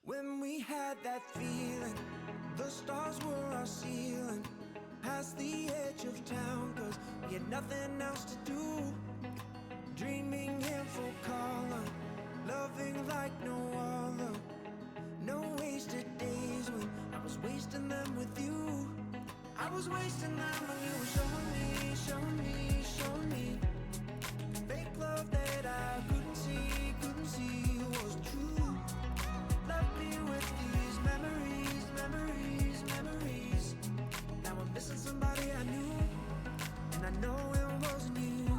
When we had that feeling, the stars were our ceiling. Past the edge of town, cause we had nothing else to do. Dreaming in full color, loving like no other. No wasted days when I was wasting them with you. I was wasting them when you were showing me, showing me, showing me. Fake love that I couldn't see was true. Left me with these memories, memories, memories. Now I'm missing somebody I knew, and I know it wasn't you.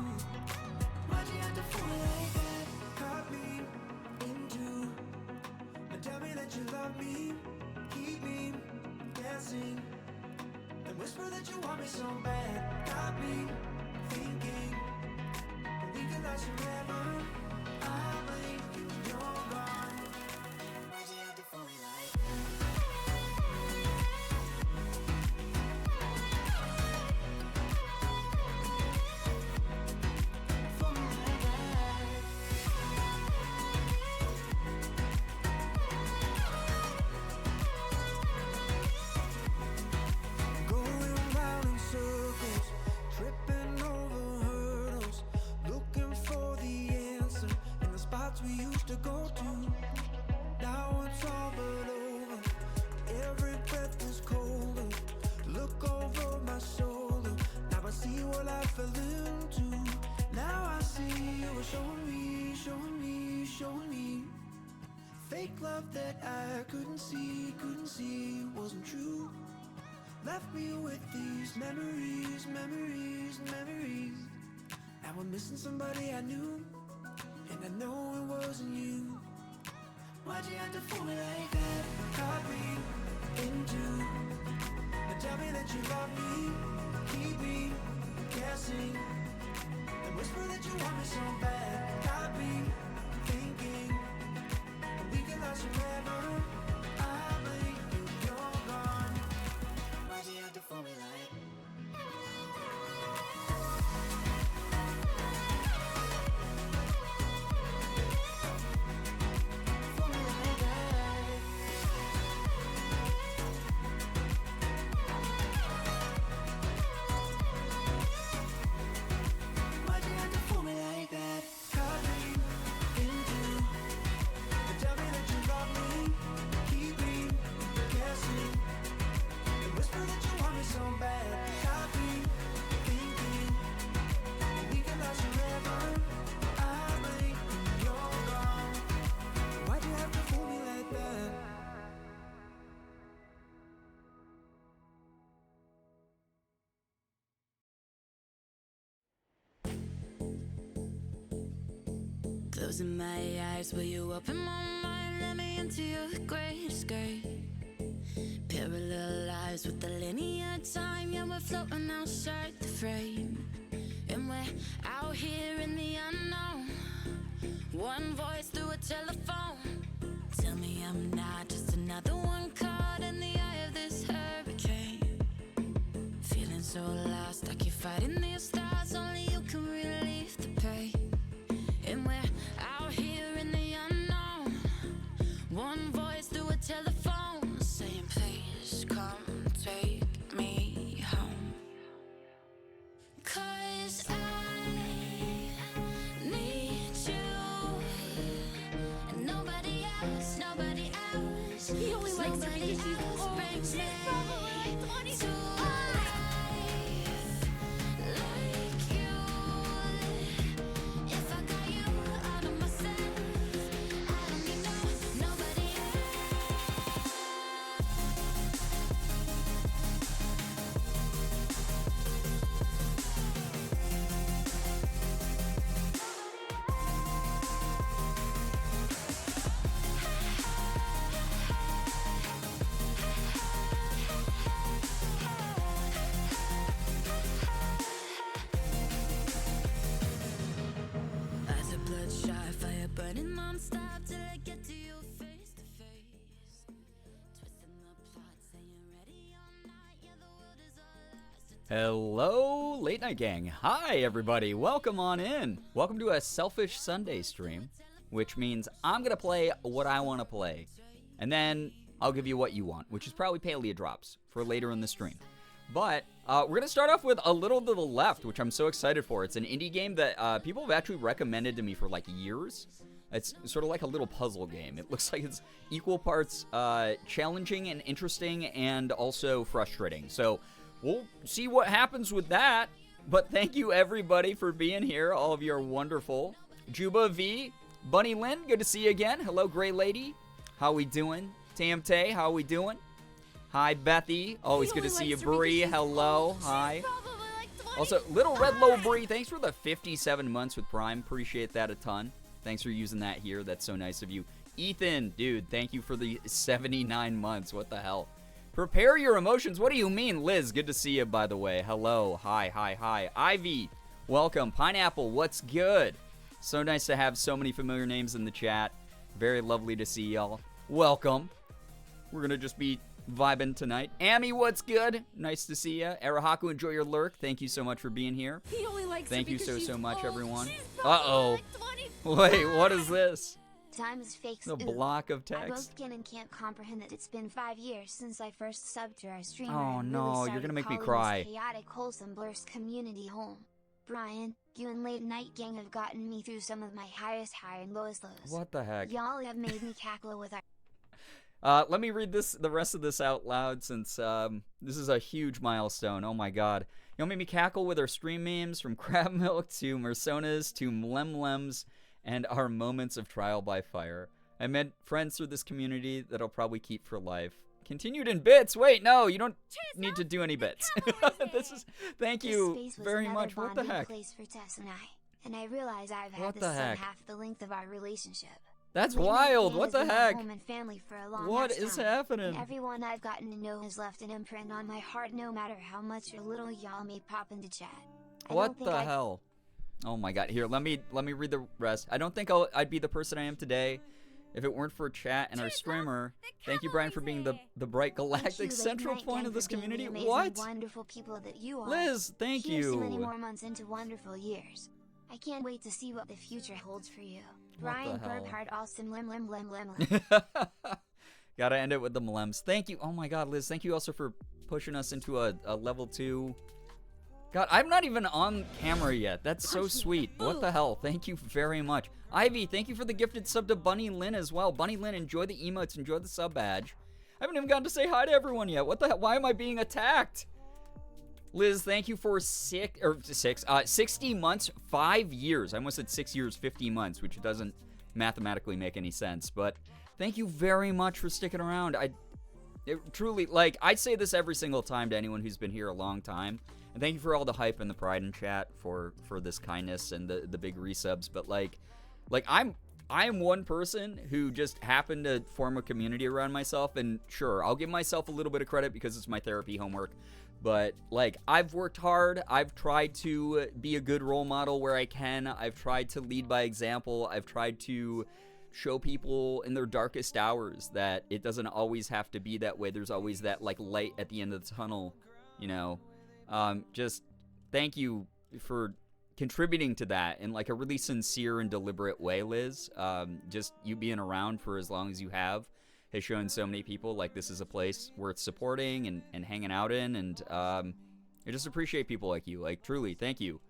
Why'd you have to fool me like that? Caught me into, and tell me that you love me, keep me guessing, and whisper that you want me so bad. Got me thinking that we could last forever. I blink and you're gone. Why'd you have to fool me like that? Fool me like that. Going round in circles, tripping over hurdles, looking for the answer in the spots we used to go to. Now it's all but over, every breath is colder. Look over my shoulder, now I see what I fell into. Now I see you were showing me, showing me, showing me. Fake love that I couldn't see wasn't true. Left me with these memories, memories, memories. Now I'm missing somebody I knew, and I know it wasn't you. Why'd you have to fool me like that? Caught me into, and tell me that you love me, keep me guessing, and whisper that you want me so bad. Got me thinking that we can last forever. I blink and you're gone. Why'd you have to fool me like that? Fool me like that. Why'd you have to fool me like that? Caught me into, and tell me that you love me, keep me guessing, and whisper that you want me so bad. Got me thinking that we can last forever. I blink and you're gone. Why'd you have to fool me like that? Closing my eyes, will you open my mind? Let me into your great escape. Parallel lives with the linear time. Yeah, we're floating outside the frame, and we're out here in the unknown. One voice through a telephone. Tell me I'm not just another one caught in the eye of this hurricane. Feeling so lost, I keep fighting these stars. Only you can relieve the pain. And we're out here in the unknown. One voice through a telephone saying, please come take me home. 'Cause I need you, and nobody else, nobody else. He only likes her because she's old. brings me Probably like 20. to life like you. If I got you out of myself, I don't need nobody else. Eyes are bloodshot, fire burning non-stop till I get to you face to face. Twisting the plot, saying ready or not, yeah, the world is our last. Hello, Late Night Gang. Hi, everybody. Welcome on in. Welcome to a Selfish Sunday stream, which means I'm going to play what I want to play. And then I'll give you what you want, which is probably palia drops for later in the stream. But we're going to start off with A Little to the Left, which I'm so excited for. It's an indie game that people have actually recommended to me for like years. It's sort of like a little puzzle game. It looks like it's equal parts challenging and interesting and also frustrating. So we'll see what happens with that. But thank you, everybody, for being here. All of you are wonderful. Juba V, Bunny Lynn, good to see you again. Hello, Gray Lady. How we doing? Tam Tay, how we doing? Hi, Bethy. Always good to see you. Bree, hello. Hi. Also, Little Red Low Bree, thanks for the 57 months with Prime. Appreciate that a ton. Thanks for using that here. That's so nice of you. Ethan, dude, thank you for the 79 months. What the hell? Prepare your emotions. What do you mean? Liz, good to see you, by the way. Hello. Hi, hi, hi. Ivy, welcome. Pineapple, what's good? So nice to have so many familiar names in the chat. Very lovely to see y'all. Welcome. We're going to just be vibing tonight. Amy, what's good? Nice to see you. Arahaku, enjoy your lurk. Thank you so much for being here. He only likes Thank her you because so she's much, old. everyone. She's not Uh-oh. like 24. Wait, what is this? Times fakes. The block of I text. both can and can't comprehend that it's been 5 years since I first subbed to our streamer. Oh, and no, really you're started gonna make me calling cry. this chaotic, wholesome blurst community home. Brian, you and Late Night Gang have gotten me through some of my highest high and lowest lows. What the heck? Y'all have made me cackle with our Let me read the rest of this out loud since this is a huge milestone. Oh my god. Y'all made me cackle with our stream memes from Crab Milk to Mersonas to Mlemlems and our moments of trial by fire. I met friends through this community that I'll probably keep for life. Continued in bits. Wait, no, you don't need to do any bits. Thank This you space was very another much. What the bonding heck? place for Tess and I realize I've had What this the son heck? half the length of our relationship. That's Late Night wild. Gang What has the been my heck? home and family for a long What ass is time, happening? and everyone I've gotten to know has left an imprint on my heart, no matter how much or little y'all may pop into chat. I What don't think the hell? Oh my god. Here, let me read the rest. I don't think I'd be the person I am today if it weren't for chat and our streamer. Thank you, Brian, for being the bright Thank galactic you, Late central Night point Gang, of this for being the community. amazing, What? wonderful people that you are. Liz, thank Here's to many you. more months into wonderful years. I can't wait to see what the future holds for you. What Brian the hell? Burkhart, Austin, lim. Gotta end it with the mlems. Thank you. Oh my god, Liz, thank you also for pushing us into a level 2. God, I'm not even on camera yet. That's so sweet. What the hell? Thank you very much. Ivy, thank you for the gifted sub to Bunny Lynn as well. Bunny Lynn, enjoy the emotes, enjoy the sub badge. I haven't even gotten to say hi to everyone yet. What the hell? Why am I being attacked? Liz, thank you for 60 months, 5 years. I almost said 6 years, 50 months, which doesn't mathematically make any sense. But thank you very much for sticking around. Truly, like, I say this every single time to anyone who's been here a long time. And thank you for all the hype and the pride in chat for this kindness and the big resubs. But like I'm one person who just happened to form a community around myself. And sure, I'll give myself a little bit of credit because it's my therapy homework. But, like, I've worked hard. I've tried to be a good role model where I can. I've tried to lead by example. I've tried to show people in their darkest hours that it doesn't always have to be that way. There's always that, like, light at the end of the tunnel, you know. Just thank you for contributing to that in, like, a really sincere and deliberate way, Liz. Just you being around for as long as you have has shown so many people like this is a place worth supporting and hanging out in, and I just appreciate people like you. Like, truly, thank you.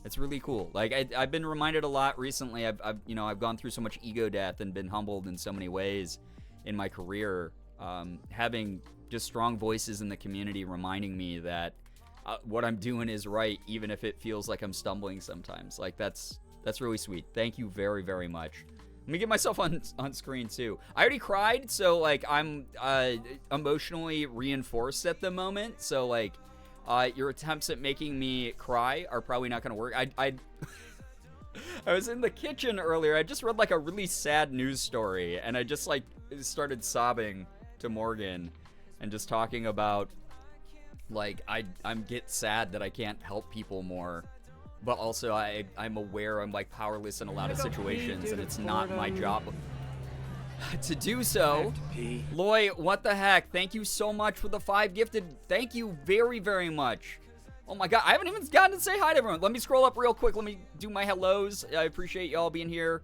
It's really cool. Like, I've been reminded a lot recently. I've gone through so much ego death and been humbled in so many ways in my career. Having just strong voices in the community reminding me that what I'm doing is right, even if it feels like I'm stumbling sometimes. Like, that's really sweet. Thank you very, very much. Let me get myself on screen too. I already cried, so like I'm emotionally reinforced at the moment. So like your attempts at making me cry are probably not gonna work. I was in the kitchen earlier. I just read like a really sad news story, and I just like started sobbing to Morgan and just talking about like I'm get sad that I can't help people more. But also, I'm aware I'm, like, powerless in a lot of situations, and it's not my job to do so. Loy, what the heck? Thank you so much for the 5 gifted. Thank you very, very much. Oh, my God. I haven't even gotten to say hi to everyone. Let me scroll up real quick. Let me do my hellos. I appreciate y'all being here.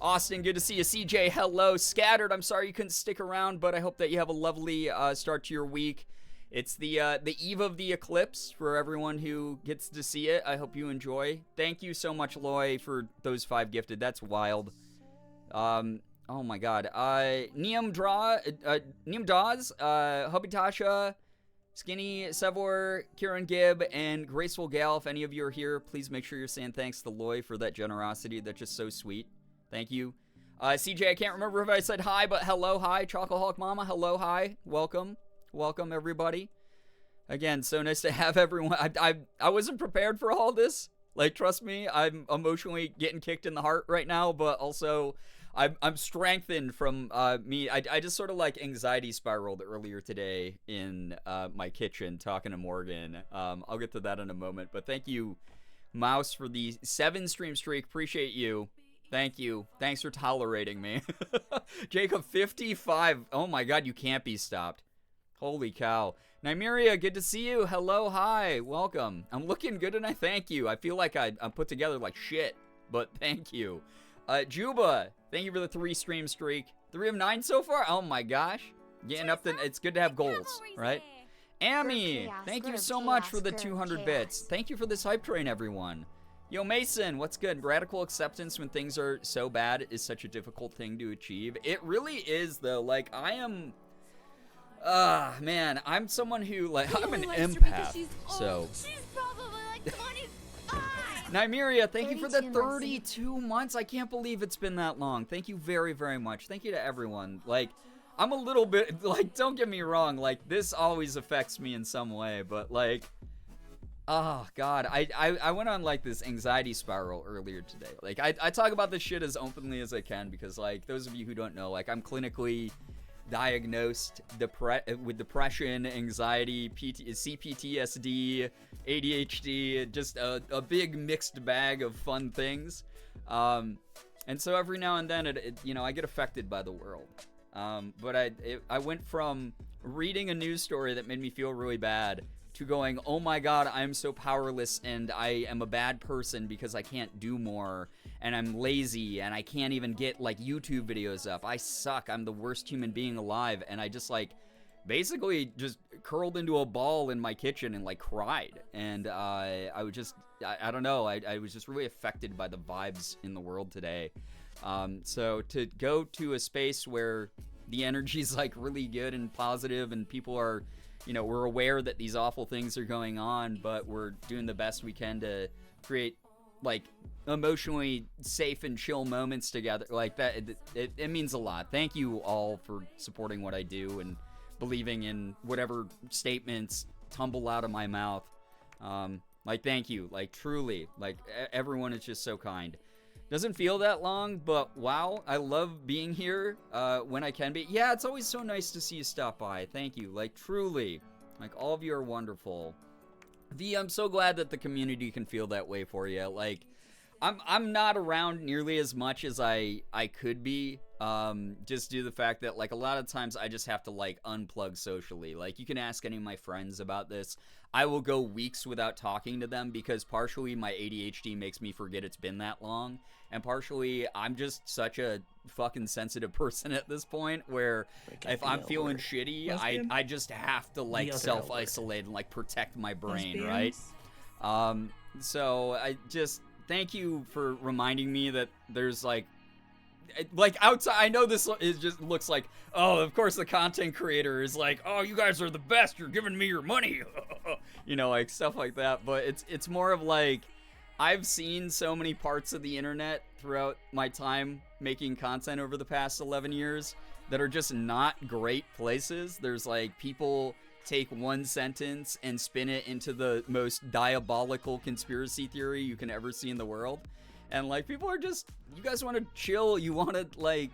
Austin, good to see you. CJ, hello. Scattered, I'm sorry you couldn't stick around, but I hope that you have a lovely start to your week. It's the eve of the eclipse for everyone who gets to see it. I hope you enjoy. Thank you so much, Loy, for those 5 gifted. That's wild. Oh my god. Neum Dawes, Hobitasha, Skinny, Sevor, Kieran Gibb, and Graceful Gal. If any of you are here, please make sure you're saying thanks to Loy for that generosity. That's just so sweet. Thank you. CJ, I can't remember if I said hi, but hello, hi. Chocoholic Mama, hello, hi. Welcome. Welcome, everybody. Again, so nice to have everyone. I wasn't prepared for all this. Like, trust me, I'm emotionally getting kicked in the heart right now, but also I'm strengthened from me. I just sort of like anxiety spiraled earlier today in my kitchen talking to Morgan. I'll get to that in a moment, but thank you, Mouse, for the 7 stream streak. Appreciate you. Thank you. Thanks for tolerating me. Jacob, 55. Oh my god, you can't be stopped. Holy cow. Nymeria, good to see you. Hello, hi, welcome. I'm looking good and I thank you. I feel like I'm put together like shit, but thank you. Juba, thank you for the 3 stream streak. 3 of 9 so far? Oh my gosh. Getting up to, it's good to have goals, right? Amy, thank you so much for the 200 bits. Thank you for this hype train, everyone. Yo, Mason, what's good? Radical acceptance when things are so bad is such a difficult thing to achieve. It really is, though. Like, I am... man, I'm someone who, like, I'm an empath, so... She's probably like 25! Nymeria, thank you for the 32 months. I can't believe it's been that long. Thank you very, very much. Thank you to everyone. Like, I'm a little bit, like, don't get me wrong, like, this always affects me in some way, but, like... Oh, God, I went on, like, this anxiety spiral earlier today. Like, I talk about this shit as openly as I can because, like, those of you who don't know, like, I'm clinically diagnosed with depression, anxiety, CPTSD, ADHD, just a big mixed bag of fun things. And so every now and then, you know, I get affected by the world. But I went from reading a news story that made me feel really bad to going, oh my god, I'm so powerless and I am a bad person because I can't do more and I'm lazy and I can't even get like YouTube videos up. I suck. I'm the worst human being alive. And I just like basically just curled into a ball in my kitchen and like cried. And I was just, I don't know. I was just really affected by the vibes in the world today. So to go to a space where the energy's like really good and positive and people are, you know, we're aware that these awful things are going on, but we're doing the best we can to create, like, emotionally safe and chill moments together. Like, that, it means a lot. Thank you all for supporting what I do and believing in whatever statements tumble out of my mouth. Like, thank you. Like, truly. Like, everyone is just so kind. Doesn't feel that long, but wow, I love being here when I can be. Yeah, it's always so nice to see you stop by. Thank you. Like, truly. Like, all of you are wonderful. I'm so glad that the community can feel that way for you. Like, I'm not around nearly as much as I could be, just due to the fact that, like, a lot of times I just have to, like, unplug socially. Like, you can ask any of my friends about this. I will go weeks without talking to them because partially my ADHD makes me forget it's been that long, and partially I'm just such a fucking sensitive person at this point where if I'm feeling shitty, I just have to, like, self-isolate and, like, protect my brain, right? So I just... Thank you for reminding me that there's, like outside, I know this is just looks like, oh, of course the content creator is like, oh, you guys are the best, you're giving me your money, you know, like stuff like that, but it's more of like, I've seen so many parts of the internet throughout my time making content over the past 11 years that are just not great places. There's like people take one sentence and spin it into the most diabolical conspiracy theory you can ever see in the world. And like, people are just, you guys want to chill, you want to, like,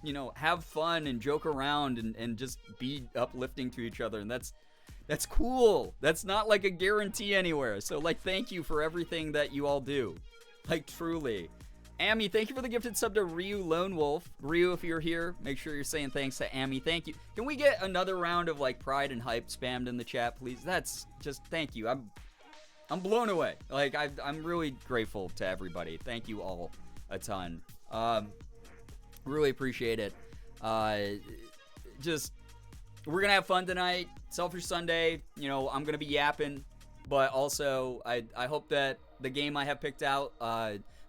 you know, have fun and joke around and just be uplifting to each other, and that's cool. That's not like a guarantee anywhere. So like, thank you for everything that you all do, like, truly. Amy, thank you for the gifted sub to Ryu Lone Wolf. Ryu, if you're here, make sure you're saying thanks to Amy. Thank you. Can we get another round of, like, pride and hype spammed in the chat, please? That's just, thank you. I'm blown away. Like, I'm really grateful to everybody. Thank you all a ton. Really appreciate it. Just, we're going to have fun tonight. Selfish Sunday. You know, I'm going to be yapping. But also, I hope that the game I have picked out,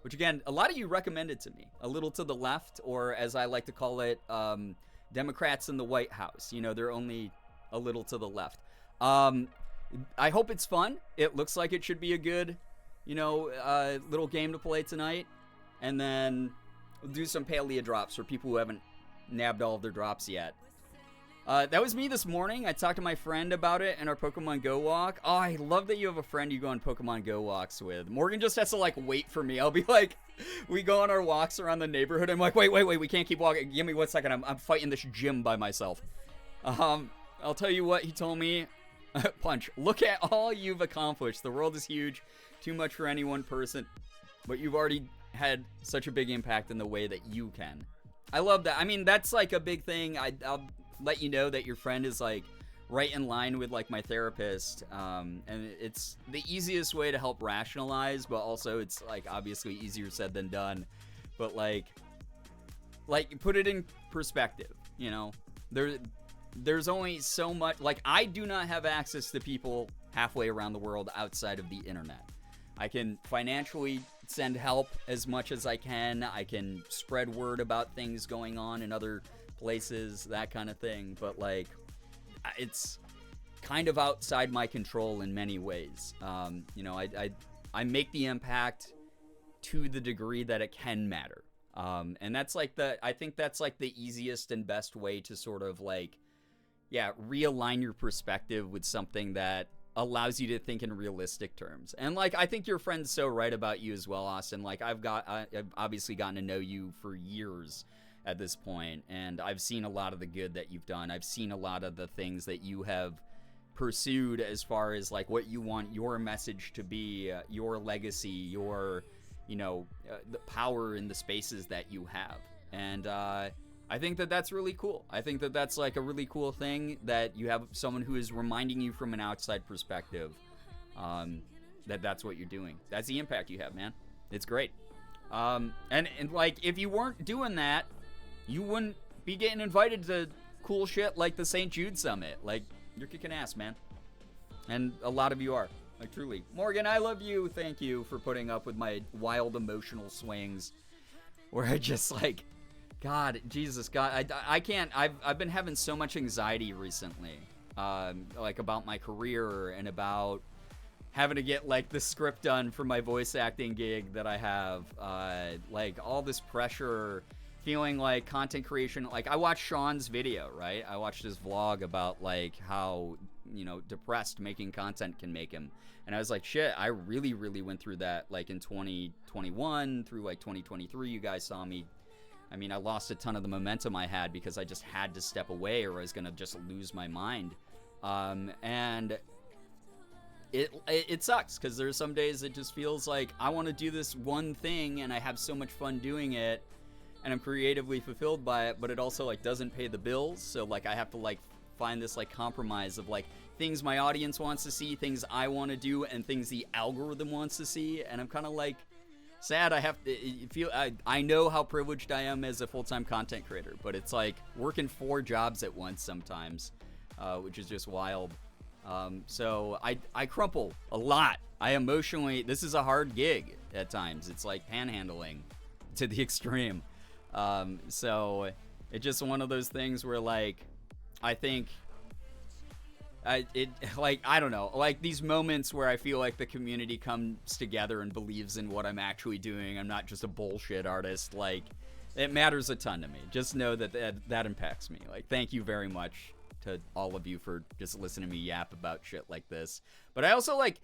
which again, a lot of you recommended to me, a little to the left, or as I like to call it, Democrats in the White House. You know, they're only a little to the left. I hope it's fun. It looks like it should be a good, you know, little game to play tonight. And then we'll do some palia drops for people who haven't nabbed all of their drops yet. That was me this morning. I talked to my friend about it in our Pokemon Go walk. Oh, I love that you have a friend you go on Pokemon Go walks with. Morgan just has to, like, wait for me. I'll be like, we go on our walks around the neighborhood. I'm like, wait, we can't keep walking. Give me 1 second. I'm fighting this gym by myself. I'll tell you what he told me. Punch. Look at all you've accomplished. The world is huge. Too much for any one person. But you've already had such a big impact in the way that you can. I love that. I mean, that's, like, a big thing. I'll let you know that your friend is, like, right in line with, like, my therapist, and it's the easiest way to help rationalize, but also it's, like, obviously easier said than done, but, like put it in perspective, you know. There's only so much, like, I do not have access to people halfway around the world outside of the internet. I can financially send help as much as I can. I can spread word about things going on in other places, that kind of thing, but, like, it's kind of outside my control in many ways. You know, I make the impact to the degree that it can matter, and that's, like, I think that's, like, the easiest and best way to sort of, like, yeah, realign your perspective with something that allows you to think in realistic terms. And, like, I think your friend's so right about you as well, Austin. Like, I've obviously gotten to know you for years at this point, and I've seen a lot of the good that you've done. I've seen a lot of the things that you have pursued as far as, like, what you want your message to be, your legacy, your, you know, the power in the spaces that you have. And I think that that's really cool. I think that that's, like, a really cool thing, that you have someone who is reminding you from an outside perspective that that's what you're doing. That's the impact you have, man. It's great. And like, if you weren't doing that, you wouldn't be getting invited to cool shit like the St. Jude Summit. Like, you're kicking ass, man. And a lot of you are. Like, truly. Morgan, I love you. Thank you for putting up with my wild emotional swings where I just, like, God, Jesus, God, I can't. I've been having so much anxiety recently, like, about my career and about having to get, like, the script done for my voice acting gig that I have. Like, all this pressure, feeling like content creation. Like, I watched Sean's video, right? I watched his vlog about, like, how, you know, depressed making content can make him. And I was like, shit, I really, really went through that, like, in 2021 through, like, 2023. You guys saw me. I mean, I lost a ton of the momentum I had because I just had to step away or I was going to just lose my mind. And it sucks because there's some days it just feels like I want to do this one thing and I have so much fun doing it and I'm creatively fulfilled by it, but it also, like, doesn't pay the bills. So, like, I have to, like, find this, like, compromise of, like, things my audience wants to see, things I want to do, and things the algorithm wants to see. And I'm kind of, like, sad. I know how privileged I am as a full-time content creator, but it's like working 4 jobs at once sometimes, which is just wild. So I crumple a lot. This is a hard gig at times. It's like panhandling to the extreme. So it's just one of those things where, like, I think I don't know, like, these moments where I feel like the community comes together and believes in what I'm actually doing. I'm not just a bullshit artist. Like, it matters a ton to me. Just know that impacts me. Like, thank you very much to all of you for just listening to me yap about shit like this. But I also, like,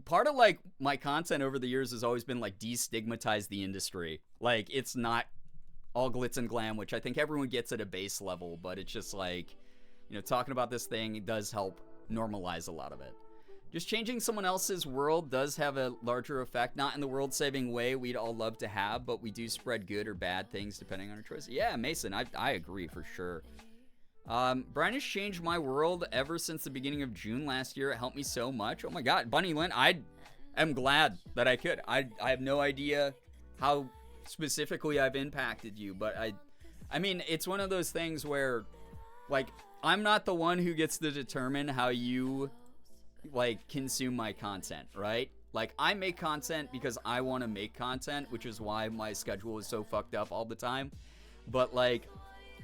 part of, like, my content over the years has always been, like, destigmatize the industry. Like, it's not all glitz and glam, which I think everyone gets at a base level, but it's just like, you know, talking about this thing does help normalize a lot of it. Just changing someone else's world does have a larger effect, not in the world-saving way we'd all love to have, but we do spread good or bad things depending on our choices. Yeah, Mason, I agree for sure. Brian has changed my world ever since the beginning of June last year. It helped me so much. Oh my God, Bunny Lynn, I am glad that I could. I have no idea how specifically I've impacted you, but I mean, it's one of those things where, like, I'm not the one who gets to determine how you, like, consume my content, right? Like, I make content because I want to make content, which is why my schedule is so fucked up all the time. But, like,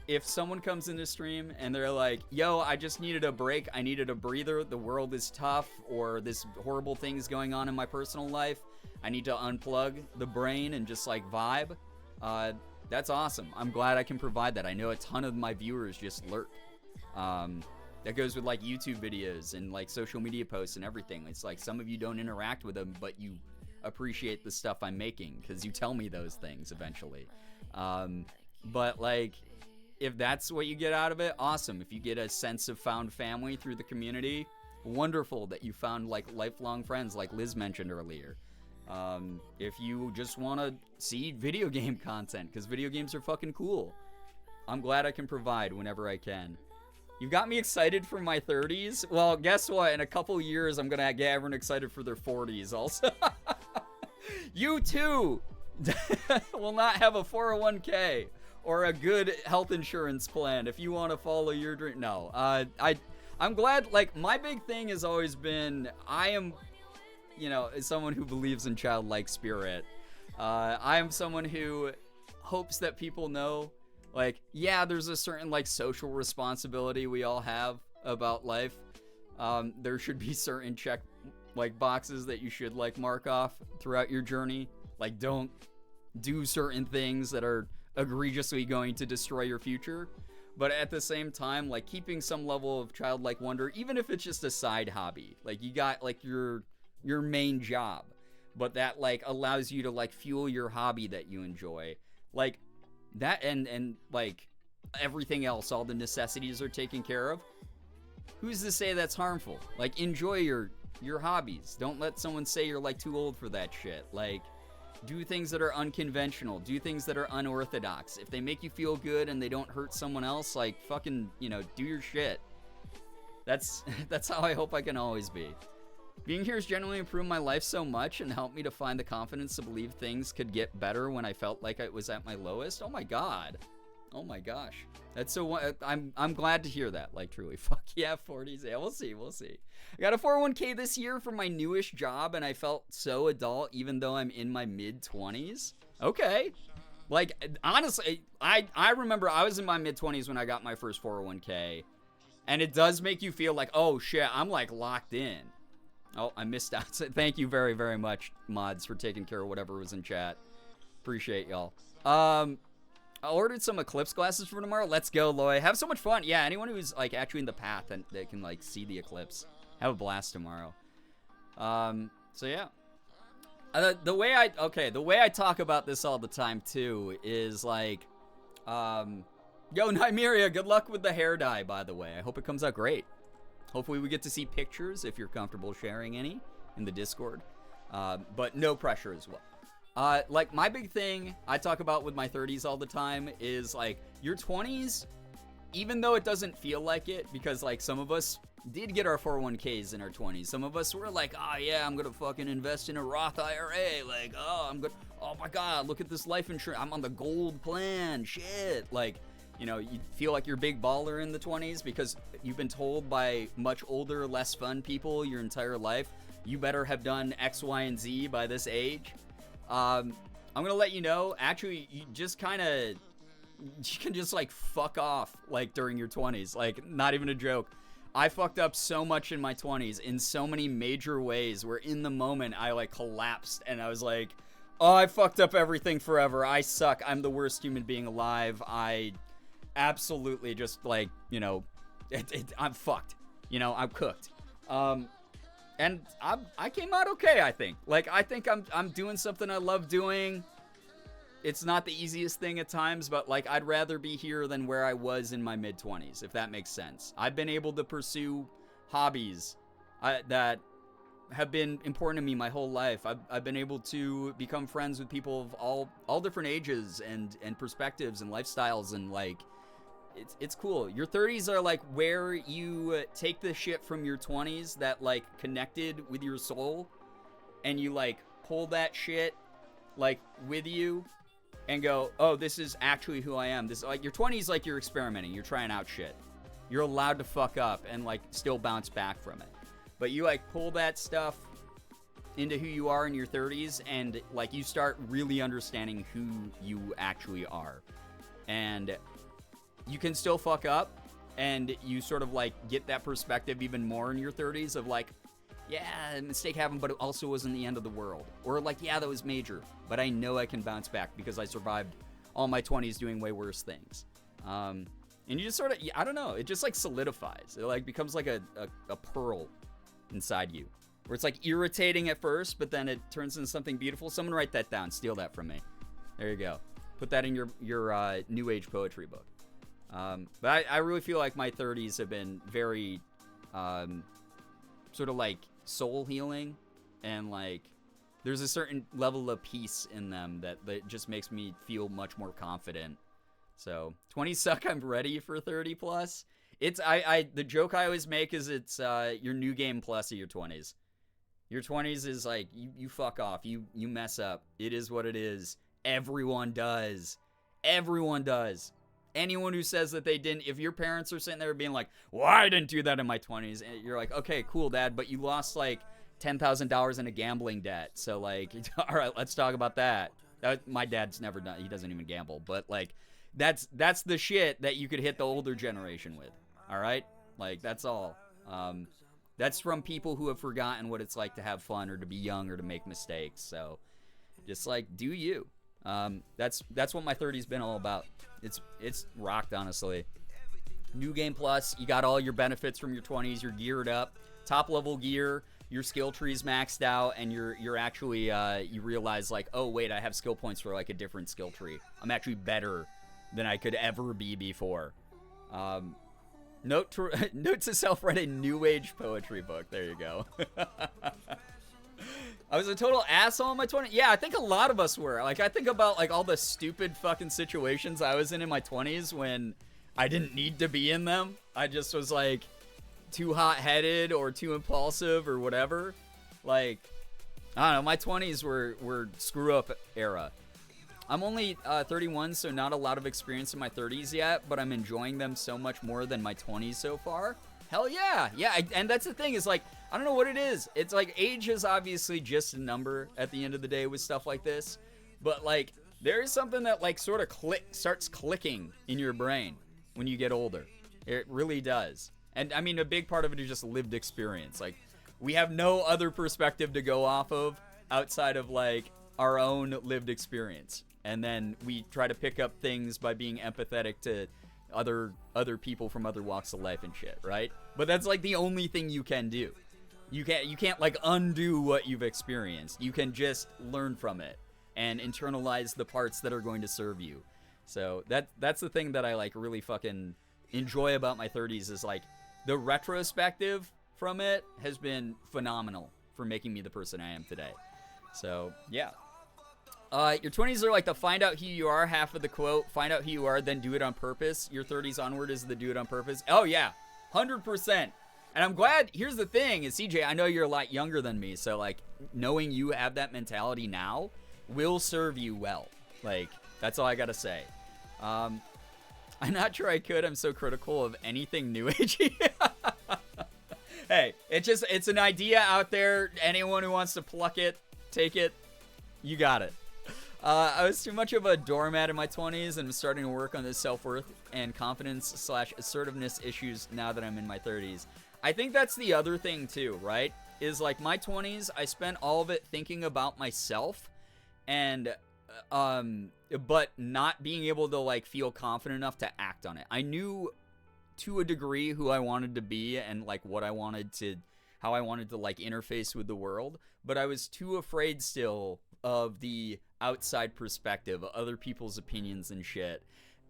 if someone comes in the stream and they're like, yo, I just needed a break, I needed a breather, the world is tough, or this horrible thing's going on in my personal life, I need to unplug the brain and just, like, vibe, that's awesome. I'm glad I can provide that. I know a ton of my viewers just lurk. That goes with, like, YouTube videos and, like, social media posts and everything. It's like some of you don't interact with them, but you appreciate the stuff I'm making because you tell me those things eventually. But, like, if that's what you get out of it, awesome. If you get a sense of found family through the community, wonderful that you found, like, lifelong friends like Liz mentioned earlier. If you just want to see video game content, because video games are fucking cool, I'm glad I can provide whenever I can. You got me excited for my 30s? Well, guess what? In a couple years, I'm going to get everyone excited for their 40s also. You too will not have a 401k or a good health insurance plan if you want to follow your dream. No, I'm glad, like, my big thing has always been, I am, you know, as someone who believes in childlike spirit, I am someone who hopes that people know, like, yeah, there's a certain, like, social responsibility we all have about life. There should be certain check, like, boxes that you should, like, mark off throughout your journey. Like, don't do certain things that are egregiously going to destroy your future. But at the same time, like, keeping some level of childlike wonder, even if it's just a side hobby. Like, you got, like, your main job, but that, like, allows you to, like, fuel your hobby that you enjoy. Like, that and like, everything else, all the necessities are taken care of. Who's to say that's harmful? Like, enjoy your hobbies. Don't let someone say you're, like, too old for that shit. Like, do things that are unconventional. Do things that are unorthodox. If they make you feel good and they don't hurt someone else, like, fucking, you know, do your shit. That's how I hope I can always be. Being here has genuinely improved my life so much and helped me to find the confidence to believe things could get better when I felt like I was at my lowest. Oh my god. Oh my gosh. That's so, I'm glad to hear that, like, truly. Fuck yeah, 40s. Yeah, we'll see. I got a 401k this year for my newish job, and I felt so adult even though I'm in my mid-20s. Okay. Like, honestly, I remember I was in my mid-20s when I got my first 401k, and it does make you feel like, oh shit, I'm, like, locked in. Oh, I missed out. Thank you very, very much, mods, for taking care of whatever was in chat. Appreciate y'all. I ordered some Eclipse glasses for tomorrow. Let's go, Loy. Have so much fun. Yeah, anyone who's, like, actually in the path and that can, like, see the eclipse, have a blast tomorrow. So yeah. The way I talk about this all the time too is like, yo, Nymeria, good luck with the hair dye, by the way. I hope it comes out great. Hopefully we get to see pictures if you're comfortable sharing any in the Discord. But no pressure as well. Like, my big thing I talk about with my 30s all the time is, like, your 20s, even though it doesn't feel like it, because, like, some of us did get our 401ks in our 20s. Some of us were like, oh yeah, I'm gonna fucking invest in a Roth IRA. Like, oh my god, look at this life insurance. I'm on the gold plan. Shit. Like, you know, you feel like you're a big baller in the 20s because you've been told by much older, less fun people your entire life, you better have done X, Y, and Z by this age. I'm gonna let you know, actually, you can just, like, fuck off, like, during your 20s. Like, not even a joke. I fucked up so much in my 20s in so many major ways where in the moment I, like, collapsed and I was like, oh, I fucked up everything forever. I suck. I'm the worst human being alive. I absolutely just, like, you know, I'm fucked. You know, I'm cooked. And I came out okay, I think. Like, I think I'm doing something I love doing. It's not the easiest thing at times, but, like, I'd rather be here than where I was in my mid-20s, if that makes sense. I've been able to pursue hobbies that have been important to me my whole life. I've been able to become friends with people of all different ages and perspectives and lifestyles, and, like, it's cool. Your 30s are, like, where you take the shit from your 20s that, like, connected with your soul, and you, like, pull that shit, like, with you and go, oh, this is actually who I am. This like your 20s, like you're experimenting, you're trying out shit. You're allowed to fuck up and like still bounce back from it. But you like pull that stuff into who you are in your 30s, and like you start really understanding who you actually are. And you can still fuck up, and you sort of like get that perspective even more in your 30s of like, yeah, a mistake happened, but it also wasn't the end of the world. Or like, yeah, that was major, but I know I can bounce back because I survived all my 20s doing way worse things. And you just sort of, I don't know, it just like solidifies. It like becomes like a pearl inside you, where it's like irritating at first, but then it turns into something beautiful. Someone write that down, steal that from me. There you go. Put that in your new age poetry book. But I really feel like my 30s have been very sort of like soul healing, and like there's a certain level of peace in them that just makes me feel much more confident. So 20s suck. I'm ready for 30 plus. It's the joke I always make is it's your new game plus of your 20s. Your 20s is like you fuck off. You mess up. It is what it is. Everyone does. Everyone does. Anyone who says that they didn't, if your parents are sitting there being like, well, I didn't do that in my 20s, and you're like, okay, cool, Dad, but you lost like $10,000 in a gambling debt. So like, all right, let's talk about that. My dad's never done. He doesn't even gamble. But like, that's the shit that you could hit the older generation with. All right, like that's all. That's from people who have forgotten what it's like to have fun or to be young or to make mistakes. So just like do you. That's what my 30's been all about. It's rocked, honestly. New game plus, you got all your benefits from your 20s. You're geared up, top level gear. Your skill tree's maxed out, and you're actually you realize like, oh wait, I have skill points for like a different skill tree. I'm actually better than I could ever be before. Note to self: write a new age poetry book. There you go. I was a total asshole in my 20s. Yeah, I think a lot of us were. Like, I think about like all the stupid fucking situations I was in my 20s when I didn't need to be in them. I just was like too hot-headed or too impulsive or whatever. Like, I don't know. My 20s were screw-up era. I'm only 31, so not a lot of experience in my 30s yet, but I'm enjoying them so much more than my 20s so far. Hell yeah. Yeah, and that's the thing is like, I don't know what it is. It's like age is obviously just a number at the end of the day with stuff like this. But like, there is something that like sort of starts clicking in your brain when you get older. It really does. And I mean, a big part of it is just lived experience. Like, we have no other perspective to go off of outside of like our own lived experience. And then we try to pick up things by being empathetic to other people from other walks of life and shit, right? But that's like the only thing you can do. You can't like undo what you've experienced. You can just learn from it and internalize the parts that are going to serve you. So that's the thing that I like really fucking enjoy about my 30s is like the retrospective from it has been phenomenal for making me the person I am today. So yeah. Your 20s are like the find out who you are half of the quote. Find out who you are, then do it on purpose. Your 30s onward is the do it on purpose. Oh yeah, 100%. And I'm glad, here's the thing, is CJ, I know you're a lot younger than me, so like knowing you have that mentality now will serve you well. Like, that's all I gotta say. I'm not sure I could. I'm so critical of anything new agey. Hey, it's an idea out there. Anyone who wants to pluck it, take it, you got it. I was too much of a doormat in my 20s and I'm starting to work on the self-worth and confidence / assertiveness issues now that I'm in my 30s. I think that's the other thing too, right? Is like my 20s, I spent all of it thinking about myself and but not being able to like feel confident enough to act on it. I knew to a degree who I wanted to be and like how I wanted to like interface with the world, but I was too afraid still of the outside perspective, other people's opinions and shit,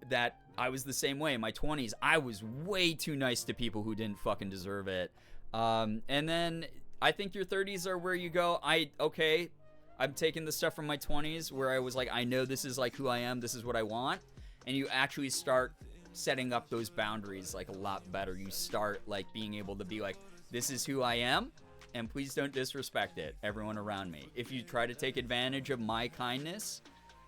that I was the same way in my 20s. I was way too nice to people who didn't fucking deserve it. And then I think your 30s are where you go, I'm taking the stuff from my 20s where I was like, I know this is like who I am, this is what I want. And you actually start setting up those boundaries like a lot better. You start like being able to be like, this is who I am, and please don't disrespect it, everyone around me. If you try to take advantage of my kindness,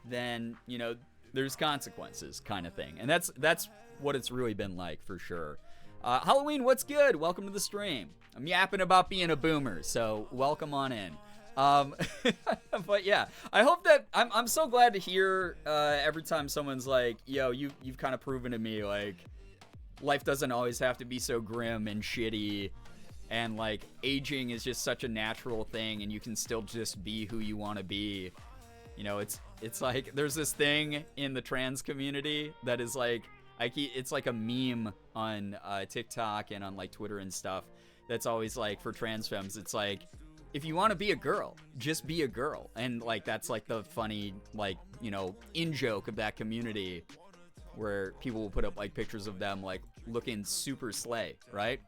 then, you know, there's consequences kind of thing. And that's what it's really been like for sure. Halloween, what's good? Welcome to the stream. I'm yapping about being a boomer, so welcome on in. But yeah, I hope that I'm so glad to hear every time someone's like, yo, you've kind of proven to me like life doesn't always have to be so grim and shitty, and like aging is just such a natural thing, and you can still just be who you want to be. You know, it's like there's this thing in the trans community that is like it's like a meme on TikTok and on like Twitter and stuff. That's always like for trans femmes. It's like, if you want to be a girl, just be a girl. And like that's like the funny, like, you know, in joke of that community, where people will put up like pictures of them like looking super slay, right?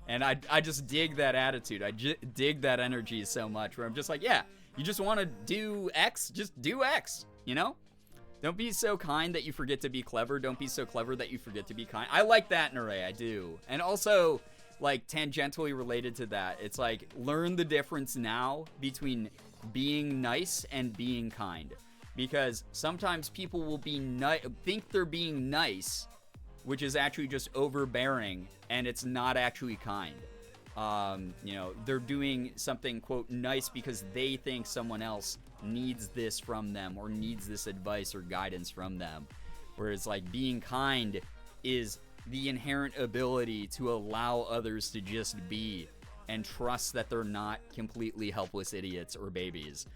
And I just dig that attitude. I dig that energy so much, where I'm just like, yeah, you just want to do X, just do X, you know? Don't be so kind that you forget to be clever. Don't be so clever that you forget to be kind. I like that in a way, I do. And also, like, tangentially related to that, it's like, learn the difference now between being nice and being kind. Because sometimes people will be think they're being nice, which is actually just overbearing, and it's not actually kind. You know, they're doing something, quote, nice because they think someone else needs this from them or needs this advice or guidance from them. Whereas, like, being kind is the inherent ability to allow others to just be and trust that they're not completely helpless idiots or babies.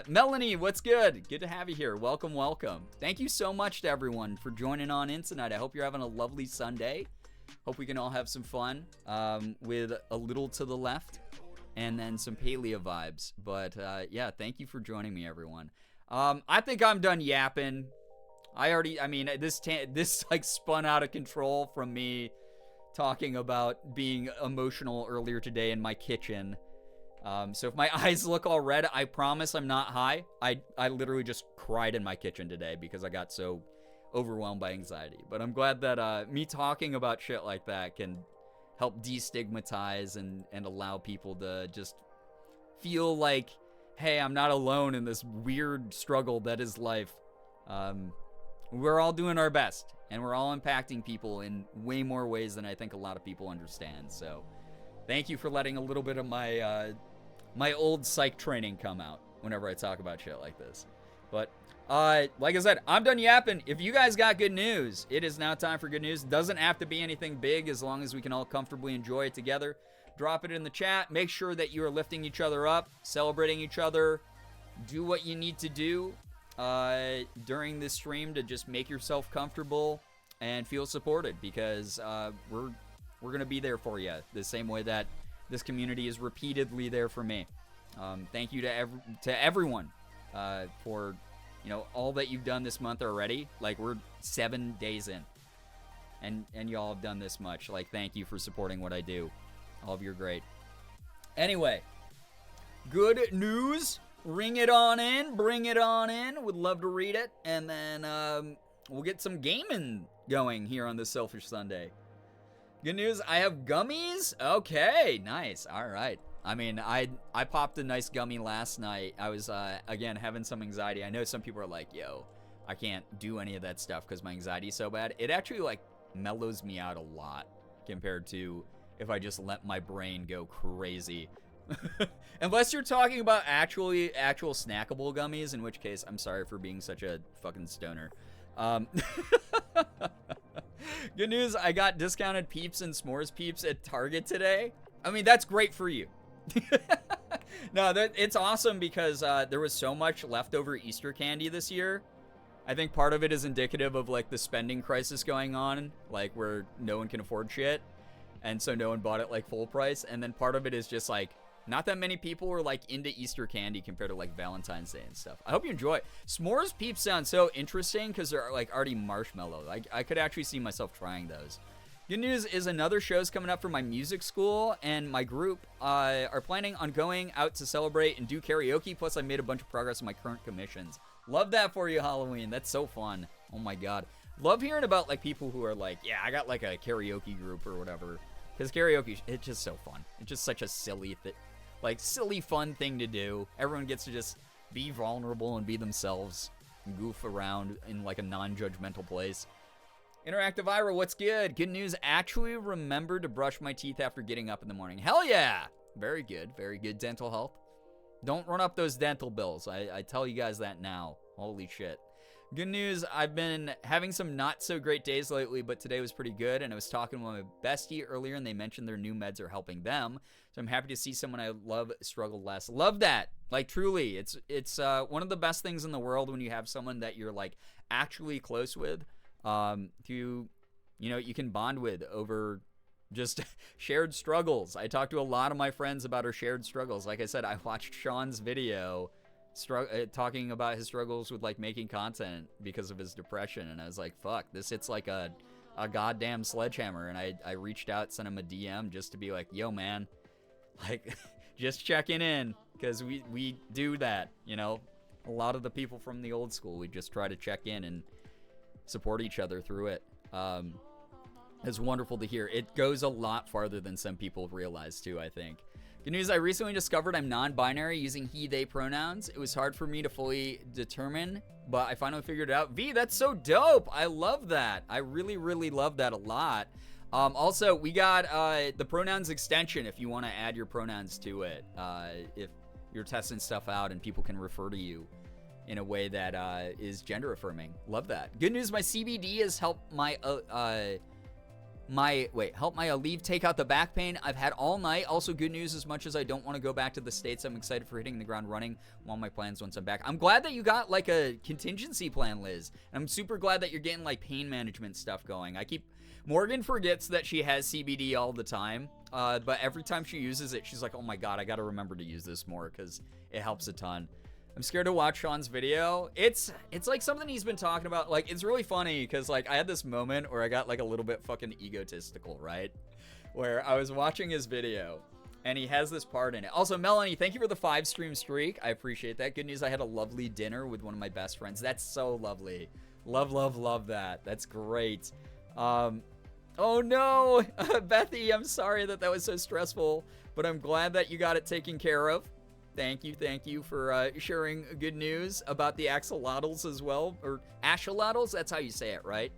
Melanie, what's good? Good to have you here. Welcome, welcome. Thank you so much to everyone for joining on in tonight. I hope you're having a lovely Sunday. Hope we can all have some fun with a little to the left and then some paleo vibes. But yeah, thank you for joining me, everyone. I think I'm done yapping. I mean, this like spun out of control from me talking about being emotional earlier today in my kitchen. So if my eyes look all red, I promise I'm not high. I literally just cried in my kitchen today because I got so overwhelmed by anxiety. But I'm glad that me talking about shit like that can help destigmatize and allow people to just feel like, hey, I'm not alone in this weird struggle that is life. We're all doing our best, and we're all impacting people in way more ways than I think a lot of people understand. So thank you for letting a little bit of my my old psych training come out whenever I talk about shit like this. But like I said, I'm done yapping. If you guys got good news, it is now time for good news. Doesn't have to be anything big, as long as we can all comfortably enjoy it together. Drop it in the chat. Make sure that you are lifting each other up, celebrating each other. Do what you need to do during this stream to just make yourself comfortable and feel supported, because we're gonna be there for you the same way that this community is repeatedly there for me. Thank you to everyone for, you know, all that you've done this month already. Like, we're 7 days in, and y'all have done this much. Like, thank you for supporting what I do. All of you are great. Anyway, good news. Ring it on in. Bring it on in. Would love to read it. And then we'll get some gaming going here on this Selfish Sunday. Good news, I have gummies. Okay, nice. All right. I mean, I popped a nice gummy last night. I was, again, having some anxiety. I know some people are like, yo, I can't do any of that stuff because my anxiety is so bad. It actually, like, mellows me out a lot compared to if I just let my brain go crazy. Unless you're talking about actual snackable gummies, in which case, I'm sorry for being such a fucking stoner. Good news, I got discounted Peeps and S'mores Peeps at Target today. I mean, that's great for you. No, it's awesome because there was so much leftover Easter candy this year. I think part of it is indicative of, like, the spending crisis going on, like, where no one can afford shit, and so no one bought it, like, full price. And then part of it is just, like, not that many people were, like, into Easter candy compared to, like, Valentine's Day and stuff. I hope you enjoy it. S'mores Peeps sound so interesting because they're, like, already marshmallow. I could actually see myself trying those. Good news is another show's coming up for my music school, and my group are planning on going out to celebrate and do karaoke, plus I made a bunch of progress on my current commissions. Love that for you, Halloween. That's so fun. Oh my god. Love hearing about, like, people who are like, yeah, I got, like, a karaoke group or whatever. Because karaoke, it's just so fun. It's just such a silly fun thing to do. Everyone gets to just be vulnerable and be themselves. goof around in like a non-judgmental place. Interactive Ira, what's good? Good news, actually remembered to brush my teeth after getting up in the morning. Hell yeah! Very good, very good dental health. Don't run up those dental bills. I tell you guys that now. Holy shit. Good news, I've been having some not so great days lately, but today was pretty good, and I was talking with my bestie earlier, and they mentioned their new meds are helping them, so I'm happy to see someone I love struggle less. Love that. Like, truly, it's one of the best things in the world when you have someone that you're, like, actually close with, you know, you can bond with over just shared struggles. I talked to a lot of my friends about our shared struggles. Like I said, I watched Sean's video talking about his struggles with like making content because of his depression, and I was like, fuck, this hits like a goddamn sledgehammer. And I reached out, sent him a DM just to be like, yo man, like just checking in, because we do that, you know. A lot of the people from the old school, we just try to check in and support each other through it. It's wonderful to hear. It goes a lot farther than some people realize too, I think. Good news, I recently discovered I'm non-binary using he, they pronouns. It was hard for me to fully determine, but I finally figured it out. V, that's so dope. I love that. I really, really love that a lot. Also, we got the pronouns extension if you want to add your pronouns to it. If you're testing stuff out and people can refer to you in a way that is gender affirming. Love that. Good news, my CBD has helped my Aleve take out the back pain I've had all night. Also, good news, as much as I don't want to go back to the States, I'm excited for hitting the ground running on my plans once I'm back. I'm glad that you got like a contingency plan, Liz. And I'm super glad that you're getting like pain management stuff going. Morgan forgets that she has CBD all the time, but every time she uses it, she's like, oh my God, I got to remember to use this more because it helps a ton. I'm scared to watch Sean's video. It's like something he's been talking about. Like, it's really funny because like I had this moment where I got like a little bit fucking egotistical, right? Where I was watching his video and he has this part in it. Also, Melanie, thank you for the 5-stream streak. I appreciate that. Good news, I had a lovely dinner with one of my best friends. That's so lovely. Love, love, love that. That's great. Oh no, Bethy, I'm sorry that was so stressful, but I'm glad that you got it taken care of. Thank you for sharing good news about the axolotls as well, or axolotls, that's how you say it, right?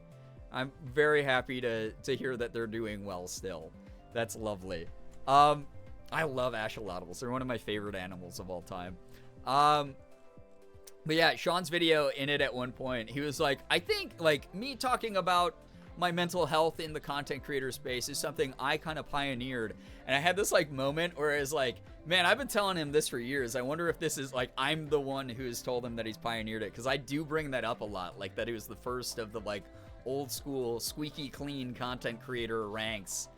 I'm very happy to hear that they're doing well still. That's lovely. I love axolotls. They're one of my favorite animals of all time. But yeah, Sean's video in it at one point, he was like, I think like me talking about my mental health in the content creator space is something I kind of pioneered. And I had this like moment where it's like, man, I've been telling him this for years. I wonder if this is like, I'm the one who's told him that he's pioneered it. Cause I do bring that up a lot. Like that he was the first of the like old school squeaky clean content creator ranks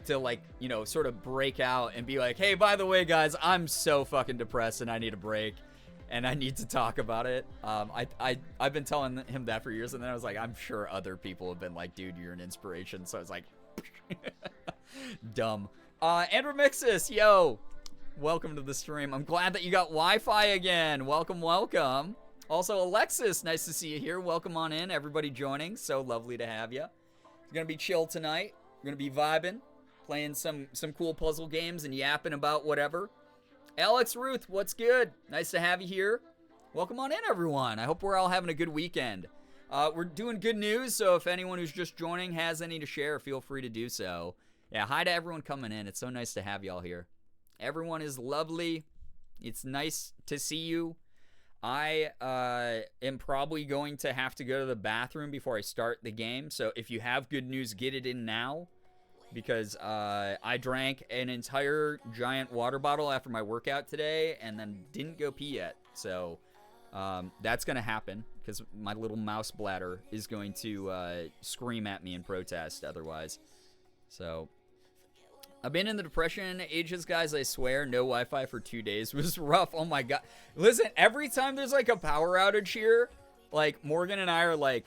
to like, you know, sort of break out and be like, hey, by the way, guys, I'm so fucking depressed and I need a break. And I need to talk about it. I've been telling him that for years, and then I was like, I'm sure other people have been like, dude, you're an inspiration. So I was like, dumb. Andrew Mixus, yo, welcome to the stream. I'm glad that you got Wi-Fi again. Welcome, welcome. Also, Alexis, nice to see you here. Welcome on in, everybody joining. So lovely to have you. It's gonna be chill tonight. We're gonna be vibing, playing some cool puzzle games and yapping about whatever. Alex Ruth, what's good? Nice to have you here. Welcome on in, everyone. I hope we're all having a good weekend. We're doing good news, so if anyone who's just joining has any to share, feel free to do so. Yeah, hi to everyone coming in. It's so nice to have y'all here. Everyone is lovely. It's nice to see you. I am probably going to have to go to the bathroom before I start the game, so if you have good news, get it in now. Because I drank an entire giant water bottle after my workout today and then didn't go pee yet. So that's going to happen because my little mouse bladder is going to scream at me in protest otherwise. So I've been in the depression ages, guys. I swear, no Wi-Fi for 2 days was rough. Oh, my God. Listen, every time there's like a power outage here, like Morgan and I are like,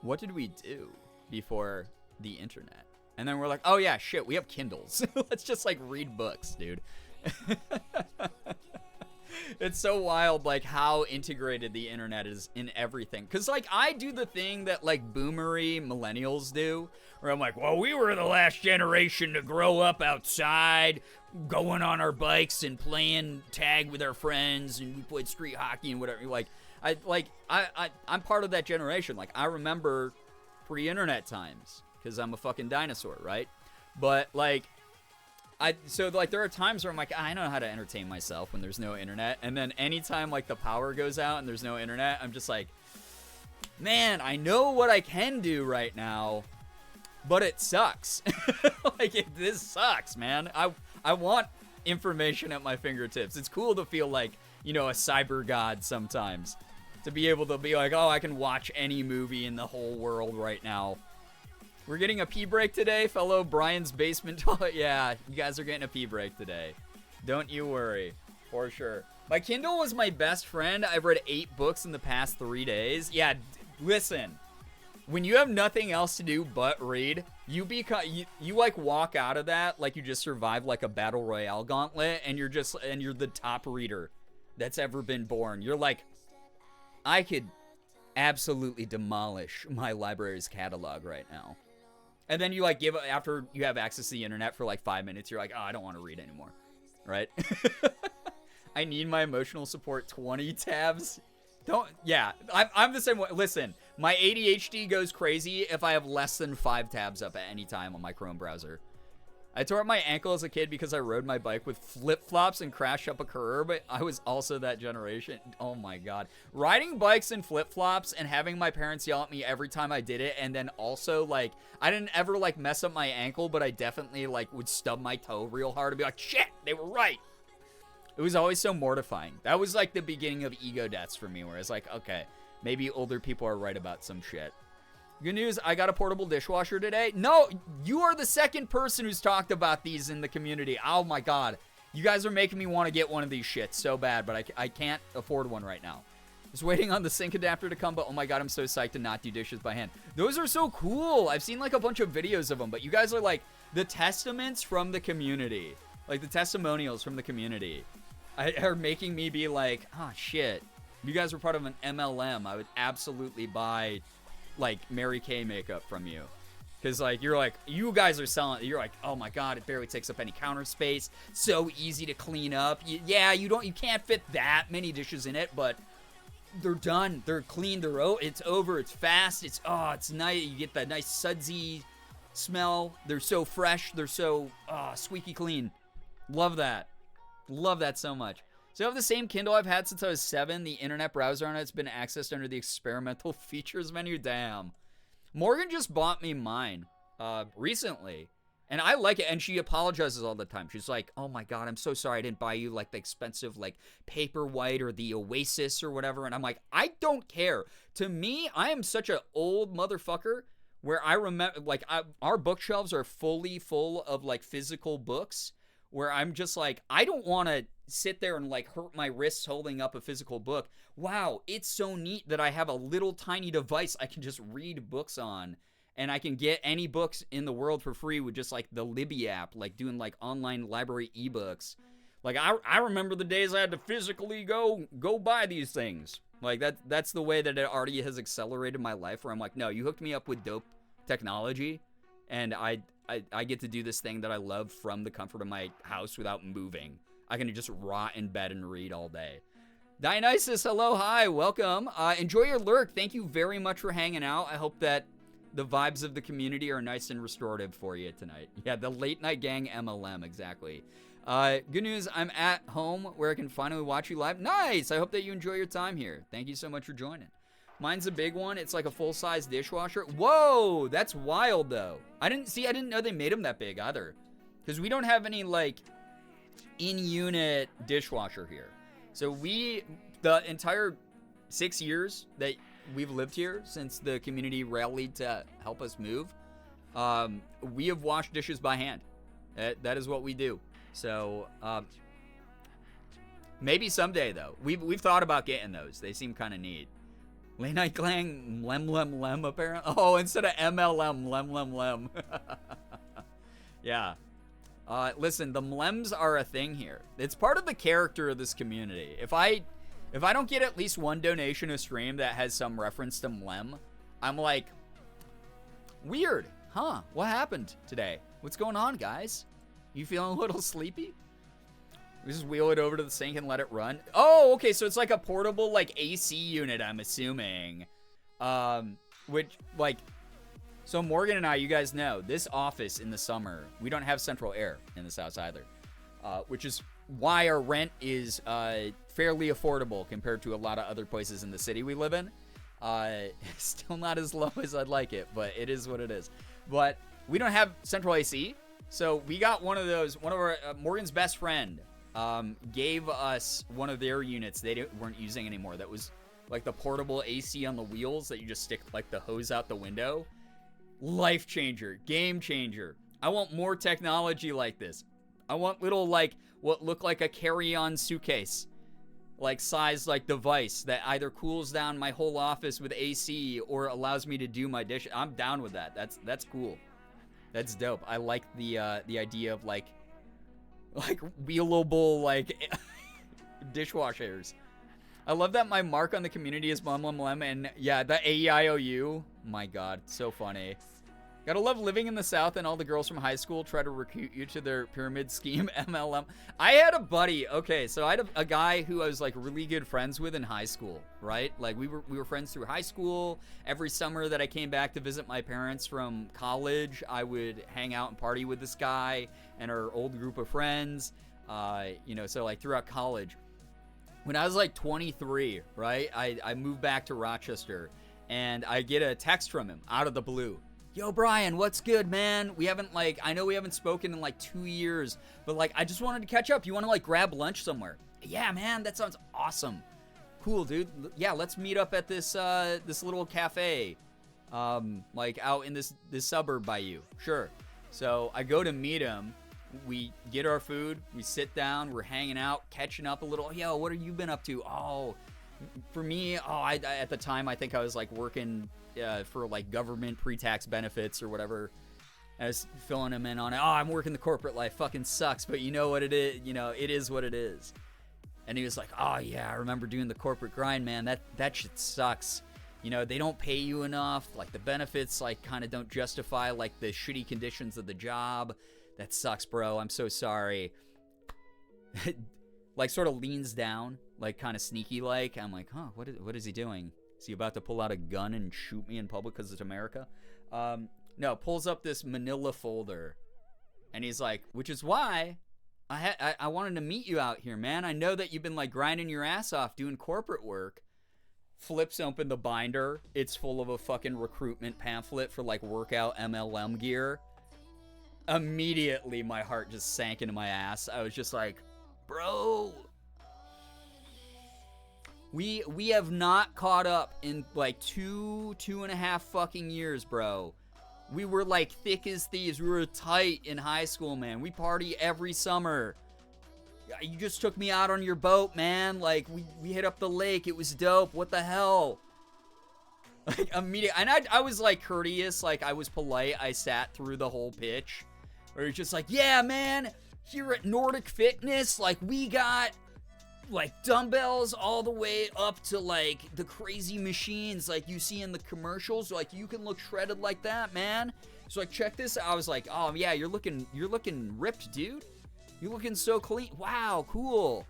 what did we do before the internet? And then we're like, oh yeah, shit, we have Kindles. Let's just like read books, dude. It's so wild, like how integrated the internet is in everything. Cause like I do the thing that like boomery millennials do, where I'm like, well, we were the last generation to grow up outside, going on our bikes and playing tag with our friends, and we played street hockey and whatever. Like, I'm part of that generation. Like, I remember pre-internet times because I'm a fucking dinosaur, right? But like, there are times where I'm like, I know how to entertain myself when there's no internet, and then anytime like the power goes out and there's no internet, I'm just like, man, I know what I can do right now, but it sucks. This sucks, man. I want information at my fingertips. It's cool to feel like, a cyber god sometimes, to be able to be like, oh, I can watch any movie in the whole world right now. We're getting a pee break today, fellow Brian's basement toilet. Yeah, you guys are getting a pee break today. Don't you worry, for sure. My Kindle was my best friend. I've read 8 books in the past 3 days. Yeah, listen. When you have nothing else to do but read, you like walk out of that like you just survived like a battle royale gauntlet, and you're the top reader that's ever been born. You're like, I could absolutely demolish my library's catalog right now. And then you like after you have access to the internet for like 5 minutes, you're like, oh, I don't want to read anymore, right? I need my emotional support 20 tabs. I'm the same way. Listen, my ADHD goes crazy if I have less than 5 tabs up at any time on my Chrome browser. I tore up my ankle as a kid because I rode my bike with flip-flops and crashed up a curb. I was also that generation. Oh my god. Riding bikes in flip-flops and having my parents yell at me every time I did it, and then also, like, I didn't ever, like, mess up my ankle, but I definitely, like, would stub my toe real hard and be like, shit, they were right. It was always so mortifying. That was, like, the beginning of ego deaths for me, where it's like, okay, maybe older people are right about some shit. Good news, I got a portable dishwasher today. No, you are the second person who's talked about these in the community. Oh my god. You guys are making me want to get one of these shits so bad, but I can't afford one right now. Just waiting on the sink adapter to come, but oh my god, I'm so psyched to not do dishes by hand. Those are so cool. I've seen like a bunch of videos of them, but you guys are like the testaments from the community. Like the testimonials from the community are making me be like, oh shit. If you guys were part of an MLM, I would absolutely buy like Mary Kay makeup from you, because like you guys are selling, you're like, oh my god, it barely takes up any counter space, so easy to clean up. You can't fit that many dishes in it, but they're done, they're clean, it's over, it's fast, it's nice. You get that nice sudsy smell. They're so fresh, they're so squeaky clean. Love that so much. So I have the same Kindle I've had since I was 7. The internet browser on it's been accessed under the experimental features menu. Damn. Morgan just bought me mine recently, and I like it, and she apologizes all the time. She's like, oh my god, I'm so sorry I didn't buy you like the expensive like Paperwhite or the Oasis or whatever. And I'm like, I don't care. To me, I am such an old motherfucker where I remember like our bookshelves are fully full of like physical books, where I'm just like, I don't want to sit there and like hurt my wrists holding up a physical book. Wow, it's so neat that I have a little tiny device I can just read books on, and I can get any books in the world for free with just like the Libby app, like doing like online library ebooks. Like I remember the days I had to physically go buy these things. Like that's the way that it already has accelerated my life, where I'm like, no, you hooked me up with dope technology, and I get to do this thing that I love from the comfort of my house without moving. I can just rot in bed and read all day. Dionysus, hello, hi, welcome. Enjoy your lurk. Thank you very much for hanging out. I hope that the vibes of the community are nice and restorative for you tonight. Yeah, the late night gang MLM, exactly. Good news, I'm at home where I can finally watch you live. Nice! I hope that you enjoy your time here. Thank you so much for joining. Mine's a big one. It's like a full-size dishwasher. Whoa, that's wild, though. I didn't know they made them that big, either. Because we don't have any, like, in-unit dishwasher here. So the entire 6 years that we've lived here, since the community rallied to help us move, we have washed dishes by hand. That is what we do. So, maybe someday, though. We've thought about getting those. They seem kind of neat. Late Night Clang, lem, apparently. Oh, instead of MLM, lem. Yeah. Listen, the mlems are a thing here. It's part of the character of this community. If I don't get at least one donation a stream that has some reference to mlem, I'm like, weird, huh? What happened today? What's going on, guys? You feeling a little sleepy? We just wheel it over to the sink and let it run. Oh, okay, so it's like a portable, like, AC unit, I'm assuming. Which, like, so Morgan and I, you guys know, this office in the summer, we don't have central air in this house either. Which is why our rent is fairly affordable compared to a lot of other places in the city we live in. Still not as low as I'd like it, but it is what it is. But we don't have central AC, so we got one of those. One of our Morgan's best friend gave us one of their units they weren't using anymore. That was like the portable AC on the wheels that you just stick like the hose out the window. Life changer, game changer. I want more technology like this. I want little, like, what look like a carry-on suitcase, like, size, like, device that either cools down my whole office with AC or allows me to do my dish. I'm down with that. That's cool. That's dope. I like the idea of, like wheelable, like, dishwashers. I love that my mark on the community is Mlem, and, yeah, the AEIOU. My God, so funny. Gotta love living in the South and all the girls from high school try to recruit you to their pyramid scheme, MLM. I had a buddy, okay, so I had a guy who I was, like, really good friends with in high school, right? Like, we were friends through high school. Every summer that I came back to visit my parents from college, I would hang out and party with this guy and our old group of friends, you know, so, like, throughout college. When I was, like, 23, right, I moved back to Rochester, and I get a text from him out of the blue. Yo, Brian, what's good, man? We haven't, like, I know we haven't spoken in, like, 2 years, but, like, I just wanted to catch up. You want to, like, grab lunch somewhere? Yeah, man, that sounds awesome. Cool, dude. Yeah, let's meet up at this, this little cafe, like, out in this suburb by you. Sure. So I go to meet him. We get our food. We sit down. We're hanging out, catching up a little. Yo, what have you been up to? Oh, for me, I at the time, I think I was, like, working for, like, government pre-tax benefits or whatever. I was filling him in on it. Oh, I'm working the corporate life. Fucking sucks, but you know what it is. You know, it is what it is. And he was like, oh, yeah, I remember doing the corporate grind, man. That shit sucks. You know, they don't pay you enough. Like, the benefits, like, kind of don't justify, like, the shitty conditions of the job. That sucks, bro. I'm so sorry. Like, sort of leans down, like, kind of sneaky-like. I'm like, huh, what is he doing? Is he about to pull out a gun and shoot me in public because it's America? No, pulls up this manila folder. And he's like, which is why I wanted to meet you out here, man. I know that you've been, like, grinding your ass off doing corporate work. Flips open the binder. It's full of a fucking recruitment pamphlet for, like, workout MLM gear. Immediately, my heart just sank into my ass. I was just like, bro... We have not caught up in, like, two and a half fucking years, bro. We were, like, thick as thieves. We were tight in high school, man. We party every summer. You just took me out on your boat, man. Like, we hit up the lake. It was dope. What the hell? Like, immediately. And I was, like, courteous. Like, I was polite. I sat through the whole pitch. Where it's just like, yeah, man. Here at Nordic Fitness, like, we got... like, dumbbells all the way up to, like, the crazy machines like you see in the commercials. Like, you can look shredded like that, man. So, like, check this out. I was like, oh, yeah, you're looking ripped, dude. You're looking so clean. Wow, cool.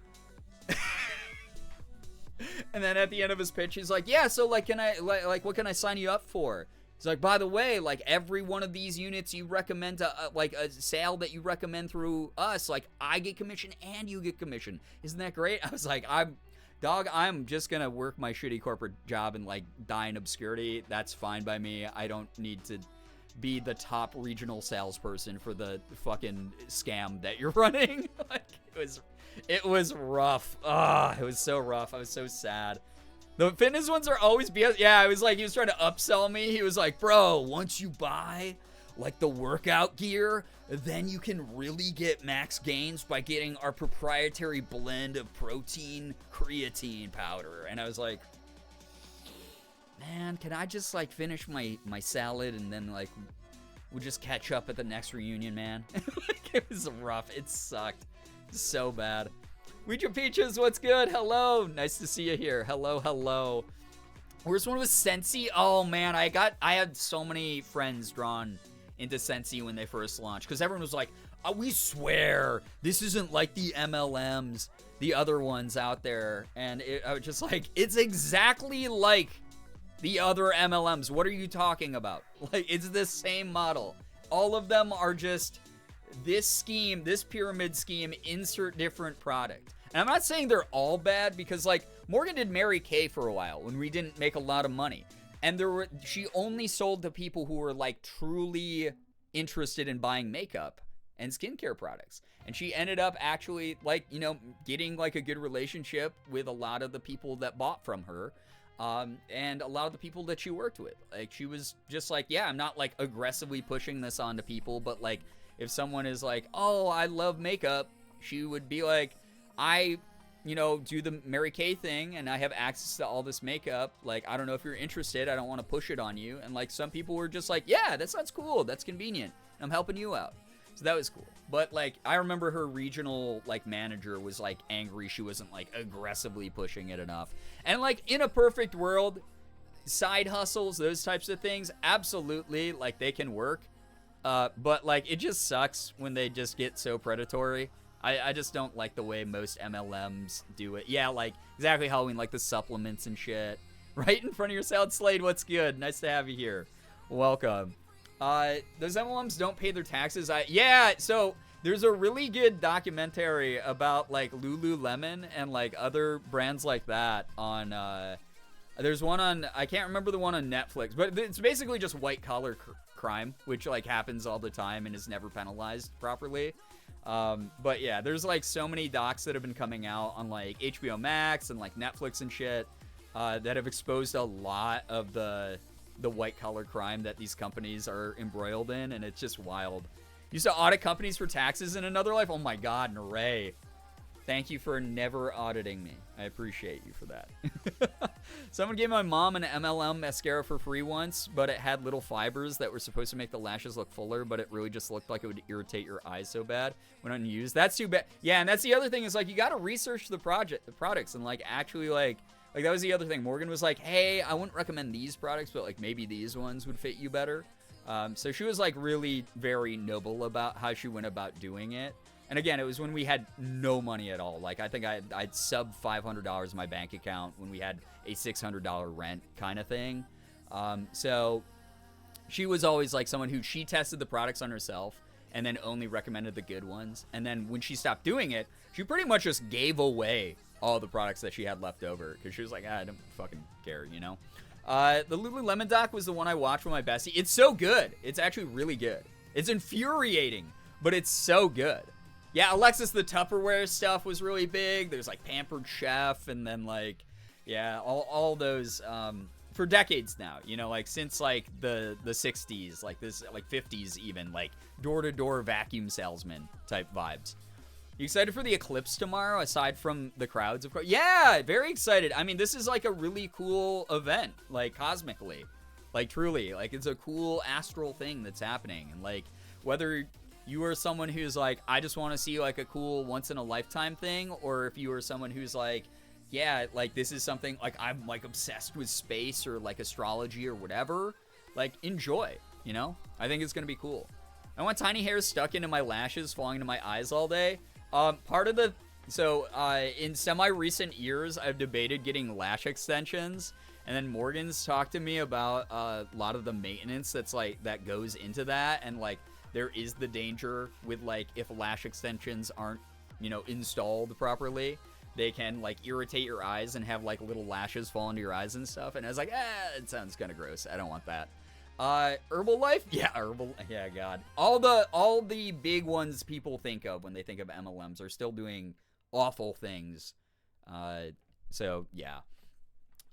And then at the end of his pitch, he's like, yeah, so, like, can I, like, what can I sign you up for? He's like, by the way, like, every one of these units you recommend to, like, a sale that you recommend through us, like, I get commission and you get commission. Isn't that great? I was like, I'm just gonna work my shitty corporate job and, like, die in obscurity. That's fine by me. I don't need to be the top regional salesperson for the fucking scam that you're running. Like, it was rough. It was so rough. I was so sad. The fitness ones are always BS. Yeah, he was trying to upsell me. He was like, bro, once you buy, like, the workout gear, then you can really get max gains by getting our proprietary blend of protein creatine powder. And I was like, man, can I just, like, finish my salad and then, like, we'll just catch up at the next reunion, man? Like, it was rough. It sucked so bad. Ouija Peaches, what's good? Hello. Nice to see you here. Hello, hello. Where's one with Sensi? Oh, man, I had so many friends drawn into Scentsy when they first launched, because everyone was like, oh, we swear this isn't like the MLMs, the other ones out there. And I was just like, it's exactly like the other MLMs. What are you talking about? Like, it's the same model. All of them are just this scheme, this pyramid scheme, insert different product. And I'm not saying they're all bad, because like Morgan did Mary Kay for a while when we didn't make a lot of money. And she only sold to people who were like truly interested in buying makeup and skincare products. And she ended up actually like, you know, getting like a good relationship with a lot of the people that bought from her. And a lot of the people that she worked with. Like, she was just like, yeah, I'm not like aggressively pushing this onto people, but like if someone is like, oh, I love makeup, she would be like, I, you know, do the Mary Kay thing and I have access to all this makeup. Like, I don't know if you're interested. I don't want to push it on you. And like some people were just like, yeah, that sounds cool. That's convenient. I'm helping you out. So that was cool. But like, I remember her regional like manager was like angry she wasn't like aggressively pushing it enough. And like in a perfect world, side hustles, those types of things, absolutely, like they can work. But like, it just sucks when they just get so predatory. I just don't like the way most MLMs do it. Yeah, like exactly Halloween, like the supplements and shit. Right in front of your salad. Slade, what's good? Nice to have you here. Welcome. Those MLMs don't pay their taxes. Yeah, so there's a really good documentary about like Lululemon and like other brands like that on, there's one on, I can't remember the one on Netflix, but it's basically just white collar crime, which like happens all the time and is never penalized properly. But yeah, there's like so many docs that have been coming out on like HBO Max and like Netflix and shit, that have exposed a lot of the white collar crime that these companies are embroiled in, and it's just wild. Used to audit companies for taxes in another life? Oh my god, Naray. Thank you for never auditing me. I appreciate you for that. Someone gave my mom an MLM mascara for free once, but it had little fibers that were supposed to make the lashes look fuller, but it really just looked like it would irritate your eyes so bad when unused. That's too bad. Yeah, and that's the other thing is like, you got to research the products and like actually like that was the other thing. Morgan was like, hey, I wouldn't recommend these products, but like maybe these ones would fit you better. So she was like really very noble about how she went about doing it. And again, it was when we had no money at all. Like, I think I'd sub $500 in my bank account when we had a $600 rent kind of thing. So she was always like someone who she tested the products on herself and then only recommended the good ones. And then when she stopped doing it, she pretty much just gave away all the products that she had left over because she was like, I don't fucking care, you know? The Lululemon doc was the one I watched with my bestie. It's so good. It's actually really good. It's infuriating, but it's so good. Yeah, Alexis, the Tupperware stuff was really big. There's like Pampered Chef and then like, yeah, all those for decades now, you know, like since like the 60s, like this, like 50s even, like door-to-door vacuum salesman type vibes. You excited for the eclipse tomorrow, aside from the crowds, of course? Yeah, very excited. I mean, this is like a really cool event, like cosmically. Like truly, like it's a cool astral thing that's happening. And like whether you are someone who's like, I just want to see like a cool once in a lifetime thing, or if you are someone who's like, yeah, like this is something like I'm like obsessed with space or like astrology or whatever, like enjoy, you know? I think it's going to be cool. I want tiny hairs stuck into my lashes, falling into my eyes all day. In semi-recent years, I've debated getting lash extensions, and then Morgan's talked to me about a lot of the maintenance that's like that goes into that, and like there is the danger with like if lash extensions aren't, you know, installed properly, they can like irritate your eyes and have like little lashes fall into your eyes and stuff. And I was like, it sounds kind of gross. I don't want that. Herbalife? Yeah, yeah, God. All the big ones people think of when they think of MLMs are still doing awful things. So yeah.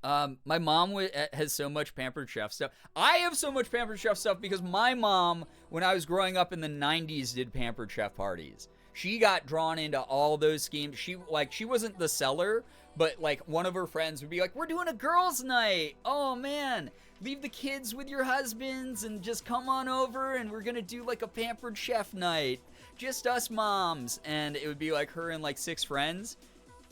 My mom has so much Pampered Chef stuff. I have so much Pampered Chef stuff because my mom, when I was growing up in the 90s, did Pampered Chef parties. She got drawn into all those schemes. She wasn't the seller, but like one of her friends would be like, we're doing a girls' night. Oh man, leave the kids with your husbands and just come on over and we're gonna do like a Pampered Chef night. Just us moms. And it would be like her and like 6 friends.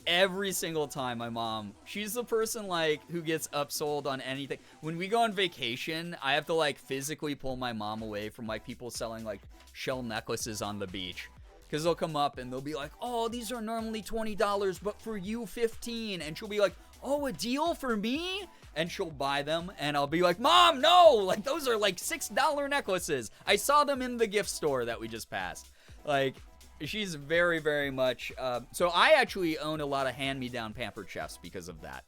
every single time my mom, she's the person like who gets upsold on anything. When we go on vacation, I have to like physically pull my mom away from like people selling like shell necklaces on the beach. Because they'll come up and they'll be like, oh, these are normally $20, but for you, $15. And she'll be like, oh, a deal for me? And she'll buy them. And I'll be like, Mom, no! Like, those are like $6 necklaces. I saw them in the gift store that we just passed. Like, she's very, very much... so I actually own a lot of hand-me-down Pampered Chefs because of that.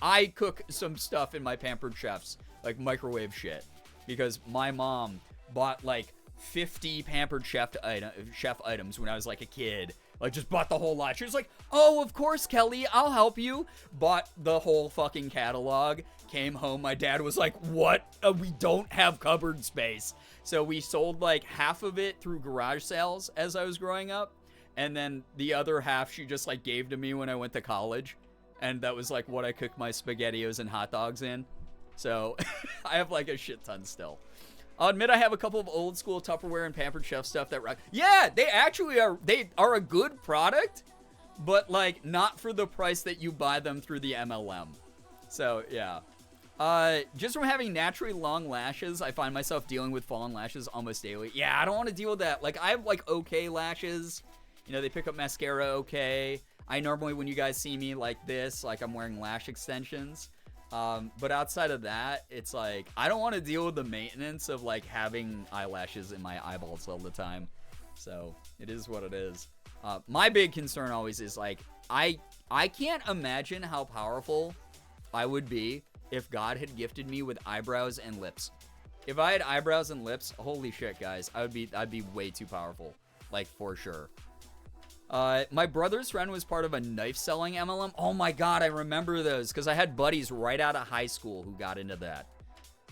I cook some stuff in my Pampered Chefs, like microwave shit. Because my mom bought, like, 50 Pampered Chef items when I was like a kid. Like, just bought the whole lot. She was like, oh, of course, Kelly, I'll help you. Bought the whole fucking catalog. Came home. My dad was like, what? We don't have cupboard space. So we sold like half of it through garage sales as I was growing up. And then the other half she just like gave to me when I went to college. And that was like what I cooked my SpaghettiOs and hot dogs in. So I have like a shit ton still. I'll admit I have a couple of old school Tupperware and Pampered Chef stuff that rock. Yeah, they actually are. They are a good product, but like not for the price that you buy them through the MLM. So yeah. Just from having naturally long lashes, I find myself dealing with fallen lashes almost daily. Yeah, I don't want to deal with that. Like I have like okay lashes. You know, they pick up mascara okay. I normally, when you guys see me like this, like I'm wearing lash extensions. But outside of that, it's like, I don't want to deal with the maintenance of like having eyelashes in my eyeballs all the time. So it is what it is. My big concern always is like, I can't imagine how powerful I would be if God had gifted me with eyebrows and lips. If I had eyebrows and lips, holy shit, guys, I'd be way too powerful. Like, for sure. My brother's friend was part of a knife selling MLM. Oh my god, I remember those because I had buddies right out of high school who got into that.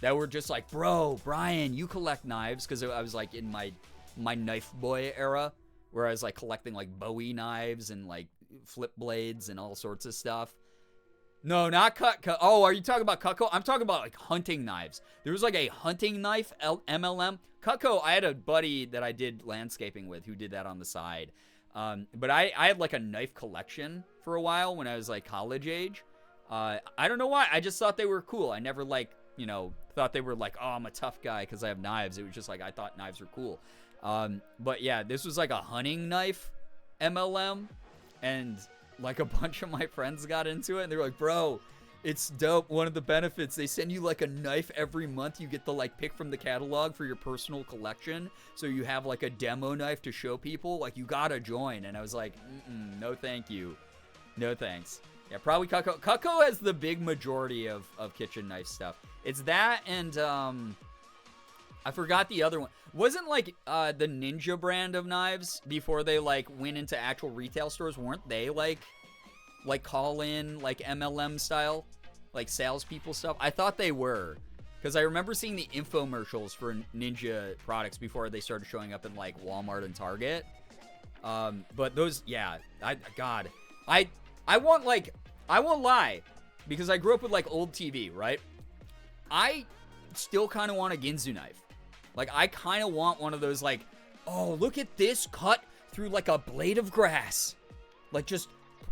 That were just like, bro, Brian, you collect knives, because I was like in my knife boy era, where I was like collecting like Bowie knives and like flip blades and all sorts of stuff. No, not Cutco. Oh, are you talking about Cutco? I'm talking about like hunting knives. There was like a hunting knife MLM. Cutco, I had a buddy that I did landscaping with who did that on the side. But I had like a knife collection for a while when I was like college age. I don't know why. I just thought they were cool. I never like, you know, thought they were like, oh, I'm a tough guy because I have knives. It was just like, I thought knives were cool. But yeah, this was like a hunting knife MLM. And like a bunch of my friends got into it. And they were like, bro, it's dope. One of the benefits, they send you like a knife every month. You get to like pick from the catalog for your personal collection. So you have like a demo knife to show people. Like, you gotta join. And I was like, no thank you. No thanks. Yeah, probably Cutco. Cutco has the big majority of kitchen knife stuff. It's that and I forgot the other one. Wasn't like the Ninja brand of knives before they like went into actual retail stores? Weren't they like call in like MLM style, like salespeople stuff? I thought they were, because I remember seeing the infomercials for Ninja products before they started showing up in like Walmart and Target. But those, yeah, I won't lie, because I grew up with like old TV, right? I still kind of want a Ginsu knife. Like, I kind of want one of those, like, oh, look at this cut through, like, a blade of grass. Like, just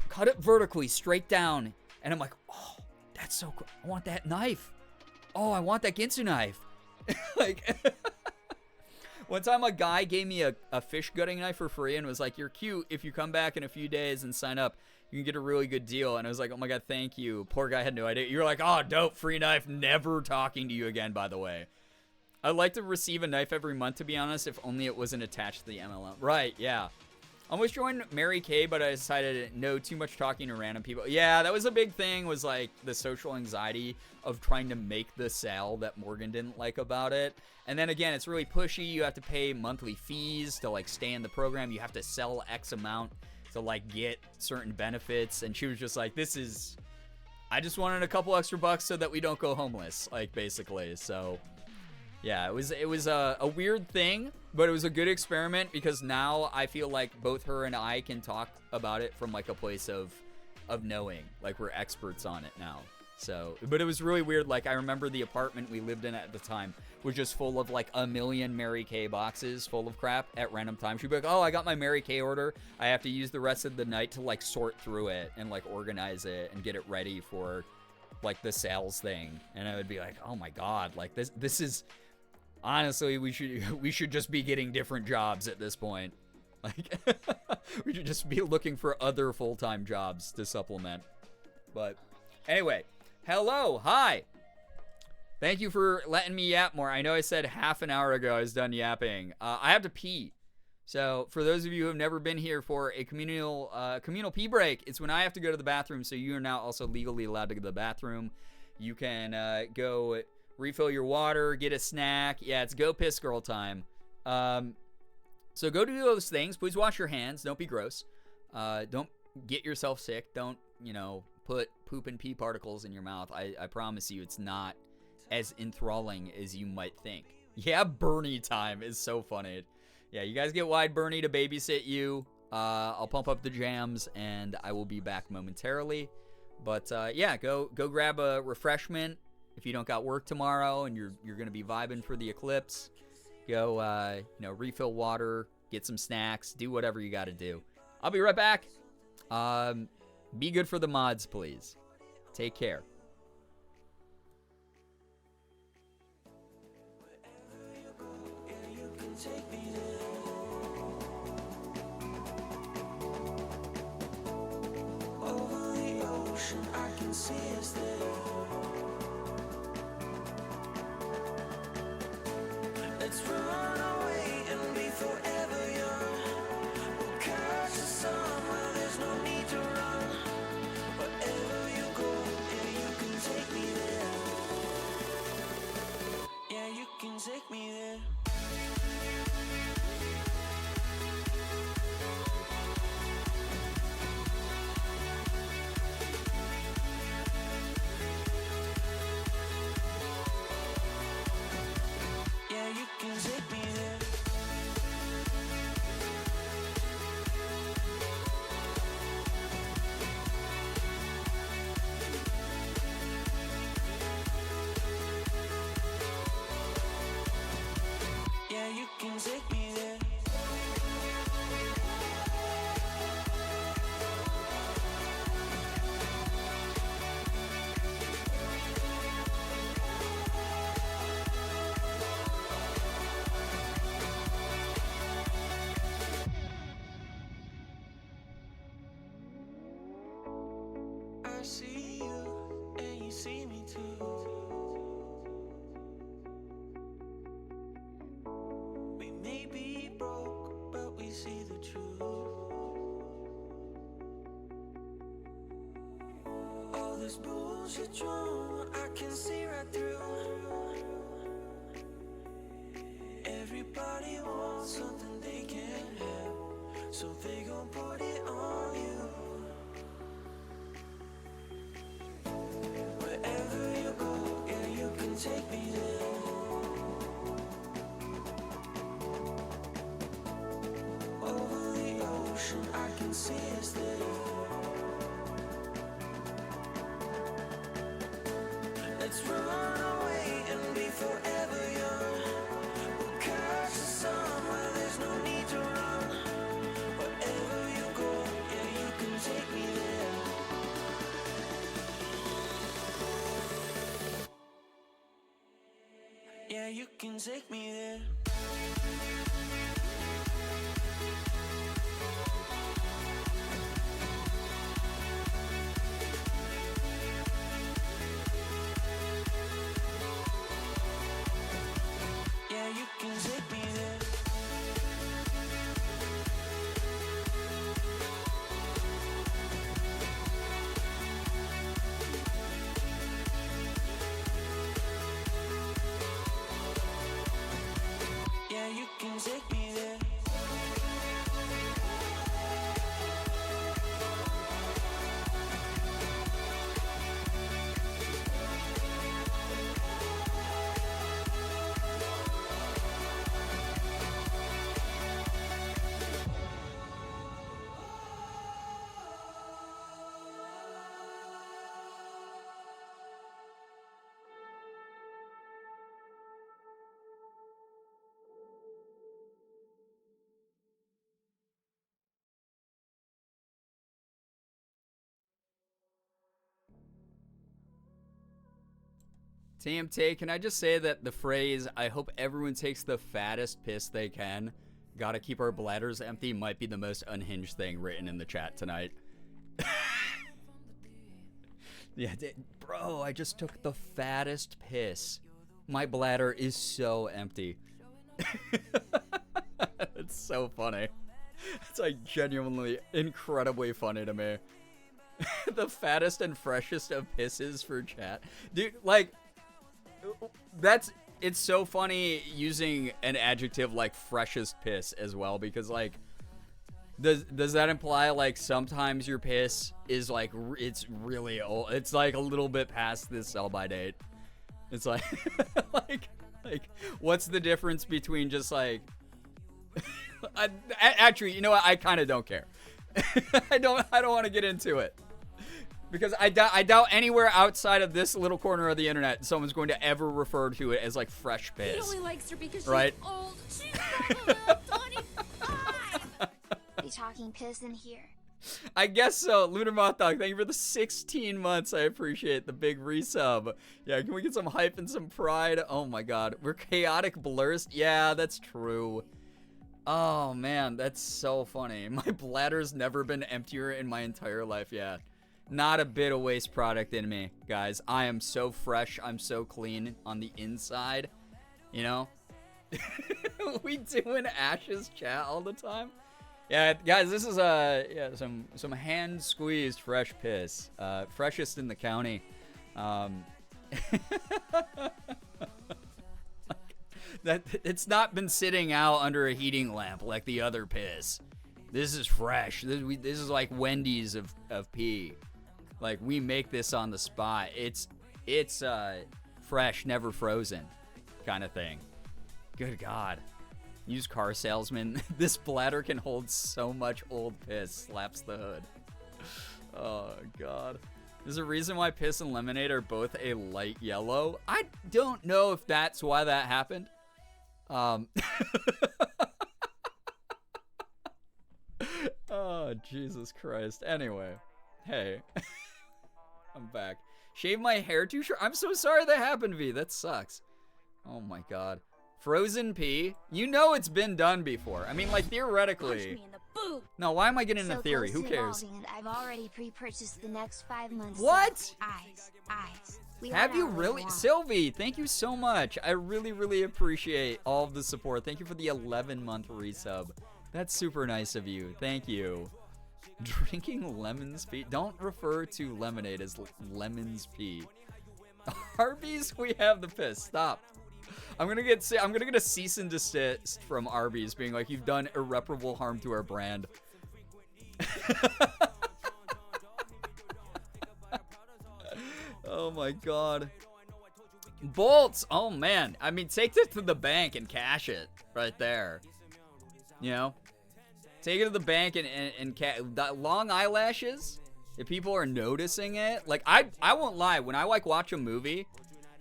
cut it vertically, straight down. And I'm like, oh, that's so cool. I want that knife. Oh, I want that Ginsu knife. Like, one time a guy gave me a fish gutting knife for free and was like, you're cute. If you come back in a few days and sign up, you can get a really good deal. And I was like, oh my god, thank you. Poor guy had no idea. You're like, oh, dope, free knife. Never talking to you again, by the way. I'd like to receive a knife every month, to be honest, if only it wasn't attached to the MLM. Right, yeah. Almost joined Mary Kay, but I decided no, too much talking to random people. Yeah, that was a big thing, was like the social anxiety of trying to make the sale that Morgan didn't like about it. And then again, it's really pushy. You have to pay monthly fees to like stay in the program. You have to sell X amount to like get certain benefits. And she was just like, I just wanted a couple extra bucks so that we don't go homeless, like basically. So yeah, it was a weird thing, but it was a good experiment because now I feel like both her and I can talk about it from like a place of knowing, like we're experts on it now. So, but it was really weird. Like, I remember the apartment we lived in at the time was just full of like a million Mary Kay boxes full of crap at random times. She'd be like, oh, I got my Mary Kay order. I have to use the rest of the night to like sort through it and like organize it and get it ready for like the sales thing. And I would be like, oh my God, like this is honestly, we should just be getting different jobs at this point. Like, we should just be looking for other full-time jobs to supplement. But anyway, hello, hi. Thank you for letting me yap more. I know I said half an hour ago I was done yapping. I have to pee. So for those of you who have never been here for a communal pee break, it's when I have to go to the bathroom. So you are now also legally allowed to go to the bathroom. You can go refill your water, get a snack. Yeah, it's go piss girl time. So go do those things. Please wash your hands. Don't be gross. Don't get yourself sick. Don't, put poop and pee particles in your mouth. I promise you it's not as enthralling as you might think. Yeah, Bernie time is so funny. Yeah, you guys get Wide Bernie to babysit you. I'll pump up the jams, and I will be back momentarily. But, yeah, go grab a refreshment if you don't got work tomorrow and you're going to be vibing for the eclipse. Go, refill water, get some snacks, do whatever you got to do. I'll be right back. Be good for the mods, please. Take care. Over the ocean, I can see us there. Let's run away and be forever young. We'll catch the sun where there's no need to run. Wherever you go, yeah, you can take me there. Yeah, you can take me there. Yeah, you can take me there. Yeah, you can take me there. I see you, and you see me too. We may be broke, but we see the truth. All this bullshit drama, I can see right through. Everybody wants something they can't have, so they gon' put it on you. Wherever you go, yeah, you can take me there. Over the ocean, I can see us there. Let's run away and be forever young. We'll catch the sun where there's no need to run. Wherever you go, yeah, you can take me there. Yeah, you can take me there. TMT, can I just say that the phrase, I hope everyone takes the fattest piss they can, gotta keep our bladders empty, might be the most unhinged thing written in the chat tonight. Yeah, bro, I just took the fattest piss. My bladder is so empty. It's so funny. It's like genuinely incredibly funny to me. The fattest and freshest of pisses for chat. Dude, like, it's so funny using an adjective like freshest piss as well, because like, does that imply like sometimes your piss is like, it's really old, it's like a little bit past this sell by date? It's like, like what's the difference between just like, actually, you know what, I kind of don't care. I don't want to get into it. Because I doubt anywhere outside of this little corner of the internet someone's going to ever refer to it as like fresh piss. He only likes her because right? she's old. She's probably 25. They talking piss in here. I guess so. Lunar Moth Dog, thank you for the 16 months. I appreciate the big resub. Yeah, can we get some hype and some pride? Oh my god. We're chaotic blurs. Yeah, that's true. Oh man, that's so funny. My bladder's never been emptier in my entire life. Yeah. Not a bit of waste product in me, guys. I am so fresh. I'm so clean on the inside. You know? We doing Ash's chat all the time? Yeah, guys, this is some hand squeezed fresh piss. Freshest in the county. That it's not been sitting out under a heating lamp like the other piss. This is fresh. This is like Wendy's of pee. Like, we make this on the spot. It's fresh, never frozen kind of thing. Good God. Used car salesman. This bladder can hold so much old piss. Slaps the hood. Oh, God. There's a reason why piss and lemonade are both a light yellow. I don't know if that's why that happened. Oh, Jesus Christ. Anyway. Hey. I'm back. Shave my hair too short? I'm so sorry that happened, V. That sucks. Oh my god. Frozen pee? You know it's been done before. I mean, like, theoretically. Punch me in the boob. No, why am I getting into So theory? close Who to cares? evolving, and I've already pre-purchased the next 5 months. What? Eyes. We Have run you out of really? one. Sylvie, thank you so much. I really, really appreciate all of the support. Thank you for the 11-month resub. That's super nice of you. Thank you. Drinking lemon's pee. Don't refer to lemonade as lemon's pee. Arby's, we have the piss. Stop. I'm gonna get a cease and desist from Arby's, being like, you've done irreparable harm to our brand. Oh my god. Bolts. Oh man. I mean, take this to the bank and cash it right there. You know. Take it to the bank and long eyelashes, if people are noticing it, like, I won't lie, when I, like, watch a movie,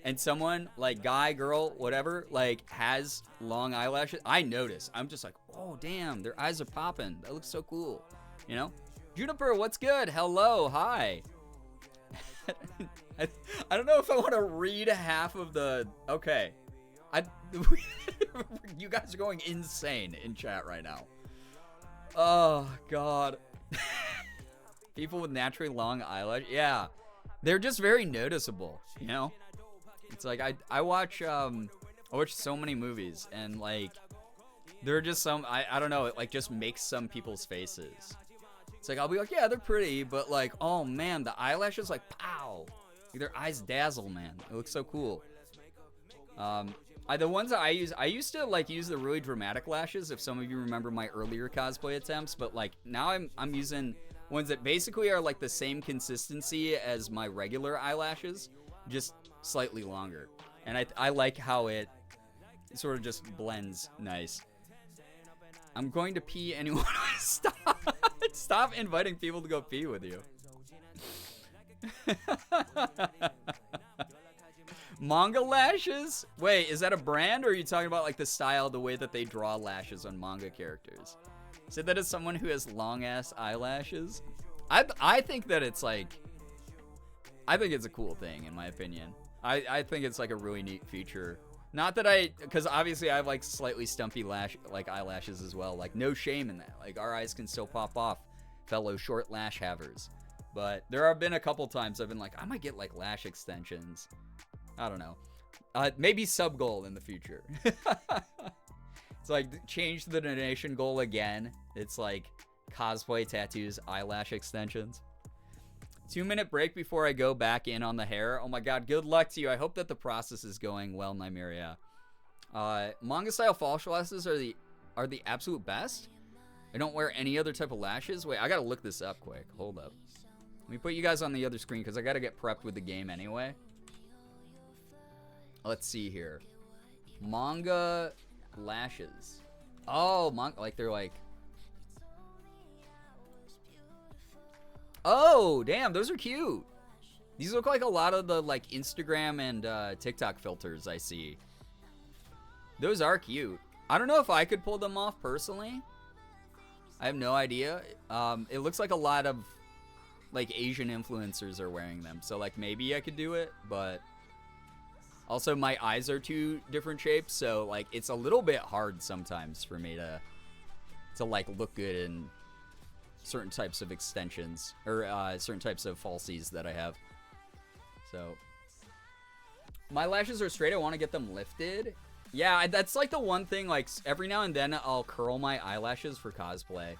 and someone, like, guy, girl, whatever, like, has long eyelashes, I notice. I'm just like, oh, damn, their eyes are popping. That looks so cool, you know? Juniper, what's good? Hello, hi. I don't know if I want to read half of the, okay. You guys are going insane in chat right now. Oh, God. People with naturally long eyelash. Yeah. They're just very noticeable, you know? It's like, I watch so many movies, and, like, there are just some, I don't know, it, like, just makes some people's faces. It's like, I'll be like, yeah, they're pretty, but, like, oh, man, the eyelashes, like, pow. Like, their eyes dazzle, man. It looks so cool. The ones that I used to, like, use the really dramatic lashes, if some of you remember my earlier cosplay attempts, but, like, now I'm using ones that basically are, like, the same consistency as my regular eyelashes, just slightly longer. And I like how it sort of just blends nice. I'm going to pee anyone. Stop inviting people to go pee with you. Manga lashes? Wait, is that a brand, or are you talking about, like, the style, the way that they draw lashes on manga characters? Said that as someone who has long-ass eyelashes. I think that it's, like, I think it's a cool thing, in my opinion. I think it's like a really neat feature. Not that because obviously I have like slightly stumpy eyelashes as well. Like no shame in that. Like our eyes can still pop off, fellow short lash havers. But there have been a couple times I've been like, I might get like lash extensions. I don't know. Maybe sub goal in the future. It's like change the donation goal again. It's like cosplay tattoos, eyelash extensions. 2-minute break before I go back in on the hair. Oh my god, good luck to you. I hope that the process is going well, Nymeria. Manga style false lashes are the absolute best. I don't wear any other type of lashes. Wait, I gotta look this up quick. Hold up. Let me put you guys on the other screen because I gotta get prepped with the game anyway. Let's see here. Manga lashes. Oh, like they're like. Oh, damn, those are cute. These look like a lot of the like Instagram and TikTok filters I see. Those are cute. I don't know if I could pull them off personally. I have no idea. It looks like a lot of like Asian influencers are wearing them. So like maybe I could do it, but also my eyes are two different shapes. So like it's a little bit hard sometimes for me to like look good in certain types of extensions or certain types of falsies that I have. So my lashes are straight. I want to get them lifted. Yeah, that's like the one thing, like every now and then I'll curl my eyelashes for cosplay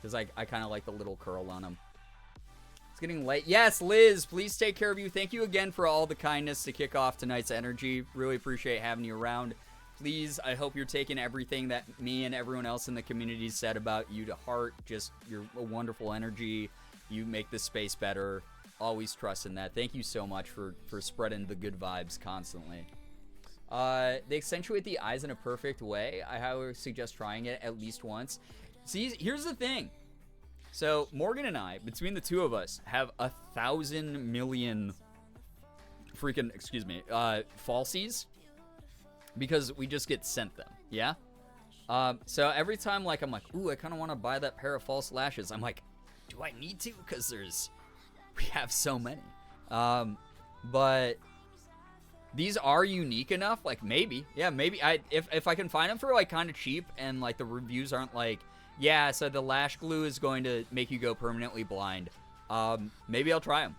because I kind of like the little curl on them. It's getting late. Yes, Liz, please take care of you. Thank you again for all the kindness to kick off tonight's energy. Really appreciate having you around. Please, I hope you're taking everything that me and everyone else in the community said about you to heart. Just your wonderful energy. You make this space better. Always trust in that. Thank you so much for spreading the good vibes constantly. They accentuate the eyes in a perfect way. I highly suggest trying it at least once. See, here's the thing. So Morgan and I, between the two of us, have 1,000 million freaking, falsies. Because we just get sent them, yeah? So every time, like, I'm like, ooh, I kind of want to buy that pair of false lashes. I'm like, do I need to? Because we have so many. But these are unique enough, like, maybe. Yeah, maybe. If I can find them for, like, kind of cheap and, like, the reviews aren't like, yeah, so the lash glue is going to make you go permanently blind. Maybe I'll try them.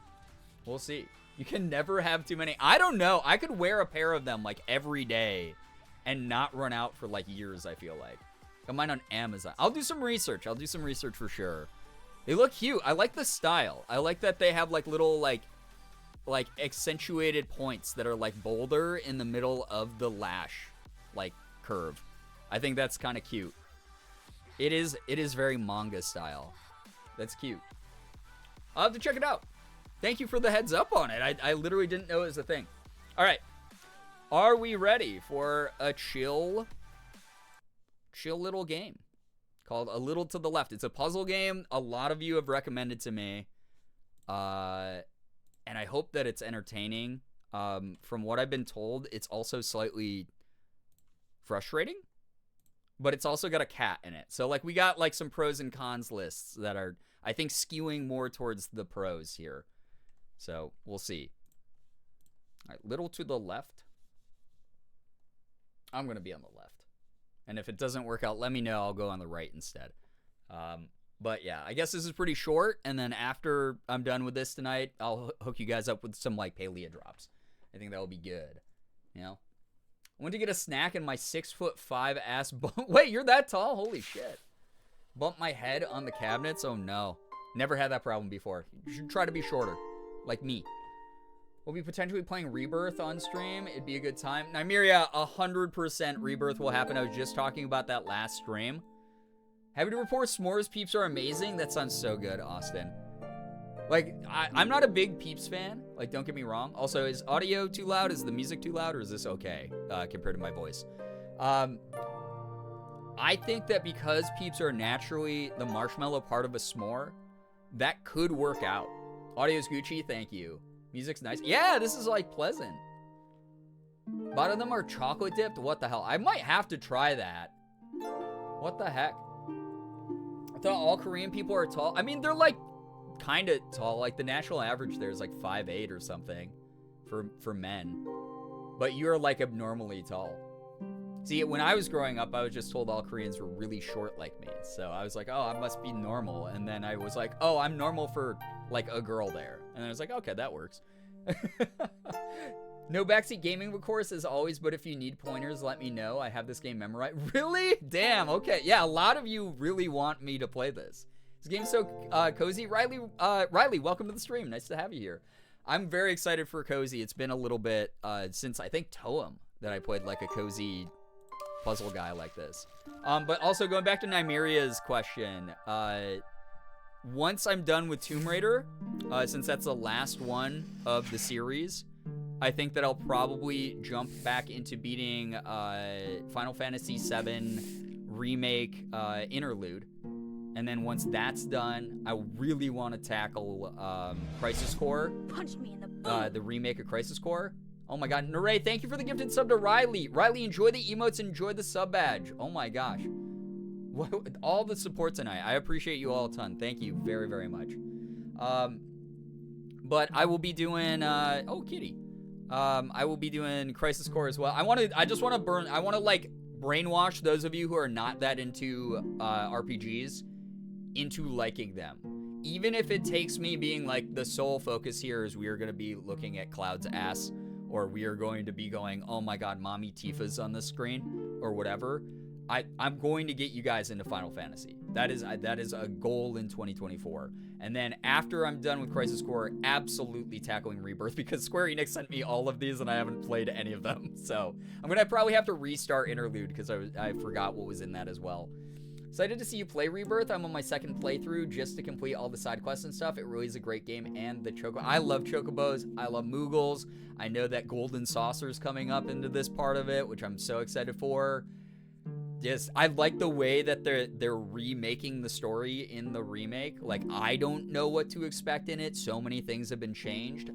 We'll see. You can never have too many. I don't know. I could wear a pair of them like every day and not run out for like years, I feel like. Got mine on Amazon. I'll do some research. I'll do some research for sure. They look cute. I like the style. I like that they have like little like accentuated points that are like bolder in the middle of the lash like curve. I think that's kind of cute. It is very manga style. That's cute. I'll have to check it out. Thank you for the heads up on it. I literally didn't know it was a thing. All right. Are we ready for a chill little game called A Little to the Left? It's a puzzle game. A lot of you have recommended to me. And I hope that it's entertaining. From what I've been told, it's also slightly frustrating. But it's also got a cat in it. So, like, we got, like, some pros and cons lists that are, I think, skewing more towards the pros here. So, we'll see. All right, little to the left. I'm going to be on the left. And if it doesn't work out, let me know. I'll go on the right instead. But, yeah, I guess this is pretty short. And then after I'm done with this tonight, I'll hook you guys up with some, like, palia drops. I think that will be good. You know? I went to get a snack and my 6'5" ass bump. Wait, you're that tall? Holy shit. Bumped my head on the cabinets? Oh, no. Never had that problem before. You should try to be shorter. Like me. We'll be potentially playing Rebirth on stream. It'd be a good time. Nymeria, 100% Rebirth will happen. I was just talking about that last stream. Happy to report S'mores Peeps are amazing. That sounds so good, Austin. Like, I'm not a big Peeps fan. Like, don't get me wrong. Also, is audio too loud? Is the music too loud? Or is this okay compared to my voice? I think that because Peeps are naturally the marshmallow part of a s'more, that could work out. Audio's Gucci, thank you. Music's nice. Yeah, this is like pleasant. A lot of them are chocolate dipped. What the hell? I might have to try that. What the heck? I thought all Korean people are tall. I mean, they're like kind of tall. Like the national average there is like 5'8" or something. for men. But you're like abnormally tall. See, when I was growing up, I was just told all Koreans were really short like me. So I was like, oh, I must be normal. And then I was like, oh, I'm normal for like a girl there. And I was like, okay, that works. No backseat gaming, of course, as always, but if you need pointers, let me know. I have this game memorized. Really? Damn, okay. Yeah, a lot of you really want me to play this. This game's so cozy. Riley, welcome to the stream. Nice to have you here. I'm very excited for Cozy. It's been a little bit since, I think, Toem that I played like a cozy puzzle guy like this. But also going back to Nymeria's question, once I'm done with Tomb Raider, since that's the last one of the series, I think that I'll probably jump back into beating Final Fantasy VII Remake Interlude. And then once that's done, I really want to tackle Crisis Core. Punched me in the boot. The remake of Crisis Core. Oh my god. Naray, thank you for the gifted sub to Riley. Riley, enjoy the emotes, enjoy the sub badge. Oh my gosh. All the support tonight. I appreciate you all a ton. Thank you very, very much. But I will be doing, oh, kitty. I will be doing Crisis Core as well. I want to like brainwash those of you who are not that into RPGs into liking them. Even if it takes me being like, the sole focus here is we are going to be looking at Cloud's ass, or we are going to be going, oh my god, Mommy Tifa's on the screen, or whatever. I'm going to get you guys into Final Fantasy. That is a goal in 2024. And then after I'm done with Crisis Core, absolutely tackling Rebirth, because Square Enix sent me all of these and I haven't played any of them. So I'm gonna probably have to restart Interlude because I forgot what was in that as well. Excited to see you play Rebirth. I'm on my second playthrough just to complete all the side quests and stuff. It really is a great game, and the I love Chocobos. I love Moogles. I know that Golden Saucer's coming up into this part of it, which I'm so excited for. Yes, I like the way that they're remaking the story in the remake. Like, I don't know what to expect in it. So many things have been changed.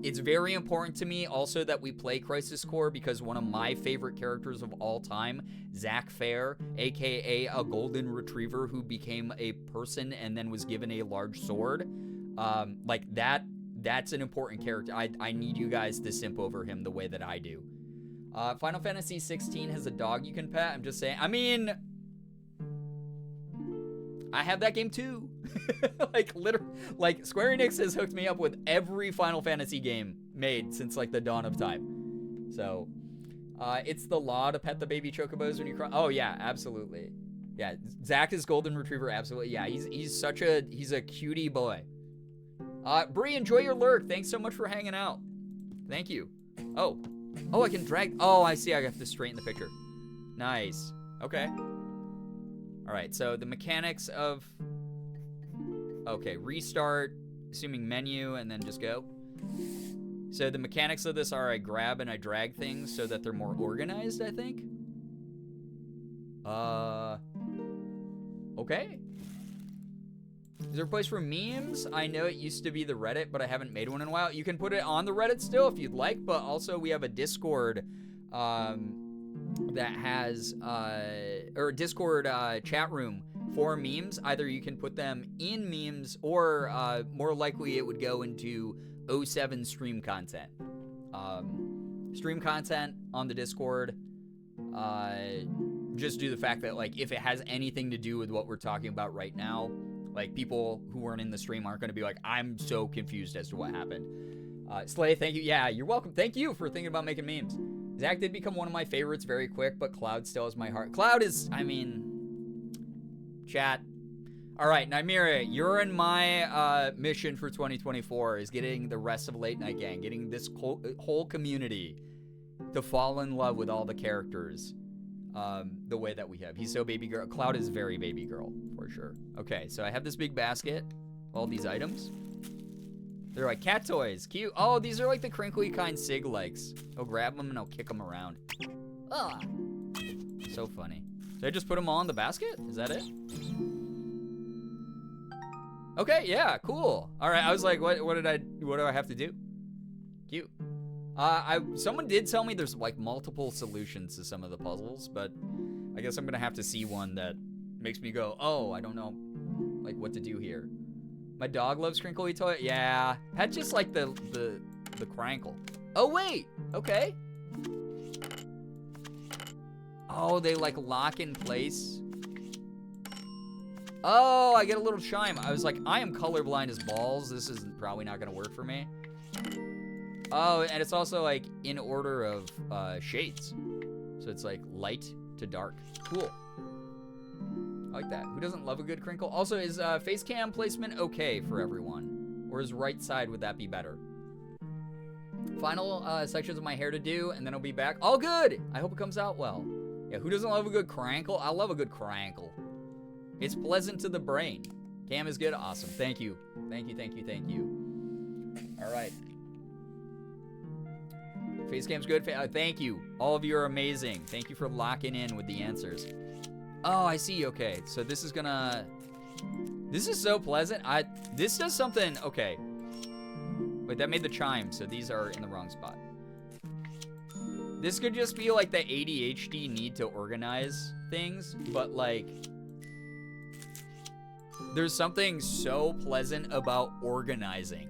It's very important to me also that we play Crisis Core, because one of my favorite characters of all time, Zack Fair, aka a golden retriever who became a person and then was given a large sword, like that's an important character. I need you guys to simp over him the way that I do. Final Fantasy 16 has a dog you can pet. I'm just saying. I mean, I have that game too. like Square Enix has hooked me up with every Final Fantasy game made since like the dawn of time. So, it's the law to pet the baby chocobos when you cry. Oh yeah, absolutely. Yeah, Zach is golden retriever. Absolutely. Yeah, he's a cutie boy. Bree, enjoy your lurk. Thanks so much for hanging out. Thank you. Oh, I can drag. Oh, I see. I have to straighten the picture. Nice. Okay. All right. So the mechanics of. Okay, restart. Assuming menu and then just go. So the mechanics of this are I grab and I drag things so that they're more organized, I think. Okay. Is there a place for memes? I know it used to be the Reddit, but I haven't made one in a while. You can put it on the Reddit still if you'd like, but also we have a Discord that has, or a Discord chat room for memes. Either you can put them in memes, or more likely it would go into 07 stream content. Stream content on the Discord, just due to the fact that, like, if it has anything to do with what we're talking about right now, like, people who weren't in the stream aren't going to be like, I'm so confused as to what happened. Slay, thank you. Yeah, you're welcome. Thank you for thinking about making memes. Zach did become one of my favorites very quick, but Cloud still has my heart. Cloud is, I mean, chat. All right, Nymeria, you're in my mission for 2024 is getting the rest of Late Night Gang, getting this whole community to fall in love with all the characters. The way that we have. He's so baby girl. Cloud is very baby girl, for sure. Okay, so I have this big basket. All these items. They're like cat toys. Cute. Oh, these are like the crinkly kind Sig likes. I'll grab them and I'll kick them around. Ugh. So funny. Did I just put them all in the basket? Is that it? Okay, yeah, cool. All right, I was like, what do I have to do? Cute. Someone did tell me there's like multiple solutions to some of the puzzles, but I guess I'm gonna have to see one that makes me go, oh, I don't know, like, what to do here. My dog loves crinkly toy. Yeah, Pet just like the the crankle. Oh, wait. Okay. Oh, they like lock in place. Oh, I get a little chime. I was like, I am colorblind as balls. This is probably not going to work for me. Oh, and it's also like in order of shades. So it's like light to dark. Cool. I like that. Who doesn't love a good crinkle? Also, is face cam placement okay for everyone? Or is right side, would that be better? Final sections of my hair to do, and then I'll be back. All good! I hope it comes out well. Yeah, who doesn't love a good crankle? I love a good crankle. It's pleasant to the brain. Cam is good? Awesome. Thank you. Thank you, thank you, thank you. All right. Face cam's good. Thank you. All of you are amazing. Thank you for locking in with the answers. Oh, I see. Okay, so this is gonna... This is so pleasant. This does something... Okay. Wait, that made the chime, so these are in the wrong spot. This could just be like the ADHD need to organize things, but like... There's something so pleasant about organizing.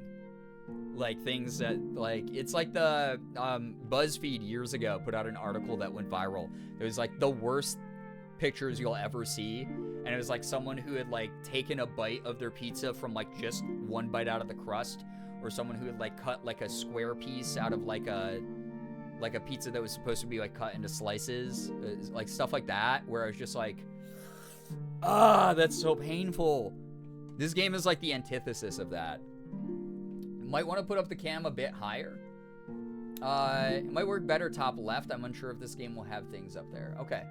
Like things that, like, it's like the BuzzFeed years ago put out an article that went viral. It was like the worst pictures you'll ever see. And it was like someone who had like taken a bite of their pizza from like just one bite out of the crust. Or someone who had like cut like a square piece out of like a pizza that was supposed to be like cut into slices. Like stuff like that, where I was just like, that's so painful. This game is like the antithesis of that. Might want to put up the cam a bit higher. It might work better top left. I'm unsure if this game will have things up there. Okay.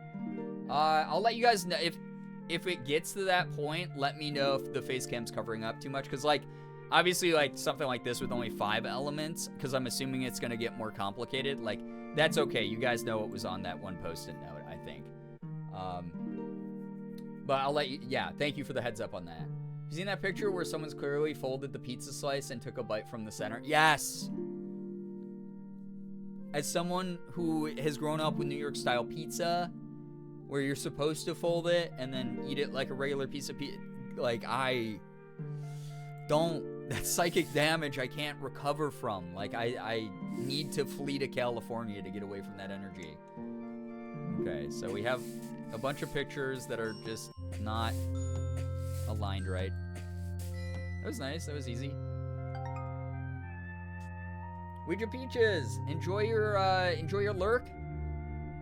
I'll let you guys know if it gets to that point. Let me know if the face cam's covering up too much, because like obviously like something like this with only 5 elements, because I'm assuming it's gonna get more complicated. Like that's okay. You guys know what was on that one post-it note, I think. But I'll let you. Yeah. Thank you for the heads up on that. You seen that picture where someone's clearly folded the pizza slice and took a bite from the center? Yes! As someone who has grown up with New York style pizza, where you're supposed to fold it and then eat it like a regular piece of pizza, like that's psychic damage I can't recover from. Like I need to flee to California to get away from that energy. Okay, so we have a bunch of pictures that are just not aligned right. That was nice. That was easy. Ouija Peaches, enjoy your lurk.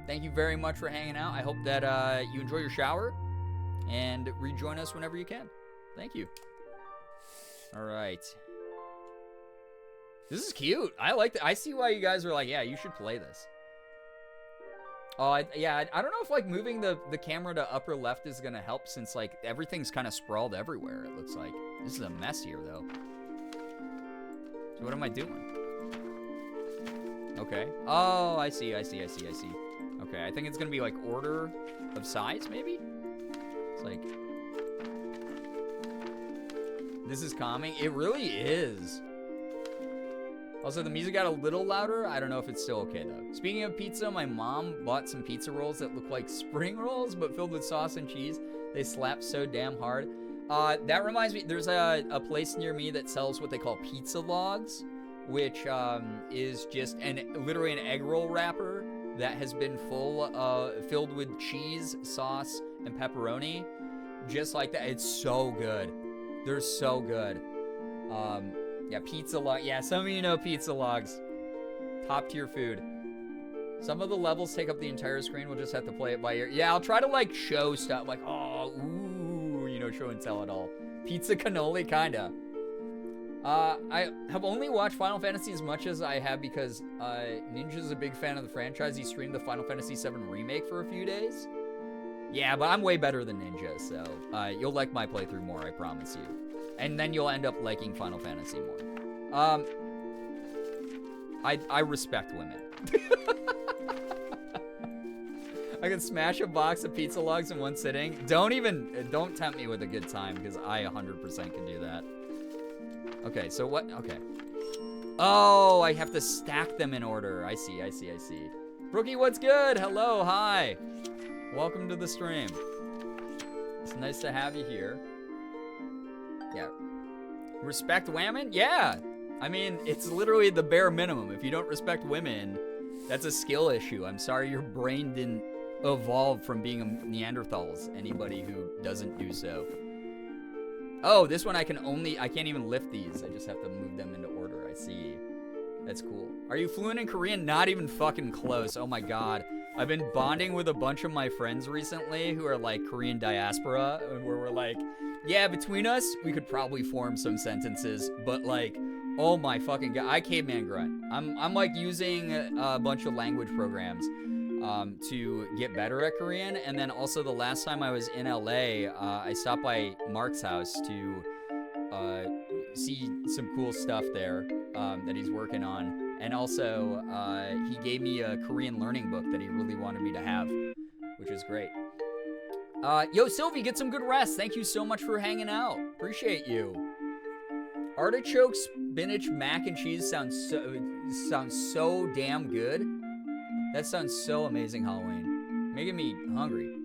Thank you very much for hanging out. I hope that you enjoy your shower and rejoin us whenever you can. Thank you. All right. This is cute. I like that. I see why you guys are like, yeah, you should play this. Oh, I don't know if like moving the camera to upper left is gonna help, since like everything's kind of sprawled everywhere. It looks like this is a mess here though. So what am I doing? Okay. Oh, I see. Okay, I think it's gonna be like order of size, maybe. It's like this is calming. It really is. Also, the music got a little louder. I don't know if it's still okay, though. Speaking of pizza, my mom bought some pizza rolls that look like spring rolls, but filled with sauce and cheese. They slap so damn hard. That reminds me, there's a place near me that sells what they call pizza logs, which is just literally an egg roll wrapper that has been filled with cheese, sauce, and pepperoni. Just like that. It's so good. They're so good. Yeah, pizza log. Yeah, some of you know pizza logs. Top tier food. Some of the levels take up the entire screen. We'll just have to play it by ear. Yeah, I'll try to like show stuff like, ooh, show and tell it all. Pizza cannoli, kinda. I have only watched Final Fantasy as much as I have because Ninja's a big fan of the franchise. He streamed the Final Fantasy VII Remake for a few days. Yeah, but I'm way better than Ninja, so you'll like my playthrough more, I promise you. And then you'll end up liking Final Fantasy more. I respect women. I can smash a box of pizza logs in one sitting. Don't tempt me with a good time, because I 100% can do that. Okay, so what? Okay. Oh, I have to stack them in order. I see. Brookie, what's good? Hello, hi. Welcome to the stream. It's nice to have you here. Yeah. Respect Whammon? Yeah. I mean, it's literally the bare minimum. If you don't respect women, that's a skill issue. I'm sorry your brain didn't evolve from being a Neanderthals. Anybody who doesn't do so. Oh, this one I can't even lift these. I just have to move them into order. I see. That's cool. Are you fluent in Korean? Not even fucking close. Oh my god. I've been bonding with a bunch of my friends recently who are like Korean diaspora, where we're like, yeah, between us, we could probably form some sentences, but like, oh my fucking god, I caveman grunt. I'm like using a bunch of language programs to get better at Korean, and then also the last time I was in LA, I stopped by Mark's house to see some cool stuff there that he's working on. And also, he gave me a Korean learning book that he really wanted me to have, which is great. Yo, Sylvie, get some good rest. Thank you so much for hanging out. Appreciate you. Artichoke spinach mac and cheese sounds so damn good. That sounds so amazing, Halloween. Making me hungry.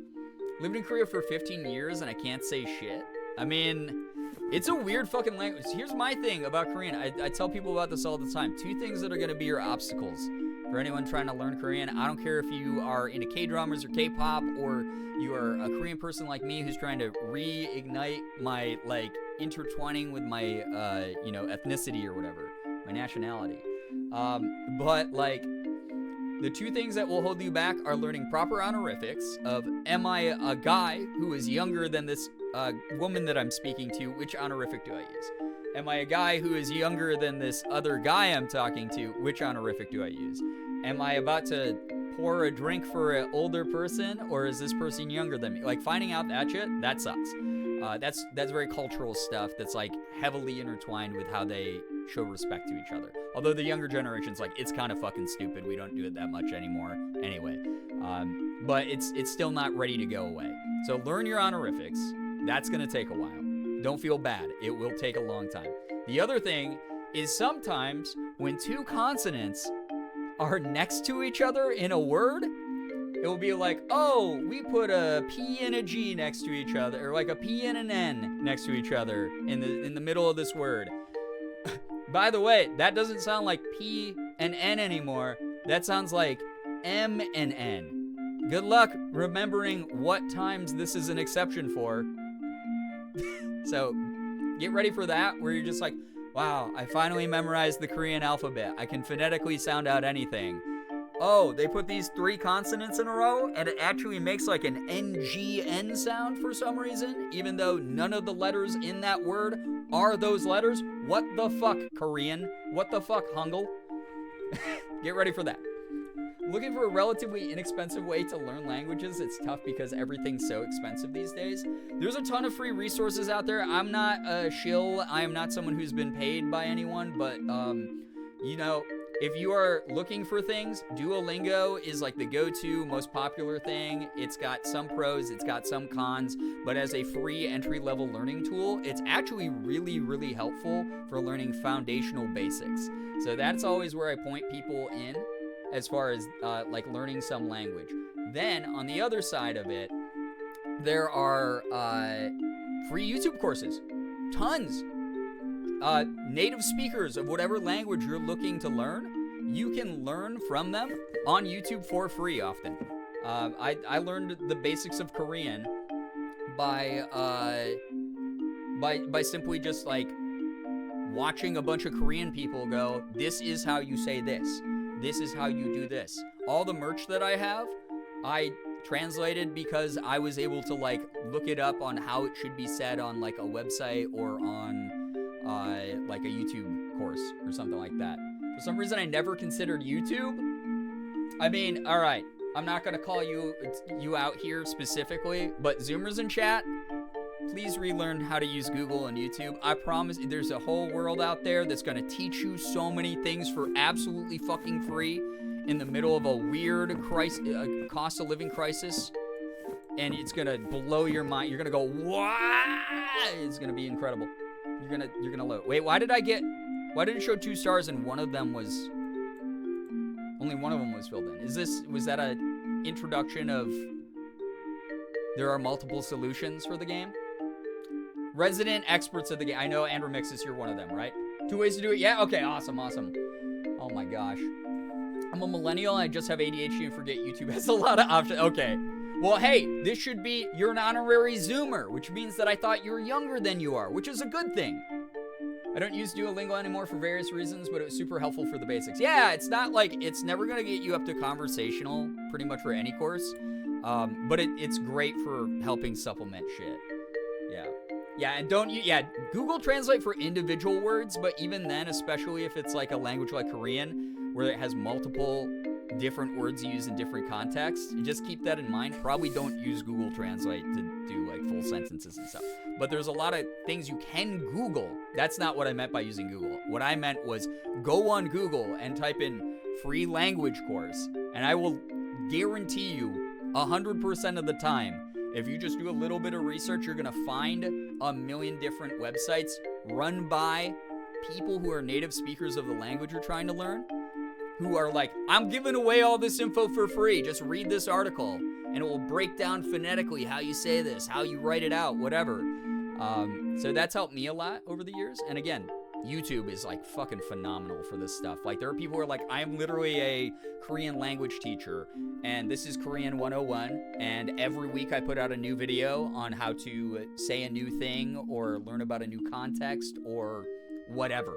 Lived in Korea for 15 years and I can't say shit. I mean, it's a weird fucking language. Here's my thing about Korean. I tell people about this all the time. 2 things that are going to be your obstacles for anyone trying to learn Korean. I don't care if you are into K-dramas or K-pop, or you are a Korean person like me who's trying to reignite my, like, intertwining with my, ethnicity or whatever, my nationality. But, like, the 2 things that will hold you back are learning proper honorifics of, am I a guy who is younger than this woman that I'm speaking to? Which honorific do I use? Am I a guy who is younger than this other guy I'm talking to? Which honorific do I use? Am I about to pour a drink for an older person, or is this person younger than me? Like, finding out that shit, that sucks. That's very cultural stuff that's like heavily intertwined with how they show respect to each other. Although the younger generation's like, it's kind of fucking stupid. We don't do it that much anymore anyway. But it's still not ready to go away. So learn your honorifics. That's going to take a while. Don't feel bad. It will take a long time. The other thing is sometimes when 2 consonants are next to each other in a word, it will be like, oh, we put a P and a G next to each other, or like a P and an N next to each other in the middle of this word. By the way, that doesn't sound like P and N anymore. That sounds like M and N. Good luck remembering what times this is an exception for. So get ready for that, where you're just like, wow, I finally memorized the Korean alphabet. I can phonetically sound out anything. Oh, they put these 3 consonants in a row, and it actually makes like an NGN sound for some reason, even though none of the letters in that word are those letters. What the fuck, Korean? What the fuck, Hangul? Get ready for that. Looking for a relatively inexpensive way to learn languages, it's tough because everything's so expensive these days. There's a ton of free resources out there. I'm not a shill. I am not someone who's been paid by anyone, but, if you are looking for things, Duolingo is like the go-to most popular thing. It's got some pros, it's got some cons, but as a free entry-level learning tool, it's actually really, really helpful for learning foundational basics. So that's always where I point people in as far as like learning some language. Then on the other side of it, there are free YouTube courses, tons. Native speakers of whatever language you're looking to learn, you can learn from them on YouTube for free often. I learned the basics of Korean by simply just like watching a bunch of Korean people go, this is how you say this. This is how you do this. All the merch that I have, I translated because I was able to like look it up on how it should be said on like a website or on like a YouTube course or something like that. For some reason, I never considered YouTube. I mean, all right, I'm not gonna call you out here specifically, but Zoomers in chat, please relearn how to use Google and YouTube. I promise there's a whole world out there that's gonna teach you so many things for absolutely fucking free in the middle of a weird cost of living crisis, and it's gonna blow your mind. You're gonna go, what? It's gonna be incredible. You're gonna love it. Wait, why did it show 2 stars and only one of them was filled in? Was that a introduction of there are multiple solutions for the game? Resident experts of the game. I know, Andrew Mixis, you're one of them, right? 2 ways to do it. Yeah, okay, awesome. Oh my gosh. I'm a millennial and I just have ADHD and forget YouTube has a lot of options. Okay. Well, hey, this should be, you're an honorary Zoomer, which means that I thought you were younger than you are, which is a good thing. I don't use Duolingo anymore for various reasons, but it was super helpful for the basics. Yeah, it's not like, it's never going to get you up to conversational pretty much for any course, but it's great for helping supplement shit. Yeah. Yeah, and Google Translate for individual words, but even then, especially if it's like a language like Korean, where it has multiple different words used in different contexts, just keep that in mind. Probably don't use Google Translate to do like full sentences and stuff. But there's a lot of things you can Google. That's not what I meant by using Google. What I meant was go on Google and type in free language course, and I will guarantee you 100% of the time, if you just do a little bit of research, you're gonna find a million different websites run by people who are native speakers of the language you're trying to learn, who are like, I'm giving away all this info for free. Just read this article, and it will break down phonetically how you say this, how you write it out, whatever. So that's helped me a lot over the years. And again, YouTube is like fucking phenomenal for this stuff. Like there are people who are like, I'm literally a Korean language teacher and this is Korean 101, and every week I put out a new video on how to say a new thing or learn about a new context or whatever.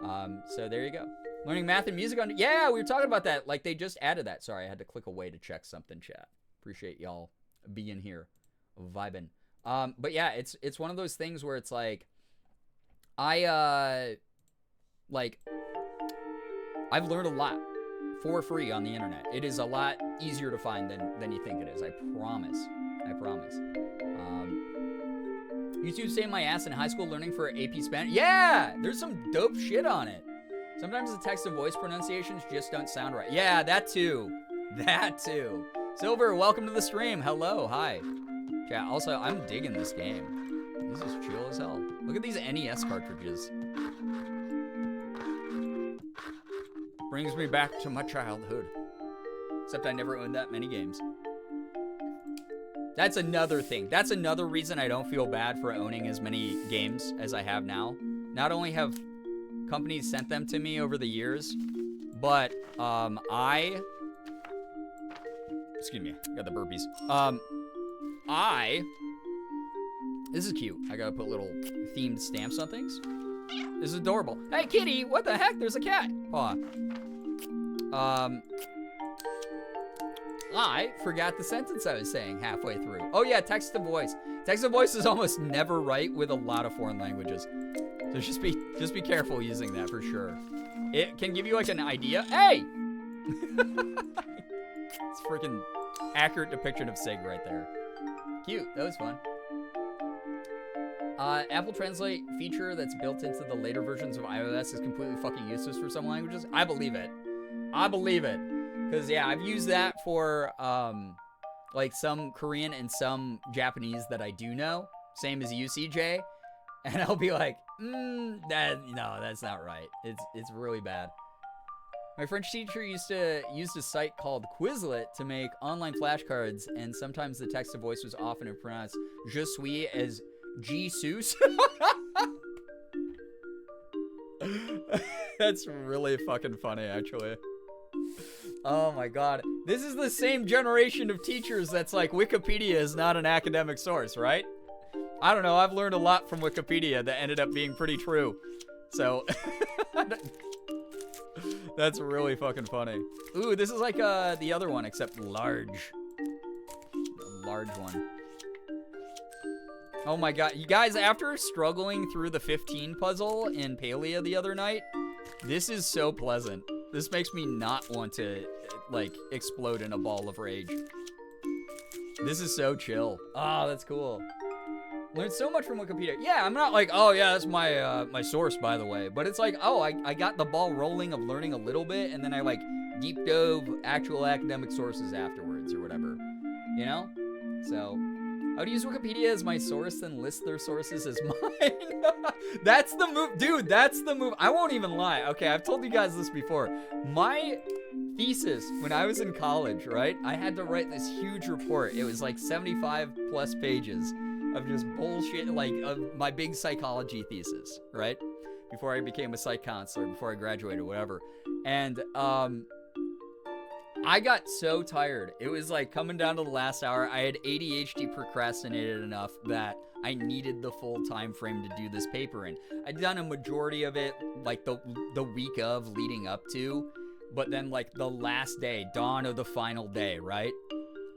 So there you go. Learning math and music on, yeah, we were talking about that. Like they just added that. Sorry, I had to click away to check something, chat. Appreciate y'all being here, vibing. But yeah, it's one of those things where it's like, I've learned a lot for free on the internet. It is a lot easier to find than you think it is. I promise. YouTube saved my ass in high school learning for AP Spanish. Yeah, there's some dope shit on it. Sometimes the text and voice pronunciations just don't sound right. Yeah, that too. Silver, welcome to the stream. Hello, hi. Chat, also, I'm digging this game. This is chill as hell. Look at these NES cartridges. Brings me back to my childhood. Except I never owned that many games. That's another thing. That's another reason I don't feel bad for owning as many games as I have now. Not only have companies sent them to me over the years, but excuse me, got the burpees. This is cute. I gotta put little themed stamps on things. This is adorable. Hey, kitty, what the heck? There's a cat. Paw. I forgot the sentence I was saying halfway through. Oh yeah, text to voice. Text to voice is almost never right with a lot of foreign languages. So just be careful using that for sure. It can give you like an idea. Hey! It's a freaking accurate depiction of Sig right there. Cute, that was fun. Apple Translate feature that's built into the later versions of iOS is completely fucking useless for some languages. I believe it. Because, yeah, I've used that for, like, some Korean and some Japanese that I do know. Same as you, CJ. And I'll be like, no, that's not right. It's really bad. My French teacher used to use a site called Quizlet to make online flashcards, and sometimes the text-to-voice was often pronounced je suis as Jesus. That's really fucking funny, actually. Oh my god. This is the same generation of teachers that's like, Wikipedia is not an academic source, right? I don't know, I've learned a lot from Wikipedia that ended up being pretty true. So, that's really fucking funny. Ooh, this is like the other one, except large. A large one. Oh my god. You guys, after struggling through the 15 puzzle in Palia the other night, this is so pleasant. This makes me not want to, like, explode in a ball of rage. This is so chill. Oh, that's cool. Learned so much from Wikipedia. Yeah, I'm not like, oh yeah, that's my my source, by the way. But it's like, oh, I got the ball rolling of learning a little bit, and then I, like, deep dove actual academic sources afterwards or whatever. You know? So, I would use Wikipedia as my source and list their sources as mine. That's the move. Dude, that's the move. I won't even lie. Okay, I've told you guys this before. My thesis when I was in college, right? I had to write this huge report. It was like 75 plus pages of just bullshit, like of my big psychology thesis, right? before I became a psych counselor, before I graduated, whatever. And I got so tired. It was like coming down to the last hour. I had ADHD procrastinated enough that I needed the full time frame to do this paper in. I'd done a majority of it like the week of leading up to, but then like the last day, dawn of the final day, right?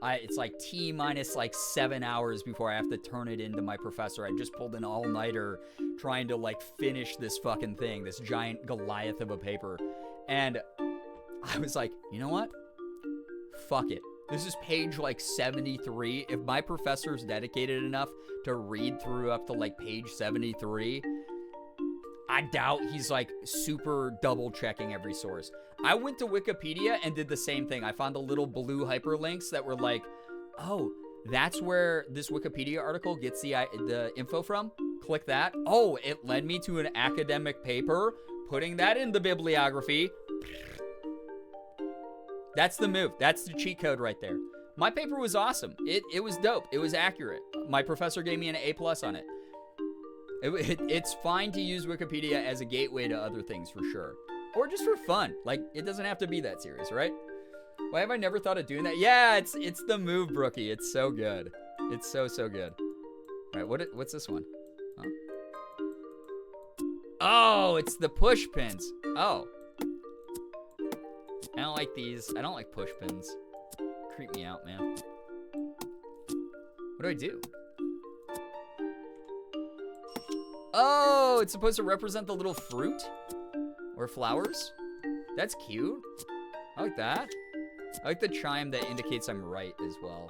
It's like T minus like 7 hours before I have to turn it into my professor. I just pulled an all-nighter trying to like finish this fucking thing, this giant Goliath of a paper. And I was like, you know what? Fuck it. This is page like 73. If my professor's dedicated enough to read through up to like page 73, I doubt he's like super double checking every source. I went to Wikipedia and did the same thing. I found the little blue hyperlinks that were like, oh, that's where this Wikipedia article gets the info from. Click that. Oh, it led me to an academic paper. Putting that in the bibliography. That's the move. That's the cheat code right there. My paper was awesome. It was dope. It was accurate. My professor gave me an A+ on it. It's fine to use Wikipedia as a gateway to other things for sure. Or just for fun. Like, it doesn't have to be that serious, right? Why have I never thought of doing that? Yeah, it's the move, Brookie. It's so good. It's so good. All right, what's this one? Huh? Oh, it's the push pins. Oh. I don't like these. I don't like push pins. Creep me out, man. What do I do? Oh, it's supposed to represent the little fruit or flowers. That's cute. I like that. I like the chime that indicates I'm right as well.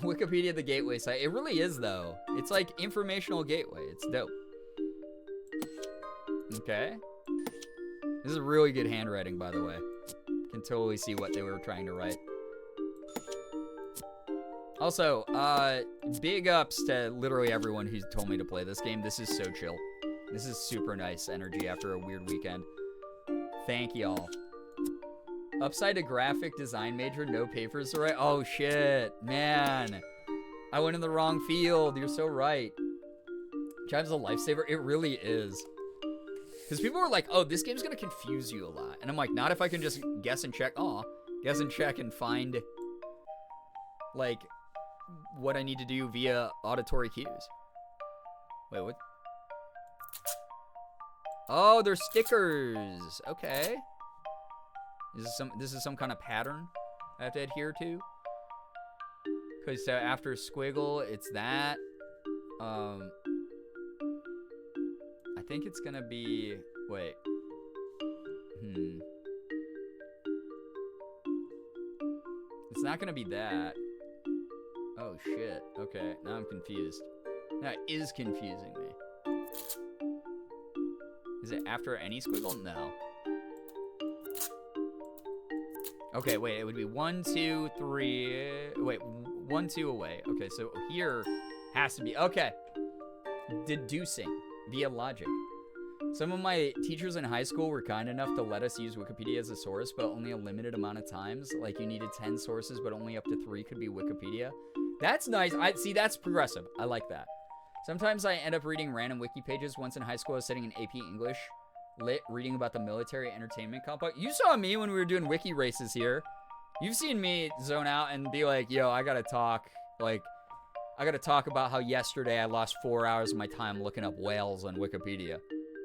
Wikipedia, the gateway site. It really is, though. It's like informational gateway. It's dope. Okay. This is really good handwriting, by the way. Can totally see what they were trying to write. Also, big ups to literally everyone who's told me to play this game. This is so chill. This is super nice energy after a weird weekend. Thank y'all. Upside a graphic design major, no papers to write. Oh shit, man. I went in the wrong field. You're so right. Chime's a lifesaver. It really is. Because people are like, oh, this game's going to confuse you a lot. And I'm like, not if I can just guess and check. Guess and check and find, like, what I need to do via auditory cues. Wait, what? Oh, they're stickers. Okay. This is some kind of pattern I have to adhere to. Because after squiggle, it's that. I think it's gonna be, wait. It's not gonna be that. Oh shit. Okay, now I'm confused. That is confusing me. Is it after any squiggle? No. Okay, wait, it would be 1, 2, 3. Wait, 1, 2 away. Okay, so here has to be. Okay. Deducing via logic. Some of my teachers in high school were kind enough to let us use Wikipedia as a source, but only a limited amount of times. Like, you needed 10 sources, but only up to 3 could be Wikipedia. That's nice. See, that's progressive. I like that. Sometimes I end up reading random wiki pages. Once in high school, I was sitting in AP English, lit, reading about the military entertainment complex. You saw me when we were doing wiki races here. You've seen me zone out and be like, yo, I gotta talk. Like, I gotta talk about how yesterday I lost 4 hours of my time looking up whales on Wikipedia.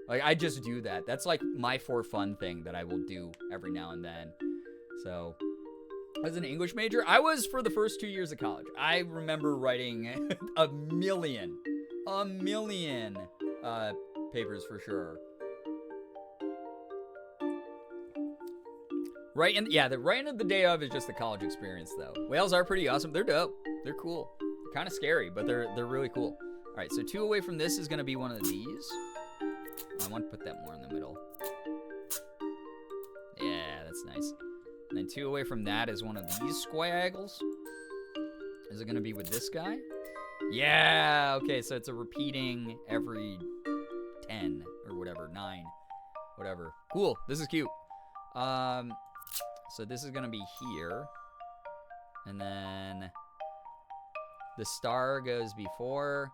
Like, I just do that. That's like my for fun thing that I will do every now and then. So, as an English major, I was for the first 2 years of college. I remember writing a million papers for sure. Right in the day of is just the college experience, though. Whales are pretty awesome. They're dope. They're cool. Kind of scary, but they're really cool. All right, so 2 away from this is gonna be one of these. I want to put that more in the middle. Yeah, that's nice. And then 2 away from that is one of these squiggles. Is it gonna be with this guy? Yeah. Okay, so it's a repeating every 10 or whatever, 9, whatever. Cool. This is cute. So this is gonna be here, and then the star goes before.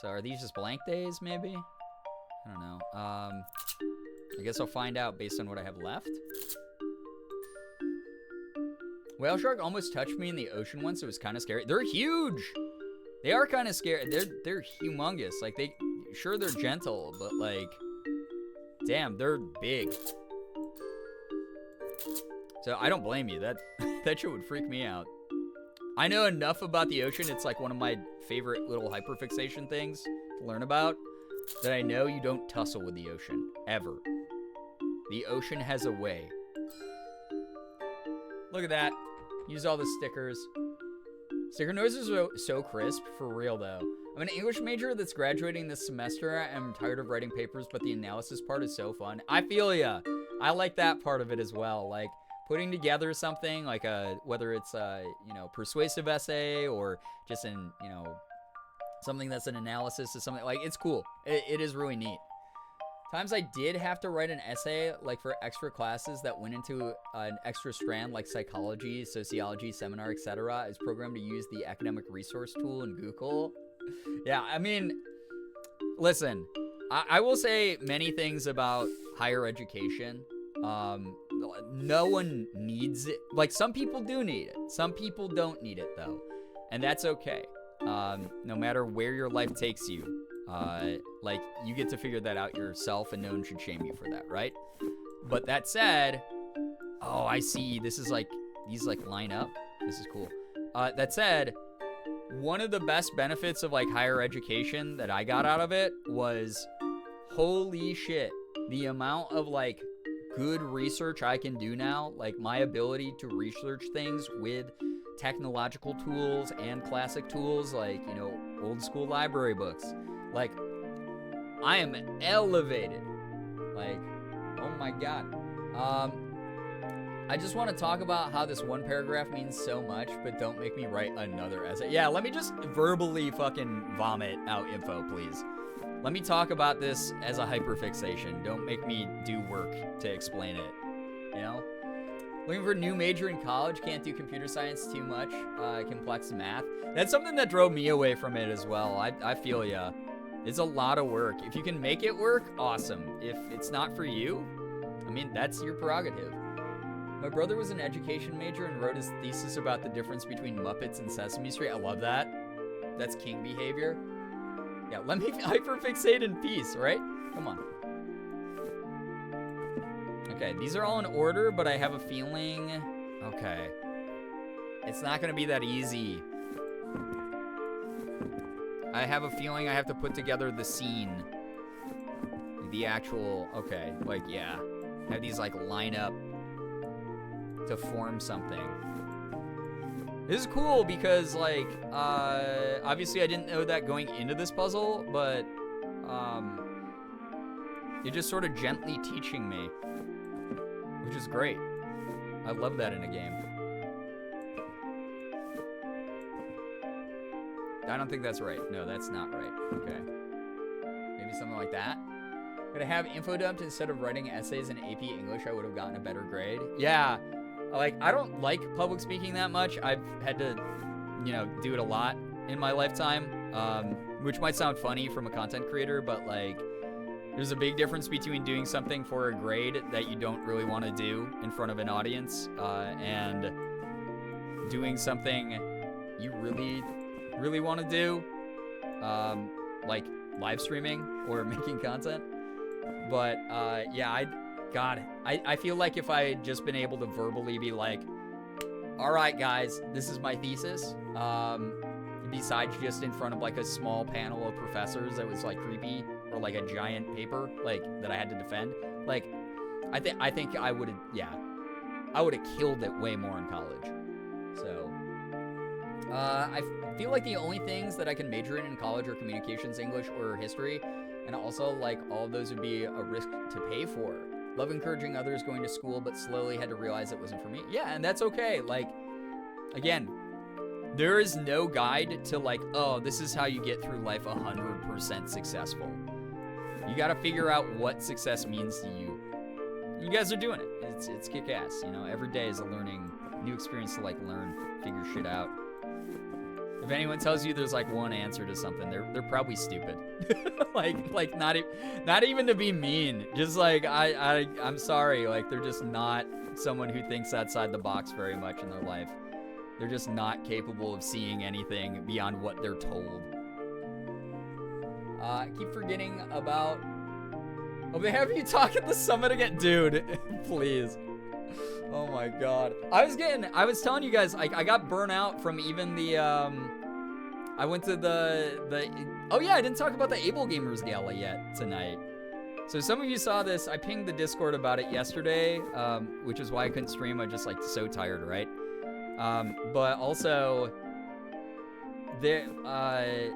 So are these just blank days, maybe? I don't know. I guess I'll find out based on what I have left. Whale shark almost touched me in the ocean once. It was kind of scary. They're huge. They are kind of scary. They're humongous. Like sure they're gentle, but like, damn, they're big. So I don't blame you. That shit would freak me out. I know enough about the ocean. It's like one of my favorite little hyperfixation things to learn about. That I know you don't tussle with the ocean ever. The ocean has a way. Look at that. Use all the stickers. Sticker noises are so crisp, for real though. I'm an English major that's graduating this semester. I'm tired of writing papers, but the analysis part is so fun. I feel ya. I like that part of it as well. Like putting together something like whether it's a, persuasive essay or just something that's an analysis of something, like it's cool. It is really neat. Times I did have to write an essay like for extra classes that went into an extra strand like psychology, sociology, seminar, etc. I was programmed to use the academic resource tool in Google. Yeah, I mean, listen, I will say many things about higher education. No one needs it. Like some people do need it. Some people don't need it though. And that's okay. No matter where your life takes you. Like you get to figure that out yourself and no one should shame you for that, right? But that said, oh, I see. This is like, these like line up. This is cool. That said, one of the best benefits of like higher education that I got out of it was, holy shit, the amount of like good research I can do now, like my ability to research things with technological tools and classic tools like, old school library books. Like, I am elevated. Like, oh my God. I just want to talk about how this one paragraph means so much, but don't make me write another essay. Yeah, let me just verbally fucking vomit out info, please. Let me talk about this as a hyperfixation. Don't make me do work to explain it, Looking for a new major in college, can't do computer science too much, complex math. That's something that drove me away from it as well. I feel ya. It's a lot of work. If you can make it work, awesome. If it's not for you, I mean, that's your prerogative. My brother was an education major and wrote his thesis about the difference between Muppets and Sesame Street. I love that. That's king behavior. Yeah, let me hyperfixate in peace, right? Come on. Okay, these are all in order, but I have a feeling... Okay. It's not gonna be that easy. I have a feeling I have to put together the scene. The actual... Okay, like, yeah. Have these, like, line up to form something. This is cool because, like, obviously I didn't know that going into this puzzle, but, you're just sort of gently teaching me, which is great. I love that in a game. I don't think that's right. No, that's not right. Okay. Maybe something like that. Could I have info dumped instead of writing essays in AP English? I would have gotten a better grade. Yeah. Like, I don't like public speaking that much. I've had to, do it a lot in my lifetime, which might sound funny from a content creator, but, like, there's a big difference between doing something for a grade that you don't really want to do in front of an audience, and doing something you really, really want to do, like live streaming or making content. But, yeah, I feel like if I had just been able to verbally be like, all right, guys, this is my thesis, besides just in front of, like, a small panel of professors that was, like, creepy, or, like, a giant paper, like, that I had to defend, like, I think I would have, yeah, I would have killed it way more in college. So, I feel like the only things that I can major in college are communications, English, or history, and also, like, all of those would be a risk to pay for. Love encouraging others going to school, but slowly had to realize it wasn't for me. Yeah, and that's okay. Like, again, there is no guide to, like, oh, this is how you get through life 100% successful. You gotta figure out what success means to you. You guys are doing it. It's kick-ass, Every day is a new experience to, like, learn, figure shit out. If anyone tells you there's like one answer to something, they're probably stupid. like not even to be mean. Just like I'm sorry, like they're just not someone who thinks outside the box very much in their life. They're just not capable of seeing anything beyond what they're told. I keep forgetting about. Oh, they have you talk at the summit again, dude. Please. Oh my god. I was telling you guys, I got burnt out from even the, I went to oh yeah, I didn't talk about the Able Gamers Gala yet tonight. So some of you saw this, I pinged the Discord about it yesterday, which is why I couldn't stream, I just like so tired, right? But also, I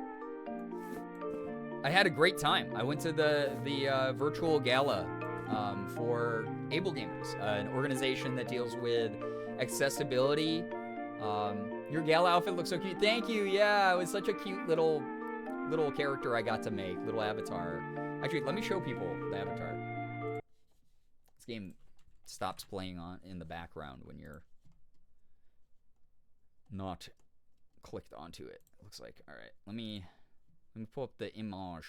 had a great time. I went to the virtual gala for Able Gamers, an organization that deals with accessibility. Your gala outfit looks so cute. Thank you. Yeah, it was such a cute little character I got to make, little avatar. Actually, let me show people the avatar. This game stops playing on in the background when you're not clicked onto it. It looks like. All right, let me pull up the image.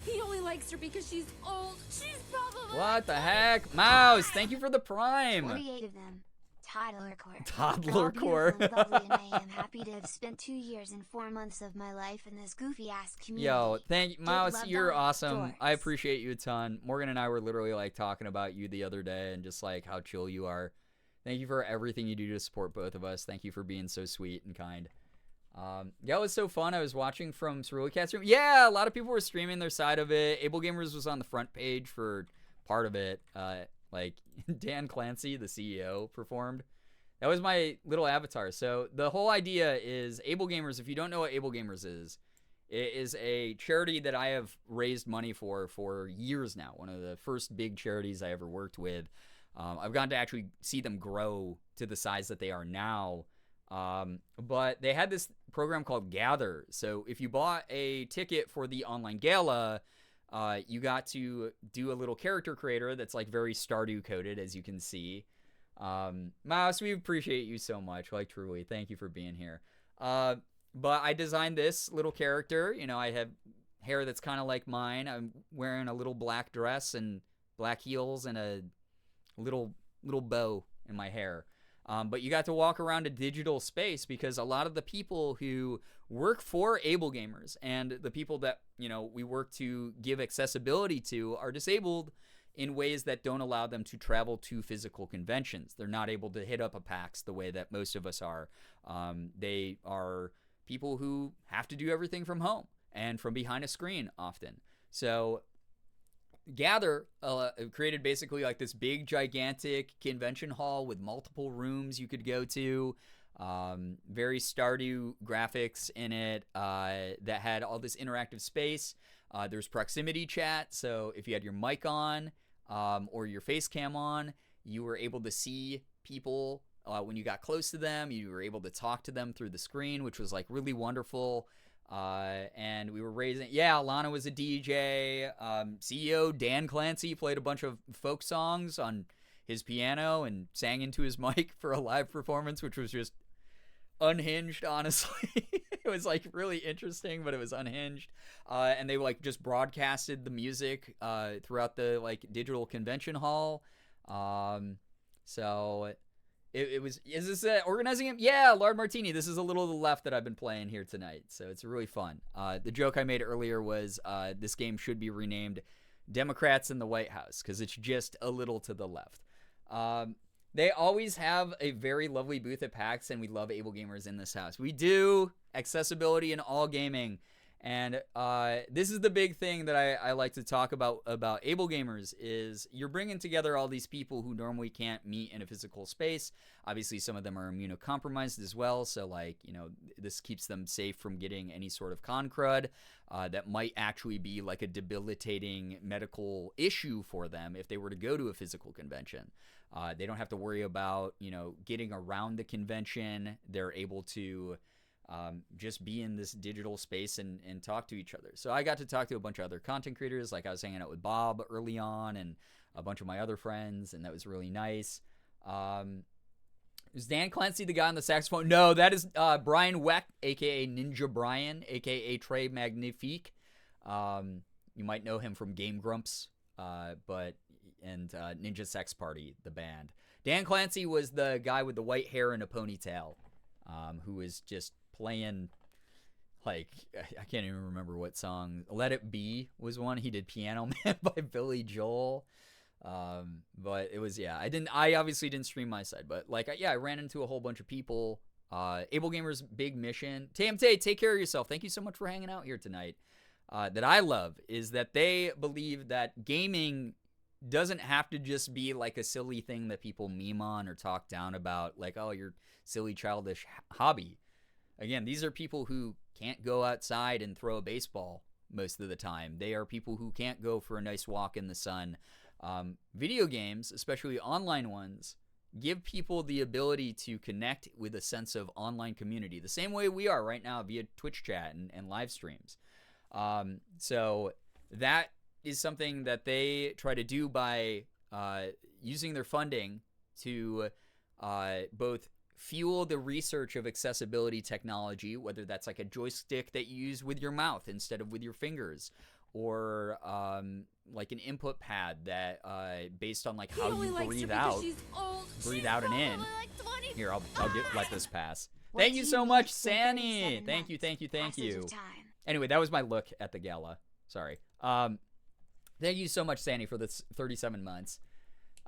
He only likes her because she's old. She's probably What the heck? Mouse, thank you for the prime. 48 of them. Toddler core. Toddler They're all core. beautiful and lovely, and I am happy to have spent 2 years and 4 months of my life in this goofy ass community. Yo, thank you, Mouse. love You're them. awesome. Dorks. I appreciate you a ton. Morgan and I were literally like talking about you the other day and just like how chill you are. Thank you for everything you do to support both of us. Thank you for being so sweet and kind. Yeah, it was so fun. I was watching from Cerulean Cat's stream. Yeah, a lot of people were streaming their side of it. Able Gamers was on the front page for part of it. Like Dan Clancy, the CEO, performed. That was my little avatar. So the whole idea is Able Gamers, if you don't know what Able Gamers is, it is a charity that I have raised money for years now. One of the first big charities I ever worked with. I've gotten to actually see them grow to the size that they are now. But they had this program called Gather. So if you bought a ticket for the online gala, you got to do a little character creator that's like very Stardew coded, as you can see. Mouse, we appreciate you so much. Like, truly, thank you for being here. But I designed this little character. You know, I have hair that's kind of like mine. I'm wearing a little black dress and black heels and a little bow in my hair. But you got to walk around a digital space because a lot of the people who work for Able Gamers and the people that, you know, we work to give accessibility to are disabled in ways that don't allow them to travel to physical conventions. They're not able to hit up a PAX the way that most of us are. They are people who have to do everything from home and from behind a screen often. So Gather created basically like this big, gigantic convention hall with multiple rooms you could go to. Very Stardew graphics in it that had all this interactive space. There's proximity chat, so if you had your mic on or your face cam on, you were able to see people when you got close to them. You were able to talk to them through the screen, which was like really wonderful. And we were raising, Alana was a DJ. CEO Dan Clancy played a bunch of folk songs on his piano and sang into his mic for a live performance, which was just unhinged, honestly. It was like really interesting, but it was unhinged. And they like just broadcasted the music throughout the like digital convention hall. So it was, is this organizing him? Yeah, Lard Martini. This is a little to the left that I've been playing here tonight. So it's really fun. The joke I made earlier was this game should be renamed Democrats in the White House because it's just a little to the left. They always have a very lovely booth at PAX, and we love Able Gamers in this house. We do. Accessibility in all gaming. And this is the big thing that I like to talk about Able Gamers is you're bringing together all these people who normally can't meet in a physical space. Obviously, some of them are immunocompromised as well. So, like, you know, this keeps them safe from getting any sort of con crud that might actually be like a debilitating medical issue for them if they were to go to a physical convention. They don't have to worry about, you know, getting around the convention. They're able to just be in this digital space and talk to each other. So I got to talk to a bunch of other content creators. Like I was hanging out with Bob early on and a bunch of my other friends, and that was really nice. Is Dan Clancy the guy on the saxophone? No, that is Brian Weck, a.k.a. Ninja Brian, a.k.a. Trey Magnifique. You might know him from Game Grumps, and Ninja Sex Party, the band. Dan Clancy was the guy with the white hair and a ponytail, who was just playing, like, I can't even remember what song. Let It Be was one. He did Piano Man by Billy Joel. But it was, I obviously didn't stream my side, but like, I ran into a whole bunch of people. Able Gamers' big mission. TMT, take care of yourself. Thank you so much for hanging out here tonight. That I love is that they believe that gaming doesn't have to just be like a silly thing that people meme on or talk down about, like, oh, your silly childish hobby. Again, these are people who can't go outside and throw a baseball most of the time. They are people who can't go for a nice walk in the sun. Video games, especially online ones, give people the ability to connect with a sense of online community, the same way we are right now via Twitch chat and live streams. So that is something that they try to do by using their funding to both fuel the research of accessibility technology, whether that's like a joystick that you use with your mouth instead of with your fingers, or like an input pad that based on like how you breathe out and in. Here, I'll let this pass. Thank you so much, Sanny. Thank you. Anyway, that was my look at the gala. Sorry. Thank you so much, Sandy, for this 37 months.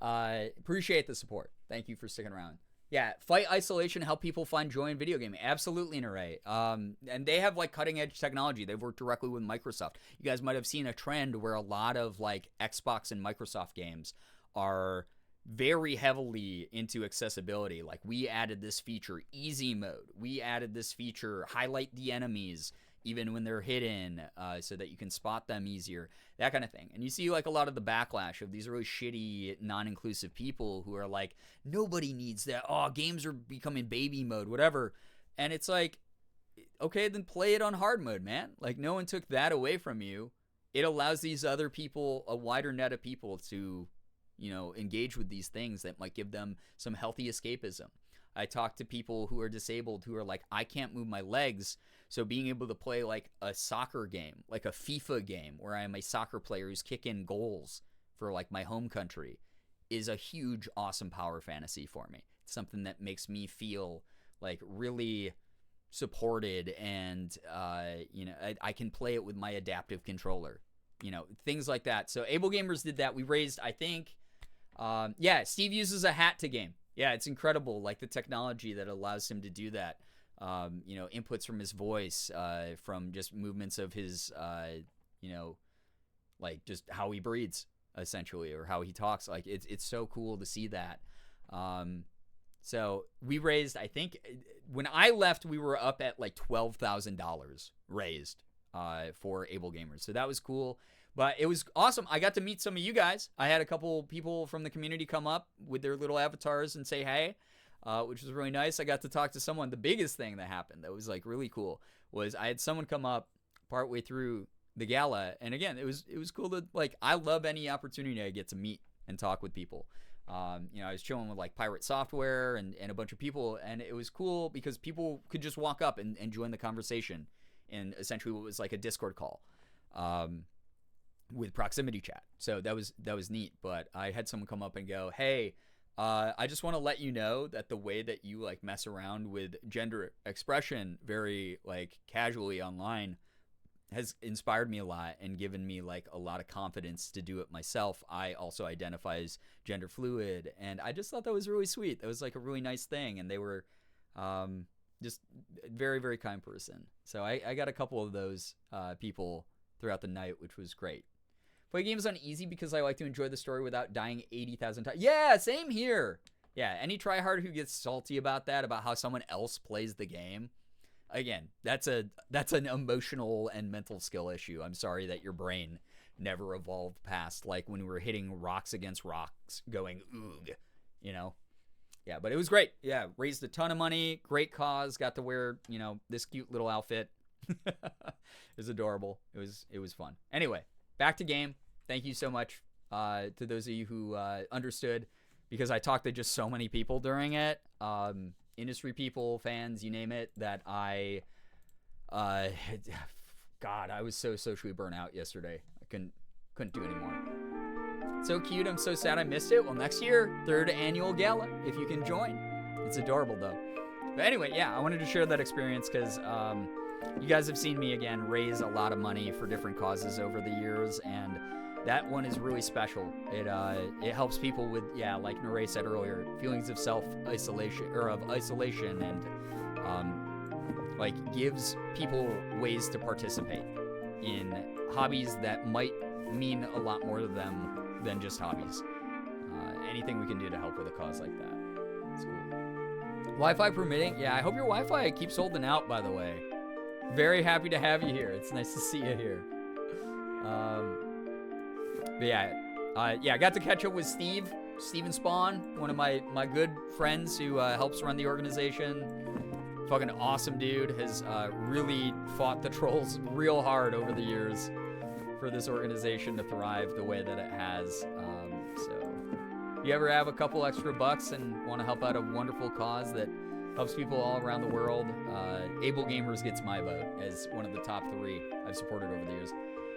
Appreciate the support. Thank you for sticking around. Yeah, fight isolation, help people find joy in video gaming. Absolutely, Naray. And they have like cutting edge technology. They've worked directly with Microsoft. You guys might have seen a trend where a lot of like Xbox and Microsoft games are very heavily into accessibility. Like, we added this feature, easy mode. We added this feature, highlight the enemies even when they're hidden, so that you can spot them easier, that kind of thing. And you see like a lot of the backlash of these really shitty, non-inclusive people who are like, nobody needs that. Oh, games are becoming baby mode, whatever. And it's like, okay, then play it on hard mode, man. Like, no one took that away from you. It allows these other people, a wider net of people, to, you know, engage with these things that might give them some healthy escapism. I talk to people who are disabled who are like, I can't move my legs, so being able to play like a soccer game, like a FIFA game where I am a soccer player who's kicking goals for like my home country, is a huge, awesome power fantasy for me. It's something that makes me feel like really supported, and you know, I can play it with my adaptive controller, you know, things like that. So Able Gamers did that. We raised, I think, Steve uses a hat to game. Yeah, it's incredible, like the technology that allows him to do that. You know, inputs from his voice, from just movements of his, you know, like just how he breathes, essentially, or how he talks. Like, it's so cool to see that. So we raised, I think, when I left, we were up at like $12,000 raised for Able Gamers. So that was cool. But it was awesome. I got to meet some of you guys. I had a couple people from the community come up with their little avatars and say hey, which was really nice. I got to talk to someone. The biggest thing that happened that was like really cool was I had someone come up partway through the gala. And again, it was cool to, like, I love any opportunity I get to meet and talk with people. You know, I was chilling with like Pirate Software and a bunch of people, and it was cool because people could just walk up and join the conversation in essentially what was like a Discord call. With proximity chat. So that was neat. But I had someone come up and go, hey, I just want to let you know that the way that you like mess around with gender expression very like casually online has inspired me a lot and given me like a lot of confidence to do it myself. I also identify as gender fluid, and I just thought that was really sweet. That was like a really nice thing, and they were just very, very kind person. So I got a couple of those people throughout the night, which was great. Play games on easy because I like to enjoy the story without dying 80,000 times. Yeah, same here. Yeah, any tryhard who gets salty about that, about how someone else plays the game, again, that's an emotional and mental skill issue. I'm sorry that your brain never evolved past like when we were hitting rocks against rocks going oog, you know? Yeah, but it was great. Yeah, raised a ton of money, great cause, got to wear, you know, this cute little outfit. It was adorable. It was fun. Anyway, back to game. Thank you so much to those of you who understood because I talked to just so many people during it, industry people, fans, you name it, that I was so socially burnt out yesterday. I couldn't do anymore. So cute. I'm so sad I missed it. Well, next year, 3rd annual gala, if you can join. It's adorable, though. But anyway, yeah, I wanted to share that experience because you guys have seen me, again, raise a lot of money for different causes over the years, and that one is really special. It helps people with, yeah, like Nare said earlier, feelings of self-isolation, or of isolation, and like gives people ways to participate in hobbies that might mean a lot more to them than just hobbies. Anything we can do to help with a cause like that. It's cool. Wi-Fi permitting? Yeah, I hope your Wi-Fi keeps holding out, by the way. Very happy to have you here. It's nice to see you here. But yeah, I got to catch up with Steven Spawn, one of my good friends who helps run the organization. Fucking awesome dude. Has really fought the trolls real hard over the years for this organization to thrive the way that it has. So if you ever have a couple extra bucks and want to help out a wonderful cause that helps people all around the world, Able Gamers gets my vote as one of the top 3 I've supported over the years.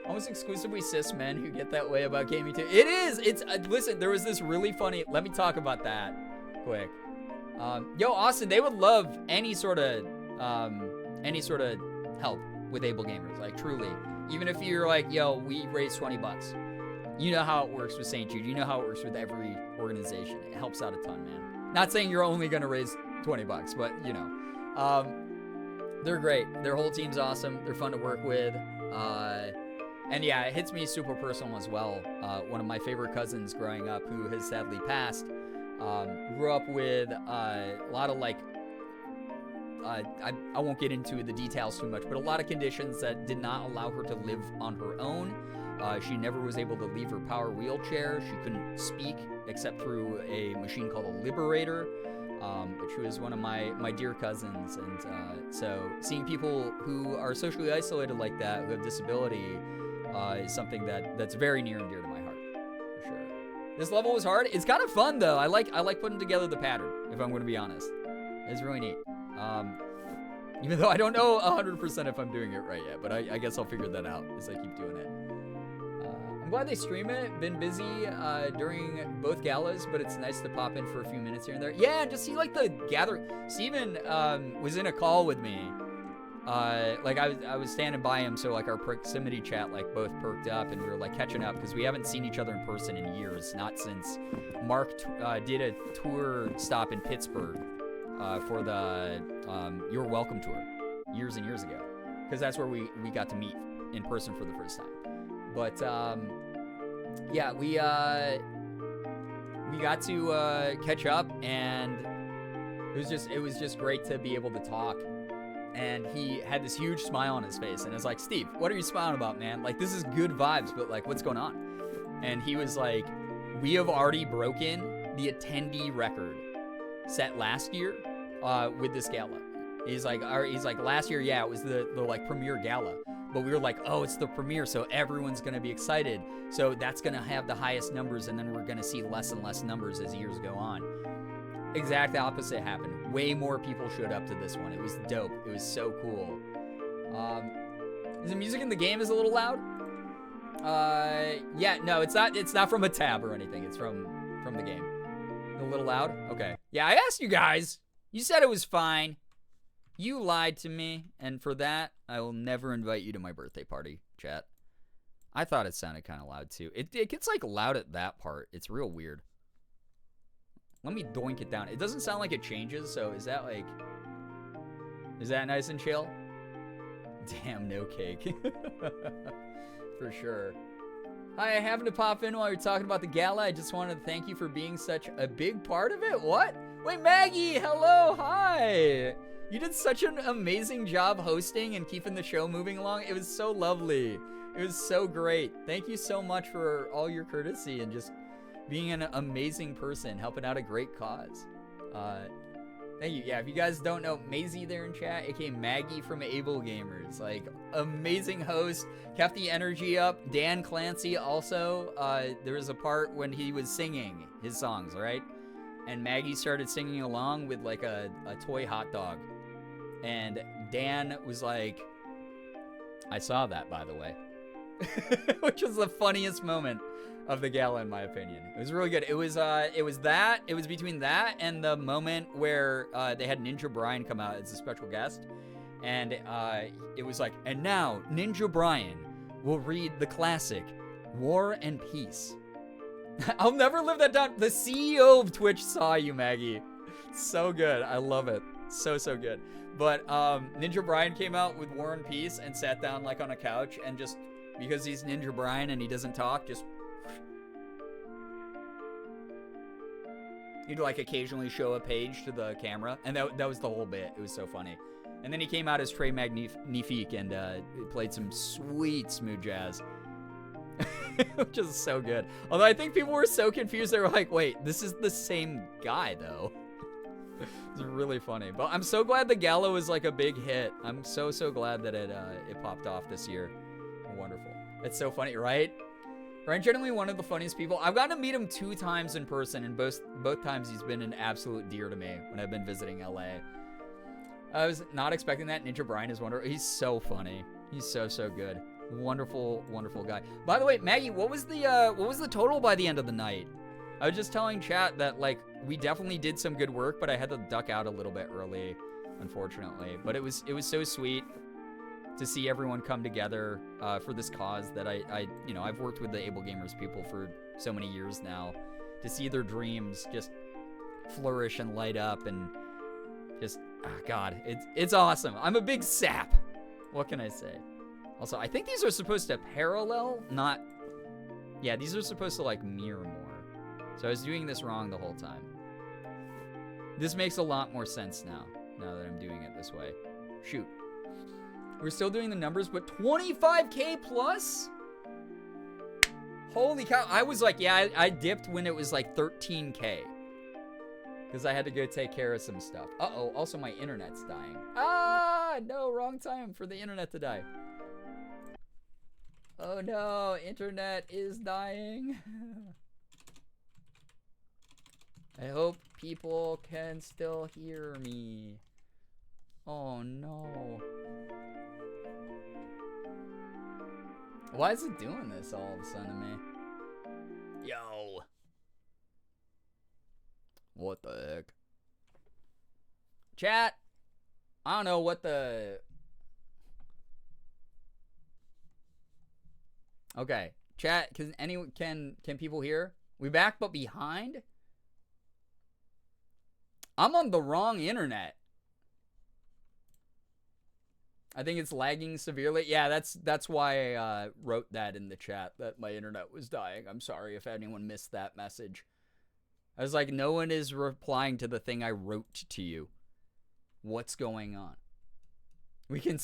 Almost exclusively cis men who get that way about gaming too. It is. It's listen. There was this really funny. Let me talk about that quick. Yo, Austin, they would love any sort of help with Able Gamers. Like truly, even if you're like, yo, we raised $20. You know how it works with St. Jude. You know how it works with every organization. It helps out a ton, man. Not saying you're only gonna raise $20, but you know, they're great. Their whole team's awesome. They're fun to work with. And yeah, it hits me super personal as well. One of my favorite cousins growing up, who has sadly passed, grew up with a lot of like, I won't get into the details too much, but a lot of conditions that did not allow her to live on her own. She never was able to leave her power wheelchair. She couldn't speak except through a machine called a Liberator. But she was one of my dear cousins. And so seeing people who are socially isolated like that, who have disability, is something that's very near and dear to my heart, for sure. This level was hard. It's kind of fun, though. I like putting together the pattern, if I'm going to be honest. It's really neat. Even though I don't know 100% if I'm doing it right yet, but I guess I'll figure that out as I keep doing it. I'm glad they stream it. Been busy during both galas, but it's nice to pop in for a few minutes here and there. Yeah, just see like the gathering. Steven was in a call with me. Like I was standing by him, so like our proximity chat like both perked up, and we were like catching up because we haven't seen each other in person in years, not since Mark did a tour stop in Pittsburgh for the You're Welcome tour years and years ago, because that's where we got to meet in person for the first time. But yeah, we got to catch up, and it was just great to be able to talk. And he had this huge smile on his face, and I was like, Steve, what are you smiling about, man? Like, this is good vibes, but like, what's going on? And he was like, we have already broken the attendee record set last year with this gala. He's like, last year, yeah, it was the like premiere gala, but we were like, oh, it's the premiere, so everyone's gonna be excited, so that's gonna have the highest numbers, and then we're gonna see less and less numbers as years go on. Exact opposite happened. Way more people showed up to this one. It was dope. It was so cool. Is the music in the game is a little loud? Yeah, no, it's not from a tab or anything. It's from the game. A little loud? Okay. Yeah, I asked you guys. You said it was fine. You lied to me, and for that, I will never invite you to my birthday party, chat. I thought it sounded kind of loud too. It gets like loud at that part. It's real weird. Let me doink it down. It doesn't sound like it changes, so is that nice and chill? Damn, no cake. For sure. Hi, I happened to pop in while you're talking about the gala. I just wanted to thank you for being such a big part of it. What? Wait, Maggie, hello, hi. You did such an amazing job hosting and keeping the show moving along. It was so lovely. It was so great. Thank you so much for all your courtesy and just being an amazing person, helping out a great cause. Thank you. Yeah, if you guys don't know, Maisie there in chat, aka Maggie from Able Gamers, like amazing host, kept the energy up. Dan Clancy also, there was a part when he was singing his songs, right? and Maggie started singing along with like a toy hot dog. And Dan was like, I saw that, by the way. Which was the funniest moment of the gala, in my opinion. It was really good. It was between that and the moment where they had Ninja Brian come out as a special guest. And it was like, and now Ninja Brian will read the classic War and Peace. I'll never live that down. The CEO of Twitch saw you, Maggie. So good. I love it. So good. But Ninja Brian came out with War and Peace and sat down like on a couch and just, because he's Ninja Brian and he doesn't talk, just he'd like occasionally show a page to the camera, and that was the whole bit. It was so funny. And then he came out as Trey Magnifique and played some sweet smooth jazz, which is so good. Although I think people were so confused, they were like, wait, this is the same guy though. It's really funny. But I'm so glad the gala was like a big hit. I'm so glad that it popped off this year. Wonderful. It's so funny, right? Ryan's generally one of the funniest people. I've gotten to meet him 2 times in person, and both times he's been an absolute dear to me when I've been visiting LA. I was not expecting that. Ninja Brian is wonderful. He's so funny. He's so good. Wonderful guy. By the way, Maggie, what was the total by the end of the night? I was just telling chat that like we definitely did some good work, but I had to duck out a little bit early, unfortunately. But it was so sweet to see everyone come together for this cause that I've worked with the Able Gamers people for so many years now. To see their dreams just flourish and light up and just, God, it's awesome. I'm a big sap. What can I say? Also, I think these are supposed to parallel, not, yeah, these are supposed to like mirror more. So I was doing this wrong the whole time. This makes a lot more sense now that I'm doing it this way. Shoot. We're still doing the numbers, but 25K plus? Holy cow. I was like, yeah, I dipped when it was like 13K. Because I had to go take care of some stuff. Uh-oh, also my internet's dying. Ah, no, wrong time for the internet to die. Oh no, internet is dying. I hope people can still hear me. Oh no. Why is it doing this all of a sudden to me? Yo. What the heck? Chat. I don't know what the... Okay. Chat, can people hear? We back but behind? I'm on the wrong internet. I think it's lagging severely. Yeah, that's why I wrote that in the chat, that my internet was dying. I'm sorry if anyone missed that message. I was like, no one is replying to the thing I wrote to you. What's going on? We can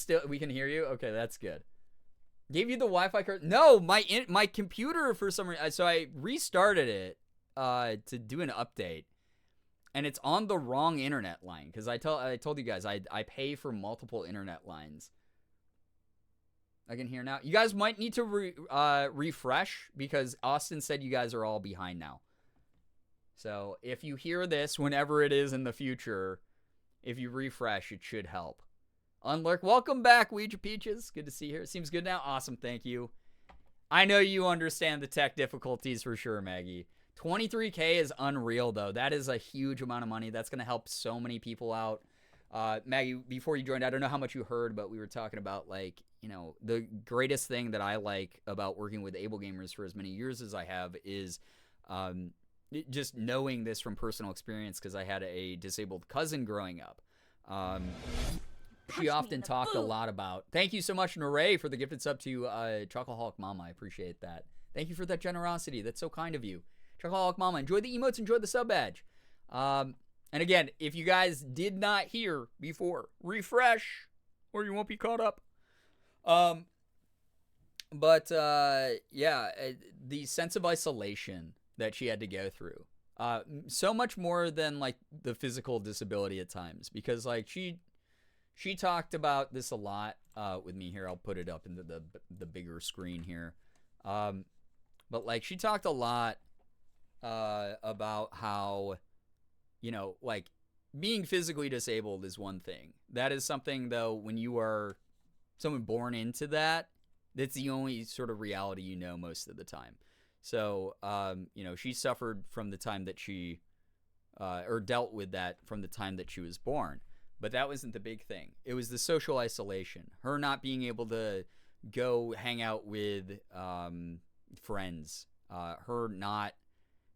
hear you? Okay, that's good. Gave you the Wi-Fi card? No, my computer for some reason, so I restarted it to do an update. And it's on the wrong internet line, because I told you guys I pay for multiple internet lines. I can hear now. You guys might need to refresh, because Austin said you guys are all behind now. So if you hear this whenever it is in the future, if you refresh, it should help. Unlurk, welcome back, Ouija Peaches. Good to see you here. Seems good now. Awesome, thank you. I know you understand the tech difficulties for sure, Maggie. 23K is unreal, though. That is a huge amount of money. That's going to help so many people out. Maggie, before you joined, I don't know how much you heard, but we were talking about, like, you know, the greatest thing that I like about working with Able Gamers for as many years as I have is just knowing this from personal experience, because I had a disabled cousin growing up. She often talked a lot about... Thank you so much, Naray, for the gifted sub to Chocoholic Mama. I appreciate that. Thank you for that generosity. That's so kind of you. Chocoholic Mama, enjoy the emotes, enjoy the sub badge. And again, if you guys did not hear before, refresh, or you won't be caught up. Yeah, the sense of isolation that she had to go through. So much more than, like, the physical disability at times. Because, like, she talked about this a lot with me here. I'll put it up into the bigger screen here. But, like, she talked a lot about how like being physically disabled is one thing. That is something, though, when you are someone born into that, that's the only sort of reality you know most of the time. So, she suffered from the time that she, or dealt with that from the time that she was born. But that wasn't the big thing. It was the social isolation. Her not being able to go hang out with friends. Her not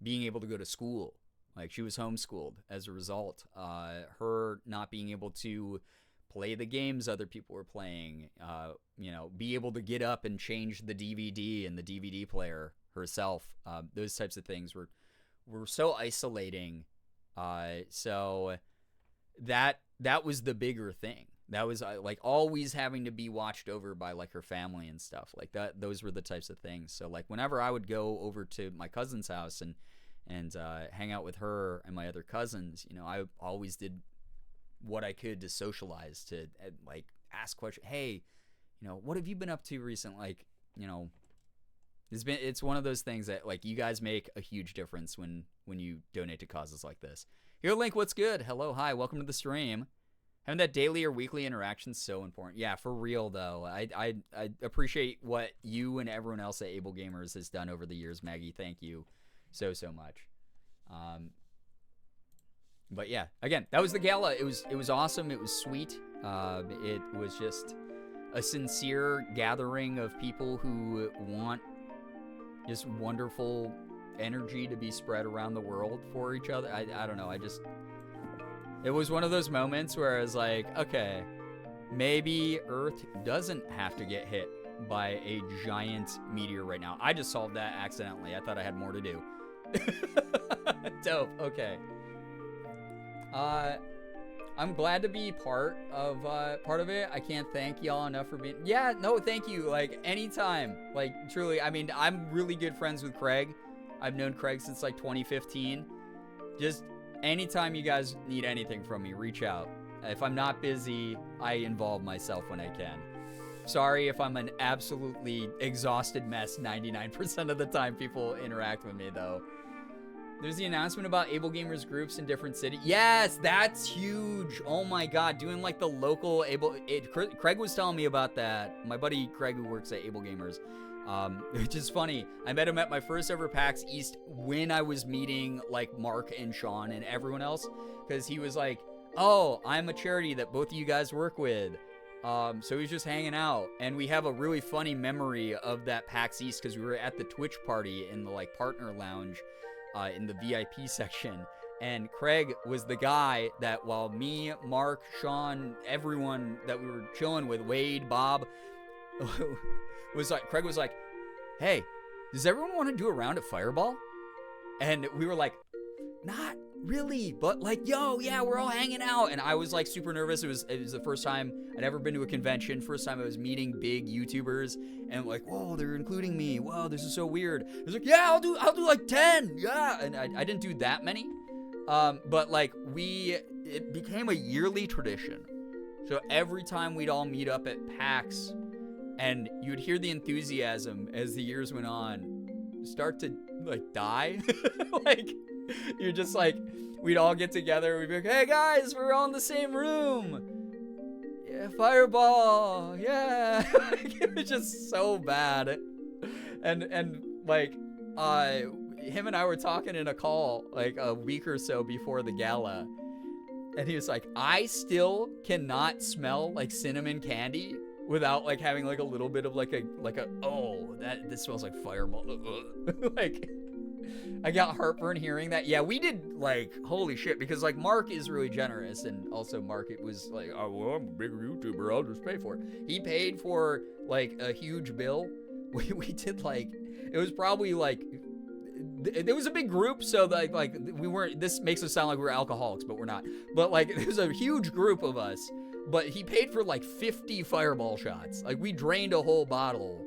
being able to go to school. Like, she was homeschooled as a result. Her not being able to play the games other people were playing. Be able to get up and change the DVD in the DVD player herself. Those types of things were so isolating. So that was the bigger thing. That was like always having to be watched over by like her family and stuff like that. Those were the types of things. So like whenever I would go over to my cousin's house and hang out with her and my other cousins, I always did what I could to socialize, to like ask questions. Hey, what have you been up to recently? Like, it's one of those things that like you guys make a huge difference when you donate to causes like this. Here, Link, what's good? Hello, hi, welcome to the stream. Having that daily or weekly interaction is so important. Yeah, for real though. I appreciate what you and everyone else at Able Gamers has done over the years, Maggie. Thank you so much. But yeah, again, that was the gala. It was awesome. It was sweet. It was just a sincere gathering of people who want just wonderful energy to be spread around the world for each other. I don't know. It was one of those moments where I was like, okay, maybe Earth doesn't have to get hit by a giant meteor right now. I just solved that accidentally. I thought I had more to do. Dope. Okay. I'm glad to be part of it. I can't thank y'all enough for being. Yeah, no, thank you. Like anytime. Like truly. I mean, I'm really good friends with Craig. I've known Craig since like 2015. Just anytime you guys need anything from me, reach out. If I'm not busy, I involve myself when I can. Sorry if I'm an absolutely exhausted mess 99% of the time people interact with me, though. There's the announcement about Able Gamers groups in different cities. Yes, that's huge. Oh my god, doing like the local Craig was telling me about that. My buddy Craig, who works at Able Gamers. Which is funny. I met him at my first ever PAX East when I was meeting like Mark and Sean and everyone else, because he was like, oh, I'm a charity that both of you guys work with. So he's just hanging out, and we have a really funny memory of that PAX East because we were at the Twitch party in the like partner lounge, in the VIP section, and Craig was the guy that while me, Mark, Sean, everyone that we were chilling with, Wade, Bob, Craig was like, hey, does everyone want to do a round of Fireball? And we were like, not really, but like, yo, yeah, we're all hanging out. And I was like super nervous. It was the first time I'd ever been to a convention. First time I was meeting big YouTubers, and like, whoa, they're including me. Whoa, this is so weird. I was like, yeah, I'll do like 10. Yeah. And I didn't do that many. But like it became a yearly tradition. So every time we'd all meet up at PAX, and you'd hear the enthusiasm as the years went on start to like die. Like, you're just like, we'd all get together, we'd be like, hey guys, we're all in the same room. Yeah, Fireball, yeah. It was just so bad. And like, him and I were talking in a call like a week or so before the gala, and he was like, I still cannot smell like cinnamon candy without like having like a little bit of like a oh, this smells like Fireball. Like, I got heartburn hearing that. Yeah, we did like, holy shit, because like Mark is really generous, and also Mark, it was like, oh, well, I'm a bigger YouTuber, I'll just pay for it. He paid for like a huge bill. We did like, it was probably like, there was a big group, so like we weren't, this makes us sound like we were alcoholics, but we're not. But like, there was a huge group of us, but he paid for like 50 Fireball shots. Like, we drained a whole bottle.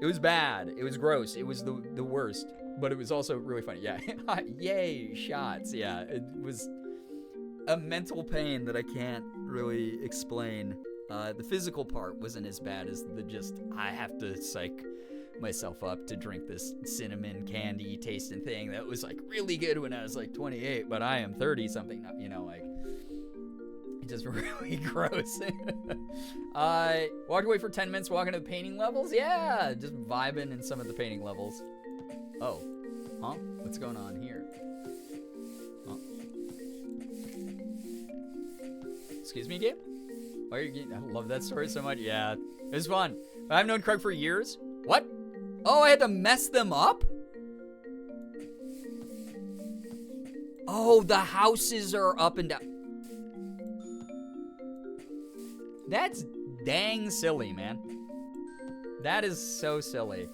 It was bad. It was gross. It was the worst. But it was also really funny. Yeah. Yay, shots. Yeah. It was a mental pain that I can't really explain. The physical part wasn't as bad as the just, I have to psych myself up to drink this cinnamon candy tasting thing that was like really good when I was like 28, but I am 30 something now, you know, like it's just really gross. Walked away for 10 minutes walking to the painting levels. Yeah, just vibing in some of the painting levels. Oh, huh? What's going on here? Huh? Excuse me, Gabe? Why are you getting... I love that story so much. Yeah, it was fun. I've known Craig for years. What? Oh, I had to mess them up? Oh, the houses are up and down. That's dang silly, man. That is so silly.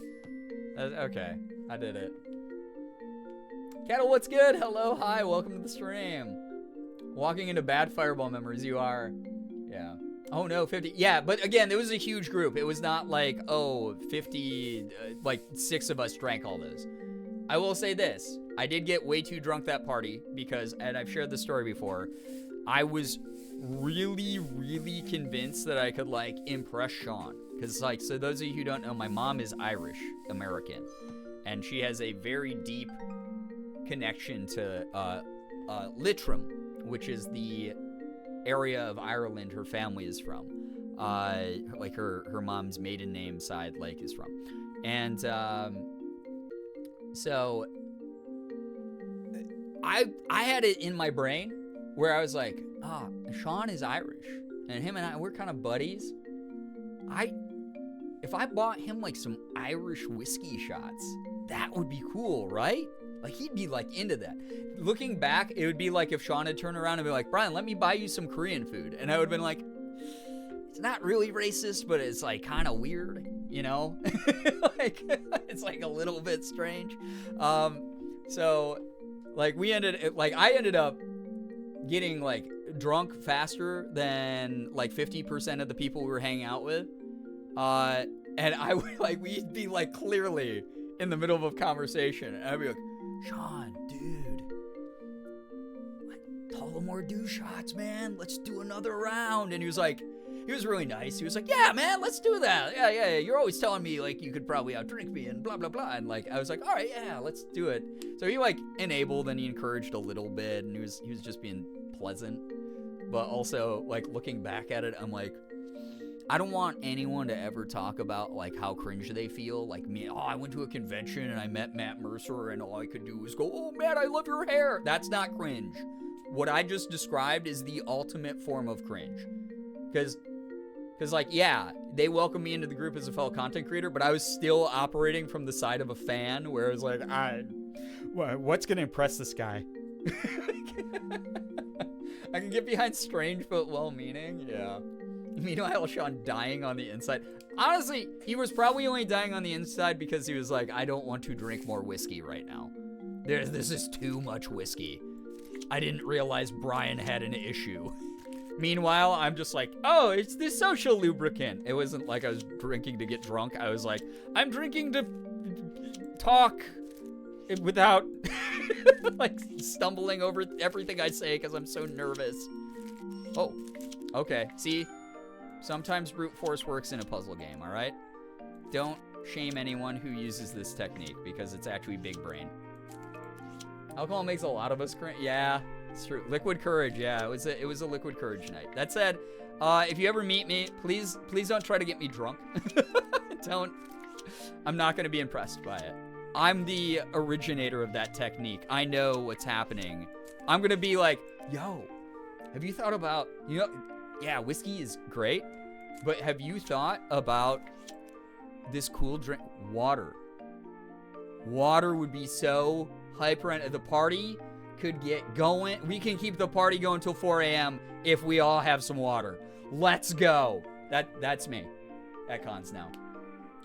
Okay, I did it. Cattle, what's good? Hello, hi, welcome to the stream. Walking into bad Fireball memories, you are. Yeah. Oh no, 50. Yeah, but again, it was a huge group. It was not like, oh, 50, like 6 of us drank all those. I will say this. I did get way too drunk that party because, and I've shared this story before, I was really, really convinced that I could, like, impress Sean. Because, like, so those of you who don't know, my mom is Irish American. And she has a very deep connection to Leitrim, which is the area of Ireland her family is from. Like, her mom's maiden name side, like, is from. And, so I had it in my brain where I was like, Sean is Irish, and him and I, we're kind of buddies. If I bought him like some Irish whiskey shots, that would be cool, right? Like, he'd be like into that. Looking back, it would be like if Sean had turned around and be like, Brian, let me buy you some Korean food. And I would have been like, it's not really racist, but it's like kind of weird, you know? Like, it's like a little bit strange. So like I ended up getting like drunk faster than like 50% of the people we were hanging out with. And I would like, we'd be like clearly in the middle of a conversation. And I'd be like, Sean, dude, like, Tullamore do shots, man. Let's do another round. And he was really nice. He was like, yeah, man, let's do that. Yeah. You're always telling me like you could probably outdrink me and blah, blah, blah. And like, I was like, all right, yeah, let's do it. So he like enabled and he encouraged a little bit, and he was just being pleasant. But also like looking back at it, I'm like, I don't want anyone to ever talk about like how cringe they feel. Like me, I went to a convention and I met Matt Mercer and all I could do was go, oh, Matt, I love your hair. That's not cringe. What I just described is the ultimate form of cringe. Because like, yeah, they welcomed me into the group as a fellow content creator, but I was still operating from the side of a fan where it was like, what's going to impress this guy? I can get behind strange but well-meaning. Yeah. Meanwhile, Sean dying on the inside. Honestly, he was probably only dying on the inside because he was like, I don't want to drink more whiskey right now. This is too much whiskey. I didn't realize Brian had an issue. Meanwhile, I'm just like, oh, it's the social lubricant. It wasn't like I was drinking to get drunk. I was like, I'm drinking to talk without like stumbling over everything I say because I'm so nervous. Oh, okay. See, sometimes brute force works in a puzzle game, all right? Don't shame anyone who uses this technique because it's actually big brain. Alcohol makes a lot of us cringe. Yeah, it's true. Liquid courage. Yeah, it was a liquid courage night. That said, if you ever meet me, please don't try to get me drunk. I'm not going to be impressed by it. I'm the originator of that technique. I know what's happening. I'm going to be like, yo, have you thought about, yeah, whiskey is great, but have you thought about this cool drink? Water. Water would be so hyper, and the party could get going. We can keep the party going till 4 a.m. if we all have some water. Let's go. That's me at cons now.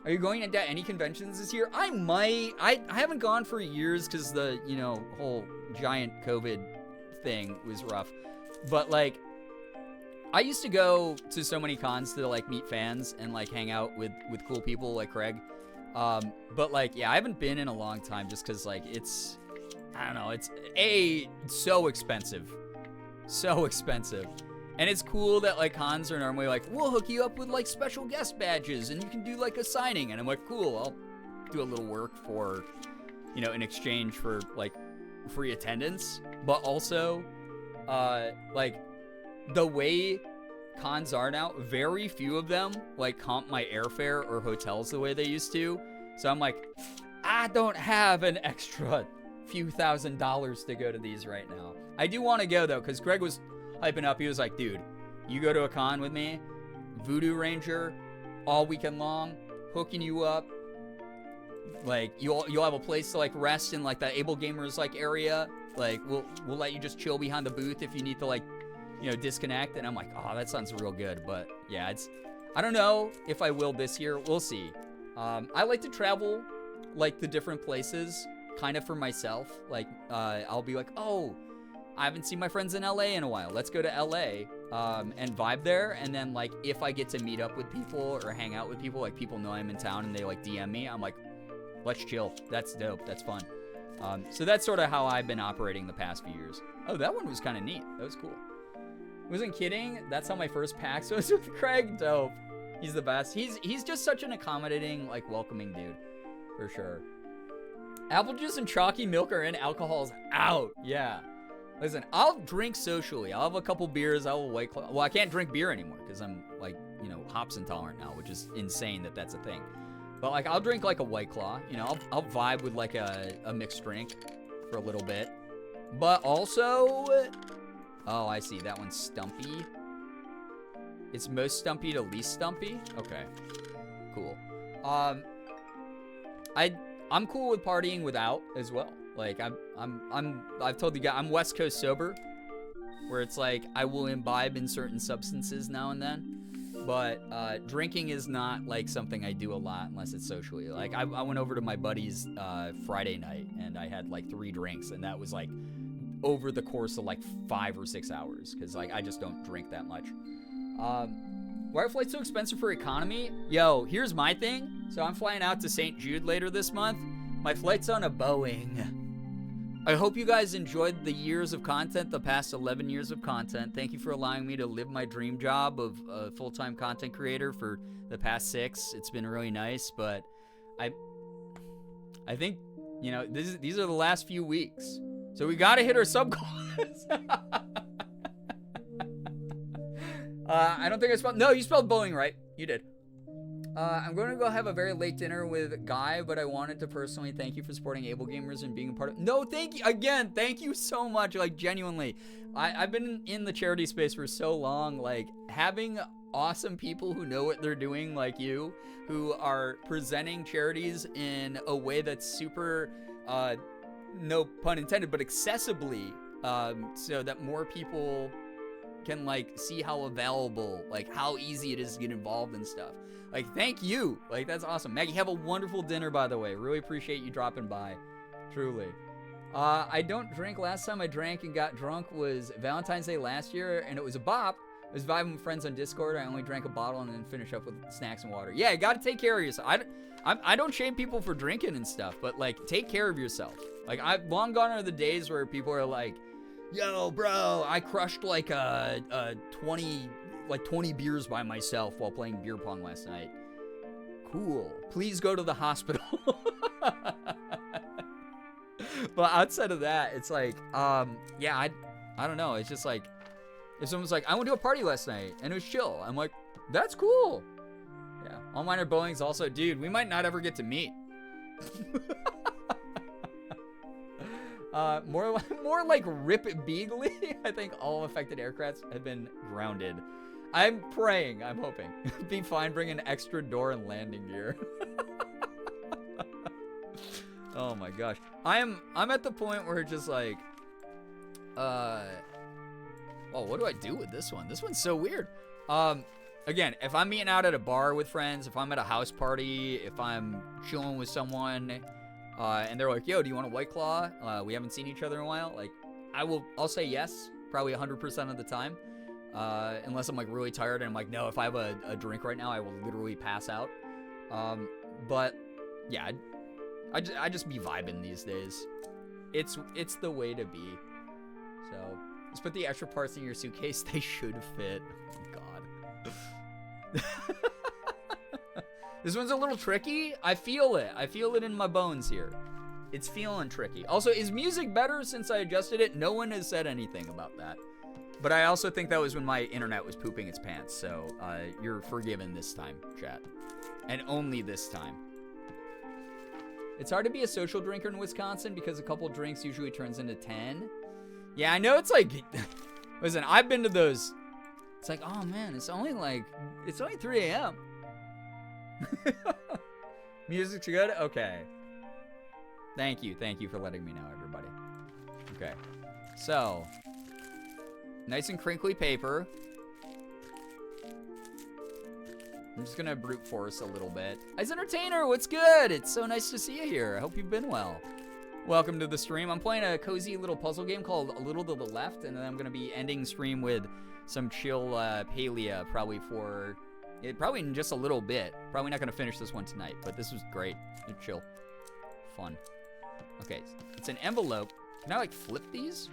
Are you going to any conventions this year? I might. I haven't gone for years because the, whole giant COVID thing was rough. But, like, I used to go to so many cons to, like, meet fans and, like, hang out with cool people like Craig. But, like, yeah, I haven't been in a long time just because, like, it's, I don't know, it's, so expensive. So expensive. And it's cool that, like, cons are normally like, we'll hook you up with, like, special guest badges and you can do, like, a signing. And I'm like, cool, do a little work for, you know, in exchange for like free attendance. But also, like the way cons are now, very few of them like comp my airfare or hotels the way they used to. So I'm like, I don't have an extra few $1,000s to go to these right now. I do want to go though, because Greg was hyping up. He was like, dude, you go to a con with me, Voodoo Ranger, all weekend long, hooking you up. Like you'll have a place to like rest in like the Able Gamers like area. Like we'll let you just chill behind the booth if you need to like, you know, disconnect. And I'm like, oh, that sounds real good. But yeah, I don't know if I will this year. We'll see. I like to travel like the different places kind of for myself. Like I'll be like, oh, I haven't seen my friends in LA in a while. Let's go to LA and vibe there. And then like if I get to meet up with people or hang out with people, like people know I'm in town and they like DM me, I'm like, let's chill. That's dope. That's fun. So that's sort of how I've been operating the past few years. Oh, that one was kind of neat. That was cool. Wasn't kidding. That's how my first PAX was with Craig. Dope. He's the best. He's just such an accommodating, like welcoming dude, for sure. Apple juice and chalky milk are in. Alcohol's out. Yeah. Listen, I'll drink socially. I'll have a couple beers. I'll White Claw. Well, I can't drink beer anymore because I'm like, you know, hops intolerant now, which is insane that that's a thing. But like, I'll drink like a White Claw. You know, I'll vibe with like a mixed drink for a little bit. But also, oh, I see. That one's stumpy. It's most stumpy to least stumpy. Okay, cool. I'm cool with partying without as well. Like I've told you guys, I'm West Coast sober, where it's like I will imbibe in certain substances now and then, but drinking is not like something I do a lot unless it's socially. Like I went over to my buddy's Friday night and I had like 3 drinks, and that was like over the course of like 5 or 6 hours, because like I just don't drink that much. Why are flights so expensive for economy? Yo, here's my thing. So I'm flying out to St. Jude later this month. My flight's on a Boeing. I hope you guys enjoyed the years of content, the past 11 years of content. Thank you for allowing me to live my dream job of a full-time content creator for the past 6. It's been really nice, but I think, you know, these are the last few weeks. So we gotta hit our sub goals. I don't think I spelled... No, you spelled bowling right. You did. I'm going to go have a very late dinner with Guy, but I wanted to personally thank you for supporting Able Gamers and being a part of... No, thank you. Again, thank you so much. Like, genuinely. I've been in the charity space for so long. Like, having awesome people who know what they're doing, like you, who are presenting charities in a way that's super, no pun intended, but accessibly, so that more people can like see how available, like how easy it is to get involved in stuff. Like, thank you. Like, that's awesome. Maggie, have a wonderful dinner, by the way. Really appreciate you dropping by. Truly. I don't drink. Last time I drank and got drunk was Valentine's Day last year, and it was a bop. I was vibing with friends on Discord. I only drank a bottle and then finish up with snacks and water. Yeah, you gotta take care of yourself. I don't shame people for drinking and stuff, but like, take care of yourself. Like, I've long gone are the days where people are like, yo, bro, I crushed like 20 beers by myself while playing beer pong last night. Cool. Please go to the hospital. But outside of that, it's like, yeah, I don't know. It's just like, if someone's like, I went to a party last night and it was chill, I'm like, that's cool. Yeah. All minor bowling's also, dude, we might not ever get to meet. More like Girbeagly. I think all affected aircrafts have been grounded. I'm praying. I'm hoping. Be fine. Bring an extra door and landing gear. Oh my gosh. I'm at the point where it's just like, oh, what do I do with this one? This one's so weird. Again, if I'm meeting out at a bar with friends, if I'm at a house party, if I'm chilling with someone, and they're like, yo, do you want a White Claw? We haven't seen each other in a while. Like, I'll say yes, probably 100% of the time. Unless I'm like really tired and I'm like, no, if I have a drink right now, I will literally pass out. But yeah, I just be vibing these days. It's the way to be. So just put the extra parts in your suitcase. They should fit. Oh, God. This one's a little tricky. I feel it. I feel it in my bones here. It's feeling tricky. Also, is music better since I adjusted it? No one has said anything about that. But I also think that was when my internet was pooping its pants. So you're forgiven this time, chat. And only this time. It's hard to be a social drinker in Wisconsin because a couple drinks usually turns into 10. Yeah, I know it's like... Listen, I've been to those... It's like, oh man, it's only 3 a.m. Music's good? Okay. Thank you for letting me know, everybody. Okay. So... Nice and crinkly paper. I'm just gonna brute force a little bit. Ice Entertainer, what's good? It's so nice to see you here. I hope you've been well. Welcome to the stream. I'm playing a cozy little puzzle game called A Little to the Left, and then I'm gonna be ending stream with some chill palia, probably in just a little bit. Probably not gonna finish this one tonight, but this was great. It's chill. Fun. Okay, it's an envelope. Can I like flip these?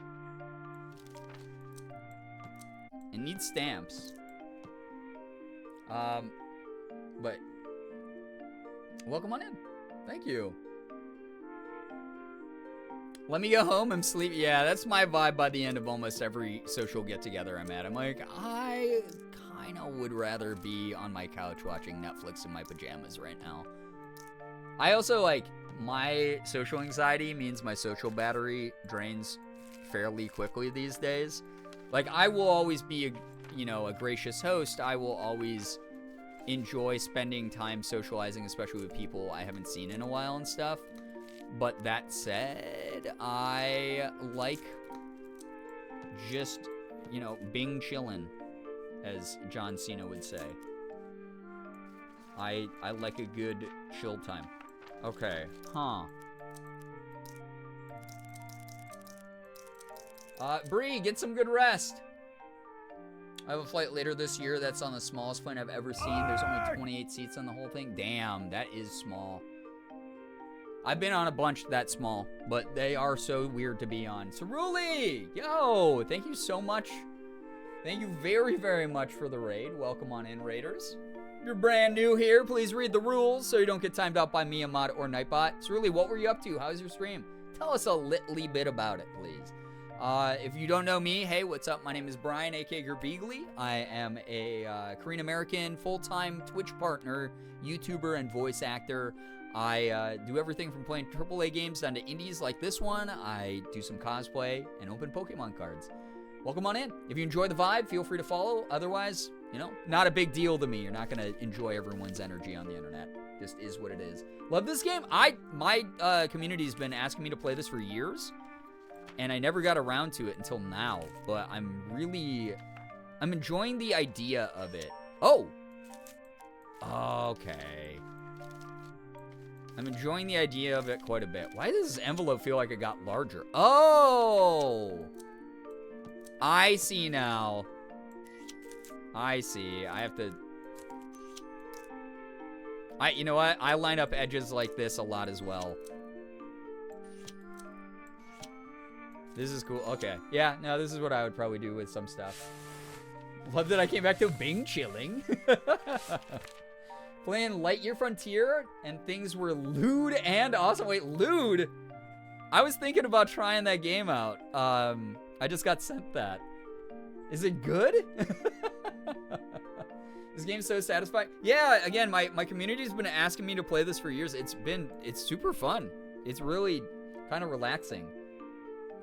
It needs stamps. But welcome on in. Thank you. Let me go home and sleep. Yeah, that's my vibe by the end of almost every social get-together I'm at. I'm like, I kind of would rather be on my couch watching Netflix in my pajamas right now. I also, like, my social anxiety means my social battery drains fairly quickly these days. Like, I will always be a gracious host. I will always enjoy spending time socializing, especially with people I haven't seen in a while and stuff. But that said, I like just, Bing chillin', as John Cena would say. I like a good chill time. Okay, Bree, get some good rest. I have a flight later this year that's on the smallest plane I've ever seen. There's only 28 seats on the whole thing. Damn, that is small. I've been on a bunch that small, but they are so weird to be on. Ceruli! Yo, thank you so much. Thank you very, very much for the raid. Welcome on in, raiders. If you're brand new here, please read the rules so you don't get timed out by me, Ahmad, or Nightbot. Ceruli, what were you up to? How's your stream? Tell us a little bit about it, please. If you don't know me, hey, what's up? My name is Brian, aka Girbeagly. I am a Korean-American full-time Twitch partner, YouTuber, and voice actor. I do everything from playing AAA games down to indies like this one. I do some cosplay and open Pokemon cards. Welcome on in. If you enjoy the vibe, feel free to follow. Otherwise, not a big deal to me. You're not going to enjoy everyone's energy on the internet. Just is what it is. Love this game. My community's been asking me to play this for years. And I never got around to it until now, but I'm enjoying the idea of it. Oh! Okay. I'm enjoying the idea of it quite a bit. Why does this envelope feel like it got larger? Oh! I see now. I see. I have to... You know what? I line up edges like this a lot as well. This is cool. Okay. Yeah, no, this is what I would probably do with some stuff. Love that I came back to Bing chilling. Playing Lightyear Frontier, and things were lewd and awesome. Wait, lewd? I was thinking about trying that game out. I just got sent that. Is it good? This game's so satisfying. Yeah, again, my community's been asking me to play this for years. It's super fun. It's really kind of relaxing.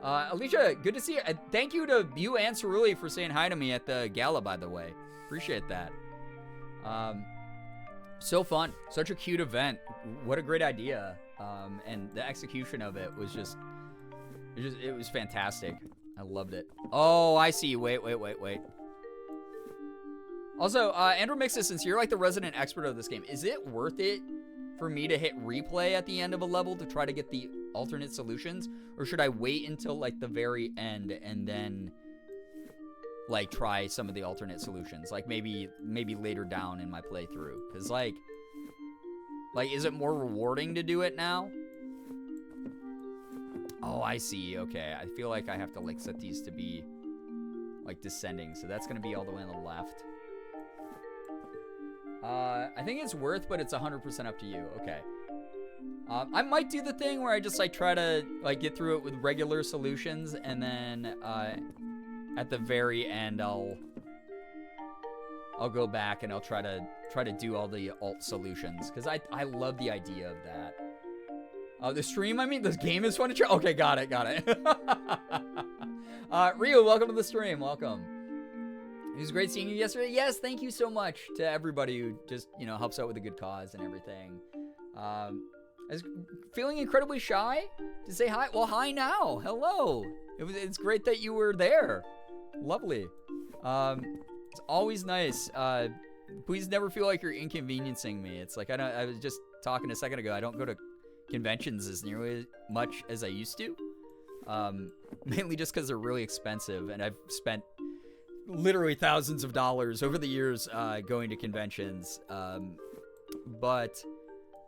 Alicia, good to see you. Thank you to you and Ceruli for saying hi to me at the gala, by the way. Appreciate that. So fun. Such a cute event. What a great idea. And the execution of it was it was fantastic. I loved it. Oh, I see. Wait. Also, Andrew Mixes, since you're like the resident expert of this game, is it worth it for me to hit replay at the end of a level to try to get the alternate solutions, or should I wait until like the very end and then like try some of the alternate solutions, like maybe later down in my playthrough? Because like is it more rewarding to do it now? Oh, I see. Okay, I feel like I have to like set these to be like descending, so that's gonna be all the way on the left. I think it's worth, but it's 100% up to you. Okay. I might do the thing where I just like try to like get through it with regular solutions, and then at the very end I'll go back and I'll try to do all the alt solutions, because I love the idea of that. The stream, I mean, this game is fun to try. Okay, got it. Rio, welcome to the stream. Welcome. It was great seeing you yesterday. Yes, thank you so much to everybody who just, you know, helps out with a good cause and everything. I was feeling incredibly shy to say hi. Well, hi now. Hello. It's great that you were there. Lovely. It's always nice. Please never feel like you're inconveniencing me. It's like I was just talking a second ago. I don't go to conventions as nearly much as I used to. Mainly just because they're really expensive, and I've spent literally thousands of dollars over the years going to conventions. But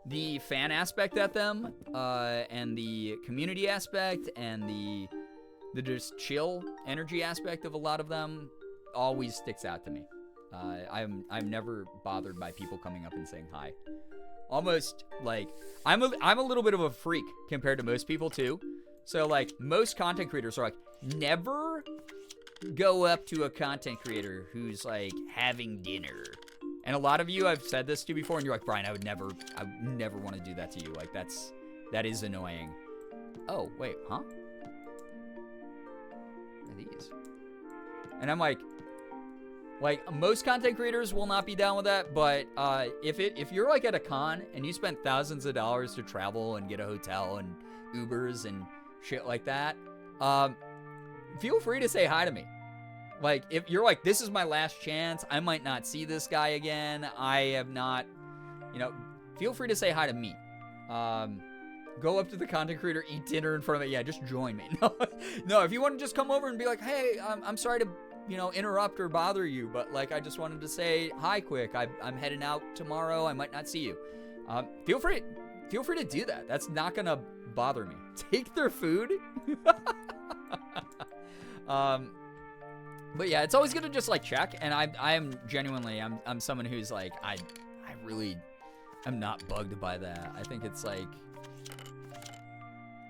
the fan aspect at them, and the community aspect, and the just chill energy aspect of a lot of them always sticks out to me. I'm never bothered by people coming up and saying hi. Almost like I'm a little bit of a freak compared to most people too. So like most content creators are like, never go up to a content creator who's like having dinner. And a lot of you I've said this to before, and you're like, Brian, I would never want to do that to you. Like that is annoying. Oh wait, huh? What are these? And I'm like most content creators will not be down with that, but if you're like at a con and you spent thousands of dollars to travel and get a hotel and Ubers and shit like that, feel free to say hi to me. Like, if you're like, this is my last chance, I might not see this guy again, I have not, you know, feel free to say hi to me. Go up to the content creator, eat dinner in front of it. Yeah, just join me. No, if you want to just come over and be like, hey, I'm sorry to, you know, interrupt or bother you, but like, I just wanted to say hi quick. I'm heading out tomorrow. I might not see you. Feel free to do that. That's not gonna bother me. Take their food. But yeah, it's always good to just like check. And I am genuinely, I'm someone who's like, I really am not bugged by that. I think it's like,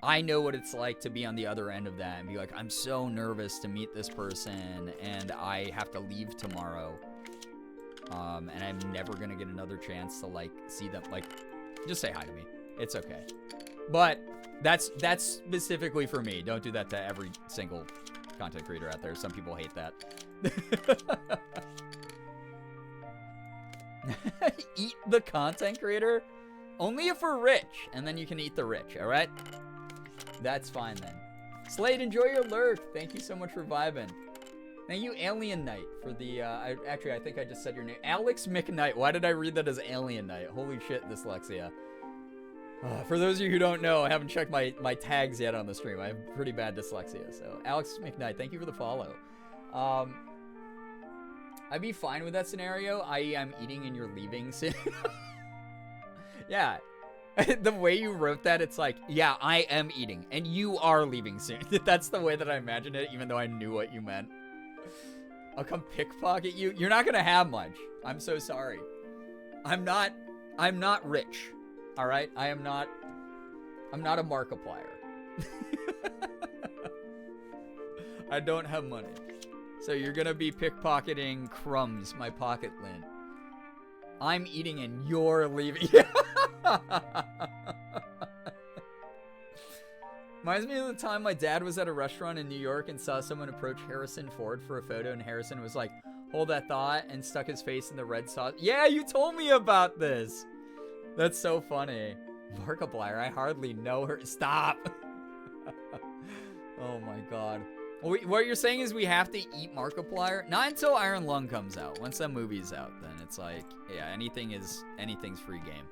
I know what it's like to be on the other end of that and be like, I'm so nervous to meet this person and I have to leave tomorrow. And I'm never gonna get another chance to like see them. Like, just say hi to me. It's okay. But that's specifically for me. Don't do that to every single content creator out there. Some people hate that. Eat the content creator? Only if we're rich, and then you can eat the rich, all right? That's fine then. Slade, enjoy your lurk. Thank you so much for vibing. Thank you, Alien Knight, for the, I think I just said your name. Alex McKnight. Why did I read that as Alien Knight? Holy shit, dyslexia. For those of you who don't know, I haven't checked my tags yet on the stream. I have pretty bad dyslexia. So, Alex McKnight, thank you for the follow. I'd be fine with that scenario, i.e. I'm eating and you're leaving soon. Yeah. The way you wrote that, it's like, yeah, I am eating, and you are leaving soon. That's the way that I imagined it, even though I knew what you meant. I'll come pickpocket you. You're not gonna have much. I'm so sorry. I'm not rich. All right? I'm not a Markiplier. I don't have money. So you're gonna be pickpocketing crumbs, my pocket lint. I'm eating and you're leaving. Reminds me of the time my dad was at a restaurant in New York and saw someone approach Harrison Ford for a photo, and Harrison was like, hold that thought, and stuck his face in the red sauce. Yeah, you told me about this. That's so funny. Markiplier, I hardly know her. Stop. Oh my god. What you're saying is we have to eat Markiplier? Not until Iron Lung comes out. Once that movie's out, then it's like, yeah, anything's free game.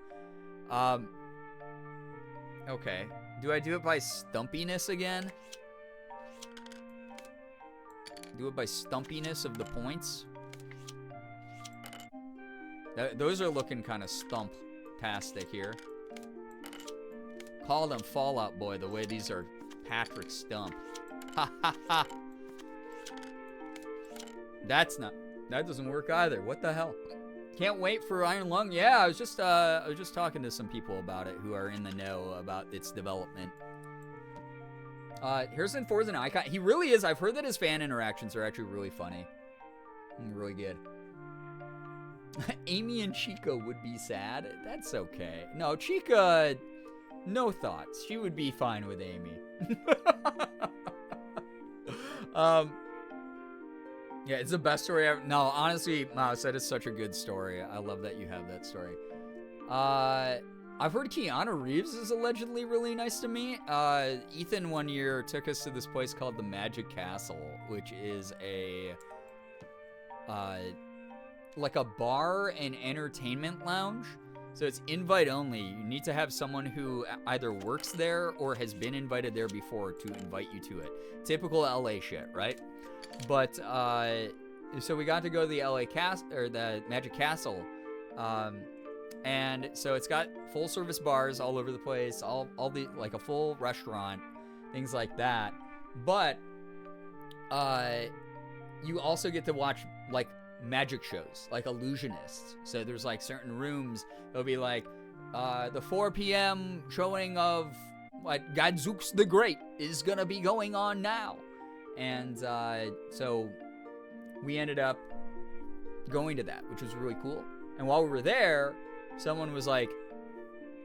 Okay. Do I do it by stumpiness again? Do it by stumpiness of the points? Those are looking kind of stump-tastic here. Call them Fallout Boy the way these are Patrick Stump. Ha ha ha. That doesn't work either. What the hell? Can't wait for Iron Lung. Yeah, I was just talking to some people about it who are in the know about its development. Harrison Ford's an icon. He really is. I've heard that his fan interactions are actually really funny. Really good. Amy and Chica would be sad. That's okay. No, Chica, no thoughts. She would be fine with Amy. Yeah, it's the best story ever. No, honestly, Mouse, that is such a good story. I love that you have that story. I've heard Keanu Reeves is allegedly really nice to me. Ethan one year took us to this place called the Magic Castle, which is a like a bar and entertainment lounge. So it's invite only. You need to have someone who either works there or has been invited there before to invite you to it. Typical LA shit, right? But so we got to go to the LA or the Magic Castle. And so it's got full service bars all over the place, all the, like a full restaurant, things like that. But you also get to watch like magic shows, like illusionists. So there's like certain rooms, there'll be like the 4 p.m. showing of what Gadzooks the Great is gonna be going on now. And so we ended up going to that, which was really cool. And while we were there, someone was like,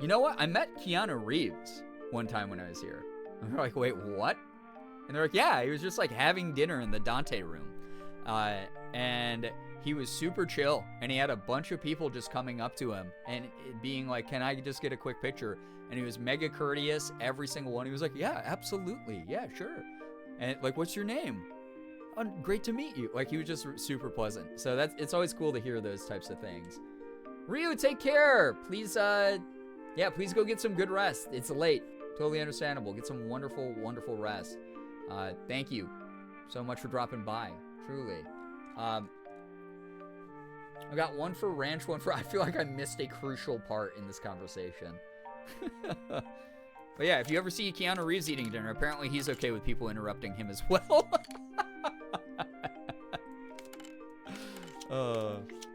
you know what? I met Keanu Reeves one time when I was here. And we're like, wait, what? And they're like, yeah, he was just like having dinner in the Dante room. And he was super chill. And he had a bunch of people just coming up to him and being like, can I just get a quick picture? And he was mega courteous, every single one. He was like, yeah, absolutely. Yeah, sure. And like, what's your name? Oh, great to meet you. Like, he was just super pleasant. So it's always cool to hear those types of things. Ryu, take care. Please, please go get some good rest. It's late. Totally understandable. Get some wonderful, wonderful rest. Thank you so much for dropping by. Truly. I got one for Ranch, one for... I feel like I missed a crucial part in this conversation. But yeah, if you ever see Keanu Reeves eating dinner, apparently he's okay with people interrupting him as well.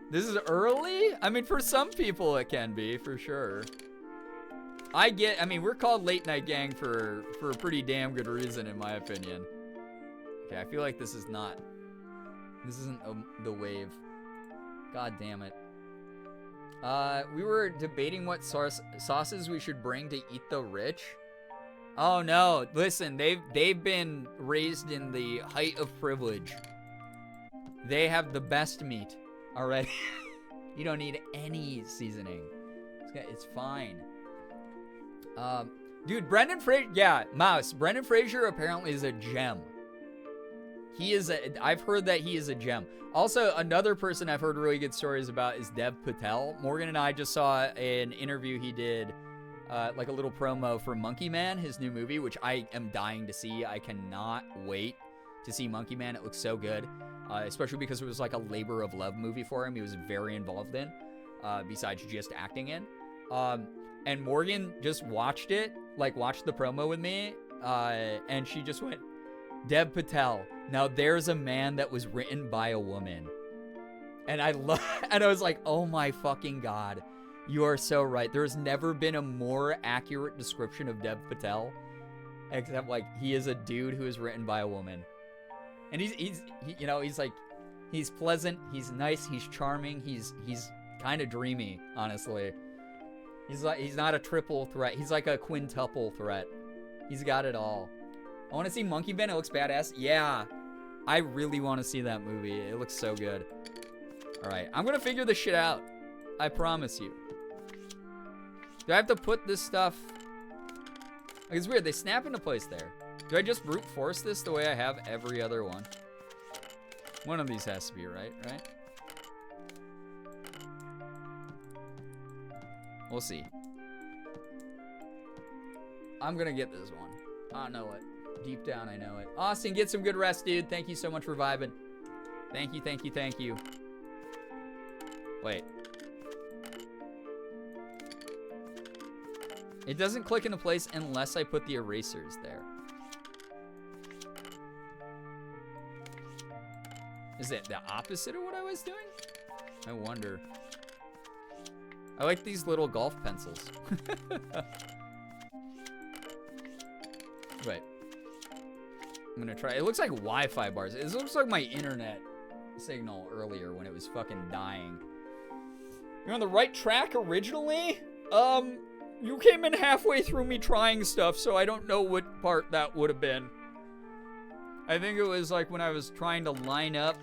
This is early? I mean, for some people it can be, for sure. I mean, we're called Late Night Gang for a pretty damn good reason, in my opinion. Okay, I feel like this isn't the wave. God damn it. We were debating what sauces we should bring to eat the rich. Oh no, listen, they've been raised in the height of privilege. They have the best meat already. You don't need any seasoning. It's fine. Dude, Brendan Fraser, yeah, Mouse. Brendan Fraser apparently is a gem. I've heard that he is a gem. Also, another person I've heard really good stories about is Dev Patel. Morgan and I just saw an interview he did, like a little promo for Monkey Man, his new movie, which I am dying to see. I cannot wait to see Monkey Man. It looks so good, especially because it was like a labor of love movie for him. He was very involved in, besides just acting in. And Morgan just watched the promo with me, and she just went, Dev Patel, now there's a man that was written by a woman. And I was like, oh my fucking God, you are so right. There's never been a more accurate description of Dev Patel, except like he is a dude who is written by a woman. And he's pleasant, he's nice, he's charming, he's kind of dreamy, honestly. He's not a triple threat. He's like a quintuple threat. He's got it all. I want to see Monkey Man. It looks badass. Yeah, I really want to see that movie. It looks so good. All right, I'm gonna figure this shit out. I promise you. Do I have to put this stuff? Like, it's weird. They snap into place there. Do I just brute force this the way I have every other one? One of these has to be right. We'll see. I'm gonna get this one. I know it. Deep down, I know it. Austin, get some good rest, dude. Thank you so much for vibing. Thank you. Wait. It doesn't click into place unless I put the erasers there. Is it the opposite of what I was doing? I wonder. I like these little golf pencils. Wait. I'm gonna try. It looks like Wi-Fi bars. It looks like my internet signal earlier when it was fucking dying. You're on the right track originally? You came in halfway through me trying stuff, so I don't know what part that would have been. I think it was like when I was trying to line up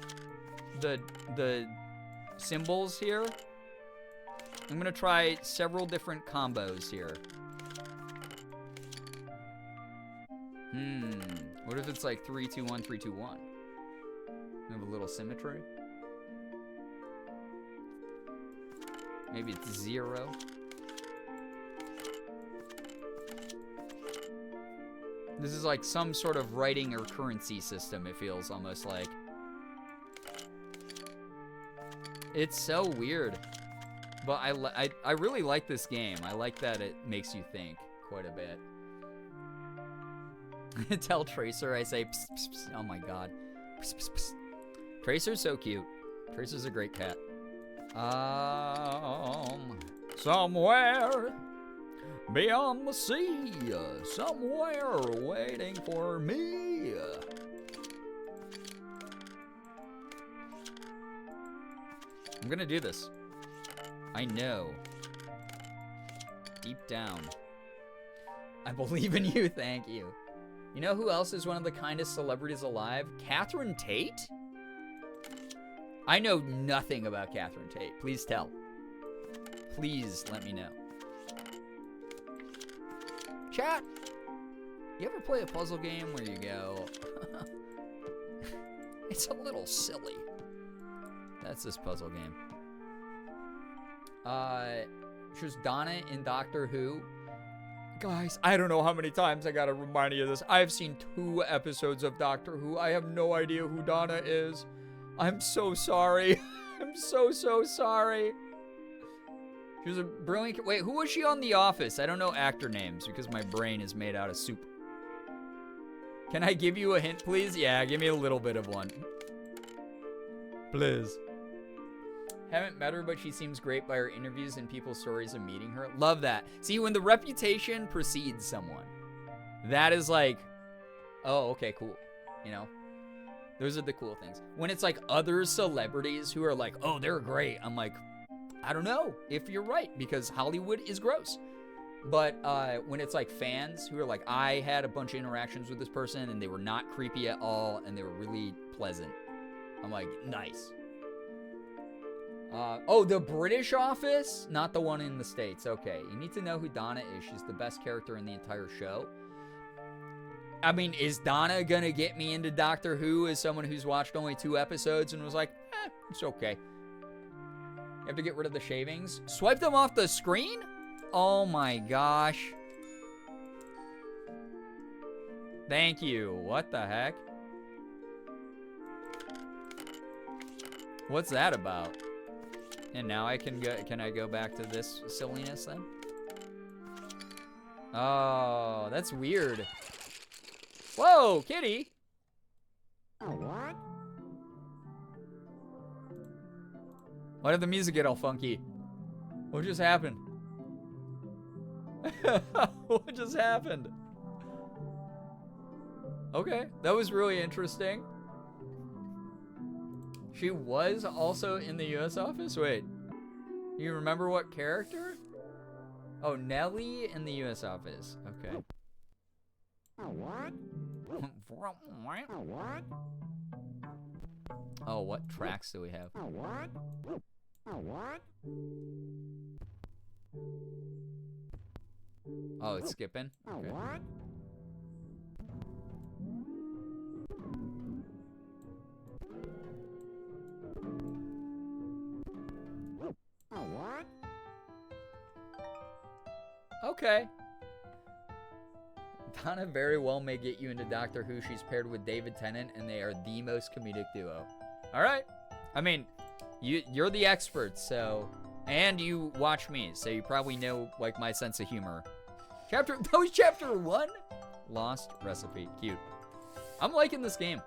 the symbols here. I'm gonna try several different combos here. What if it's like 3, 2, 1, 3, 2, 1? Have a little symmetry. Maybe it's 0. This is like some sort of writing or currency system, it feels almost like. It's so weird. But I really like this game. I like that it makes you think quite a bit. Tell Tracer I say psst, psst, psst. Oh my god. Psst, psst, psst. Tracer's so cute. Tracer's a great cat. Somewhere beyond the sea, somewhere waiting for me. I'm gonna do this. I know. Deep down. I believe in you, thank you. You know who else is one of the kindest celebrities alive? Catherine Tate? I know nothing about Catherine Tate. Please tell. Please let me know. Chat, you ever play a puzzle game where you go, it's a little silly? That's this puzzle game. She was Donna in Doctor Who. Guys, I don't know how many times I gotta remind you of this. I've seen 2 episodes of Doctor Who. I have no idea who Donna is. I'm so sorry. I'm so sorry. She was a brilliant... Wait, who was she on The Office? I don't know actor names because my brain is made out of soup. Can I give you a hint, please? Yeah, give me a little bit of one. Please. Haven't met her, but she seems great by her interviews and people's stories of meeting her. Love that. See, when the reputation precedes someone, that is like, oh, okay, cool. You know? Those are the cool things. When it's like other celebrities who are like, oh, they're great. I'm like, I don't know if you're right because Hollywood is gross. But when it's like fans who are like, I had a bunch of interactions with this person and they were not creepy at all and they were really pleasant. I'm like, nice. Oh, the British Office? Not the one in the States. Okay. You need to know who Donna is. She's the best character in the entire show. I mean, is Donna gonna get me into Doctor Who as someone who's watched only 2 episodes and was like, it's okay. You have to get rid of the shavings. Swipe them off the screen? Oh my gosh. Thank you. What the heck? What's that about? And now I can go back to this silliness then? Oh, that's weird. Whoa, kitty. What? Why did the music get all funky? What just happened? What just happened? Okay, that was really interesting. She was also in the US office? Wait. You remember what character? Oh, Nellie in the US office. Okay. What? What? Oh, what tracks do we have? What? What? Oh, it's skipping? Okay. What? What? Okay. Donna very well may get you into Doctor Who. She's paired with David Tennant, and they are the most comedic duo. All right. I mean, you're the expert, so... And you watch me, so you probably know, like, my sense of humor. That was chapter 1? Lost recipe. Cute. I'm liking this game.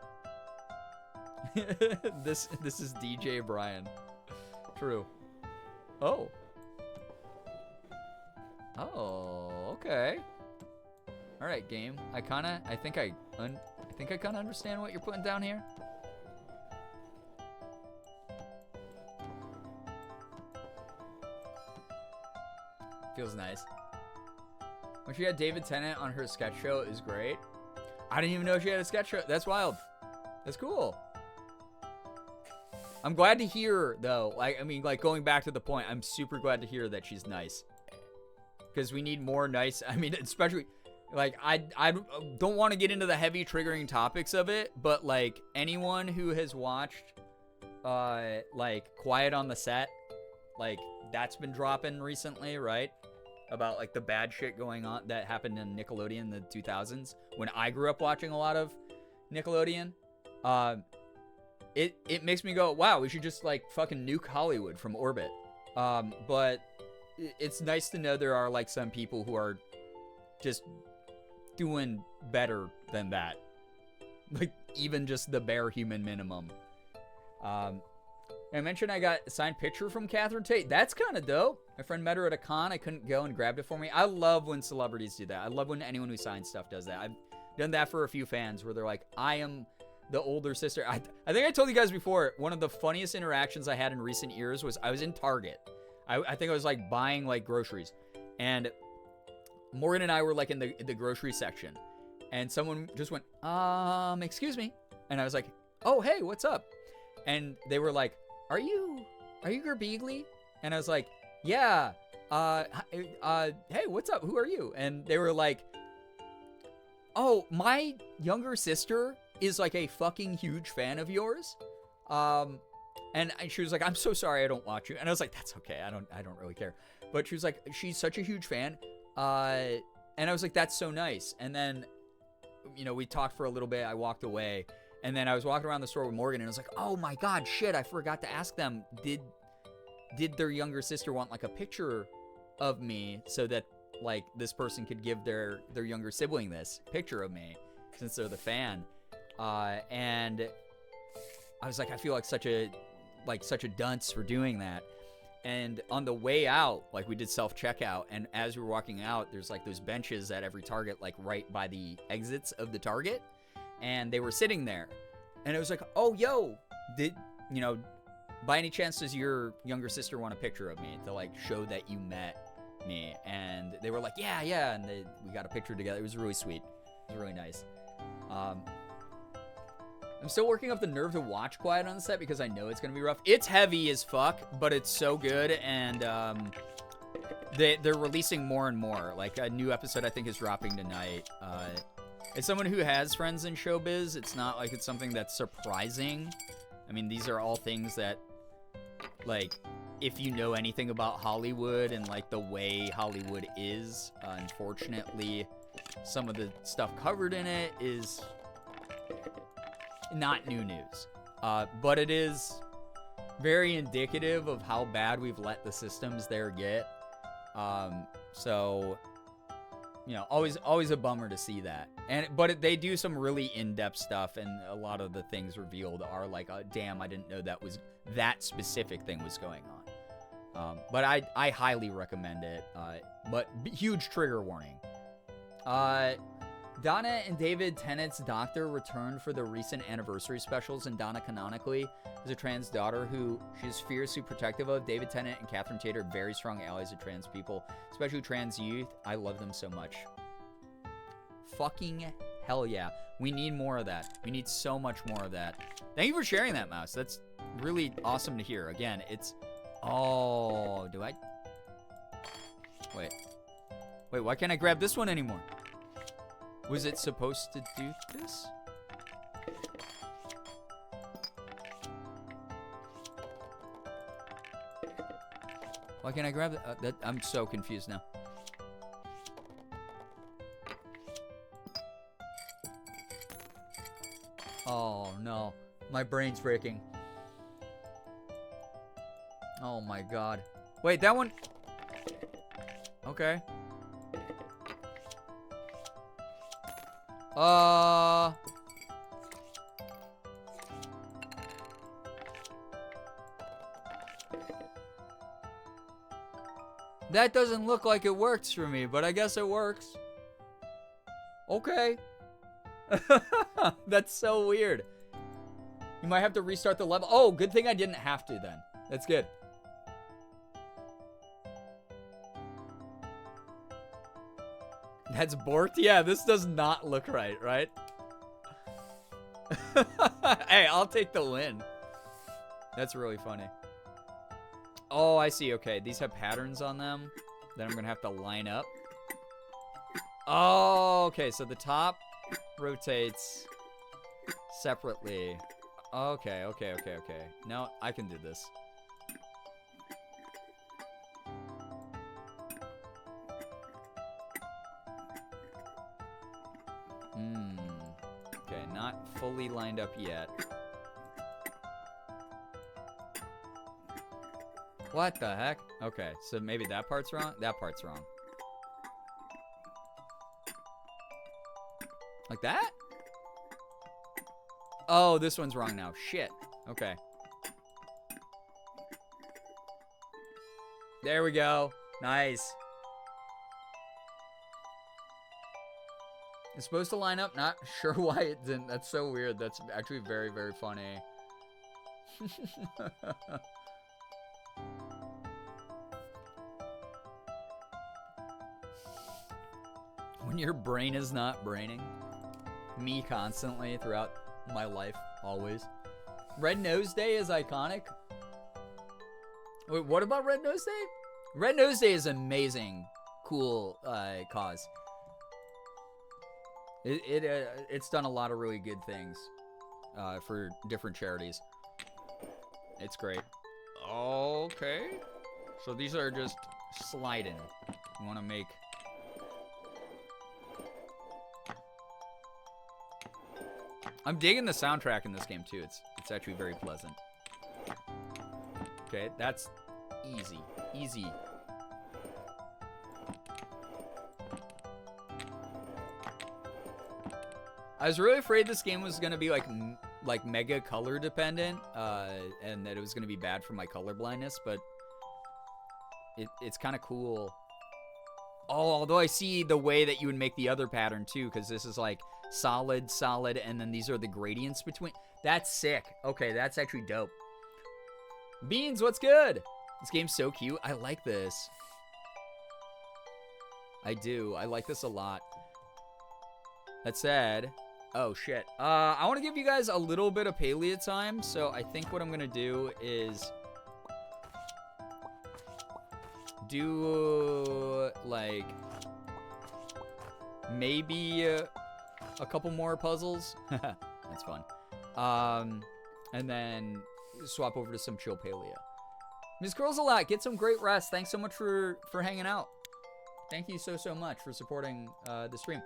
This is DJ Brian. True. Oh. Oh, okay. All right, game. I think I kind of understand what you're putting down here. Feels nice. When she had David Tennant on her sketch show, it was great. I didn't even know she had a sketch show. That's wild. That's cool. I'm glad to hear, though. Like going back to the point, I'm super glad to hear that she's nice. Because we need more nice. I mean, especially, like, I don't want to get into the heavy triggering topics of it, but like anyone who has watched, like Quiet on the Set, like that's been dropping recently, right? About like the bad shit going on that happened in Nickelodeon in the 2000s when I grew up watching a lot of Nickelodeon. It makes me go, wow, we should just like fucking nuke Hollywood from orbit. But it's nice to know there are like some people who are just doing better than that. Like even just the bare human minimum. I mentioned I got a signed picture from Catherine Tate. That's kind of dope. My friend met her at a con. I couldn't go and grabbed it for me. I love when celebrities do that. I love when anyone who signs stuff does that. I've done that for a few fans where they're like, I am the older sister. I think I told you guys before, one of the funniest interactions I had in recent years was I was in Target. I think I was like buying like groceries. And Morgan and I were like in the grocery section. And someone just went, excuse me. And I was like, oh, hey, what's up? And they were like, Are you Girbeagly? And I was like, yeah. Hey, what's up? Who are you? And they were like, oh, my younger sister is like a fucking huge fan of yours. And she was like, I'm so sorry I don't watch you. And I was like, that's okay. I don't really care. But she was like, she's such a huge fan. And I was like, that's so nice. And then, you know, we talked for a little bit. I walked away. And then I was walking around the store with Morgan, and I was like, oh my God, shit, I forgot to ask them, did their younger sister want like a picture of me so that like this person could give their younger sibling this picture of me since they're the fan? And I was like, I feel like such a dunce for doing that. And on the way out, like we did self-checkout, and as we were walking out, there's like those benches at every Target, like right by the exits of the Target. And they were sitting there. And it was like, oh, yo, by any chance does your younger sister want a picture of me to like show that you met me? And they were like, yeah. And we got a picture together. It was really sweet. It was really nice. I'm still working up the nerve to watch Quiet on the Set because I know it's going to be rough. It's heavy as fuck, but it's so good. And they're releasing more and more. Like a new episode I think is dropping tonight. As someone who has friends in showbiz, it's not like it's something that's surprising. I mean, these are all things that, like, if you know anything about Hollywood and, like, the way Hollywood is, unfortunately, some of the stuff covered in it is not new news. But it is very indicative of how bad we've let the systems there get. So... you know, always a bummer to see that. But they do some really in-depth stuff, and a lot of the things revealed are like, damn, I didn't know that specific thing was going on. But I highly recommend it. But huge trigger warning. Donna and David Tennant's doctor returned for the recent anniversary specials, and Donna canonically is a trans daughter who she's fiercely protective of. David Tennant and Catherine Tate are very strong allies of trans people, especially trans youth. I love them so much. Fucking hell yeah. We need more of that. We need so much more of that. Thank you for sharing that, Mouse. That's really awesome to hear. Again, it's... oh, do I... Wait, why can't I grab this one anymore? Was it supposed to do this? Why can't I grab it? I'm so confused now. Oh no, my brain's breaking. Oh my God. Wait, that one... okay. That doesn't look like it works for me, but I guess it works. Okay. That's so weird. You might have to restart the level. Oh, good thing I didn't have to then. That's good. That's borked? Yeah, this does not look right, right? Hey, I'll take the win. That's really funny. Oh, I see. Okay, these have patterns on them that I'm going to have to line up. Oh, okay, so the top rotates separately. Okay. No, I can do this. Okay, not fully lined up yet. What the heck? Okay, so maybe that part's wrong? That part's wrong. Like that? Oh, this one's wrong now. Shit. Okay. There we go. Nice. It's supposed to line up. Not sure why it didn't. That's so weird. That's actually very, very funny. When your brain is not braining. Me constantly throughout my life, always. Red Nose Day is iconic. Wait, what about Red Nose Day? Red Nose Day is amazing, cool cause. It's done a lot of really good things for different charities. It's great. Okay. So these are just sliding. You want to make... I'm digging the soundtrack in this game too. It's actually very pleasant. Okay, that's easy. Easy. I was really afraid this game was gonna be like mega color dependent, and that it was gonna be bad for my color blindness, but it's kind of cool. Oh, although I see the way that you would make the other pattern too, because this is like solid, and then these are the gradients between. That's sick. Okay, that's actually dope. Beans, what's good? This game's so cute. I like this. I do. I like this a lot. That said, oh shit. I want to give you guys a little bit of palia time, so I think what I'm gonna do is do like maybe a couple more puzzles. That's fun. And then swap over to some chill palia. Ms. Girls a lot, get some great rest. Thanks so much for hanging out. Thank you so much for supporting the stream.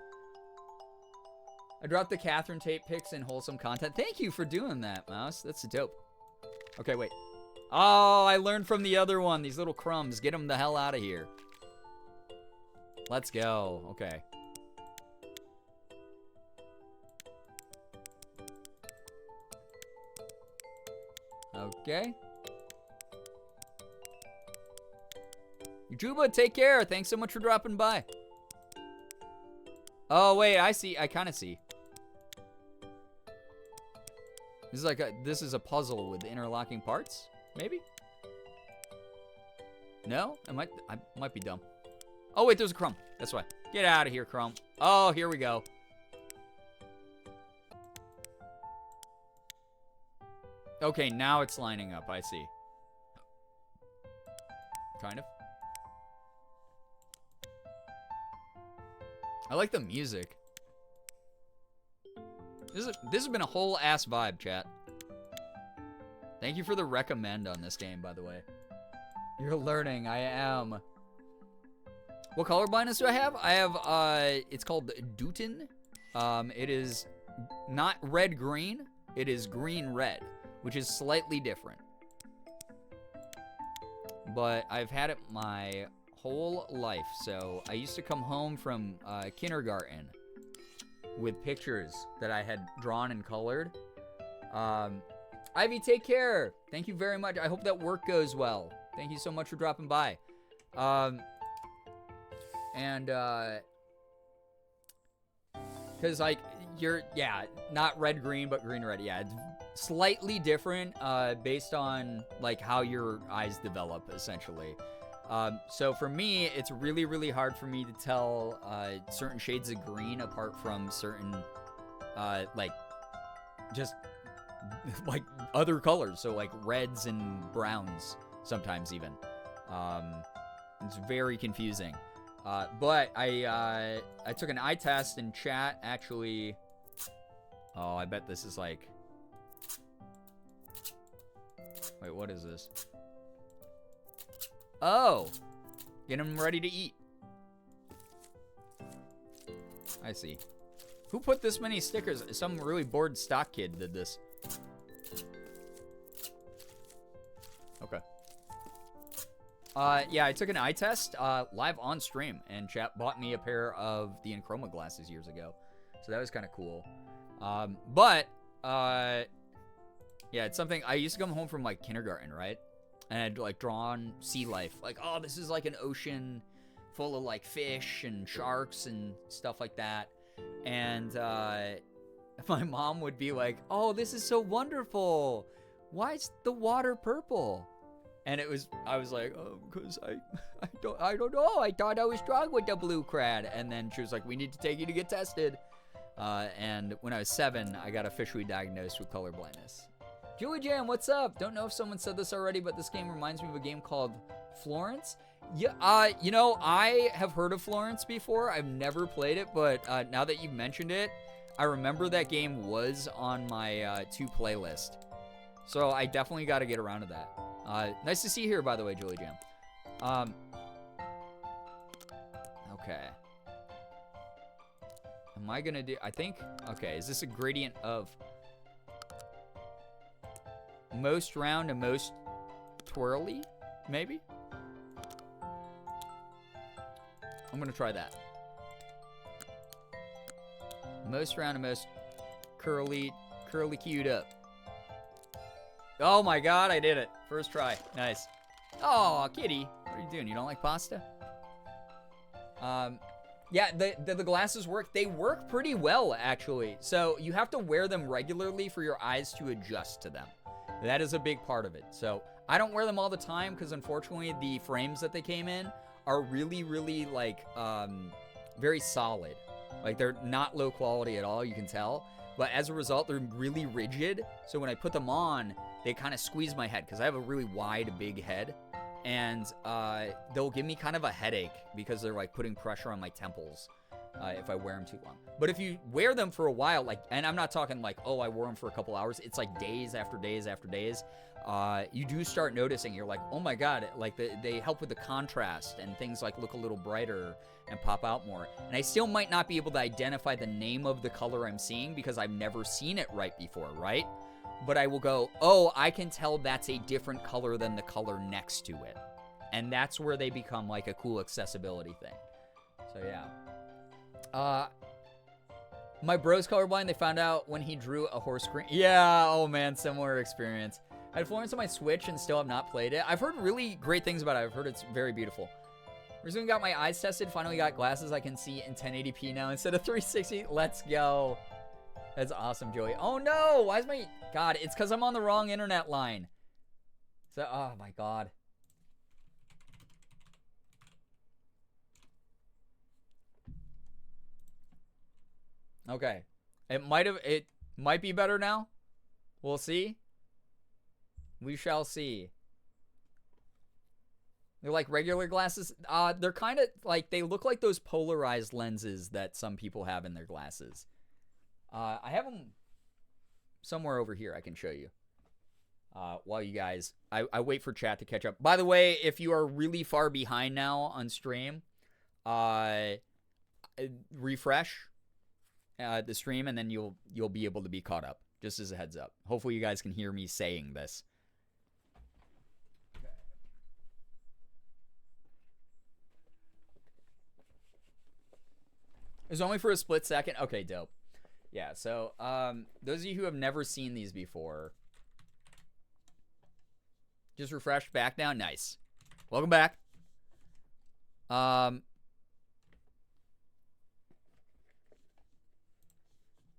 I dropped the Catherine Tate pics in wholesome content. Thank you for doing that, Mouse. That's dope. Okay, wait. Oh, I learned from the other one. These little crumbs. Get them the hell out of here. Let's go. Okay. Okay. Juba, take care. Thanks so much for dropping by. Oh, wait. I see. I kind of see. This is like this is a puzzle with interlocking parts? Maybe? No? I might be dumb. Oh, wait. There's a crumb. That's why. Get out of here, crumb. Oh, here we go. Okay, now it's lining up. I see. Kind of. I like the music. This has been a whole ass vibe, chat. Thank you for the recommend on this game, by the way. You're learning. I am. What color blindness do I have? I have, it's called Dutton. It is not red-green. It is green-red, which is slightly different. But I've had it my whole life. So I used to come home from kindergarten with pictures that I had drawn and colored. Ivy, take care. Thank you very much. I hope that work goes well. Thank you so much for dropping by. And, because, like, not red-green, but green-red. Yeah, it's slightly different based on, like, how your eyes develop, essentially. So for me, it's really, really hard for me to tell certain shades of green apart from certain, like, just, like, other colors. So, like, reds and browns sometimes even. It's very confusing. But I took an eye test, and chat actually... Oh, I bet this is like... Wait, what is this? Oh! Get him ready to eat. I see. Who put this many stickers? Some really bored stock kid did this. Okay. Yeah, I took an eye test live on stream, and chat bought me a pair of the Enchroma glasses years ago. So that was kind of cool. Yeah, it's something, I used to come home from, like, kindergarten, right? And I'd, like, drawn sea life. Like, oh, this is, like, an ocean full of, like, fish and sharks and stuff like that. And, my mom would be like, oh, this is so wonderful. Why is the water purple? And I was like, oh, because I don't know. I thought I was strong with the blue crad. And then she was like, we need to take you to get tested. And when I was 7, I got officially diagnosed with color blindness. Julie Jam, what's up? Don't know if someone said this already, but this game reminds me of a game called Florence. Yeah, you know, I have heard of Florence before. I've never played it, but now that you've mentioned it, I remember that game was on my to playlist. So I definitely got to get around to that. Nice to see you here, by the way, Julie Jam. Okay. Am I gonna do, I think, okay, is this a gradient of most round and most twirly, maybe? I'm gonna try that. Most round and most curly queued up. Oh my god, I did it. First try. Nice. Oh, kitty. What are you doing? You don't like pasta? Yeah, the glasses work. They work pretty well, actually. So you have to wear them regularly for your eyes to adjust to them. That is a big part of it. So I don't wear them all the time because, unfortunately, the frames that they came in are really, really, like, very solid. Like, they're not low quality at all, you can tell. But as a result, they're really rigid. So when I put them on, they kind of squeeze my head because I have a really wide, big head. And they'll give me kind of a headache because they're, like, putting pressure on my temples if I wear them too long. But if you wear them for a while, like, and I'm not talking like, oh, I wore them for a couple hours. It's like days after days after days. You do start noticing. You're like, oh my god, like they help with the contrast and things like look a little brighter and pop out more. And I still might not be able to identify the name of the color I'm seeing because I've never seen it right before, right? But I will go, oh, I can tell that's a different color than the color next to it. And that's where they become like a cool accessibility thing. So yeah. My bro's colorblind. They found out when he drew a horse green. Yeah, oh man, similar experience. I had Florence on my Switch and still have not played it. I've heard really great things about it. I've heard it's very beautiful. Recently got my eyes tested. Finally got glasses I can see in 1080p now instead of 360. Let's go. That's awesome, Joey. Oh no, why is my... God, it's because I'm on the wrong internet line. So, oh my god. Okay. It might be better now. We'll see. We shall see. They're like regular glasses. They're kind of like, they look like those polarized lenses that some people have in their glasses. I have them somewhere over here I can show you. While you guys, I wait for chat to catch up. By the way, if you are really far behind now on stream, refresh the stream and then you'll be able to be caught up. Just as a heads up. Hopefully you guys can hear me saying this. It's only for a split second. Okay, dope. Yeah, so those of you who have never seen these before, just refresh back down. Nice. Welcome back.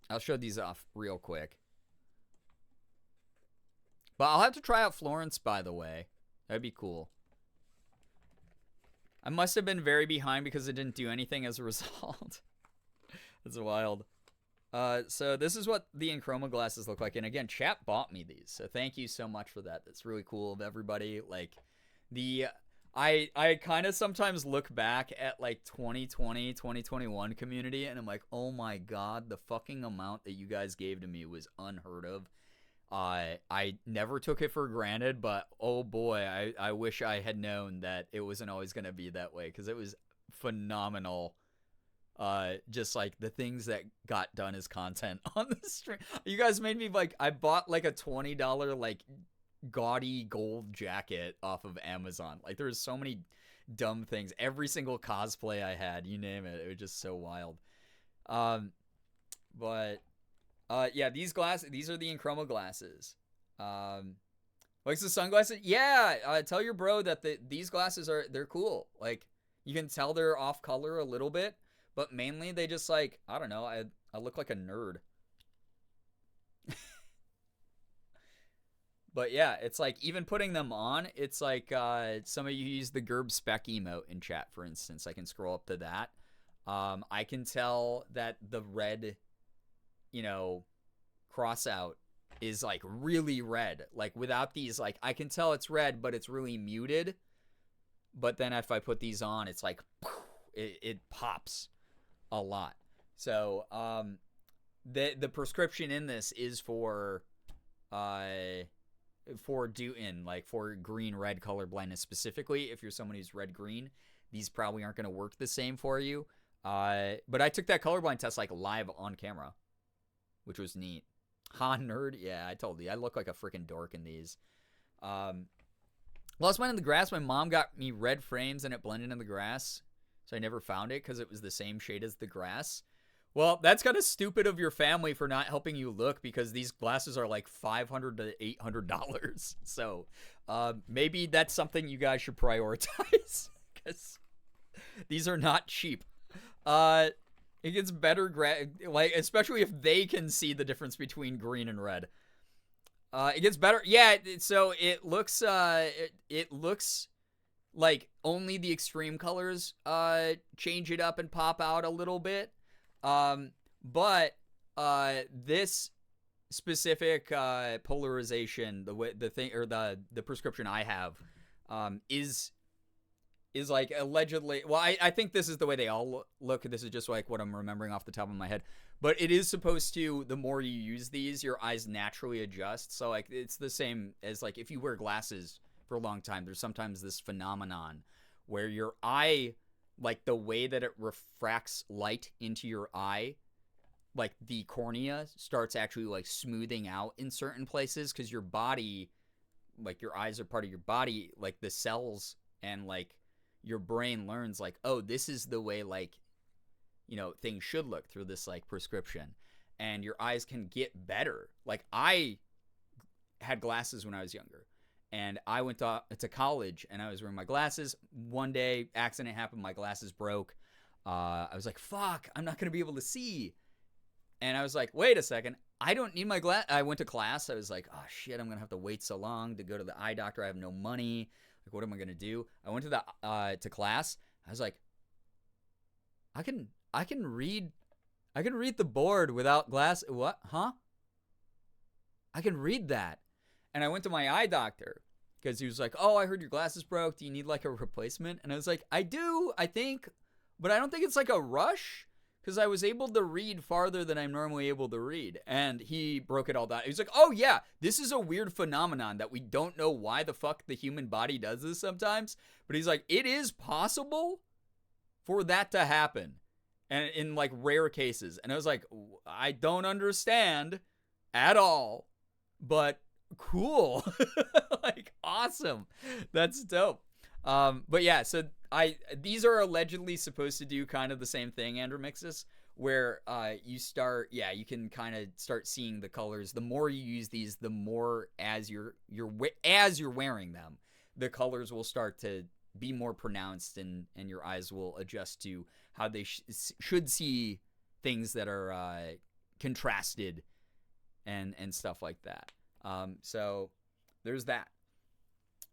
I'll show these off real quick. But I'll have to try out Florence, by the way. That'd be cool. I must have been very behind because it didn't do anything as a result. That's wild. So this is what the Enchroma glasses look like. And again, chat bought me these. So thank you so much for that. That's really cool of everybody. Like, I kind of sometimes look back at like 2020, 2021 community, and I'm like, oh my god, the fucking amount that you guys gave to me was unheard of. I never took it for granted, but oh boy, I wish I had known that it wasn't always going to be that way, because it was phenomenal. Just like the things that got done as content on the stream. You guys made me like, I bought like a $20 like gaudy gold jacket off of Amazon. Like there was so many dumb things. Every single cosplay I had, you name it. It was just so wild. But yeah, these are the Enchroma glasses. Like the sunglasses. Yeah, tell your bro that these glasses they're cool. Like you can tell they're off color a little bit, but mainly they just like, I don't know, I look like a nerd. But yeah, it's like even putting them on, it's like some of you use the Gerb spec emote in chat, for instance. I can scroll up to that. I can tell that the red, cross out is like really red. Like without these, like I can tell it's red, but it's really muted. But then if I put these on, it's like it pops a lot. So the prescription in this is for Dutton, like for green-red color blindness specifically. If you're someone who's red-green, these probably aren't going to work the same for you. But I took that colorblind test like live on camera, which was neat. Ha, nerd. Yeah, I told you. I look like a freaking dork in these. Lost mine in the grass. My mom got me red frames and it blended in the grass. So I never found it because it was the same shade as the grass. Well, that's kind of stupid of your family for not helping you look, because these glasses are like $500 to $800. So maybe that's something you guys should prioritize, because these are not cheap. It gets better, like especially if they can see the difference between green and red. It gets better. Yeah, so it looks it looks like only the extreme colors change it up and pop out a little bit. But this specific polarization, the prescription I have is like allegedly, well, I think this is the way they all look. This is just like what I'm remembering off the top of my head. But it is supposed to, the more you use these, your eyes naturally adjust. So like it's the same as like if you wear glasses for a long time, there's sometimes this phenomenon where your eye, like the way that it refracts light into your eye, like the cornea starts actually like smoothing out in certain places, because your body, like your eyes are part of your body, like the cells and like your brain learns like, oh, this is the way like, things should look through this like prescription, and your eyes can get better. Like I had glasses when I was younger, and I went to college and I was wearing my glasses. One day, accident happened, my glasses broke. I was like, fuck, I'm not going to be able to see. And I was like, wait a second, I don't need my glass. I went to class. I was like, oh shit, I'm going to have to wait so long to go to the eye doctor. I have no money. Like, what am I going to do? I went to to class. I was like, I can read the board without glass. What? Huh? I can read that. And I went to my eye doctor because he was like, oh, I heard your glasses broke. Do you need like a replacement? And I was like, I do, I think, but I don't think it's like a rush, because I was able to read farther than I'm normally able to read. And he broke it all down. He was like, oh yeah, this is a weird phenomenon that we don't know why the fuck the human body does this sometimes. But he's like, it is possible for that to happen. And in like rare cases. And I was like, I don't understand at all, but cool. Like awesome. That's dope. But yeah, so these are allegedly supposed to do kind of the same thing, Andromixis, where you can kind of start seeing the colors. The more you use these, the more as you're wearing them, the colors will start to be more pronounced, and your eyes will adjust to how they should see things that are contrasted and stuff like that. So there's that.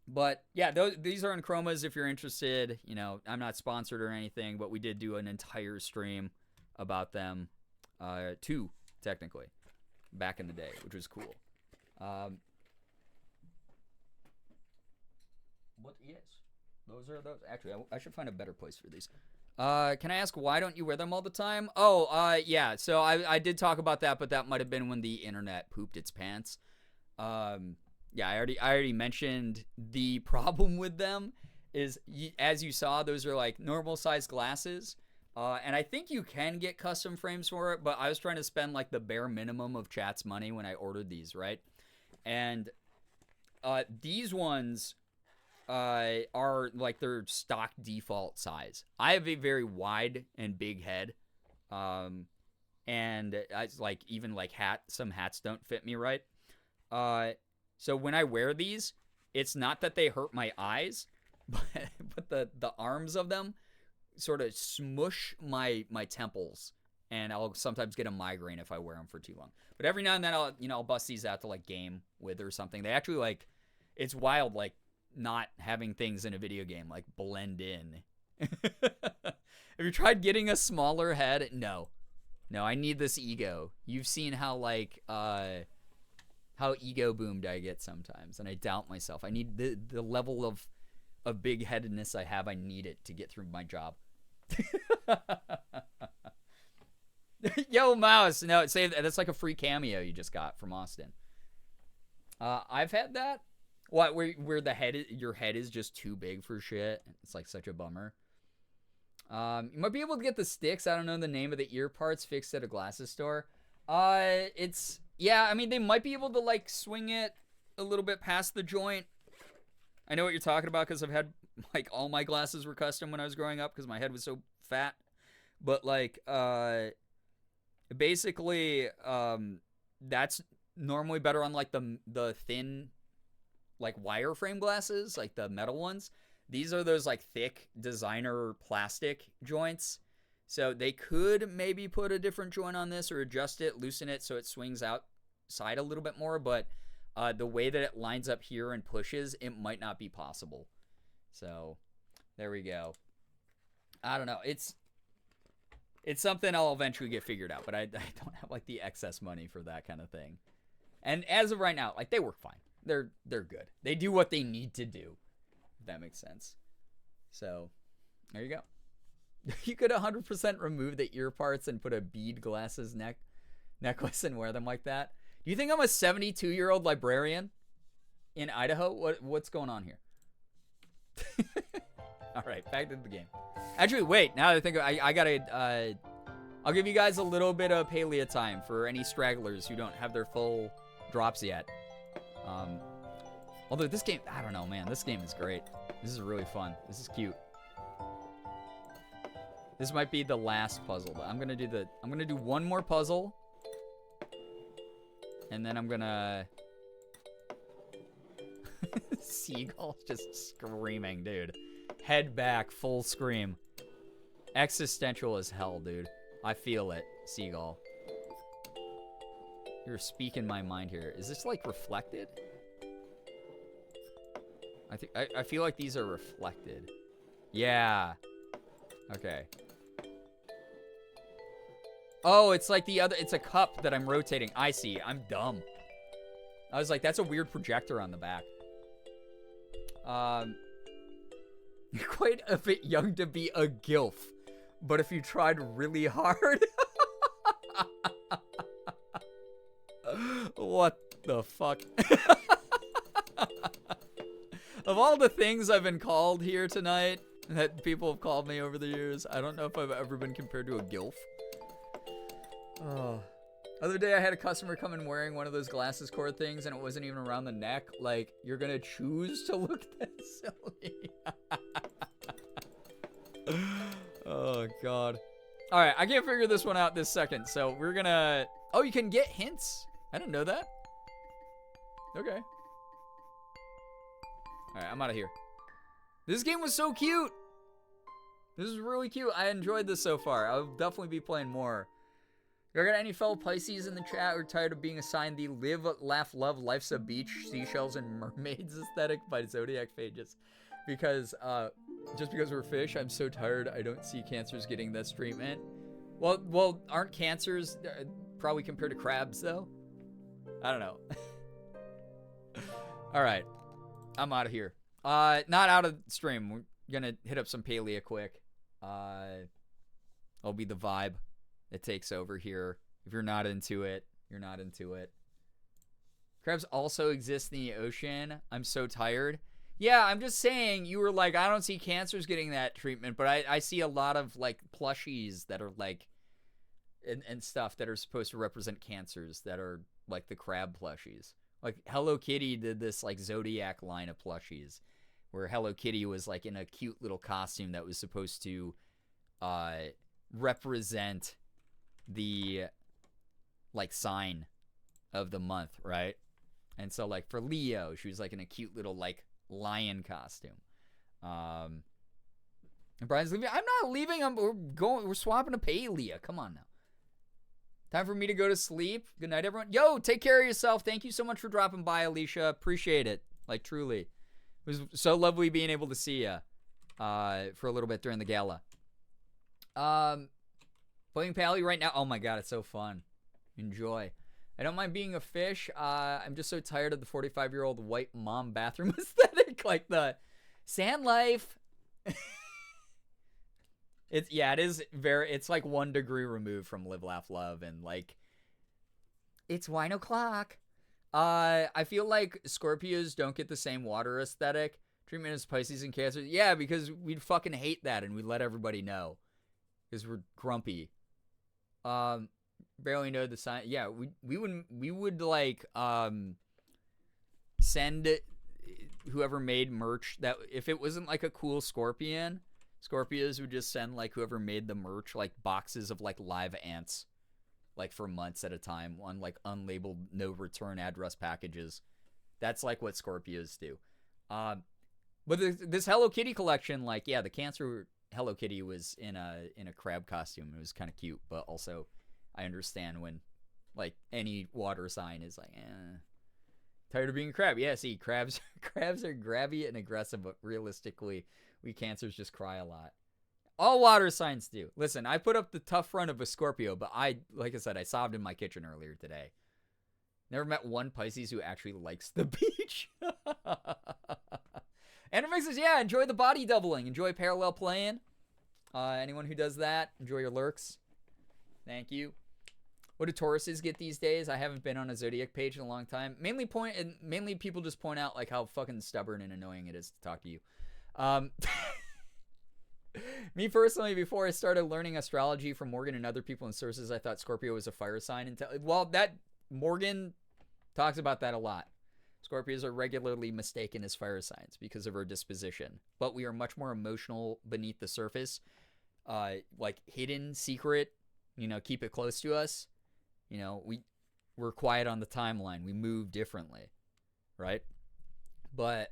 But yeah, these are in chromas if you're interested. You know, I'm not sponsored or anything, but we did do an entire stream about them, 2 technically, back in the day, which was cool. What is? Those are those. Actually, I should find a better place for these. Can I ask why don't you wear them all the time? Oh, yeah. So I did talk about that, but that might have been when the internet pooped its pants. Yeah, I already mentioned the problem with them is, as you saw, those are like normal size glasses. And I think you can get custom frames for it, but I was trying to spend like the bare minimum of chat's money when I ordered these, right? And these ones are like their stock default size. I have a very wide and big head. And I like even like some hats don't fit me right. So when I wear these, it's not that they hurt my eyes, but the arms of them sort of smush my temples, and I'll sometimes get a migraine if I wear them for too long. But every now and then I'll bust these out to like game with or something. They actually like, it's wild like not having things in a video game like blend in. Have you tried getting a smaller head? No, I need this ego. You've seen how like how ego boomed I get sometimes, and I doubt myself. I need the level of big headedness I have. I need it to get through my job. Yo, Mouse. No, say that's like a free cameo you just got from Austin. I've had that. What, where your head is just too big for shit? It's like such a bummer. You might be able to get the sticks. I don't know the name of the ear parts fixed at a glasses store. Yeah, I mean, they might be able to, like, swing it a little bit past the joint. I know what you're talking about because I've had, like, all my glasses were custom when I was growing up because my head was so fat. But, like, basically, that's normally better on, like, the thin, like, wireframe glasses, like the metal ones. These are those, like, thick designer plastic joints. So they could maybe put a different joint on this or adjust it, loosen it so it swings outside a little bit more. But the way that it lines up here and pushes, it might not be possible. So there we go. I don't know. It's something I'll eventually get figured out. But I don't have like the excess money for that kind of thing. And as of right now, like they work fine. They're good. They do what they need to do. If that makes sense. So there you go. You could 100% remove the ear parts and put a bead glasses necklace and wear them like that. Do you think I'm a 72-year-old librarian in Idaho? What's going on here? All right, back to the game. Actually, wait. Now that I think I gotta. I'll give you guys a little bit of palia time for any stragglers who don't have their full drops yet. Although this game, I don't know, man. This game is great. This is really fun. This is cute. This might be the last puzzle. I'm gonna do one more puzzle. And then I'm gonna Seagull just screaming, dude. Head back, full scream. Existential as hell, dude. I feel it, Seagull. You're speaking my mind here. Is this like reflected? I feel like these are reflected. Yeah. Okay. Oh, it's like the other, it's a cup that I'm rotating. I see. I'm dumb. I was like, that's a weird projector on the back. You're quite a bit young to be a gilf, but if you tried really hard. What the fuck? Of all the things I've been called here tonight, that people have called me over the years, I don't know if I've ever been compared to a gilf. Oh. Other day I had a customer come in wearing one of those glasses cord things and it wasn't even around the neck. Like, you're gonna choose to look that silly. Oh, God. Alright, I can't figure this one out this second, so we're gonna... Oh, you can get hints? I didn't know that. Okay. Alright, I'm out of here. This game was so cute! This is really cute. I enjoyed this so far. I'll definitely be playing more. You got any fellow Pisces in the chat who are tired of being assigned the live, laugh, love, life's a beach, seashells, and mermaids aesthetic by Zodiac pages? Because, just because we're fish, I'm so tired I don't see cancers getting this treatment. Well, aren't cancers probably compared to crabs, though? I don't know. All right. I'm out of here. Not out of stream. We're gonna hit up some palia quick. It'll be the vibe that takes over here. If you're not into it, you're not into it. Crabs also exist in the ocean. I'm so tired. Yeah, I'm just saying, you were like, I don't see cancers getting that treatment, but I see a lot of, like, plushies that are, like, and stuff that are supposed to represent cancers that are, like, the crab plushies. Like, Hello Kitty did this, like, Zodiac line of plushies where Hello Kitty was, like, in a cute little costume that was supposed to represent the, like, sign of the month, right? And so, like, for Leo, she was, like, in a cute little, like, lion costume. And Brian's leaving. I'm not leaving. We're swapping to palia. Come on now. Time for me to go to sleep. Good night, everyone. Yo, take care of yourself. Thank you so much for dropping by, Alicia. Appreciate it. Like, truly. It was so lovely being able to see you for a little bit during the gala. Playing Pally right now. Oh my god, it's so fun. Enjoy. I don't mind being a fish. I'm just so tired of the 45-year-old white mom bathroom aesthetic. Like the sand life. It is it's like 1 degree removed from Live, Laugh, Love, and like it's wine o'clock. I feel like Scorpios don't get the same water aesthetic treatment as Pisces and Cancer. Yeah, because we'd fucking hate that and we'd let everybody know. Because we're grumpy. Barely know the sign. Yeah, we would like send whoever made merch that if it wasn't like a cool scorpion, Scorpios would just send like whoever made the merch like boxes of like live ants like for months at a time on like unlabeled no return address packages. That's like what Scorpios do. But this Hello Kitty collection, like yeah, the Cancer Hello Kitty was in a crab costume. It was kind of cute, but also I understand when, like, any water sign is like, tired of being a crab. Yeah, see, crabs are grabby and aggressive, but realistically, we Cancers just cry a lot. All water signs do. Listen, I put up the tough front of a Scorpio, but like I said, I sobbed in my kitchen earlier today. Never met one Pisces who actually likes the beach. Animix says, yeah, enjoy the body doubling. Enjoy parallel playing. Anyone who does that, enjoy your lurks. Thank you. What do Tauruses get these days? I haven't been on a Zodiac page in a long time. Mainly people just point out like how fucking stubborn and annoying it is to talk to you. Me personally, before I started learning astrology from Morgan and other people and sources, I thought Scorpio was a fire sign. Well, that Morgan talks about that a lot. Scorpios are regularly mistaken as fire signs because of our disposition, but we are much more emotional beneath the surface, like hidden, secret. You know, keep it close to us. You know, we're quiet on the timeline. We move differently, right? But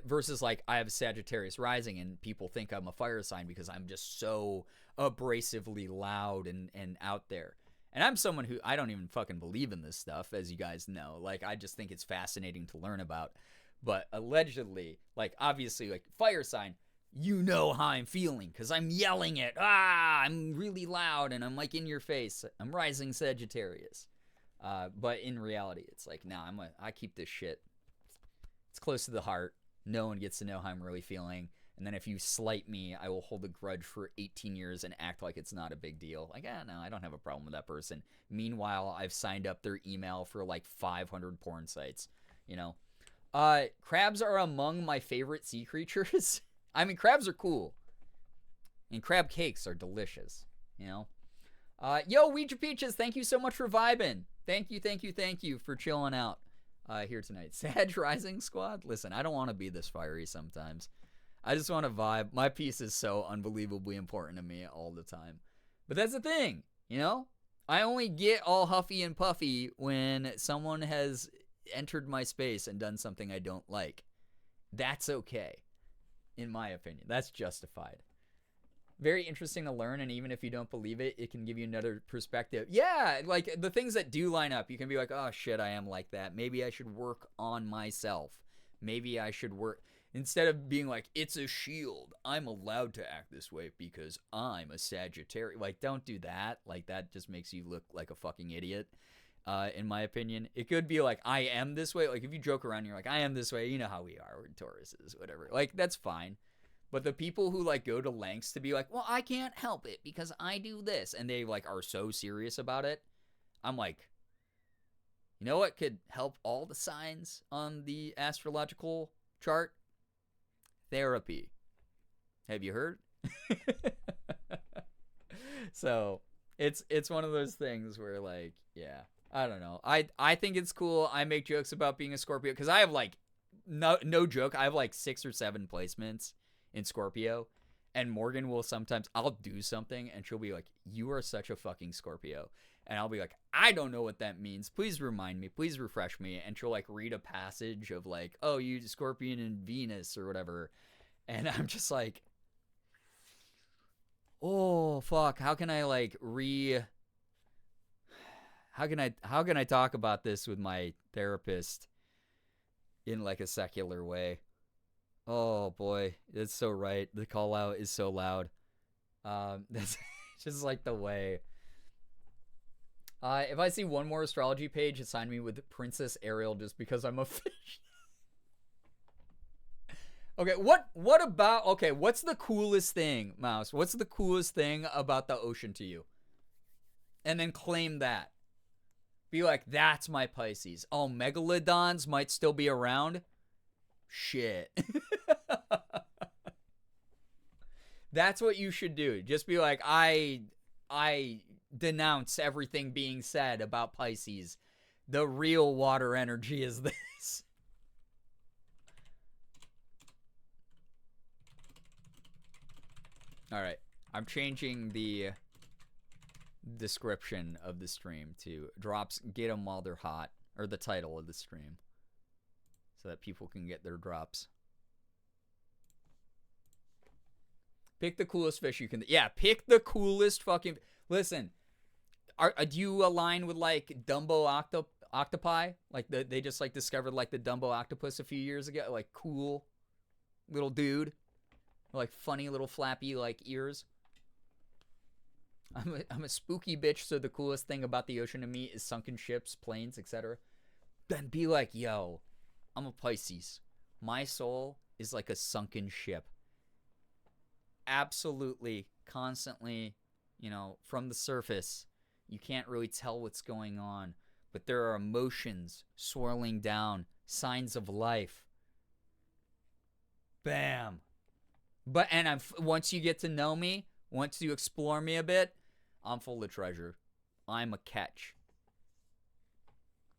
versus like I have Sagittarius rising and people think I'm a fire sign because I'm just so abrasively loud and out there. And I'm someone who I don't even fucking believe in this stuff, as you guys know. Like I just think it's fascinating to learn about. But allegedly, like obviously like fire sign, you know how I'm feeling because I'm yelling it. I'm really loud and I'm like in your face. I'm rising Sagittarius. But in reality, it's like, nah, I keep this shit. It's close to the heart. No one gets to know how I'm really feeling. And then if you slight me, I will hold a grudge for 18 years and act like it's not a big deal. Like, no, I don't have a problem with that person. Meanwhile, I've signed up their email for like 500 porn sites, you know. Crabs are among my favorite sea creatures. I mean, crabs are cool. And crab cakes are delicious, you know. Yo, Ouija Peaches, thank you so much for vibing. Thank you for chilling out here tonight. Sag Rising Squad, listen, I don't want to be this fiery sometimes. I just want to vibe. My piece is so unbelievably important to me all the time. But that's the thing, you know? I only get all huffy and puffy when someone has entered my space and done something I don't like. That's okay. In my opinion, that's justified. very interesting to learn, and even if you don't believe it, it can give you another perspective. Yeah, like the things that do line up, you can be like, oh shit, I am like that. Maybe I should work on myself. Maybe I should work, instead of being like, it's a shield, I'm allowed to act this way because I'm a Sagittarius. Like, don't do that. Like, that just makes you look like a fucking idiot, in my opinion. It could be like, I am this way. Like, if you joke around, you're like, I am this way. You know how we are. We're Tauruses, whatever. Like, that's fine. But the people who, like, go to lengths to be like, well, I can't help it because I do this, and they, like, are so serious about it, I'm like, you know what could help all the signs on the astrological chart? Therapy. Have you heard? So, it's one of those things where, like, yeah, I don't know. I think it's cool. I make jokes about being a Scorpio, because I have, like, no joke, I have, like, 6 or 7 placements in Scorpio, and Morgan will sometimes, I'll do something and she'll be like, you are such a fucking Scorpio, and I'll be like, I don't know what that means, please remind me, please refresh me, and she'll like read a passage of like, oh, you Scorpion and Venus or whatever, and I'm just like, oh fuck, how can I like how can I talk about this with my therapist in like a secular way? Oh boy, that's so right. The call out is so loud. That's just like the way. If I see one more astrology page, assign me with Princess Ariel just because I'm a fish. Okay, what about, okay, what's the coolest thing, Mouse? What's the coolest thing about the ocean to you? And then claim that. Be like, that's my Pisces. Oh, megalodons might still be around? Shit. That's what you should do. Just be like, I denounce everything being said about Pisces. The real water energy is this. All right. I'm changing the description of the stream to drops get them while they're hot, or the title of the stream, so that people can get their drops. Pick the coolest fish you can. Yeah, pick the coolest fucking. Listen, do you align with like Dumbo octopi? Like they just like discovered like the Dumbo octopus a few years ago. Like cool little dude, like funny little flappy like ears. I'm a spooky bitch, so the coolest thing about the ocean to me is sunken ships, planes, etc. Then be like, yo, I'm a Pisces. My soul is like a sunken ship. Absolutely, constantly, you know, from the surface, you can't really tell what's going on, but there are emotions swirling down, signs of life. Bam. But, and once you get to know me, once you explore me a bit, I'm full of treasure. I'm a catch.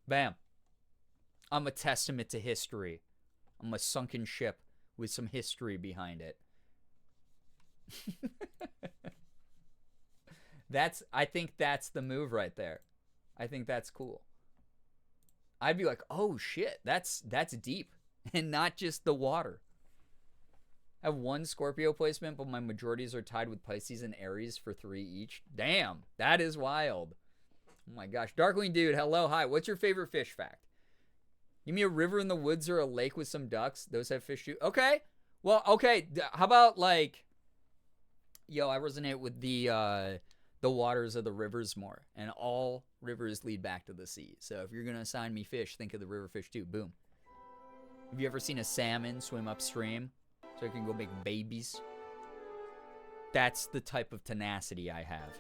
Bam. I'm a testament to history. I'm a sunken ship with some history behind it. I think that's the move right there. I think that's cool. I'd be like, oh shit, that's deep. And not just the water. I have 1 Scorpio placement, but my majorities are tied with Pisces and Aries for 3 each. Damn, that is wild. Oh my gosh. Darkling Dude, hello, hi. What's your favorite fish fact? Give me a river in the woods or a lake with some ducks. Those have fish too. Okay. Well, okay. How about like, yo, I resonate with the waters of the rivers more. And all rivers lead back to the sea. So if you're going to assign me fish, think of the river fish too. Boom. Have you ever seen a salmon swim upstream so it can go make babies? That's the type of tenacity I have.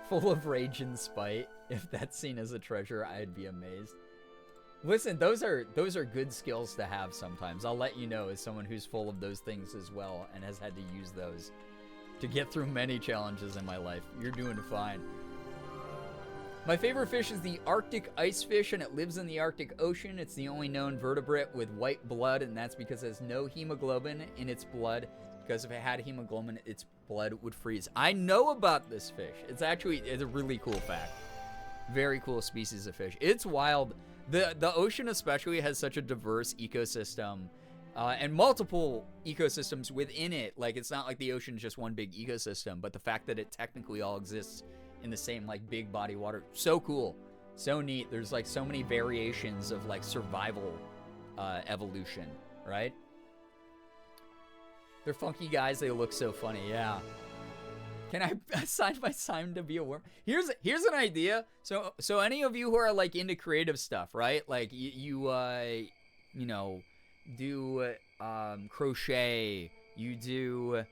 Full of rage and spite. If that's seen as a treasure, I'd be amazed. Listen, those are good skills to have sometimes. I'll let you know, as someone who's full of those things as well and has had to use those to get through many challenges in my life. You're doing fine. My favorite fish is the Arctic ice fish, and it lives in the Arctic Ocean. It's the only known vertebrate with white blood, and that's because it has no hemoglobin in its blood, because if it had hemoglobin, its blood would freeze. I know about this fish. It's a really cool fact. Very cool species of fish. It's wild. The ocean especially has such a diverse ecosystem, and multiple ecosystems within it. Like, it's not like the ocean's just one big ecosystem, but the fact that it technically all exists in the same, like, big body of water. So cool. So neat. There's, like, so many variations of, like, survival evolution, right? They're funky guys. They look so funny. Yeah. Can I assign my time to be a worm? Here's an idea. So any of you who are, like, into creative stuff, right? Like, you know, do crochet, you do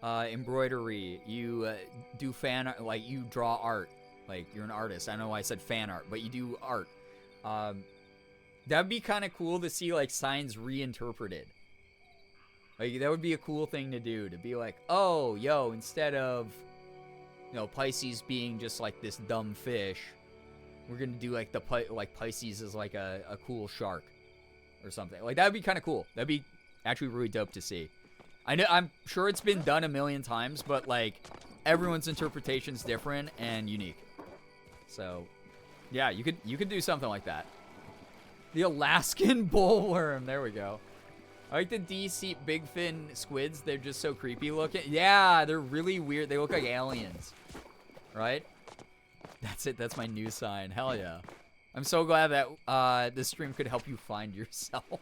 embroidery, you do fan art, like, you draw art, like, you're an artist. I know why I said fan art, but you do art. That'd be kind of cool to see, like, signs reinterpreted. Like, that would be a cool thing to do, to be like, oh, yo, instead of, you know, Pisces being just, like, this dumb fish, we're gonna do, like, Pisces is, like, a cool shark or something. Like, that'd be kind of cool. That'd be actually really dope to see. I'm sure it's been done a million times, but, like, everyone's interpretation's different and unique. So, yeah, you could do something like that. The Alaskan bullworm. There we go. I like the DC big fin squids. They're just so creepy looking. Yeah, they're really weird. They look like aliens, right? That's it. That's my new sign. Hell yeah. I'm so glad that this stream could help you find yourself.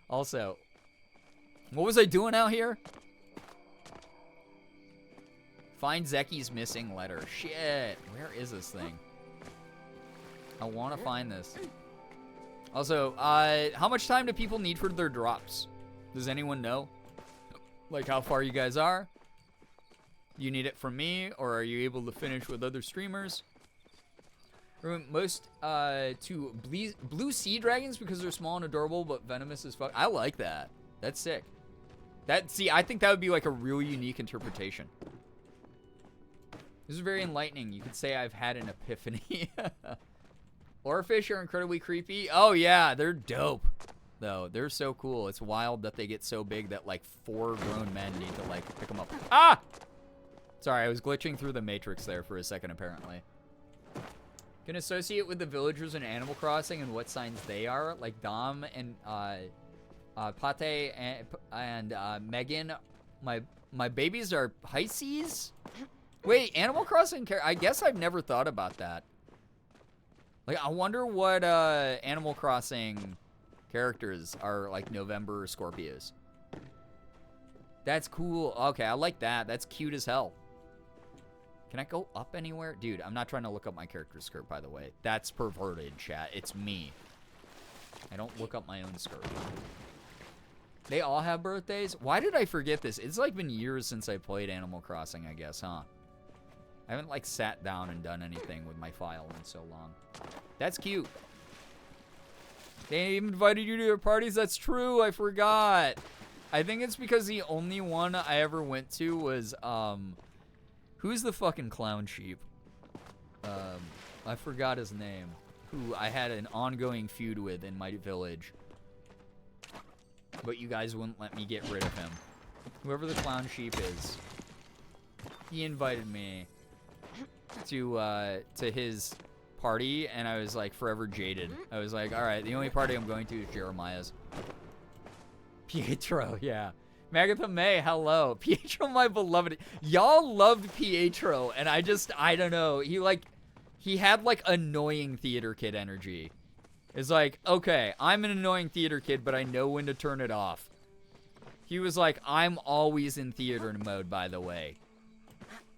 Also, what was I doing out here? Find Zeki's missing letter. Shit. Where is this thing? I want to find this. Also, how much time do people need for their drops? Does anyone know? Like, how far you guys are? You need it from me, or are you able to finish with other streamers? Most to blue sea dragons because they're small and adorable, but venomous as fuck. I like that. That's sick. See, I think that would be like a really unique interpretation. This is very enlightening. You could say I've had an epiphany. Oarfish are incredibly creepy. Oh, yeah, they're dope, though. They're so cool. It's wild that they get so big that, like, 4 grown men need to, like, pick them up. Ah! Sorry, I was glitching through the Matrix there for a second, apparently. Can associate with the villagers in Animal Crossing and what signs they are. Like, Dom and Pate and Megan. My babies are Pisces? Wait, Animal Crossing... I guess I've never thought about that. Like, I wonder what Animal Crossing characters are, like, November Scorpios. That's cool. Okay, I like that. That's cute as hell. Can I go up anywhere? Dude, I'm not trying to look up my character's skirt, by the way. That's perverted, chat. It's me. I don't look up my own skirt. They all have birthdays? Why did I forget this? It's, like, been years since I played Animal Crossing, I guess, huh? I haven't, like, sat down and done anything with my file in so long. That's cute. They even invited you to their parties? That's true. I forgot. I think it's because the only one I ever went to was, who's the fucking clown sheep? I forgot his name. Who I had an ongoing feud with in my village. But you guys wouldn't let me get rid of him. Whoever the clown sheep is. He invited me to his party, and I was, like, forever jaded. I was like, alright, the only party I'm going to is Jeremiah's. Pietro, yeah. Magatha May, hello. Pietro, my beloved. Y'all loved Pietro, and I don't know. He had, like, annoying theater kid energy. It's like, okay, I'm an annoying theater kid, but I know when to turn it off. He was like, I'm always in theater mode, by the way.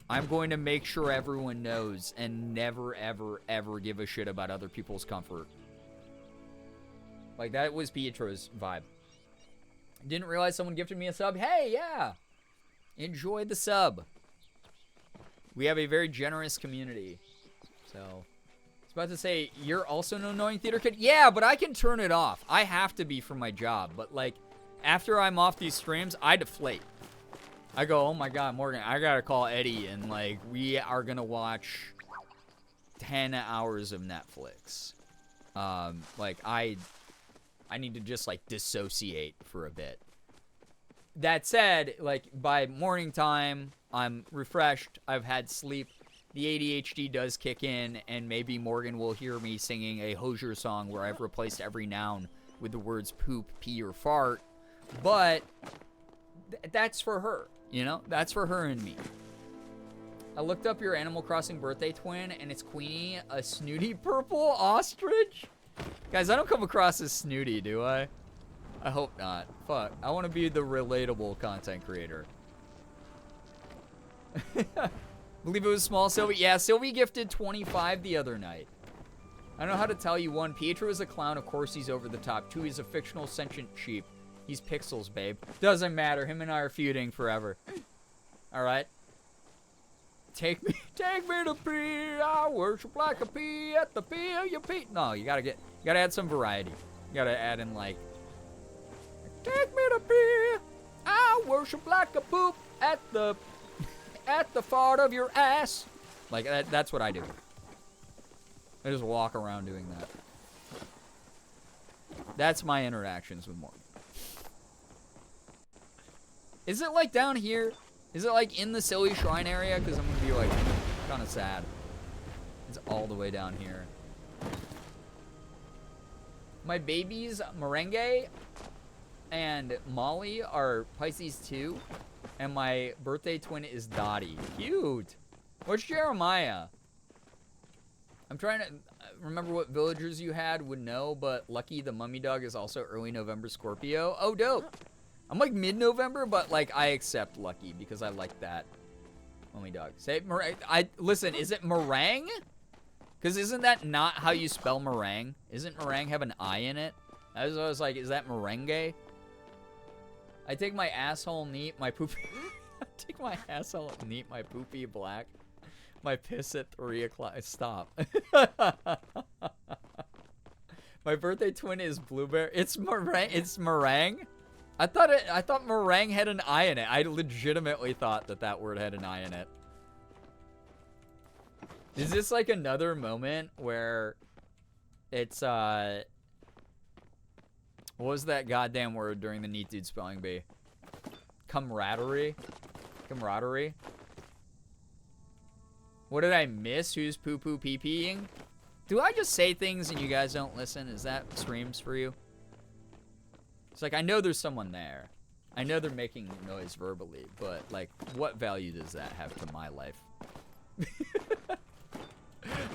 I'm going to make sure everyone knows and never, ever, ever give a shit about other people's comfort. Like, that was Pietro's vibe. Didn't realize someone gifted me a sub. Hey, yeah. Enjoy the sub. We have a very generous community. So, I was about to say, you're also an annoying theater kid? Yeah, but I can turn it off. I have to be for my job. But, like, after I'm off these streams, I deflate. I go, oh my god, Morgan, I gotta call Eddie, and, like, we are gonna watch 10 hours of Netflix. Like, I need to just, like, dissociate for a bit. That said, like, by morning time, I'm refreshed, I've had sleep, the ADHD does kick in, and maybe Morgan will hear me singing a Hozier song where I've replaced every noun with the words poop, pee, or fart, but that's for her, you know? That's for her and me. I looked up your Animal Crossing birthday twin, and it's Queenie, a snooty purple ostrich. Guys, I don't come across as snooty, do I? I hope not. Fuck. I want to be the relatable content creator. Believe it was small Sylvie. Yeah, Sylvie gifted 25 the other night. I don't know how to tell you. 1, Pietro is a clown. Of course he's over the top. 2, he's a fictional sentient sheep. He's pixels, babe. Doesn't matter. Him and I are feuding forever. All right. Take me to pee. I worship like a pea at the pee of your pee. No, you gotta add some variety. You gotta add in like, take me to pee. I worship like a poop at the fart of your ass. Like that's what I do. I just walk around doing that. That's my interactions with Morgan. Is it like down here? Is it like in the Silly Shrine area? Because I'm gonna be like kind of sad. It's all the way down here. My babies, Merengue and Molly, are Pisces too. And my birthday twin is Dottie. Cute. What's Jeremiah? I'm trying to remember what villagers you had would know, but Lucky the Mummy Dog is also early November Scorpio. Oh, dope. I'm like mid-November, but like I accept Lucky because I like that Mummy Dog. Say listen, is it meringue? Because isn't that not how you spell meringue? Isn't meringue have an I in it? I was like, is that merengue? I take my asshole neat, my poopy. I take my asshole neat, my poopy black. My piss at 3 o'clock. Stop. My birthday twin is blueberry. It's meringue. It's meringue. I thought meringue had an I in it. I legitimately thought that word had an I in it. Is this like another moment where it's what was that goddamn word during the Neat Dude Spelling Bee? Camaraderie? Camaraderie? What did I miss? Who's poo-poo pee-peeing? Do I just say things and you guys don't listen? Is that streams for you? It's like, I know there's someone there. I know they're making noise verbally, but, like, what value does that have to my life?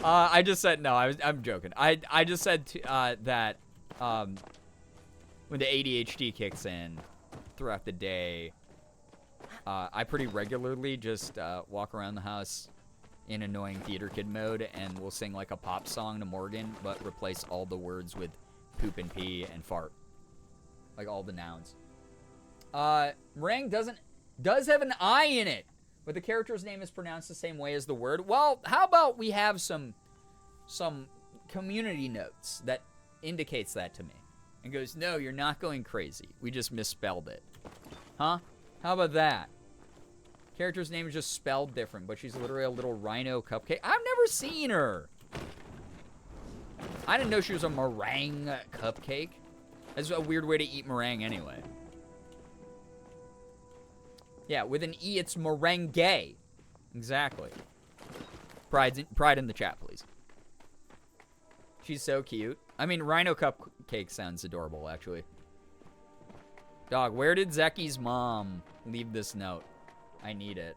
I just said, no, I'm joking. I just said that when the ADHD kicks in throughout the day, I pretty regularly just walk around the house in annoying theater kid mode, and we'll sing like a pop song to Morgan, but replace all the words with poop and pee and fart. Like all the nouns. Meringue does have an I in it, but the character's name is pronounced the same way as the word. Well, how about we have some community notes that indicates that to me. And goes, no, you're not going crazy. We just misspelled it. Huh? How about that? Character's name is just spelled different, but she's literally a little rhino cupcake. I've never seen her. I didn't know she was a meringue cupcake. That's a weird way to eat meringue anyway. Yeah, with an E, it's merengue. Exactly. Pride in the chat, please. She's so cute. I mean, rhino cupcake sounds adorable, actually. Dog, where did Zeki's mom leave this note? I need it.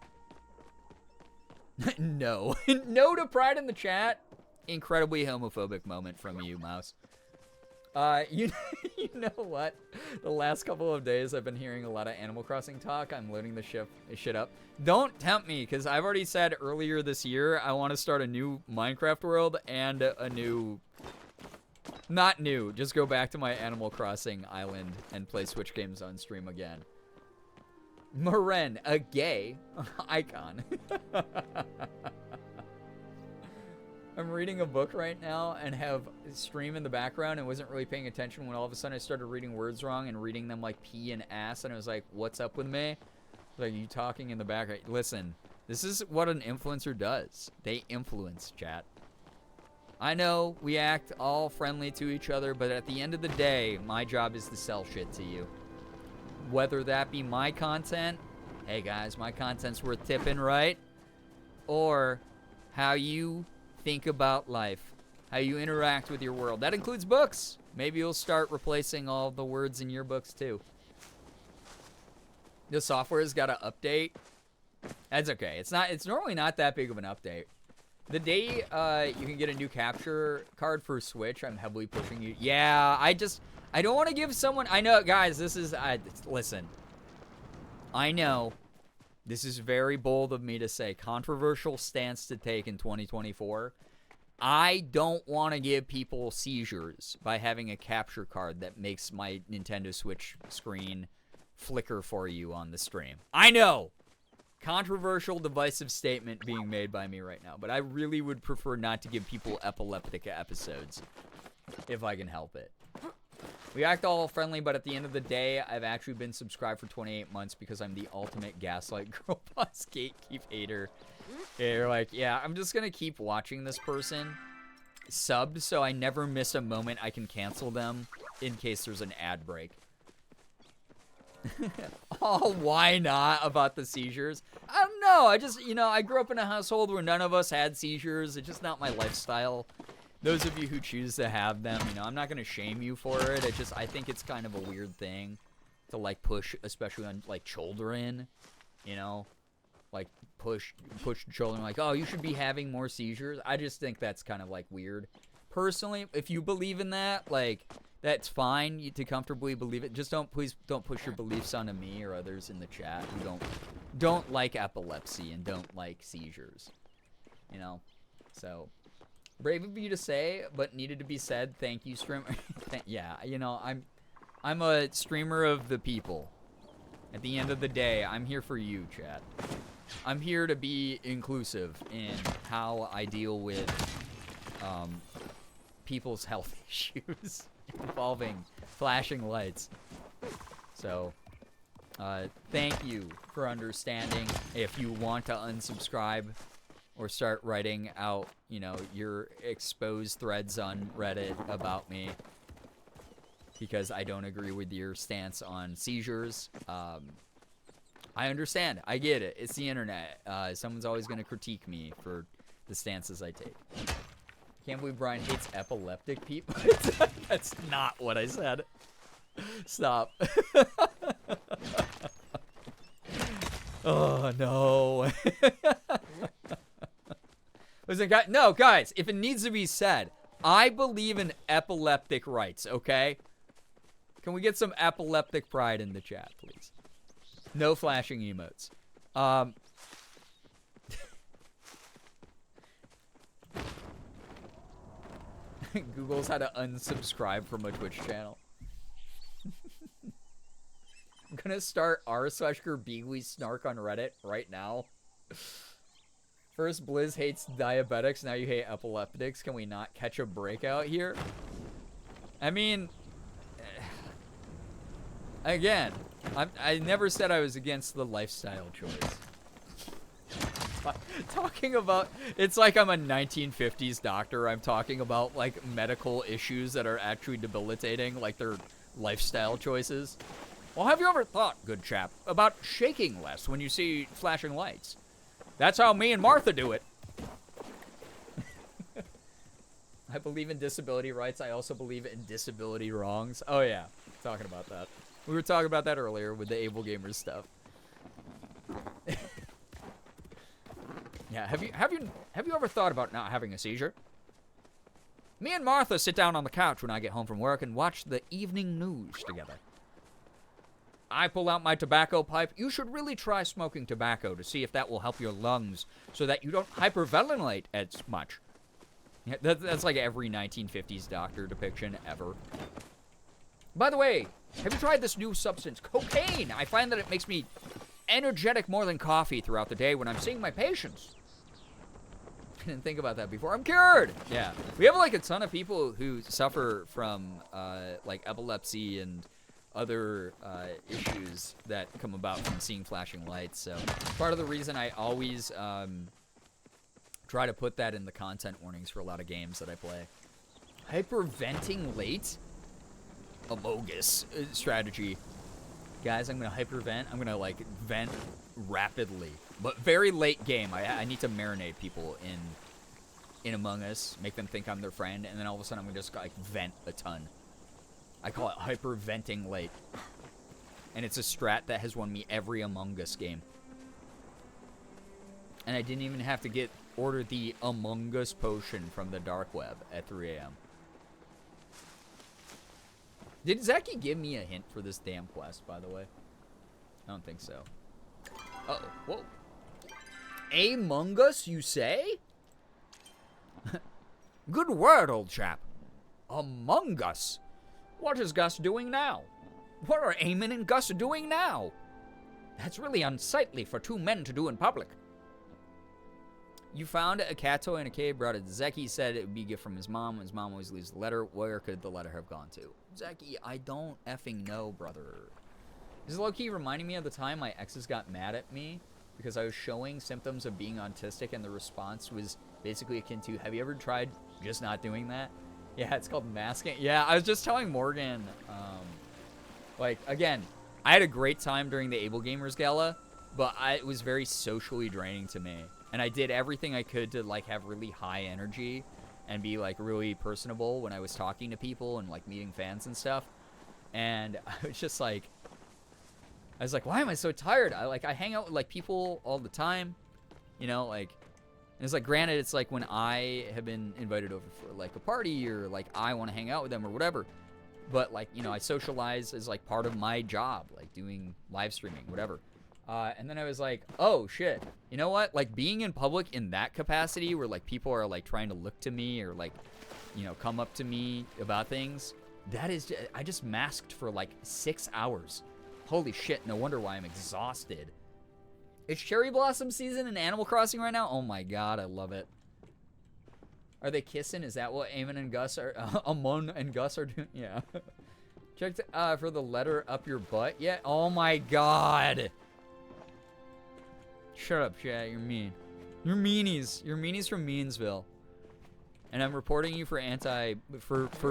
No. No to pride in the chat. Incredibly homophobic moment from you, Mouse. You know what? The last couple of days I've been hearing a lot of Animal Crossing talk. I'm loading the shit up. Don't tempt me, because I've already said earlier this year I want to start a new Minecraft world and a new... Not new, just go back to my Animal Crossing island and play Switch games on stream again. Maren, a gay icon. I'm reading a book right now and have stream in the background and wasn't really paying attention when all of a sudden I started reading words wrong and reading them like pee and ass, and I was like, what's up with me? Like, you talking in the background. Listen, this is what an influencer does. They influence, chat. I know we act all friendly to each other, but at the end of the day, my job is to sell shit to you. Whether that be my content, hey guys, my content's worth tipping, right? Or how you think about life, how you interact with your world. That includes books. Maybe you'll start replacing all the words in yearbooks too. The software's got to update. That's okay. It's normally not that big of an update. The day you can get a new capture card for Switch, I'm heavily pushing you. Yeah, I don't want to give someone. I know, guys. This is listen. I know this is very bold of me to say, controversial stance to take in 2024. I don't want to give people seizures by having a capture card that makes my Nintendo Switch screen flicker for you on the stream. I know. Controversial, divisive statement being made by me right now, but I really would prefer not to give people epileptic episodes if I can help it. We act all friendly, but at the end of the day, I've actually been subscribed for 28 months because I'm the ultimate gaslight girl boss gatekeep hater. You're like, yeah, I'm just gonna keep watching this person subbed so I never miss a moment I can cancel them in case there's an ad break. Oh, why not about the seizures? I don't know. I just, I grew up in a household where none of us had seizures. It's just not my lifestyle. Those of you who choose to have them, I'm not going to shame you for it. I think it's kind of a weird thing to, like, push, especially on, like, children, like, push children, like, oh, you should be having more seizures. I just think that's kind of, like, weird. Personally, if you believe in that, like, that's fine to comfortably believe it. Just please don't push your beliefs onto me or others in the chat who don't like epilepsy and don't like seizures. So brave of you to say, but needed to be said. Thank you, streamer. Yeah, I'm a streamer of the people. At the end of the day, I'm here for you, chat. I'm here to be inclusive in how I deal with people's health issues involving flashing lights. So, thank you for understanding. If you want to unsubscribe or start writing out, your exposed threads on Reddit about me because I don't agree with your stance on seizures, I understand. I get it. It's the internet. Someone's always going to critique me for the stances I take. Can't believe Brian hates epileptic people. That's not what I said. Stop. Oh, no. Listen, guys, if it needs to be said, I believe in epileptic rights, okay? Can we get some epileptic pride in the chat, please? No flashing emotes. Google's how to unsubscribe from a Twitch channel. I'm gonna start r/Girbeagly snark on Reddit right now. First, Blizz hates diabetics, now you hate epileptics. Can we not catch a breakout here? I mean, again, I never said I was against the lifestyle choice. Talking about, it's like I'm a 1950s doctor. I'm talking about, like, medical issues that are actually debilitating, like their lifestyle choices. Well, have you ever thought, good chap, about shaking less when you see flashing lights? That's how me and Martha do it. I believe in disability rights. I also believe in disability wrongs. Oh, yeah. Talking about that. We were talking about that earlier with the Able Gamers stuff. Yeah, have you ever thought about not having a seizure? Me and Martha sit down on the couch when I get home from work and watch the evening news together. I pull out my tobacco pipe. You should really try smoking tobacco to see if that will help your lungs so that you don't hyperventilate as much. Yeah, that's like every 1950s doctor depiction ever. By the way, have you tried this new substance, cocaine? I find that it makes me energetic more than coffee throughout the day when I'm seeing my patients. I didn't think about that before. I'm cured. Yeah. We have like a ton of people who suffer from like epilepsy and other issues that come about from seeing flashing lights. So part of the reason I always try to put that in the content warnings for a lot of games that I play. Hyperventing late? A bogus strategy. Guys, I'm going to hypervent. I'm going to, like, vent rapidly. But very late game. I need to marinate people in Among Us, make them think I'm their friend, and then all of a sudden I'm going to just, like, vent a ton. I call it hyperventing late. And it's a strat that has won me every Among Us game. And I didn't even have to order the Among Us potion from the dark web at 3 a.m. Did Zeki give me a hint for this damn quest, by the way? I don't think so. Uh-oh. Whoa. Among Us, you say? Good word, old chap. Among Us? What is Gus doing now? What are Eamon and Gus doing now? That's really unsightly for two men to do in public. You found a cat toy in a cave, brought it to Zeki, said it would be a gift from his mom. His mom always leaves the letter. Where could the letter have gone to? Zeki, I don't effing know, brother. This is low-key reminding me of the time my exes got mad at me because I was showing symptoms of being autistic, and the response was basically akin to, have you ever tried just not doing that? Yeah, it's called masking. Yeah, I was just telling Morgan, like, again, I had a great time during the Able Gamers Gala, but it was very socially draining to me. And I did everything I could to, like, have really high energy and be, like, really personable when I was talking to people and, like, meeting fans and stuff. And I was just like, why am I so tired? I hang out with, like, people all the time, you know, like, and it's like, granted, it's like when I have been invited over for, like, a party or, like, I want to hang out with them or whatever. But, like, you know, I socialize as, like, part of my job, like, doing live streaming, whatever. And then I was like, oh, shit. You know what? Like, being in public in that capacity where, like, people are, like, trying to look to me or, like, you know, come up to me about things, that is, I just masked for, like, 6 hours. Holy shit, no wonder why I'm exhausted. It's cherry blossom season in Animal Crossing right now? Oh, my God, I love it. Are they kissing? Is that what Eamon and Gus are, Amon and Gus are doing? Yeah. Checked for the letter up your butt yet? Oh, my God. Shut up, chat. You're mean. You're meanies. You're meanies from Meansville. And I'm reporting you for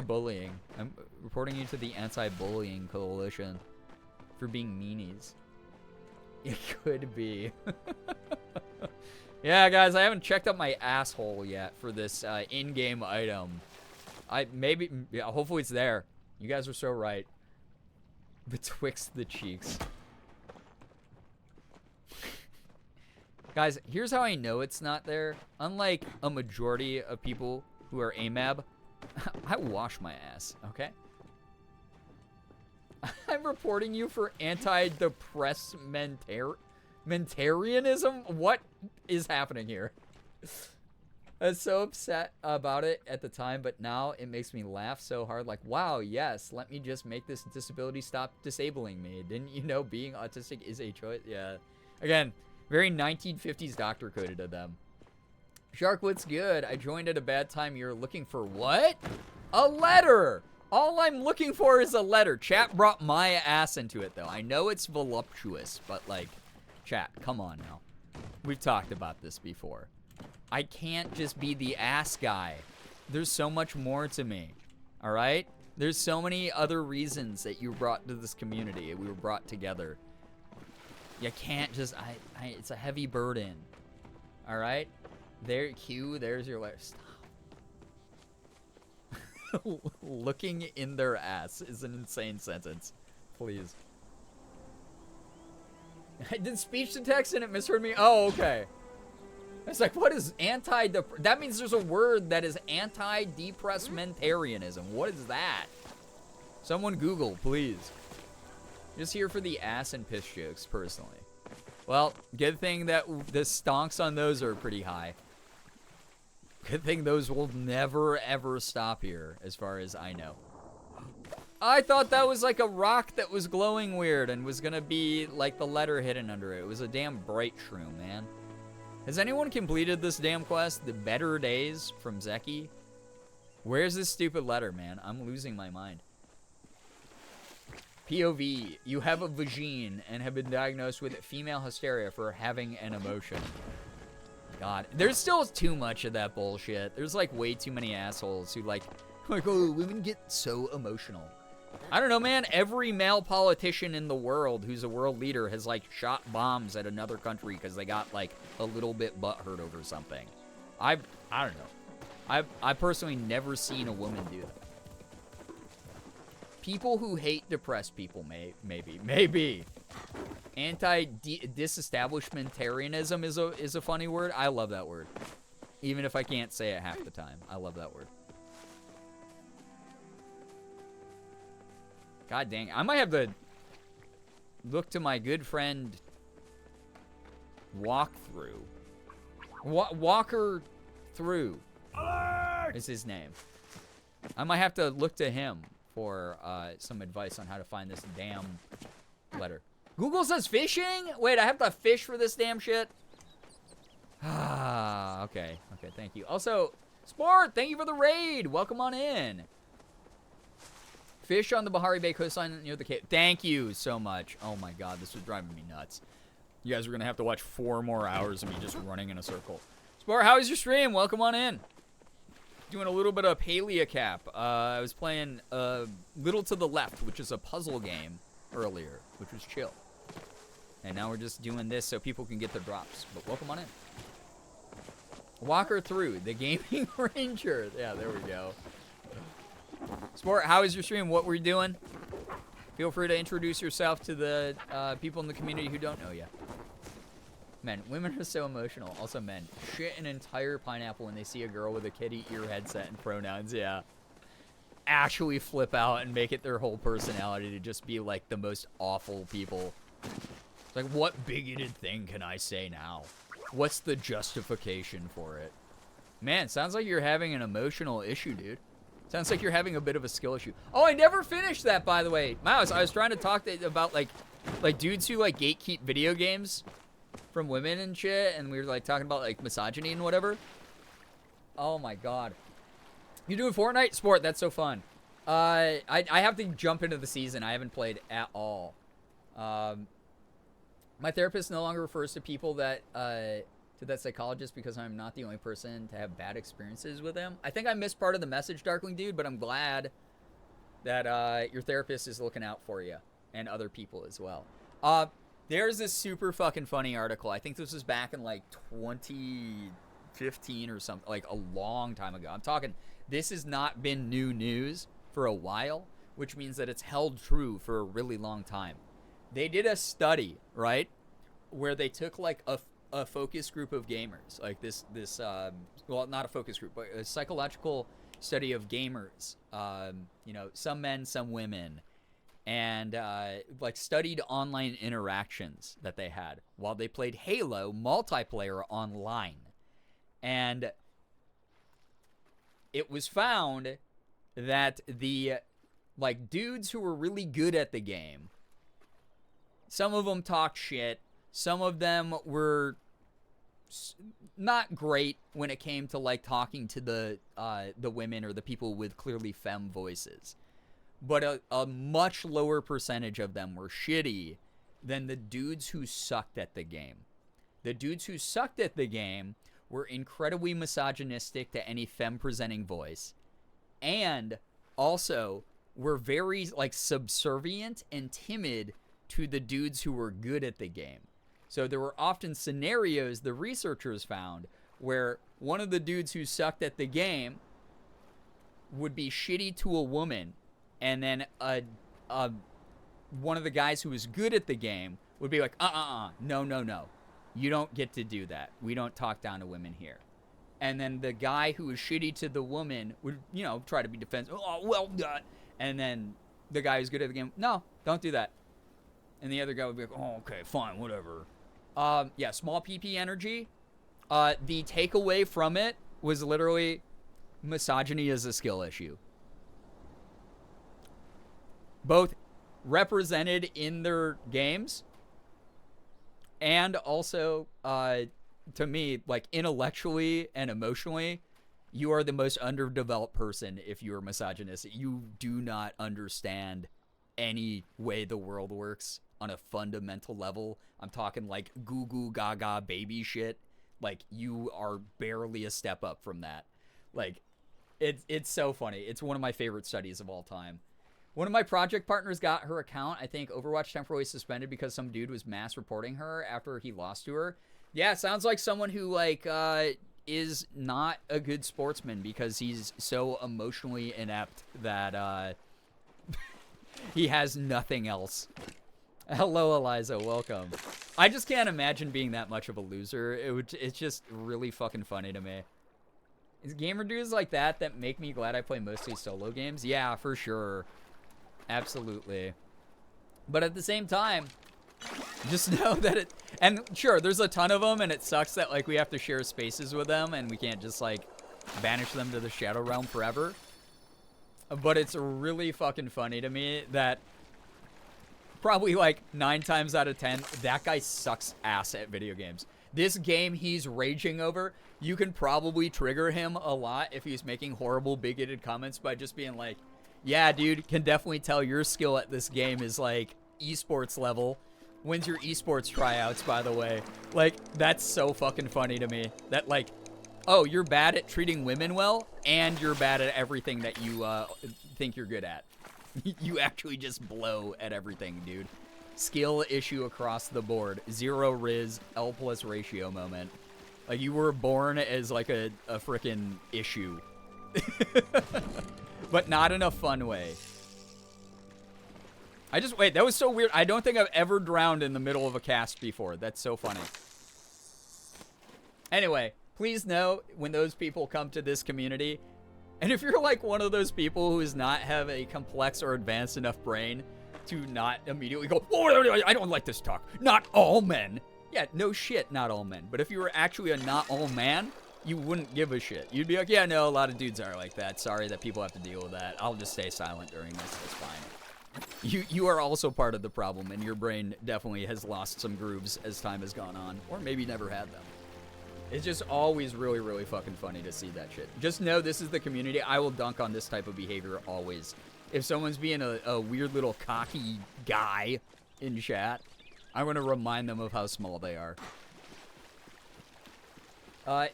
bullying. I'm reporting you to the anti-bullying coalition for being meanies. It could be. Yeah, guys, I haven't checked up my asshole yet for this in-game item. Hopefully it's there. You guys are so right. Betwixt the cheeks. Guys, here's how I know it's not there. Unlike a majority of people who are AMAB, I wash my ass, okay? I'm reporting you for anti-depressmentarianism? What is happening here? I was so upset about it at the time, but now it makes me laugh so hard. Like, wow, yes, let me just make this disability stop disabling me. Didn't you know being autistic is a choice? Yeah. Again, very 1950s doctor coded to them. Shark, what's good? I joined at a bad time. You're looking for what? A letter! All I'm looking for is a letter. Chat brought my ass into it, though. I know it's voluptuous, but, like, chat, come on now. We've talked about this before. I can't just be the ass guy. There's so much more to me, all right? There's so many other reasons that you brought to this community. We were brought together. You can't just, it's a heavy burden, all right? There, Q, there's your letter. Stop. Looking in their ass is an insane sentence. Please. I did speech to text and it misheard me. Oh, okay. It's like, what is that means there's a word that is anti-depressmentarianism. What is that? Someone Google, please. Just here for the ass and piss jokes, personally. Well, good thing that the stonks on those are pretty high. Good thing those will never, ever stop here, as far as I know. I thought that was like a rock that was glowing weird and was gonna be like the letter hidden under it. It was a damn bright shroom, man. Has anyone completed this damn quest? The Better Days from Zeki? Where's this stupid letter, man? I'm losing my mind. POV, you have a vagine and have been diagnosed with female hysteria for having an emotion. God, there's still too much of that bullshit. There's like way too many assholes who like, oh, women get so emotional. I don't know, man. Every male politician in the world who's a world leader has like shot bombs at another country because they got like a little bit butthurt over something. I don't know. I've personally never seen a woman do that. People who hate depressed people, maybe. Anti-disestablishmentarianism is a funny word. I love that word. Even if I can't say it half the time. I love that word. God dang. I might have to look to my good friend Walkthrough. Walker Through is his name. I might have to look to him for some advice on how to find this damn letter. Google says fishing? Wait, I have to fish for this damn shit? Ah, okay. Okay, thank you. Also, Sport, thank you for the raid. Welcome on in. Fish on the Bahari Bay coastline near the Cape. Thank you so much. Oh my god, this was driving me nuts. You guys are going to have to watch 4 more hours of me just running in a circle. Sport, how is your stream? Welcome on in. Doing a little bit of palia cap. I was playing Little to the Left, which is a puzzle game earlier, which was chill. And now we're just doing this so people can get their drops. But welcome on in. Walker Through, the Gaming Ranger. Yeah, there we go. Sport, how is your stream? What were you doing? Feel free to introduce yourself to the people in the community who don't know you. Men, women are so emotional. Also men, shit an entire pineapple when they see a girl with a kitty ear headset and pronouns, yeah. Actually flip out and make it their whole personality to just be like the most awful people. It's like, what bigoted thing can I say now? What's the justification for it? Man, sounds like you're having an emotional issue, dude. Sounds like you're having a bit of a skill issue. Oh, I never finished that, by the way. Mouse, I was trying to talk about, like dudes who, like, gatekeep video games from women and shit, and we were, like, talking about, like, misogyny and whatever. Oh, my God. You doing Fortnite? Sport, that's so fun. I have to jump into the season. I haven't played at all. My therapist no longer refers to people that, to that psychologist because I'm not the only person to have bad experiences with him. I think I missed part of the message, Darkling Dude, but I'm glad that your therapist is looking out for you and other people as well. There's this super fucking funny article. I think this was back in like 2015 or something, like a long time ago. I'm talking, this has not been new news for a while, which means that it's held true for a really long time. They did a study, right, where they took like a focus group of gamers, like this well, not a focus group, but a psychological study of gamers, you know, some men, some women, and like studied online interactions that they had while they played Halo multiplayer online. And it was found that the like dudes who were really good at the game, some of them talked shit, some of them were not great when it came to like talking to the women or the people with clearly femme voices, but a much lower percentage of them were shitty than the dudes who sucked at the game. The dudes who sucked at the game were incredibly misogynistic to any femme presenting voice, and also were very like subservient and timid to the dudes who were good at the game. So there were often scenarios the researchers found where one of the dudes who sucked at the game would be shitty to a woman, and then one of the guys who was good at the game would be like, no, you don't get to do that. We don't talk down to women here. And then the guy who was shitty to the woman would, you know, try to be defensive. Oh, well done. And then the guy who's good at the game, no, don't do that. And the other guy would be like, oh, okay, fine, whatever. Yeah, small PP energy. The takeaway from it was literally misogyny is a skill issue. Both represented in their games and also, to me, like intellectually and emotionally, you are the most underdeveloped person if you are misogynistic. You do not understand any way the world works on a fundamental level. I'm talking like goo goo gaga baby shit. Like you are barely a step up from that. Like it's so funny. It's one of my favorite studies of all time. One of my project partners got her account, I think, Overwatch temporarily suspended because some dude was mass reporting her after he lost to her. Yeah, it sounds like someone who like is not a good sportsman because he's so emotionally inept that He has nothing else. Hello, Eliza. Welcome. I just can't imagine being that much of a loser. It's just really fucking funny to me. Is gamer dudes like that make me glad I play mostly solo games? Yeah, for sure. Absolutely. But at the same time, just know that and sure, there's a ton of them, and it sucks that, like, we have to share spaces with them, and we can't just, like, banish them to the Shadow Realm forever. But it's really fucking funny to me that probably, like, 9 times out of 10, that guy sucks ass at video games. This game he's raging over, you can probably trigger him a lot if he's making horrible, bigoted comments by just being like, yeah, dude, can definitely tell your skill at this game is, like, esports level. When's your esports tryouts, by the way? Like, that's so fucking funny to me. That, like, oh, you're bad at treating women well, and you're bad at everything that you think you're good at. You actually just blow at everything, dude. Skill issue across the board. 0 Riz, L+ ratio moment. Like, you were born as, like, a frickin' issue. But not in a fun way. Wait, that was so weird. I don't think I've ever drowned in the middle of a cast before. That's so funny. Anyway, please know when those people come to this community, and if you're like one of those people who does not have a complex or advanced enough brain to not immediately go, oh, I don't like this talk. Not all men. Yeah, no shit, not all men. But if you were actually a not all man, you wouldn't give a shit. You'd be like, yeah, no, a lot of dudes are like that. Sorry that people have to deal with that. I'll just stay silent during this. It's fine. You are also part of the problem, and your brain definitely has lost some grooves as time has gone on. Or maybe never had them. It's just always really, really fucking funny to see that shit. Just know this is the community. I will dunk on this type of behavior always. If someone's being a weird little cocky guy in chat, I'm going to remind them of how small they are.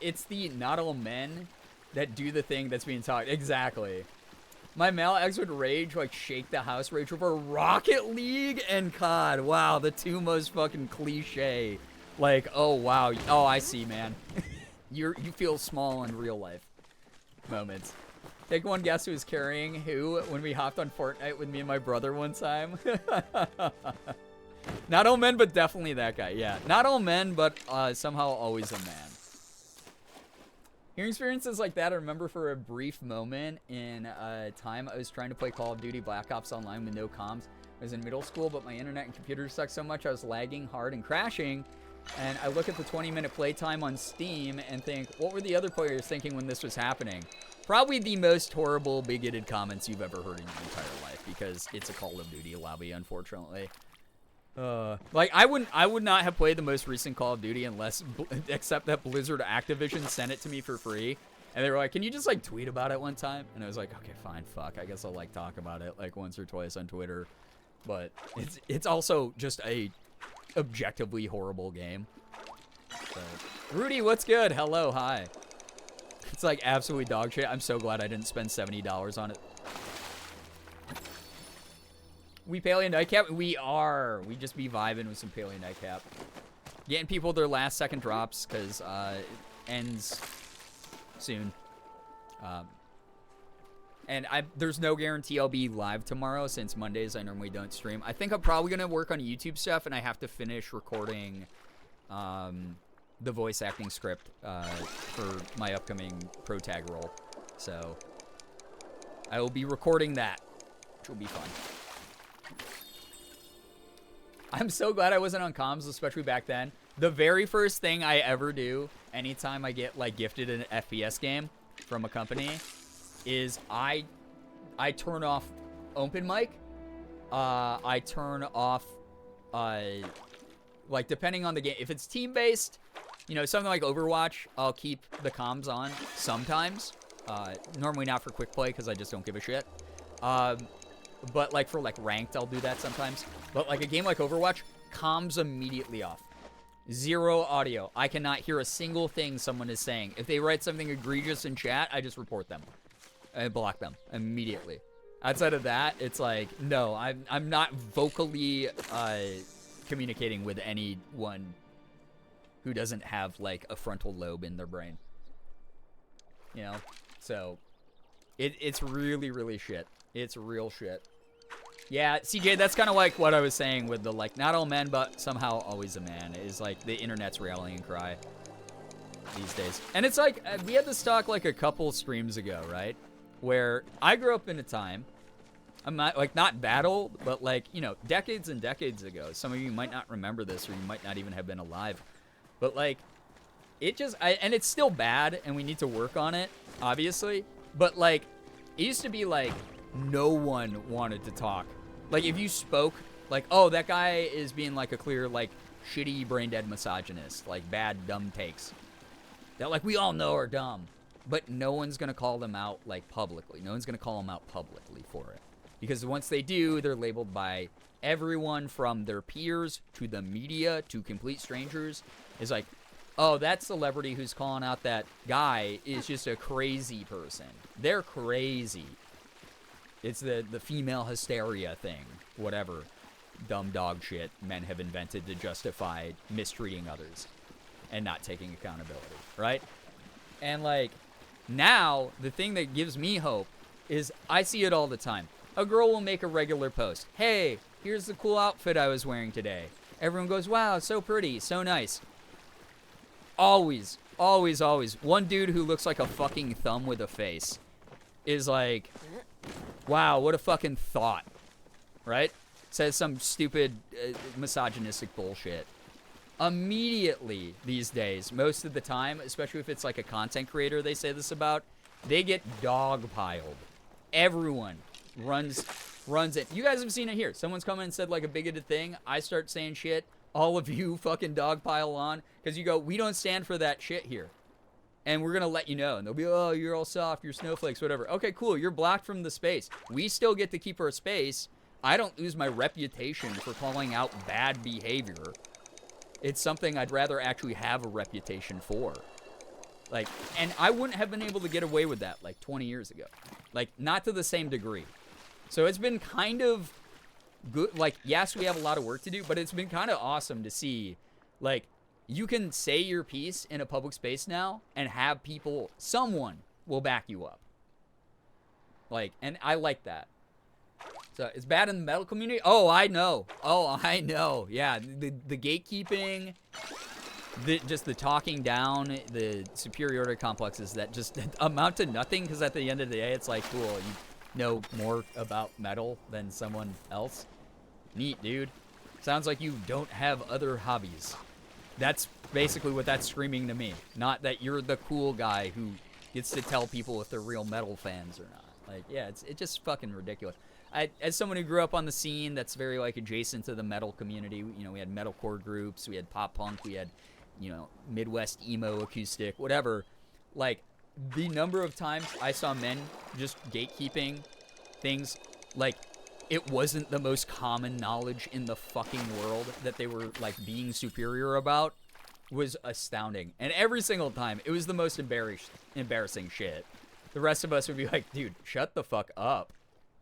It's the not all men that do the thing that's being taught. Exactly. My male ex would rage, like, shake the house rage over Rocket League and COD. Wow, the two most fucking cliche. Like, oh, wow. Oh, I see, man. You feel small in real life moments. Take one guess who was carrying who when we hopped on Fortnite with me and my brother one time. Not all men, but definitely that guy. Yeah, not all men, but somehow always a man. Hearing experiences like that, I remember for a brief moment in time I was trying to play Call of Duty Black Ops Online with no comms. I was in middle school, but my internet and computer sucked so much I was lagging hard and crashing. And I look at the 20-minute playtime on Steam and think, what were the other players thinking when this was happening? Probably the most horrible, bigoted comments you've ever heard in your entire life, because it's a Call of Duty lobby, unfortunately. Like, I would not have played the most recent Call of Duty except that Blizzard Activision sent it to me for free. And they were like, can you just, like, tweet about it one time? And I was like, okay, fine, fuck. I guess I'll, like, talk about it, like, once or twice on Twitter. But it's also just a objectively horrible game. So, Rudy, what's good? Hello, hi. It's, like, absolutely dog shit. I'm so glad I didn't spend $70 on it. We Paleo Nightcap? We are. We just be vibing with some Paleo Nightcap. Getting people their last second drops, because it ends soon. And there's no guarantee I'll be live tomorrow, since Mondays I normally don't stream. I think I'm probably going to work on YouTube stuff, and I have to finish recording the voice acting script for my upcoming pro tag role. So I will be recording that, which will be fun. I'm so glad I wasn't on comms, especially back then. The very first thing I ever do anytime I get, like, gifted an FPS game from a company is I turn off open mic. I turn off, like, depending on the game. If it's team-based, you know, something like Overwatch, I'll keep the comms on sometimes. Normally not for quick play, because I just don't give a shit. But, like, for, like, ranked, I'll do that sometimes. But, like, a game like Overwatch, comms immediately off. 0 audio. I cannot hear a single thing someone is saying. If they write something egregious in chat, I just report them. I block them immediately. Outside of that, it's like, no, I'm not vocally communicating with anyone who doesn't have, like, a frontal lobe in their brain. You know? So, it's really, really shit. It's real shit. Yeah, CJ, that's kind of like what I was saying with the, like, not all men, but somehow always a man, is like the internet's rallying cry these days. And it's like, we had this talk like a couple streams ago, right? Where I grew up in a time, I'm not, like, not battle, but like, you know, decades and decades ago. Some of you might not remember this, or you might not even have been alive. But like, it just, and it's still bad, and we need to work on it, obviously. But like, it used to be like, no one wanted to talk. Like, if you spoke, like, oh, that guy is being like a clear, like, shitty, brain-dead misogynist, like, bad, dumb takes that, like, we all know are dumb. But no one's gonna call them out, like, publicly. No one's gonna call them out publicly for it. Because once they do, they're labeled by everyone from their peers to the media to complete strangers. Is like, oh, that celebrity who's calling out that guy is just a crazy person. They're crazy. It's the female hysteria thing. Whatever dumb dog shit men have invented to justify mistreating others and not taking accountability, right? And like, now, the thing that gives me hope is I see it all the time. A girl will make a regular post. Hey, here's the cool outfit I was wearing today. Everyone goes, wow, so pretty, so nice. Always, always, always. One dude who looks like a fucking thumb with a face is like, wow, what a fucking thought, right? Says some stupid misogynistic bullshit. Immediately these days, most of the time, especially if it's like a content creator they say this about, they get dogpiled. Everyone runs it. You guys have seen it here. Someone's come in and said like a bigoted thing. I start saying shit. All of you fucking dogpile on because you go, we don't stand for that shit here. And we're going to let you know. And they'll be, oh, you're all soft, you're snowflakes, whatever. Okay, cool. You're blocked from the space. We still get to keep our space. I don't lose my reputation for calling out bad behavior. It's something I'd rather actually have a reputation for. Like, and I wouldn't have been able to get away with that like 20 years ago. Like, not to the same degree. So it's been kind of good. Like, yes, we have a lot of work to do, but it's been kind of awesome to see, like, you can say your piece in a public space now and have people, someone will back you up. Like, and I like that. So it's bad in the metal community. Oh, I know. Oh, I know. Yeah, the gatekeeping, just the talking down, the superiority complexes that just amount to nothing. Because at the end of the day, it's like, cool, you know more about metal than someone else. Neat, dude. Sounds like you don't have other hobbies. That's basically what that's screaming to me. Not that you're the cool guy who gets to tell people if they're real metal fans or not. Like, yeah, it's just fucking ridiculous. As someone who grew up on the scene that's very, like, adjacent to the metal community, you know, we had metalcore groups, we had pop punk, we had, you know, Midwest emo, acoustic, whatever. Like, the number of times I saw men just gatekeeping things, like, it wasn't the most common knowledge in the fucking world that they were, like, being superior about was astounding. And every single time, it was the most embarrassing shit. The rest of us would be like, dude, shut the fuck up.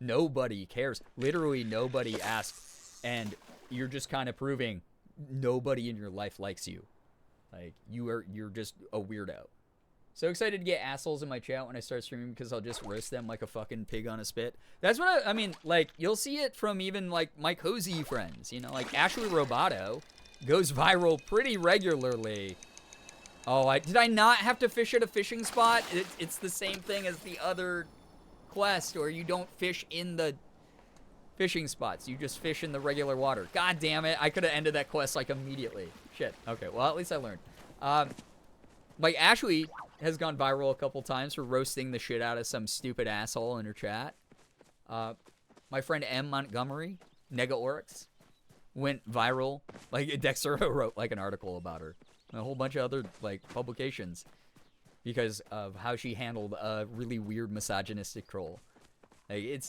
Nobody cares. Literally nobody asked. And you're just kind of proving nobody in your life likes you. Like, you're just a weirdo. So excited to get assholes in my chat when I start streaming because I'll just roast them like a fucking pig on a spit. That's what I mean, like, you'll see it from even, like, my cozy friends. You know, like, Ashley Roboto goes viral pretty regularly. Oh, did I not have to fish at a fishing spot? It's the same thing as the other quest, or you don't fish in the fishing spots. You just fish in the regular water. God damn it. I could have ended that quest, like, immediately. Shit. Okay, well, at least I learned. Like, Ashley has gone viral a couple times for roasting the shit out of some stupid asshole in her chat. My friend M. Montgomery, Nega Oryx, went viral. Like, Dexter wrote, like, an article about her. And a whole bunch of other, like, publications. Because of how she handled a really weird misogynistic troll. Like,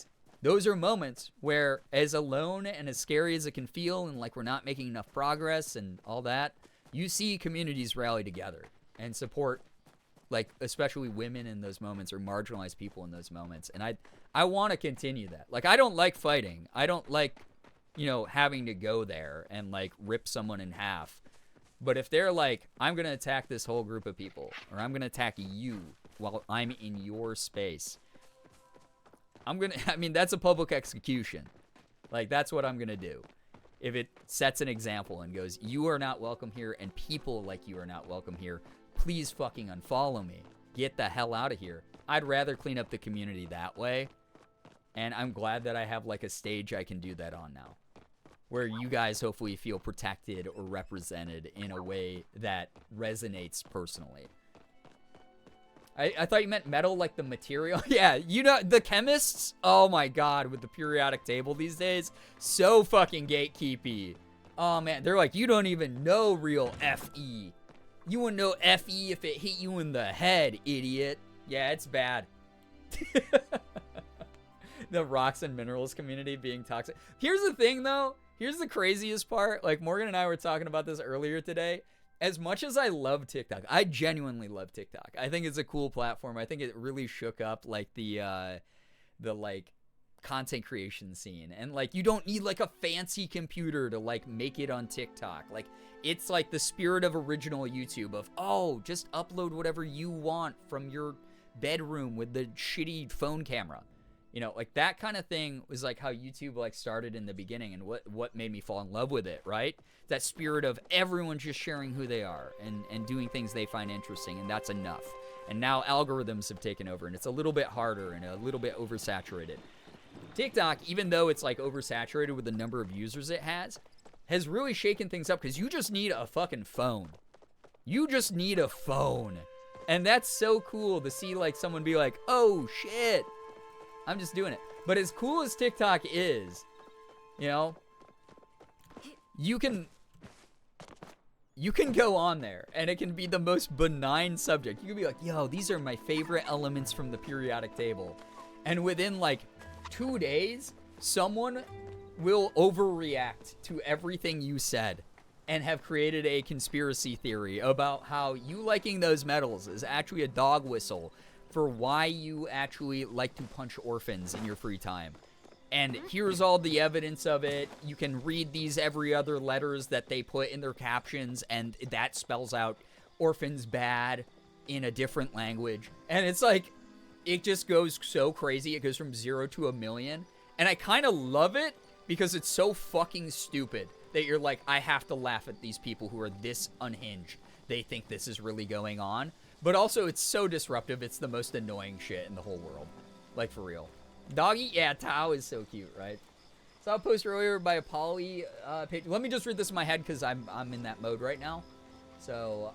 those are moments where, as alone and as scary as it can feel, and like we're not making enough progress and all that, you see communities rally together and support, like, especially women in those moments or marginalized people in those moments. And I want to continue that. Like, I don't like fighting. I don't like, you know, having to go there and, like, rip someone in half. But if they're like, I'm going to attack this whole group of people, or I'm going to attack you while I'm in your space, I mean, that's a public execution. Like, that's what I'm gonna do. If it sets an example and goes, you are not welcome here, and people like you are not welcome here, please fucking unfollow me. Get the hell out of here. I'd rather clean up the community that way. And I'm glad that I have, like, a stage I can do that on now, where you guys hopefully feel protected or represented in a way that resonates personally. I thought you meant metal, like the material. Yeah, you know, the chemists, oh my god, with the periodic table these days, so fucking gatekeepy. Oh man, they're like, you don't even know real FE. You wouldn't know FE if it hit you in the head, idiot. Yeah, it's bad. The rocks and minerals community being toxic. Here's the thing, though. Here's the craziest part. Like, Morgan and I were talking about this earlier today. As much as I love TikTok, I genuinely love TikTok. I think it's a cool platform. I think it really shook up, like, the like, content creation scene. And, like, you don't need, like, a fancy computer to, like, make it on TikTok. Like, it's, like, the spirit of original YouTube of, oh, just upload whatever you want from your bedroom with the shitty phone camera. You know, like, that kind of thing was, like, how YouTube, like, started in the beginning and what made me fall in love with it, right? That spirit of everyone just sharing who they are and doing things they find interesting, and that's enough. And now algorithms have taken over, and it's a little bit harder and a little bit oversaturated. TikTok, even though it's, like, oversaturated with the number of users it has really shaken things up because you just need a fucking phone. You just need a phone. And that's so cool to see, like, someone be like, oh, shit. I'm just doing it. But as cool as TikTok is, you know, you can go on there and it can be the most benign subject. You can be like, yo, these are my favorite elements from the periodic table. And within like 2 days, someone will overreact to everything you said and have created a conspiracy theory about how you liking those metals is actually a dog whistle for why you actually like to punch orphans in your free time. And here's all the evidence of it. You can read these every other letters that they put in their captions, and that spells out orphans bad in a different language. And it's like, it just goes so crazy. It goes from 0 to 1,000,000. And I kind of love it because it's so fucking stupid that you're like, I have to laugh at these people who are this unhinged. They think this is really going on. But also, it's so disruptive. It's the most annoying shit in the whole world. Like, for real. Doggy? Yeah, Tao is so cute, right? Saw a post earlier by a Poly page. Let me just read this in my head because I'm in that mode right now. So,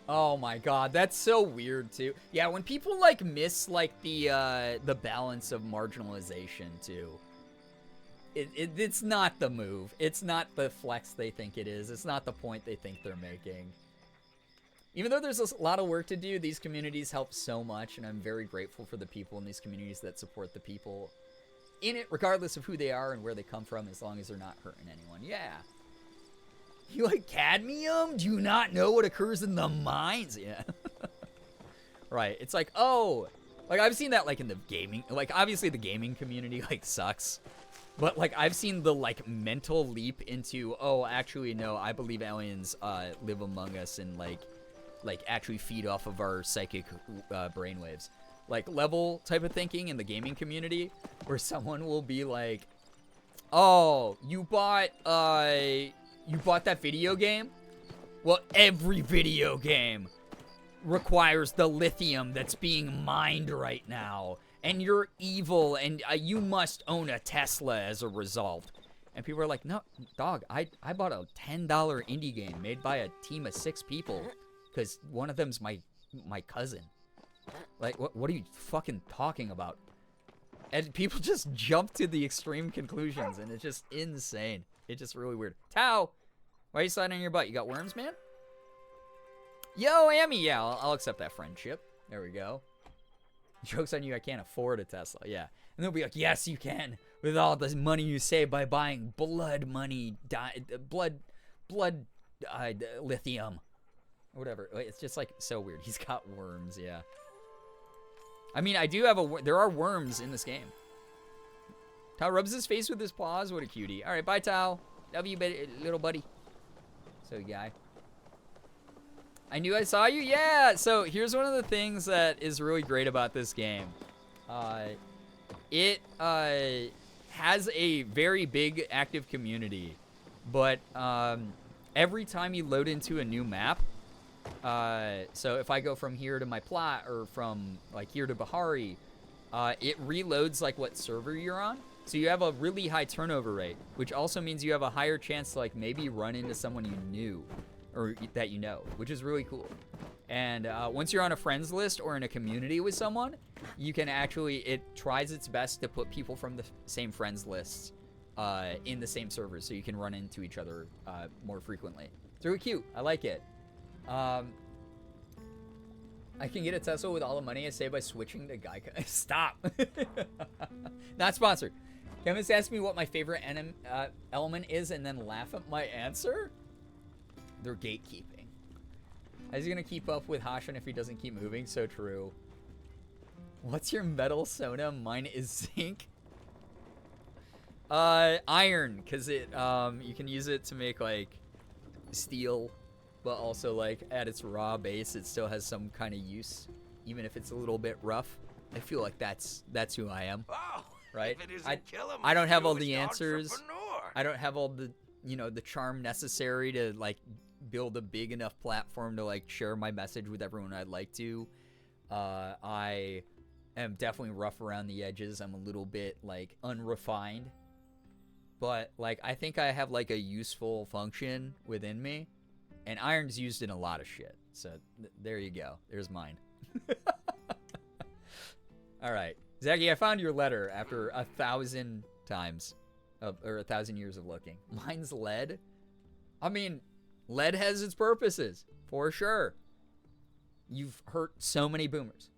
oh my god, that's so weird, too. Yeah, when people, like, miss, like, the balance of marginalization, too. It's not the move. It's not the flex they think it is. It's not the point they think they're making. Even though there's a lot of work to do, these communities help so much, and I'm very grateful for the people in these communities that support the people in it, regardless of who they are and where they come from, as long as they're not hurting anyone. Yeah. You like cadmium? Do you not know what occurs in the mines? Yeah. Right. It's like, oh, like I've seen that like in the gaming, like obviously the gaming community like sucks. But, like, I've seen the, like, mental leap into, oh, actually, no, I believe aliens live among us and, like actually feed off of our psychic brainwaves. Like, level type of thinking in the gaming community where someone will be like, oh, you bought that video game? Well, every video game requires the lithium that's being mined right now. And you're evil, and you must own a Tesla as a result. And people are like, no, dog, I bought a $10 indie game made by a team of 6 people because one of them's my cousin. Like, what are you fucking talking about? And people just jump to the extreme conclusions, and it's just insane. It's just really weird. Tao, why are you sliding on your butt? You got worms, man? Yo, Amy, yeah, I'll accept that friendship. There we go. Joke's on you, I can't afford a Tesla. Yeah. And they'll be like, yes, you can. With all this money you save by buying blood lithium. Or whatever. It's just like so weird. He's got worms, yeah. I mean, I do have there are worms in this game. Tao rubs his face with his paws. What a cutie. All right, bye, Tao. Love you, little buddy. So, guy. I knew I saw you? Yeah! So, here's one of the things that is really great about this game. it has a very big active community, but every time you load into a new map, so if I go from here to my plot or from like here to Bahari, it reloads like what server you're on. So you have a really high turnover rate, which also means you have a higher chance to like maybe run into someone you knew or that you know, which is really cool. And once you're on a friends list or in a community with someone, you can actually, it tries its best to put people from the same friends lists in the same servers so you can run into each other more frequently. It's really cute. I like it. I can get a Tesla with all the money I save by switching to Geico. Stop. Not sponsored. Chemist asked me what my favorite element is and then laugh at my answer. They're gatekeeping. How's he gonna keep up with Hashan if he doesn't keep moving? So true. What's your metal soda? Mine is zinc. Iron, cause it you can use it to make like steel, but also like at its raw base, it still has some kind of use, even if it's a little bit rough. I feel like that's who I am. Oh, right? if it isn't kill 'em, I don't have all it's the the answers. entrepreneur. I don't have all the, you know, the charm necessary to like build a big enough platform to like share my message with everyone I'd like to. I am definitely rough around the edges. I'm a little bit like unrefined, but like I think I have like a useful function within me, and iron's used in a lot of shit. So there you go. There's mine. All right, Zaki, I found your letter after 1,000 times, or 1,000 years of looking. Mine's lead. I mean, lead has its purposes, for sure. You've hurt so many boomers.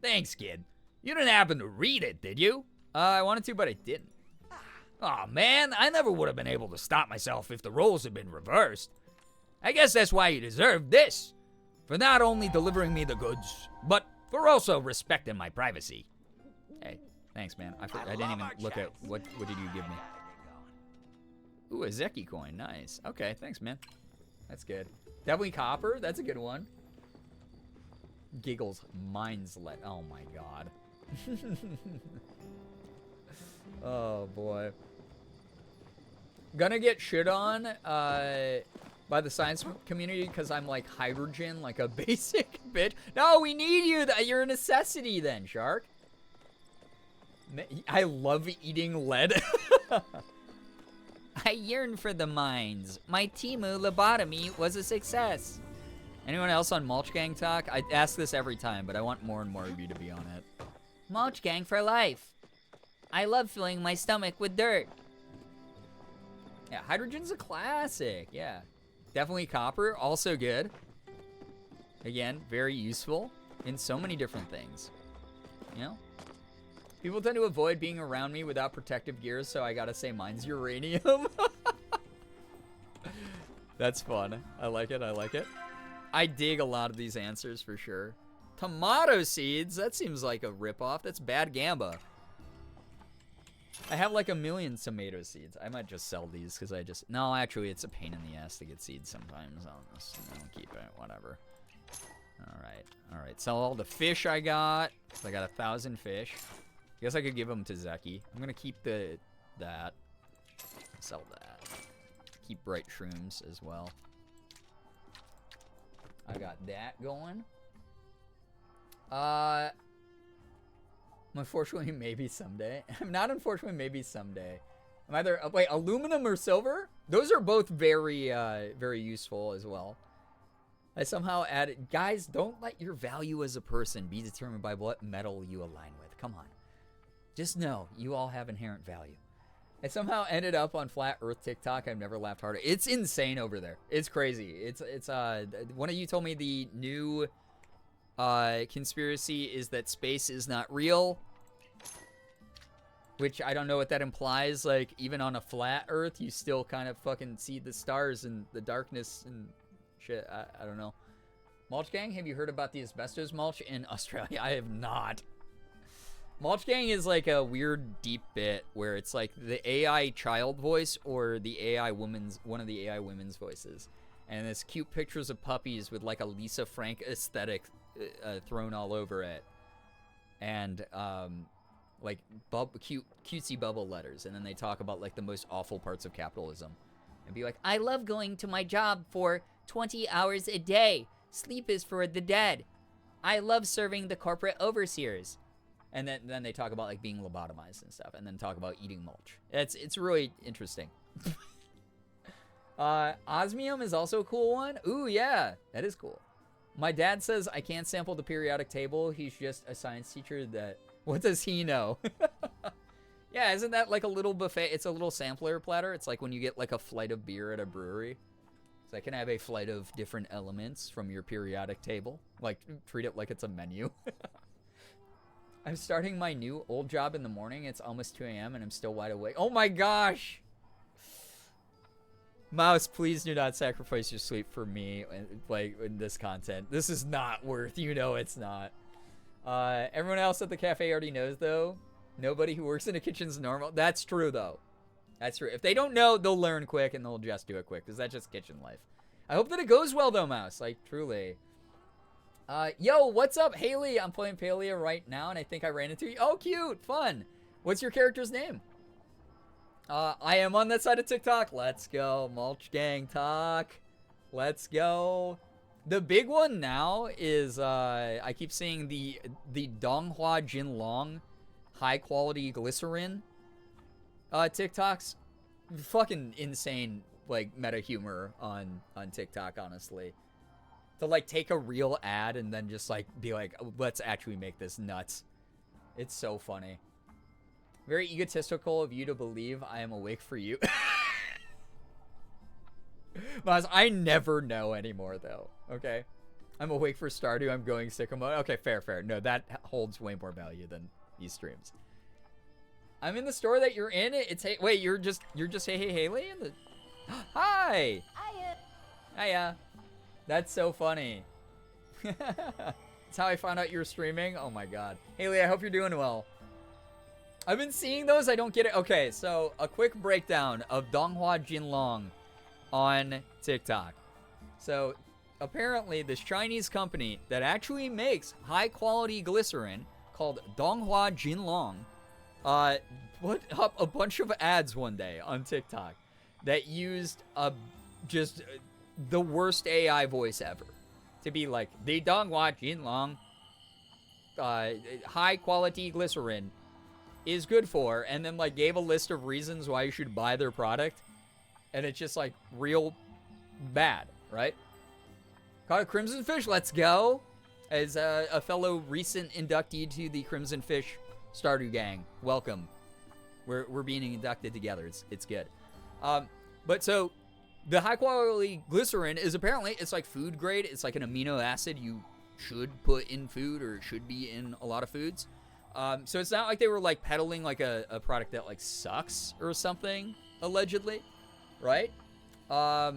Thanks, kid. You didn't happen to read it, did you? I wanted to, but I didn't. Aw, man, I never would have been able to stop myself if the roles had been reversed. I guess that's why you deserve this. For not only delivering me the goods, but for also respecting my privacy. Hey, thanks, man. I didn't even look at what did you give me. Ooh, a Zeki coin. Nice. Okay, thanks, man. That's good. Definitely copper. That's a good one. Giggles. Mine's lead. Oh, my God. Oh, boy. Gonna get shit on by the science community because I'm like hydrogen, like a basic bitch. No, we need you. You're a necessity then, Shark. I love eating lead. I yearn for the mines. My Timu lobotomy was a success. Anyone else on Mulch Gang talk? I ask this every time, but I want more and more of you to be on it. Mulch Gang for life. I love filling my stomach with dirt. Yeah, hydrogen's a classic. Yeah. Definitely copper, also good. Again, very useful in so many different things. You know? People tend to avoid being around me without protective gear, so I gotta say mine's uranium. That's fun. I like it, I like it. I dig a lot of these answers for sure. Tomato seeds? That seems like a ripoff. That's bad gamba. I have like 1 million tomato seeds. I might just sell these because I just... No, actually, it's a pain in the ass to get seeds sometimes. I'll just keep it, whatever. All right. Sell all the fish I got. So I got 1,000 fish. I guess I could give them to Zeki. I'm going to keep that. Sell that. Keep bright shrooms as well. I got that going. Unfortunately, maybe someday. I'm not unfortunately, maybe someday. I'm either, wait, aluminum or silver? Those are both very, very useful as well. I somehow added, guys, don't let your value as a person be determined by what metal you align with. Come on. Just know, you all have inherent value. I somehow ended up on Flat Earth TikTok. I've never laughed harder. It's insane over there. It's crazy. It's one of you told me the new conspiracy is that space is not real, which I don't know what that implies. Like, even on a flat Earth, you still kind of fucking see the stars and the darkness and shit. I don't know. Mulch Gang, have you heard about the asbestos mulch in Australia? I have not. Mulch Gang is like a weird deep bit where it's like the AI child voice or the AI woman's, one of the AI women's voices. And it's cute pictures of puppies with like a Lisa Frank aesthetic thrown all over it. and like cutesy bubble letters, and then they talk about like the most awful parts of capitalism, and be like, I love going to my job for 20 hours a day. Sleep is for the dead. I love serving the corporate overseers. And then they talk about like being lobotomized and stuff, and then talk about eating mulch. It's really interesting. Osmium is also a cool one. Ooh, yeah, that is cool. My dad says I can't sample the periodic table. He's just a science teacher that... What does he know? Yeah, isn't that like a little buffet? It's a little sampler platter. It's like when you get like a flight of beer at a brewery. So I can have a flight of different elements from your periodic table. Like, treat it like it's a menu. I'm starting my new old job in the morning. It's almost 2 a.m. and I'm still wide awake. Oh my gosh! Mouse, please do not sacrifice your sleep for me, like, in this content. This is not worth, you know it's not. Everyone else at the cafe already knows, though. Nobody who works in a kitchen's normal. That's true, though. That's true. If they don't know, they'll learn quick, and they'll just do it quick, because that's just kitchen life. I hope that it goes well, though, Mouse. Like, truly. Yo, what's up, Haley? I'm playing Palia right now, and I think I ran into you. Oh, cute. Fun. What's your character's name? I am on that side of TikTok. Let's go. Mulch Gang talk. Let's go. The big one now is, I keep seeing the Donghua Jinlong high quality glycerin TikToks. Fucking insane, like, meta humor on TikTok, honestly. To, like, take a real ad and then just, like, be like, let's actually make this nuts. It's so funny. Very egotistical of you to believe I am awake for you. Maz, I never know anymore, though. Okay? I'm awake for Stardew. I'm going sicko mode. Okay, fair, fair. No, that holds way more value than these streams. I'm in the store that you're in. It's hey. Wait, you're just hey Haley in the. Hi. Hiya. Hiya. That's so funny. That's how I found out you were streaming. Oh my god, Haley. I hope you're doing well. I've been seeing those. I don't get it. Okay, so a quick breakdown of Donghua Jinlong on TikTok. So apparently this Chinese company that actually makes high quality glycerin called Donghua Jinlong put up a bunch of ads one day on TikTok that used just the worst AI voice ever to be like, the Donghua Jinlong high quality glycerin is good for, and then like gave a list of reasons why you should buy their product, and it's just like real bad, right? Caught a Crimson Fish, let's go! As a fellow recent inductee to the Crimson Fish Stardew gang, welcome. We're being inducted together. It's good. But so the high quality glycerin is apparently, it's like food grade. It's like an amino acid you should put in food, or should be in a lot of foods. So it's not like they were like peddling like a product that like sucks or something, allegedly, right? But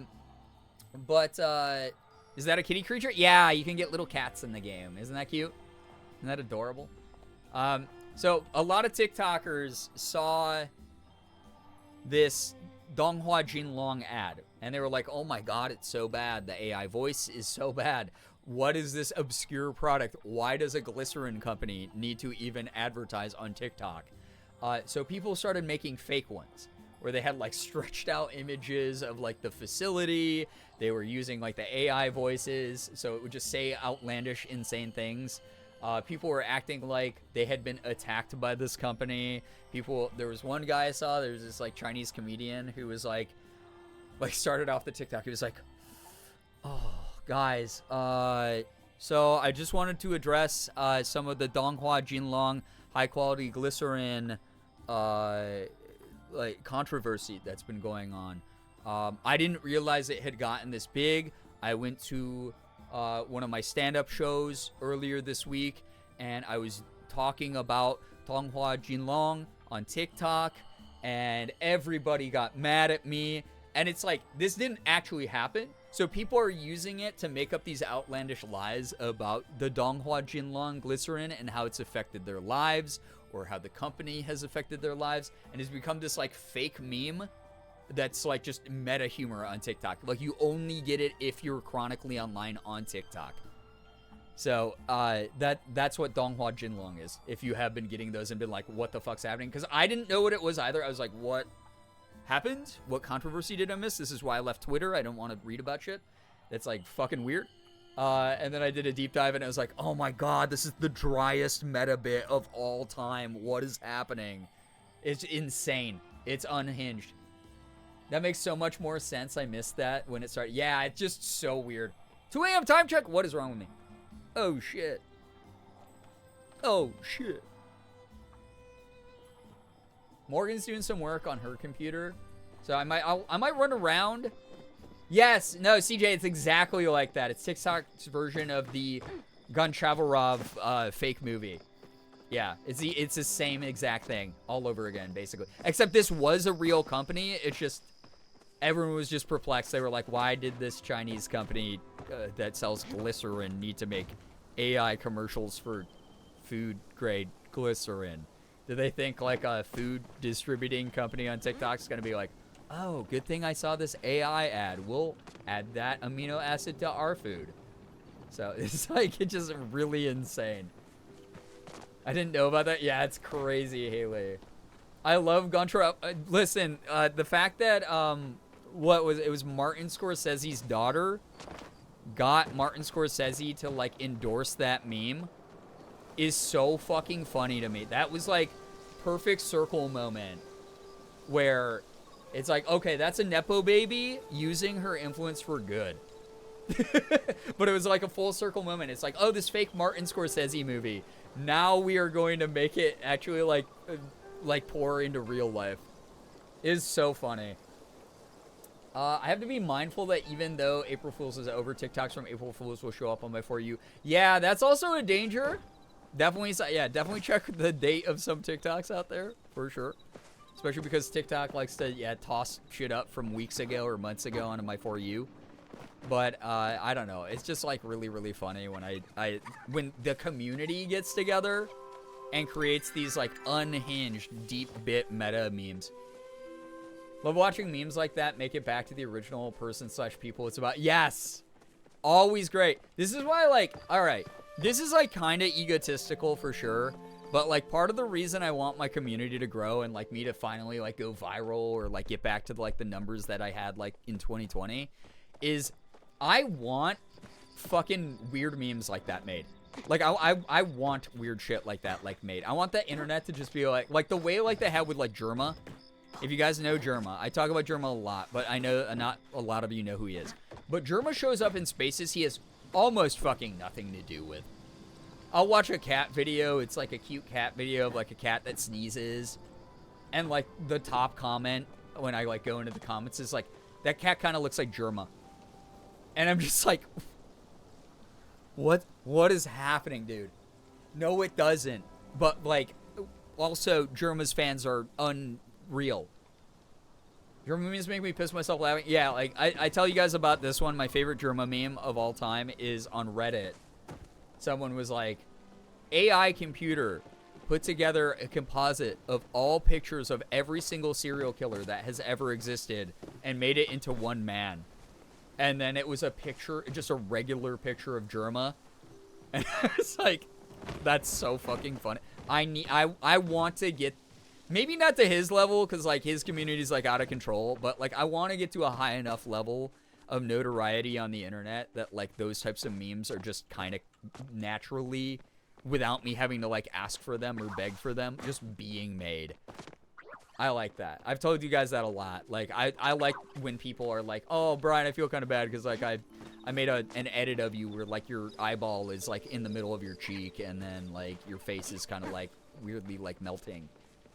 is that a kitty creature? Yeah, you can get little cats in the game. Isn't that cute? Isn't that adorable? So a lot of TikTokers saw this Donghua Jinlong ad, and they were like, oh my god, it's so bad. The AI voice is so bad. What is this obscure product? Why does a glycerin company need to even advertise on TikTok? So people started making fake ones where they had like stretched out images of like the facility. They were using like the AI voices, so it would just say outlandish, insane things. People were acting like they had been attacked by this company. There was one guy I saw, there was this like Chinese comedian who was like started off the TikTok. He was like, oh, guys, so I just wanted to address some of the Donghua Jinlong high quality glycerin like controversy that's been going on. I didn't realize it had gotten this big. I went to one of my stand-up shows earlier this week, and I was talking about Donghua Jinlong on TikTok, and everybody got mad at me. And it's like, this didn't actually happen. So people are using it to make up these outlandish lies about the Donghua Jinlong glycerin and how it's affected their lives, or how the company has affected their lives, and has become this like fake meme that's like just meta humor on TikTok. Like, you only get it if you're chronically online on TikTok. So that's what Donghua Jinlong is. If you have been getting those and been like, what the fuck's happening? Because I didn't know what it was either. I was like, what happened? What controversy did I miss? This is why I left Twitter. I don't want to read about shit. That's like fucking weird. And then I did a deep dive and I was like, oh my god, this is the driest meta bit of all time. What is happening? It's insane. It's unhinged. That makes so much more sense. I missed that when it started. Yeah, it's just so weird. 2 a.m. time check. What is wrong with me? Oh shit. Oh shit. Morgan's doing some work on her computer, so I might run around. Yes, no, CJ, it's exactly like that. It's TikTok's version of the Gonchavarov fake movie. Yeah, it's the same exact thing all over again, basically. Except this was a real company. It's just everyone was just perplexed. They were like, why did this Chinese company that sells glycerin need to make AI commercials for food grade glycerin? Do they think like a food distributing company on TikTok is going to be like, oh, good thing I saw this AI ad. We'll add that amino acid to our food. So it's like, it's just really insane. I didn't know about that. Yeah, it's crazy, Haley. I love Gontra. Listen, the fact that, it was Martin Scorsese's daughter got Martin Scorsese to like endorse that meme is so fucking funny to me. That was like perfect circle moment where it's like, okay, that's a Nepo baby using her influence for good. But it was like a full circle moment. It's like, oh, this fake Martin Scorsese movie. Now we are going to make it actually like pour into real life. It is so funny. I have to be mindful that even though April Fool's is over, TikToks from April Fool's will show up on my For You. Yeah, that's also a danger. Definitely check the date of some TikToks out there, for sure. Especially because TikTok likes to, toss shit up from weeks ago or months ago onto my For You. But, I don't know. It's just, like, really, really funny when when the community gets together and creates these, like, unhinged, deep bit meta memes. Love watching memes like that make it back to the original person/people it's about. Yes! Always great. This is why, like, alright. This is, like, kind of egotistical for sure. But, like, part of the reason I want my community to grow and, like, me to finally, like, go viral or, like, get back to, like, the numbers that I had, like, in 2020 is I want fucking weird memes like that made. Like, I want weird shit like that, like, made. I want the internet to just be, like the way, like, they had with, like, Germa. If you guys know Germa, I talk about Germa a lot, but I know not a lot of you know who he is. But Germa shows up in spaces he has almost fucking nothing to do with. I'll watch a cat video. It's like a cute cat video of like a cat that sneezes. And like the top comment when I like go into the comments is like, that cat kind of looks like Germa. And I'm just like, what is happening, dude? No, it doesn't. But like, also Germa's fans are unreal. Germa memes make me piss myself laughing. Yeah, like I tell you guys about this one. My favorite Germa meme of all time is on Reddit. Someone was like, AI computer put together a composite of all pictures of every single serial killer that has ever existed and made it into one man. And then it was a picture, just a regular picture of Germa. And it's like, that's so fucking funny. I want to get, maybe not to his level, because like his community's like out of control, but like I want to get to a high enough level of notoriety on the internet that like those types of memes are just kind of naturally, without me having to like ask for them or beg for them, just being made. I like that. I've told you guys that a lot. Like I like when people are like, oh Brian, I feel kind of bad because like I made an edit of you where like your eyeball is like in the middle of your cheek and then like your face is kind of like weirdly like melting.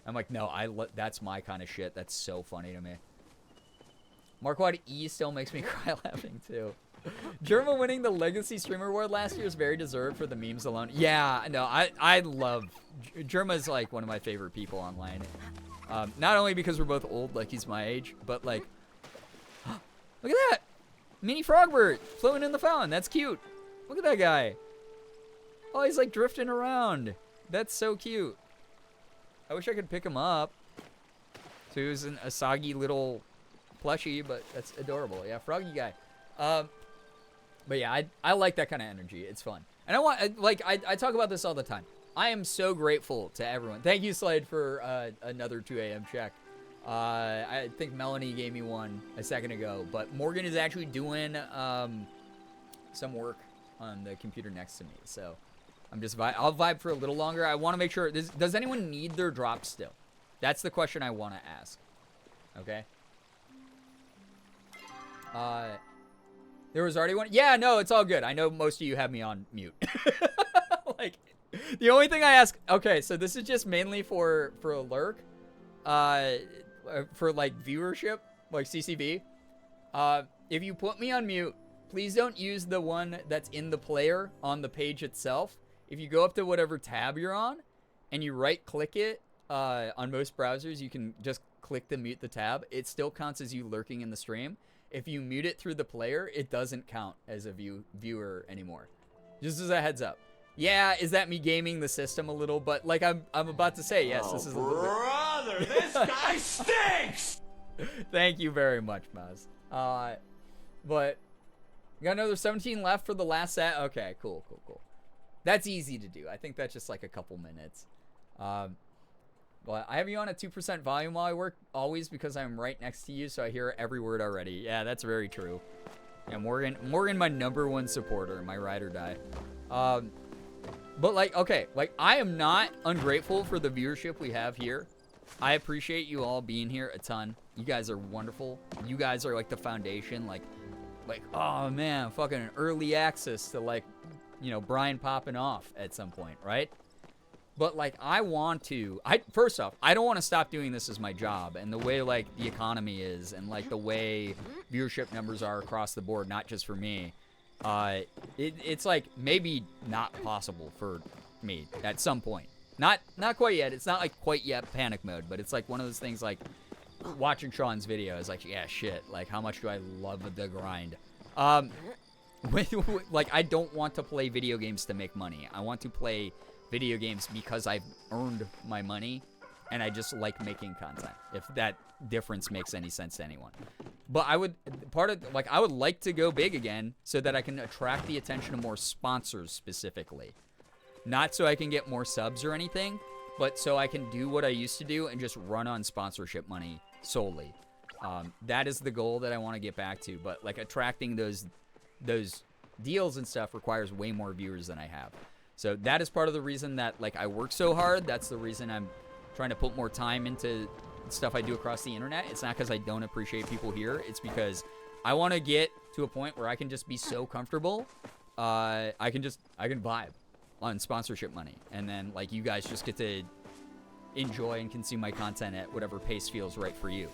I'm like, no, that's my kind of shit. That's so funny to me. Marquardt E still makes me cry laughing too. Germa winning the Legacy Streamer Award last year is very deserved for the memes alone. Yeah, no, I love Germa's like one of my favorite people online. Not only because we're both old, like he's my age, but like, look at that, mini Frogbert floating in the fountain. That's cute. Look at that guy. Oh, he's like drifting around. That's so cute. I wish I could pick him up. So he was an Asagi little plushie, but that's adorable. Yeah, froggy guy. But yeah, I like that kind of energy. It's fun. And I talk about this all the time. I am so grateful to everyone. Thank you, Slade, for another 2 a.m. check. I think Melanie gave me one a second ago. But Morgan is actually doing some work on the computer next to me. So I'm just I'll vibe for a little longer. I want to make sure. Does anyone need their drops still? That's the question I want to ask. Okay. There was already one. Yeah, no, it's all good. I know most of you have me on mute. Like, the only thing I ask. Okay, so this is just mainly for a lurk, for like viewership, like CCV. If you put me on mute, please don't use the one that's in the player on the page itself. If you go up to whatever tab you're on, and you right-click it, on most browsers, you can just click to mute the tab. It still counts as you lurking in the stream. If you mute it through the player, it doesn't count as a viewer anymore. Just as a heads up. Yeah, is that me gaming the system a little? But like I'm about to say, yes, this is a little bit. Brother, this guy stinks! Thank you very much, Maz. But we got another 17 left for the last set. Okay, cool. That's easy to do. I think that's just like a couple minutes. But I have you on at 2% volume while I work, always, because I'm right next to you, so I hear every word already. Yeah, that's very true. Yeah, Morgan, my #1 supporter, my ride or die. But like, okay, like I am not ungrateful for the viewership we have here. I appreciate you all being here a ton. You guys are wonderful. You guys are like the foundation. Like, oh man, fucking early access to like, you know, Brian popping off at some point, right? But like, first off, I don't want to stop doing this as my job. And the way like the economy is and like the way viewership numbers are across the board, not just for me, it's like maybe not possible for me at some point. Not quite yet. It's not like quite yet panic mode, but it's like one of those things like watching Sean's video is like, yeah, shit. Like, how much do I love the grind? Like, I don't want to play video games to make money. I want to play video games because I've earned my money and I just like making content, if that difference makes any sense to anyone. But I would like to go big again so that I can attract the attention of more sponsors specifically. Not so I can get more subs or anything, but so I can do what I used to do and just run on sponsorship money solely. That is the goal that I want to get back to, but like attracting those deals and stuff requires way more viewers than I have. So that is part of the reason that like I work so hard. That's the reason I'm trying to put more time into stuff I do across the internet. It's not because I don't appreciate people here. It's because I want to get to a point where I can just be so comfortable. I can vibe on sponsorship money. And then like you guys just get to enjoy and consume my content at whatever pace feels right for you.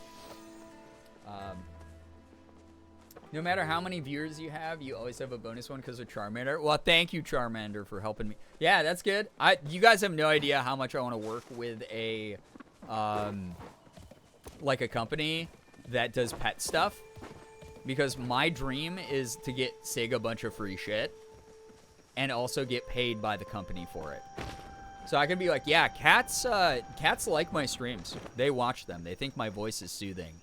No matter how many viewers you have, you always have a bonus one because of Charmander. Well, thank you, Charmander, for helping me. Yeah, that's good. You guys have no idea how much I want to work with a company that does pet stuff, because my dream is to get Sig a bunch of free shit and also get paid by the company for it. So I can be like, yeah, cats like my streams. They watch them. They think my voice is soothing.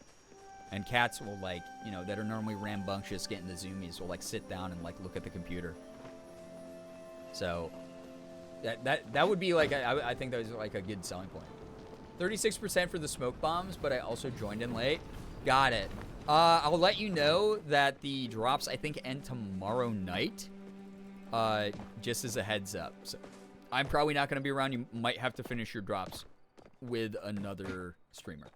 And cats will, like, you know, that are normally rambunctious, getting the zoomies, will, like, sit down and, like, look at the computer. So, that would be, like, I think that was, like, a good selling point. 36% for the smoke bombs, but I also joined in late. Got it. I'll let you know that the drops, I think, end tomorrow night. Just as a heads up. So, I'm probably not going to be around. You might have to finish your drops with another streamer.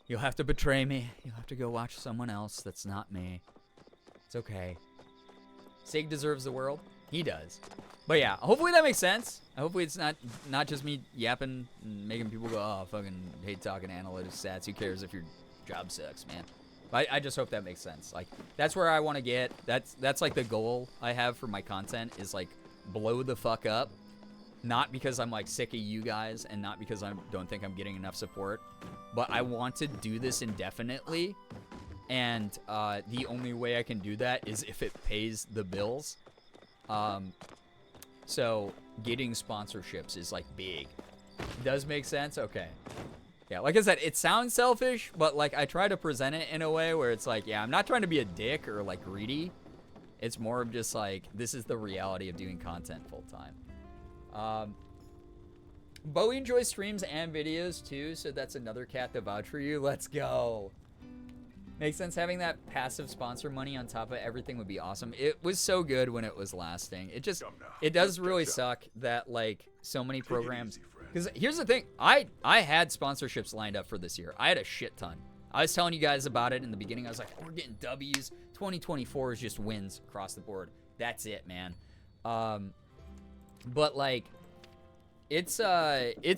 You'll have to betray me. You'll have to go watch someone else that's not me. It's okay. Sig deserves the world. He does. But yeah, hopefully that makes sense. Hopefully it's not just me yapping and making people go, oh, fucking hate talking analytics stats. Who cares if your job sucks, man? I just hope that makes sense. Like, that's where I want to get. That's like the goal I have for my content is like blow the fuck up. Not because I'm like sick of you guys and not because I don't think I'm getting enough support, but I want to do this indefinitely. And the only way I can do that is if it pays the bills. So getting sponsorships is like big. Does make sense? Okay. Yeah, like I said, it sounds selfish, but like I try to present it in a way where it's like, yeah, I'm not trying to be a dick or like greedy. It's more of just like, this is the reality of doing content full time. Bowie enjoys streams and videos too, so that's another cat to vouch for you. Let's go. Makes sense. Having that passive sponsor money on top of everything would be awesome. It was so good when it was lasting. It does really suck that like so many programs. Because here's the thing, I had sponsorships lined up for this year. I had a shit ton. I was telling you guys about it in the beginning. I was like, we're getting W's. 2024 is just wins across the board. That's it, man. But like, it's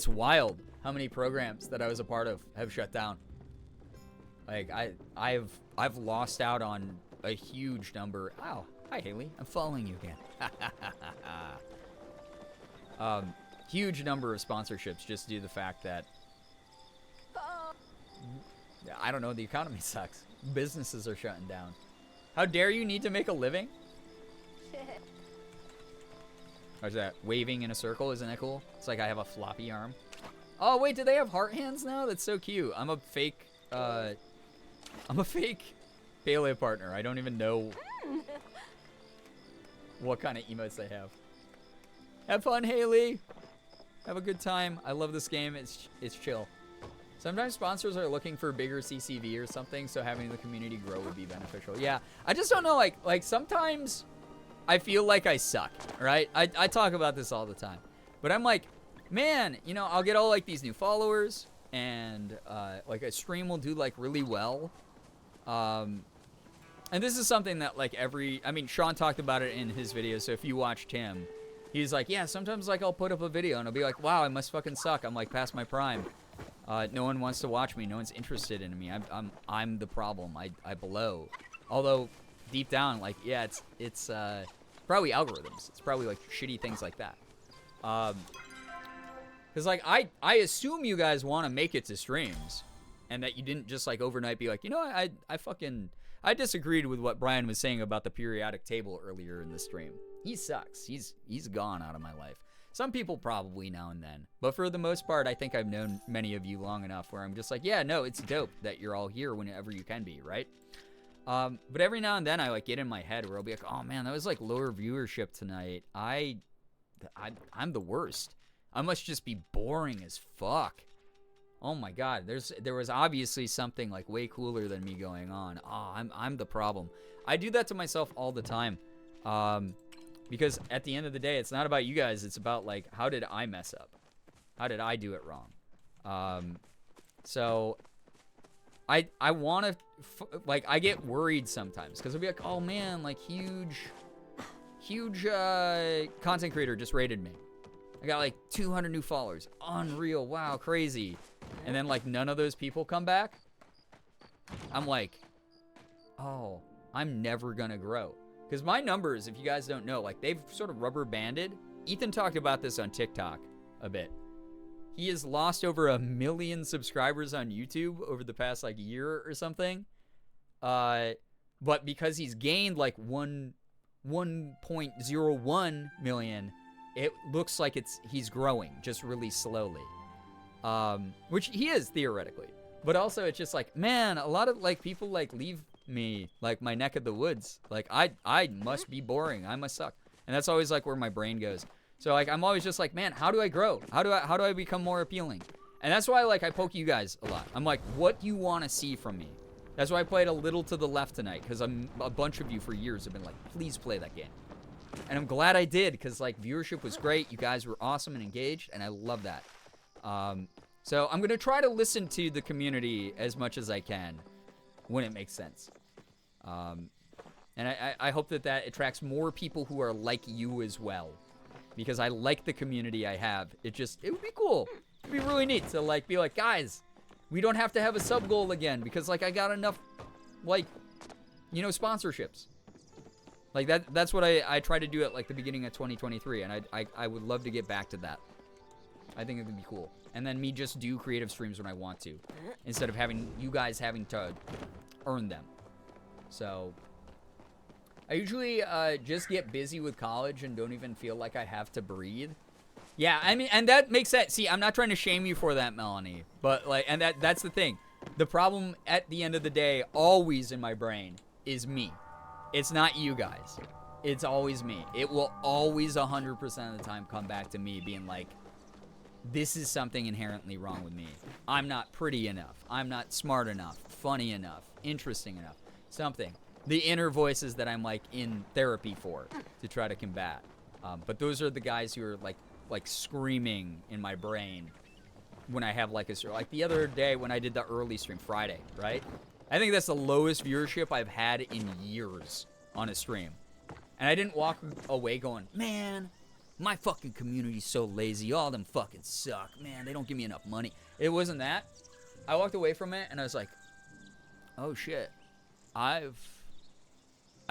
wild how many programs that I was a part of have shut down. Like I've lost out on a huge number. Oh, hi Haley, I'm following you again. Huge number of sponsorships just due to the fact that I don't know, the economy sucks. Businesses are shutting down. How dare you need to make a living? What's that? Waving in a circle, isn't that cool? It's like I have a floppy arm. Oh wait, do they have heart hands now? That's so cute. I'm a fake paleo partner. I don't even know what kind of emotes they have. Have fun, Haley. Have a good time. I love this game. It's chill. Sometimes sponsors are looking for bigger CCV or something, so having the community grow would be beneficial. Yeah, I just don't know. Like sometimes I feel like I suck, right? I talk about this all the time, but I'm like, man, you know, I'll get all like these new followers, and like a stream will do like really well. And this is something that like I mean, Sean talked about it in his video, so if you watched him, he's like, yeah, sometimes like I'll put up a video and I'll be like, wow, I must fucking suck. I'm like past my prime. No one wants to watch me. No one's interested in me. I'm the problem. I blow. Although deep down, like, yeah, it's probably algorithms. It's probably like shitty things like that. Cause like I assume you guys want to make it to streams, and that you didn't just like overnight be like, you know, I disagreed with what Brian was saying about the periodic table earlier in the stream. He sucks. He's gone out of my life. Some people probably now and then, but for the most part, I think I've known many of you long enough where I'm just like, yeah, no, it's dope that you're all here whenever you can be, right? But every now and then I like get in my head where I'll be like, oh man, that was like lower viewership tonight. I'm the worst. I must just be boring as fuck. Oh my god, there was obviously something like way cooler than me going on. Oh, I'm the problem. I do that to myself all the time. Because at the end of the day, it's not about you guys. It's about, like, how did I mess up? How did I do it wrong? So, I want to, like, I get worried sometimes. Because I'll be like, oh, man, like, huge content creator just rated me. I got, like, 200 new followers. Unreal. Wow, crazy. And then, like, none of those people come back. I'm like, oh, I'm never going to grow. Because my numbers, if you guys don't know, like, they've sort of rubber banded. Ethan talked about this on TikTok a bit. He has lost over 1 million subscribers on YouTube over the past, like, year or something. But because he's gained, like, 1.01 million, it looks like he's growing just really slowly. Which he is, theoretically. But also, it's just like, man, a lot of, like, people, like, leave me, like, my neck of the woods. Like, I must be boring. I must suck. And that's always, like, where my brain goes. So, like, I'm always just like, man, how do I grow? How do I become more appealing? And that's why, like, I poke you guys a lot. I'm like, what do you want to see from me? That's why I played a little to the left tonight, because a bunch of you for years have been like, please play that game. And I'm glad I did, because, like, viewership was great. You guys were awesome and engaged, and I love that. So I'm going to try to listen to the community as much as I can when it makes sense. And I hope that attracts more people who are like you as well. Because I like the community I have. It would be cool. It'd be really neat to, like, be like, guys, we don't have to have a sub goal again because, like, I got enough, like, you know, sponsorships. Like, that's what I try to do at, like, the beginning of 2023, and I would love to get back to that. I think it would be cool. And then me just do creative streams when I want to, instead of having you guys having to earn them. So, I usually just get busy with college and don't even feel like I have to breathe. Yeah, I mean, and that makes sense. See, I'm not trying to shame you for that, Melanie. But, like, and that's the thing. The problem at the end of the day, always in my brain, is me. It's not you guys. It's always me. It will always 100% of the time come back to me being like, this is something inherently wrong with me. I'm not pretty enough. I'm not smart enough, funny enough, interesting enough. Something. The inner voices that I'm like in therapy for to try to combat. But those are the guys who are like screaming in my brain when I have like the other day when I did the early stream Friday, right? I think that's the lowest viewership I've had in years on a stream. And I didn't walk away going, man, my fucking community's so lazy. All them fucking suck. Man, they don't give me enough money. It wasn't that. I walked away from it and I was like, oh shit. I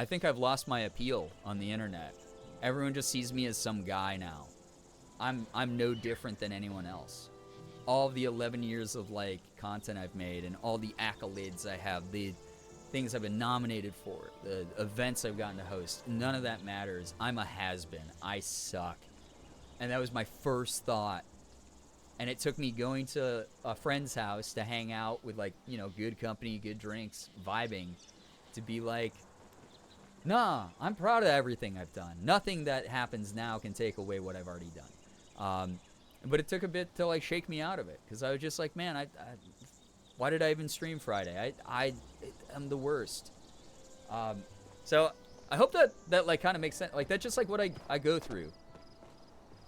think I've lost my appeal on the internet. Everyone just sees me as some guy now. I'm no different than anyone else. All the 11 years of like content I've made and all the accolades I have, the things I've been nominated for, the events I've gotten to host, none of that matters. I'm a has-been. I suck. And that was my first thought. And it took me going to a friend's house to hang out with like, you know, good company, good drinks, vibing, to be like, nah, I'm proud of everything I've done. Nothing that happens now can take away what I've already done. But it took a bit to like shake me out of it, because I was just like, man, why did I even stream Friday? I'm the worst. So I hope that like kind of makes sense. Like that's just like what I go through.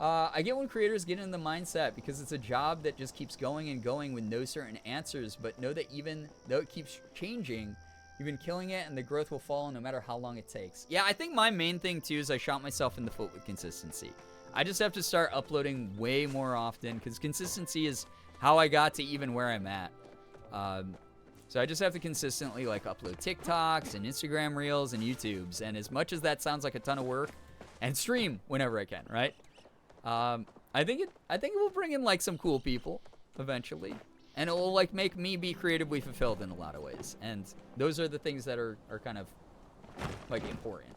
I get when creators get in the mindset because it's a job that just keeps going and going with no certain answers, but know that even though it keeps changing, you've been killing it and the growth will follow no matter how long it takes. Yeah, I think my main thing too is I shot myself in the foot with consistency. I just have to start uploading way more often because consistency is how I got to even where I'm at. So I just have to consistently like upload TikToks and Instagram Reels and YouTubes. And as much as that sounds like a ton of work, and stream whenever I can, right? I think it will bring in like some cool people eventually. And it will like make me be creatively fulfilled in a lot of ways. And those are the things that are kind of like important.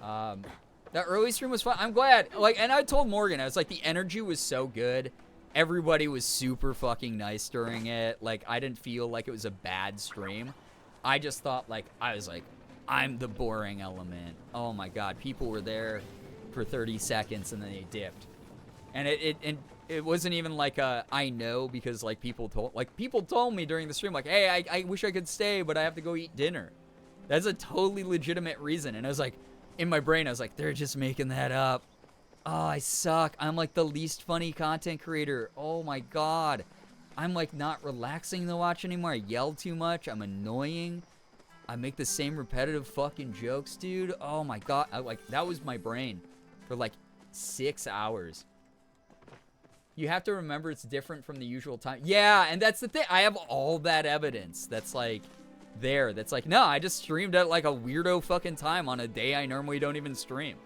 That early stream was fun. I'm glad. Like, and I told Morgan, I was like, the energy was so good. Everybody was super fucking nice during it. Like, I didn't feel like it was a bad stream. I just thought like, I was like, I'm the boring element. Oh my God. People were there for 30 seconds and then they dipped. And it wasn't even like I know, because like people told me during the stream like, hey, I wish I could stay, but I have to go eat dinner. That's a totally legitimate reason. And I was like, in my brain, I was like, they're just making that up. Oh, I suck. I'm like the least funny content creator. Oh my God. I'm like not relaxing to watch anymore. I yell too much. I'm annoying. I make the same repetitive fucking jokes, dude. Oh my God. That was my brain for like 6 hours. You have to remember it's different from the usual time. Yeah, and that's the thing. I have all that evidence that's like there. That's like, no, I just streamed at like a weirdo fucking time on a day I normally don't even stream.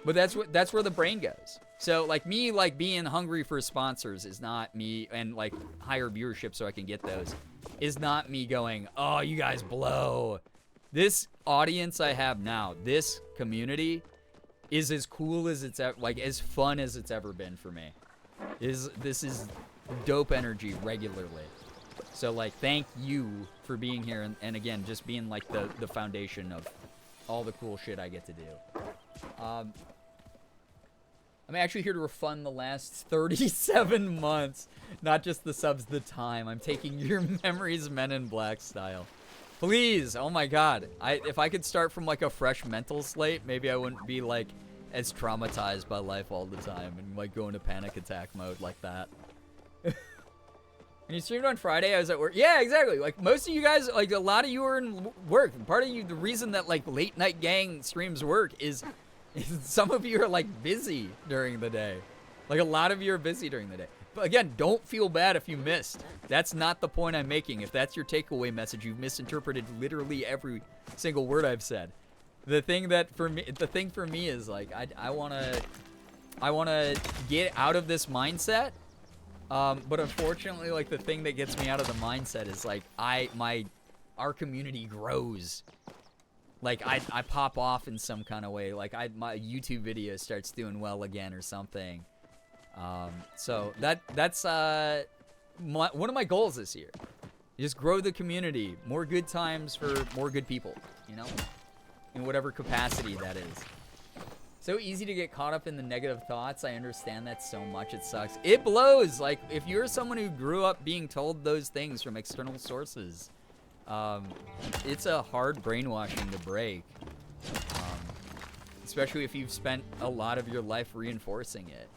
But that's where the brain goes. So like me like being hungry for sponsors is not me, and like higher viewership so I can get those is not me going, oh, you guys blow. This audience I have now, this community is as cool as it's like as fun as it's ever been for me. This is dope energy regularly. So like thank you for being here and again just being like the foundation of all the cool shit I get to do. I'm actually here to refund the last 37 months, not just the subs, the time. I'm taking your memories Men in Black style. Please, oh my God. If I could start from like a fresh mental slate, maybe I wouldn't be like as traumatized by life all the time and like go into panic attack mode like that. And you streamed on Friday, I was at work. Yeah, exactly. Like most of you guys, like a lot of you are in work. And part of you, the reason that like late night gang streams work is some of you are like busy during the day. Like a lot of you are busy during the day. But again, don't feel bad if you missed. That's not the point I'm making. If that's your takeaway message, you've misinterpreted literally every single word I've said. The thing for me is like I wanna get out of this mindset. But unfortunately, like the thing that gets me out of the mindset is like our community grows. Like I pop off in some kind of way. Like my YouTube video starts doing well again or something. So that's one of my goals this year. Just grow the community, more good times for more good people. you know? In whatever capacity that is. So easy to get caught up in the negative thoughts. I understand that so much. It sucks. It blows. Like, if you're someone who grew up being told those things from external sources, it's a hard brainwashing to break. Especially if you've spent a lot of your life reinforcing it.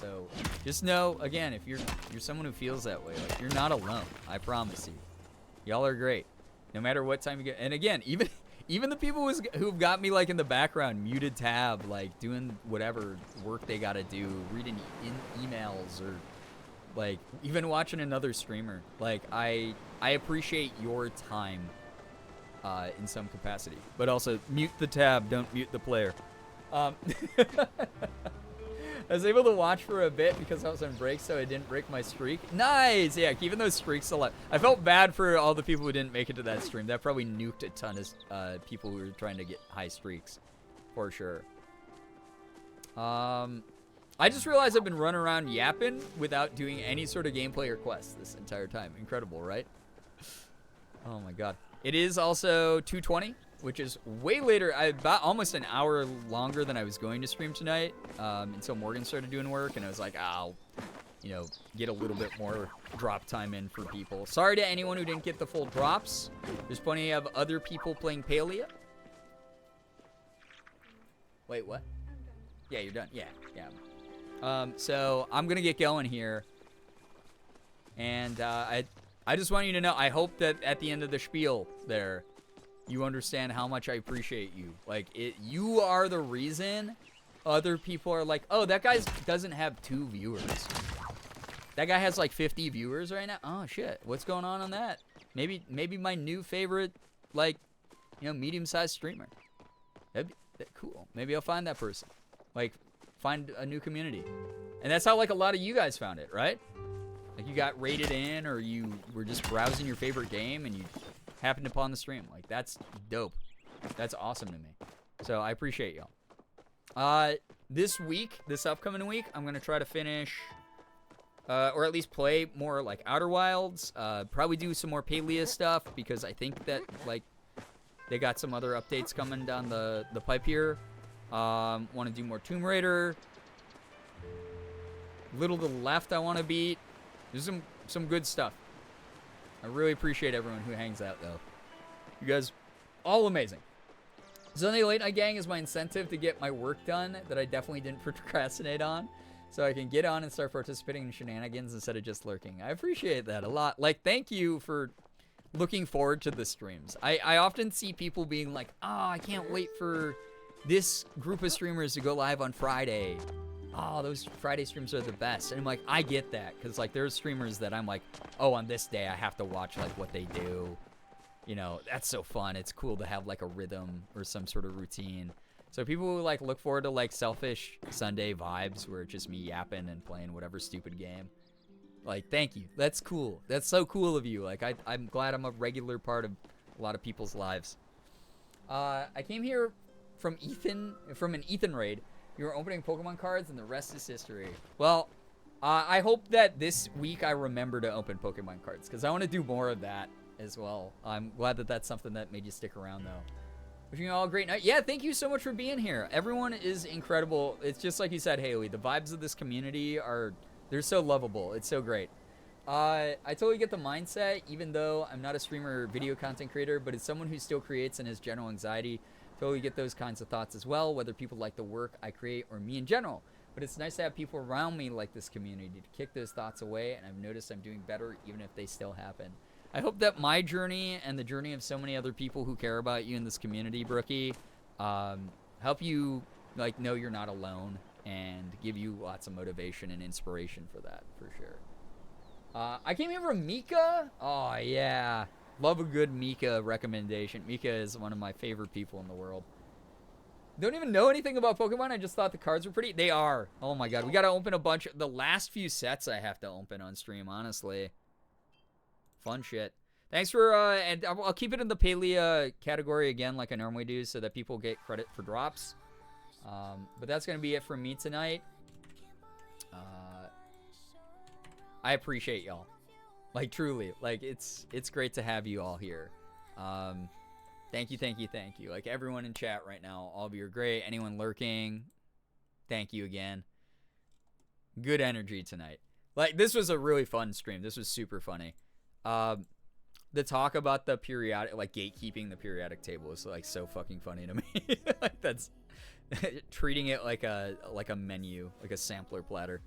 So just know, again, if you're someone who feels that way, like, you're not alone. I promise you. Y'all are great. No matter what time you get. And again, even the people who've got me, like, in the background, muted tab, like, doing whatever work they gotta do, reading emails, or, like, even watching another streamer. Like, I appreciate your time in some capacity. But also, mute the tab, don't mute the player. I was able to watch for a bit because I was on break, so I didn't break my streak. Nice! Yeah, keeping those streaks alive. I felt bad for all the people who didn't make it to that stream. That probably nuked a ton of people who were trying to get high streaks. For sure. I just realized I've been running around yapping without doing any sort of gameplay or quest this entire time. Incredible, right? Oh my god. It is also 2:20, which is way later. About almost an hour longer than I was going to stream tonight, until Morgan started doing work, and I was like, I'll, get a little bit more drop time in for people. Sorry to anyone who didn't get the full drops. There's plenty of other people playing Palia. Wait, what? Yeah, you're done. Yeah. So I'm gonna get going here, and I just want you to know, I hope that at the end of the spiel there, you understand how much I appreciate you. Like, you are the reason other people are like, oh, that guy doesn't have 2 viewers. That guy has like 50 viewers right now. Oh, shit. What's going on that? Maybe my new favorite, like, medium-sized streamer. That'd be cool. Maybe I'll find that person. Like, find a new community. And that's how, like, a lot of you guys found it, right? Like, you got rated in, or you were just browsing your favorite game, and you happened upon the stream. Like, that's dope. That's awesome to me. So I appreciate y'all. This upcoming week, I'm gonna try to finish, or at least play more, like, Outer Wilds. Probably do some more Palia stuff, because I think that, like, they got some other updates coming down the pipe here. Want to do more Tomb Raider. Little to the left I want to beat. There's some good stuff. I really appreciate everyone who hangs out, though. You guys, all amazing. Sunday Late Night Gang is my incentive to get my work done that I definitely didn't procrastinate on, so I can get on and start participating in shenanigans instead of just lurking. I appreciate that a lot. Like, thank you for looking forward to the streams. I often see people being like, oh, I can't wait for this group of streamers to go live on Friday. Oh, those Friday streams are the best. And I'm like, I get that, because, like, there's streamers that I'm like, oh, on this day I have to watch, like, what they do. That's so fun. It's cool to have, like, a rhythm or some sort of routine. So people who, like, look forward to, like, selfish Sunday vibes where it's just me yapping and playing whatever stupid game. Like, thank you. That's cool. That's so cool of you. Like, I'm glad I'm a regular part of a lot of people's lives. I came here from an Ethan raid. You were opening Pokemon cards, and the rest is history. Well, I hope that this week I remember to open Pokemon cards, because I want to do more of that as well. I'm glad that that's something that made you stick around, though. Wishing you all a great night. Yeah, thank you so much for being here. Everyone is incredible. It's just like you said, Haley. The vibes of this community they're so lovable. It's so great. I totally get the mindset, even though I'm not a streamer or video content creator, but as someone who still creates and has general anxiety, totally get those kinds of thoughts as well, whether people like the work I create or me in general. But it's nice to have people around me like this community to kick those thoughts away, and I've noticed I'm doing better even if they still happen. I hope that my journey and the journey of so many other people who care about you in this community, Brookie, help you, like, know you're not alone and give you lots of motivation and inspiration for that, for sure. I came here from Mika. Oh, yeah. Love a good Mika recommendation. Mika is one of my favorite people in the world. Don't even know anything about Pokemon. I just thought the cards were pretty. They are. Oh my god. We got to open a bunch. The last few sets I have to open on stream, honestly. Fun shit. Thanks for, and I'll keep it in the Palia category again like I normally do so that people get credit for drops. But that's going to be it for me tonight. I appreciate y'all. Like, truly. Like, it's great to have you all here. Thank you, thank you, thank you. Like, everyone in chat right now, all of you are great. Anyone lurking, thank you again. Good energy tonight. Like, this was a really fun stream. This was super funny. The talk about the periodic, like, gatekeeping the periodic table is, like, so fucking funny to me. Like, that's treating it like a menu, like a sampler platter.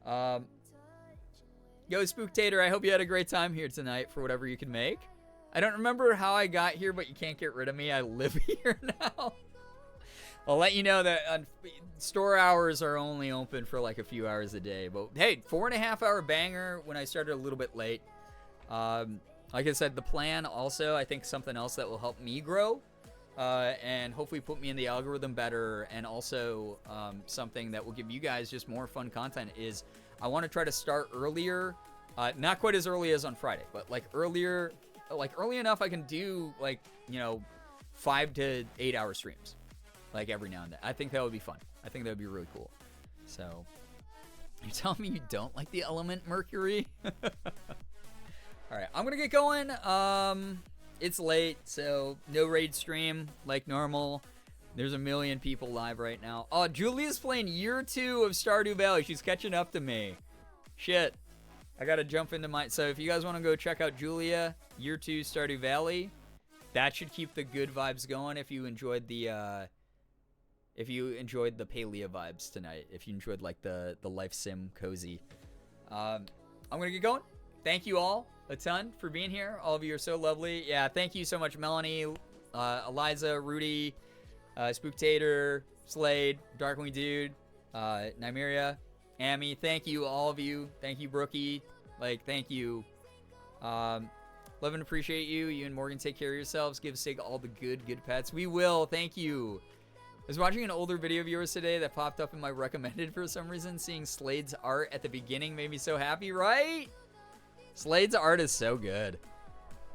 Yo, Spooktator, I hope you had a great time here tonight for whatever you can make. I don't remember how I got here, but you can't get rid of me. I live here now. I'll let you know that store hours are only open for like a few hours a day. But hey, 4.5 hour banger when I started a little bit late. Like I said, the plan also, I think something else that will help me grow and hopefully put me in the algorithm better, and also something that will give you guys just more fun content is I want to try to start earlier, not quite as early as on Friday, but like earlier, like early enough I can do like, 5 to 8 hour streams, like every now and then. I think that would be fun. I think that would be really cool. So, you're telling me you don't like the element Mercury? All right, I'm gonna get going. It's late, so no raid stream like normal. There's a million people live right now. Oh, Julia's playing year 2 of Stardew Valley. She's catching up to me. Shit. I gotta jump into my... So if you guys want to go check out Julia, year 2 Stardew Valley, that should keep the good vibes going if you enjoyed the... palia vibes tonight. If you enjoyed like the life sim cozy. I'm gonna get going. Thank you all a ton for being here. All of you are so lovely. Yeah, thank you so much, Melanie, Eliza, Rudy, Spooktator, Slade, Darkwing Dude, Nymeria, Amy. Thank you, all of you. Thank you, Brookie. Like, thank you. Love and appreciate you. You and Morgan, take care of yourselves. Give Sig all the good pets. We will. Thank you. I was watching an older video of yours today that popped up in my recommended for some reason. Seeing Slade's art at the beginning made me so happy, right? Slade's art is so good.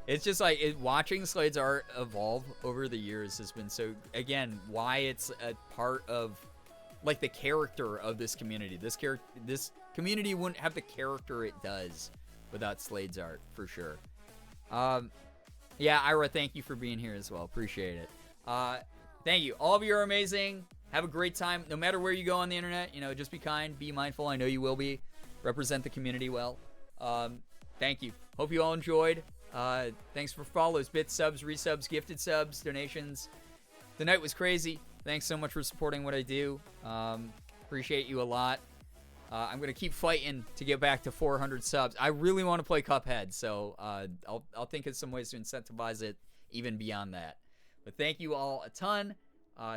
It's just like watching Slade's art evolve over the years has been so, again, why it's a part of like the character of this community. This community wouldn't have the character it does without Slade's art, for sure. Yeah, Ira, thank you for being here as well. Appreciate it. Thank you. All of you are amazing. Have a great time. No matter where you go on the internet, just be kind, be mindful. I know you will be. Represent the community well. Thank you. Hope you all enjoyed. Thanks for follows, bits, subs, resubs, gifted subs, donations. The night was crazy. Thanks so much for supporting what I do. Appreciate you a lot. I'm going to keep fighting to get back to 400 subs. I really want to play Cuphead, so I'll think of some ways to incentivize it even beyond that. But thank you all a ton.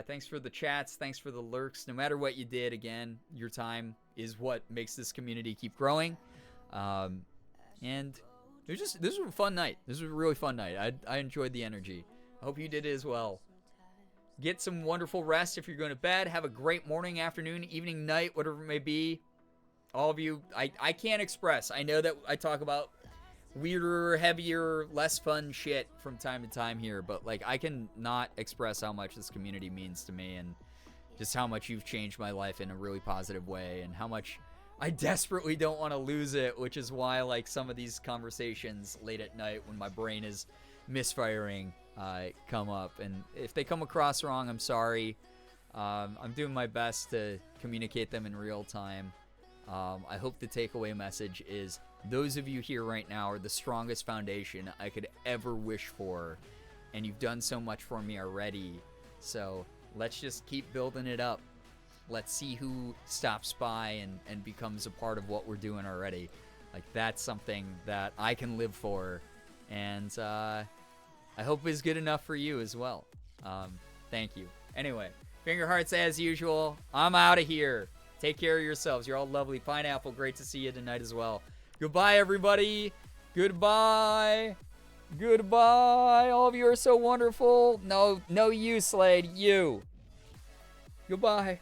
Thanks for the chats. Thanks for the lurks. No matter what you did, again, your time is what makes this community keep growing. And this was a fun night. This was a really fun night. I enjoyed the energy. I hope you did as well. Get some wonderful rest if you're going to bed. Have a great morning, afternoon, evening, night, whatever it may be. All of you, I can't express. I know that I talk about weirder, heavier, less fun shit from time to time here, but like I can not express how much this community means to me, and just how much you've changed my life in a really positive way, and how much I desperately don't want to lose it, which is why like some of these conversations late at night when my brain is misfiring come up, and if they come across wrong, I'm sorry. I'm doing my best to communicate them in real time. I hope the takeaway message is those of you here right now are the strongest foundation I could ever wish for, and you've done so much for me already, so let's just keep building it up. Let's see who stops by and becomes a part of what we're doing already. Like, that's something that I can live for, and I hope is good enough for you as well. Thank you. Anyway, finger hearts as usual. I'm out of here. Take care of yourselves. You're all lovely. Pineapple, great to see you tonight as well. Goodbye, everybody. Goodbye. Goodbye. All of you are so wonderful. No, you, Slade. You. Goodbye.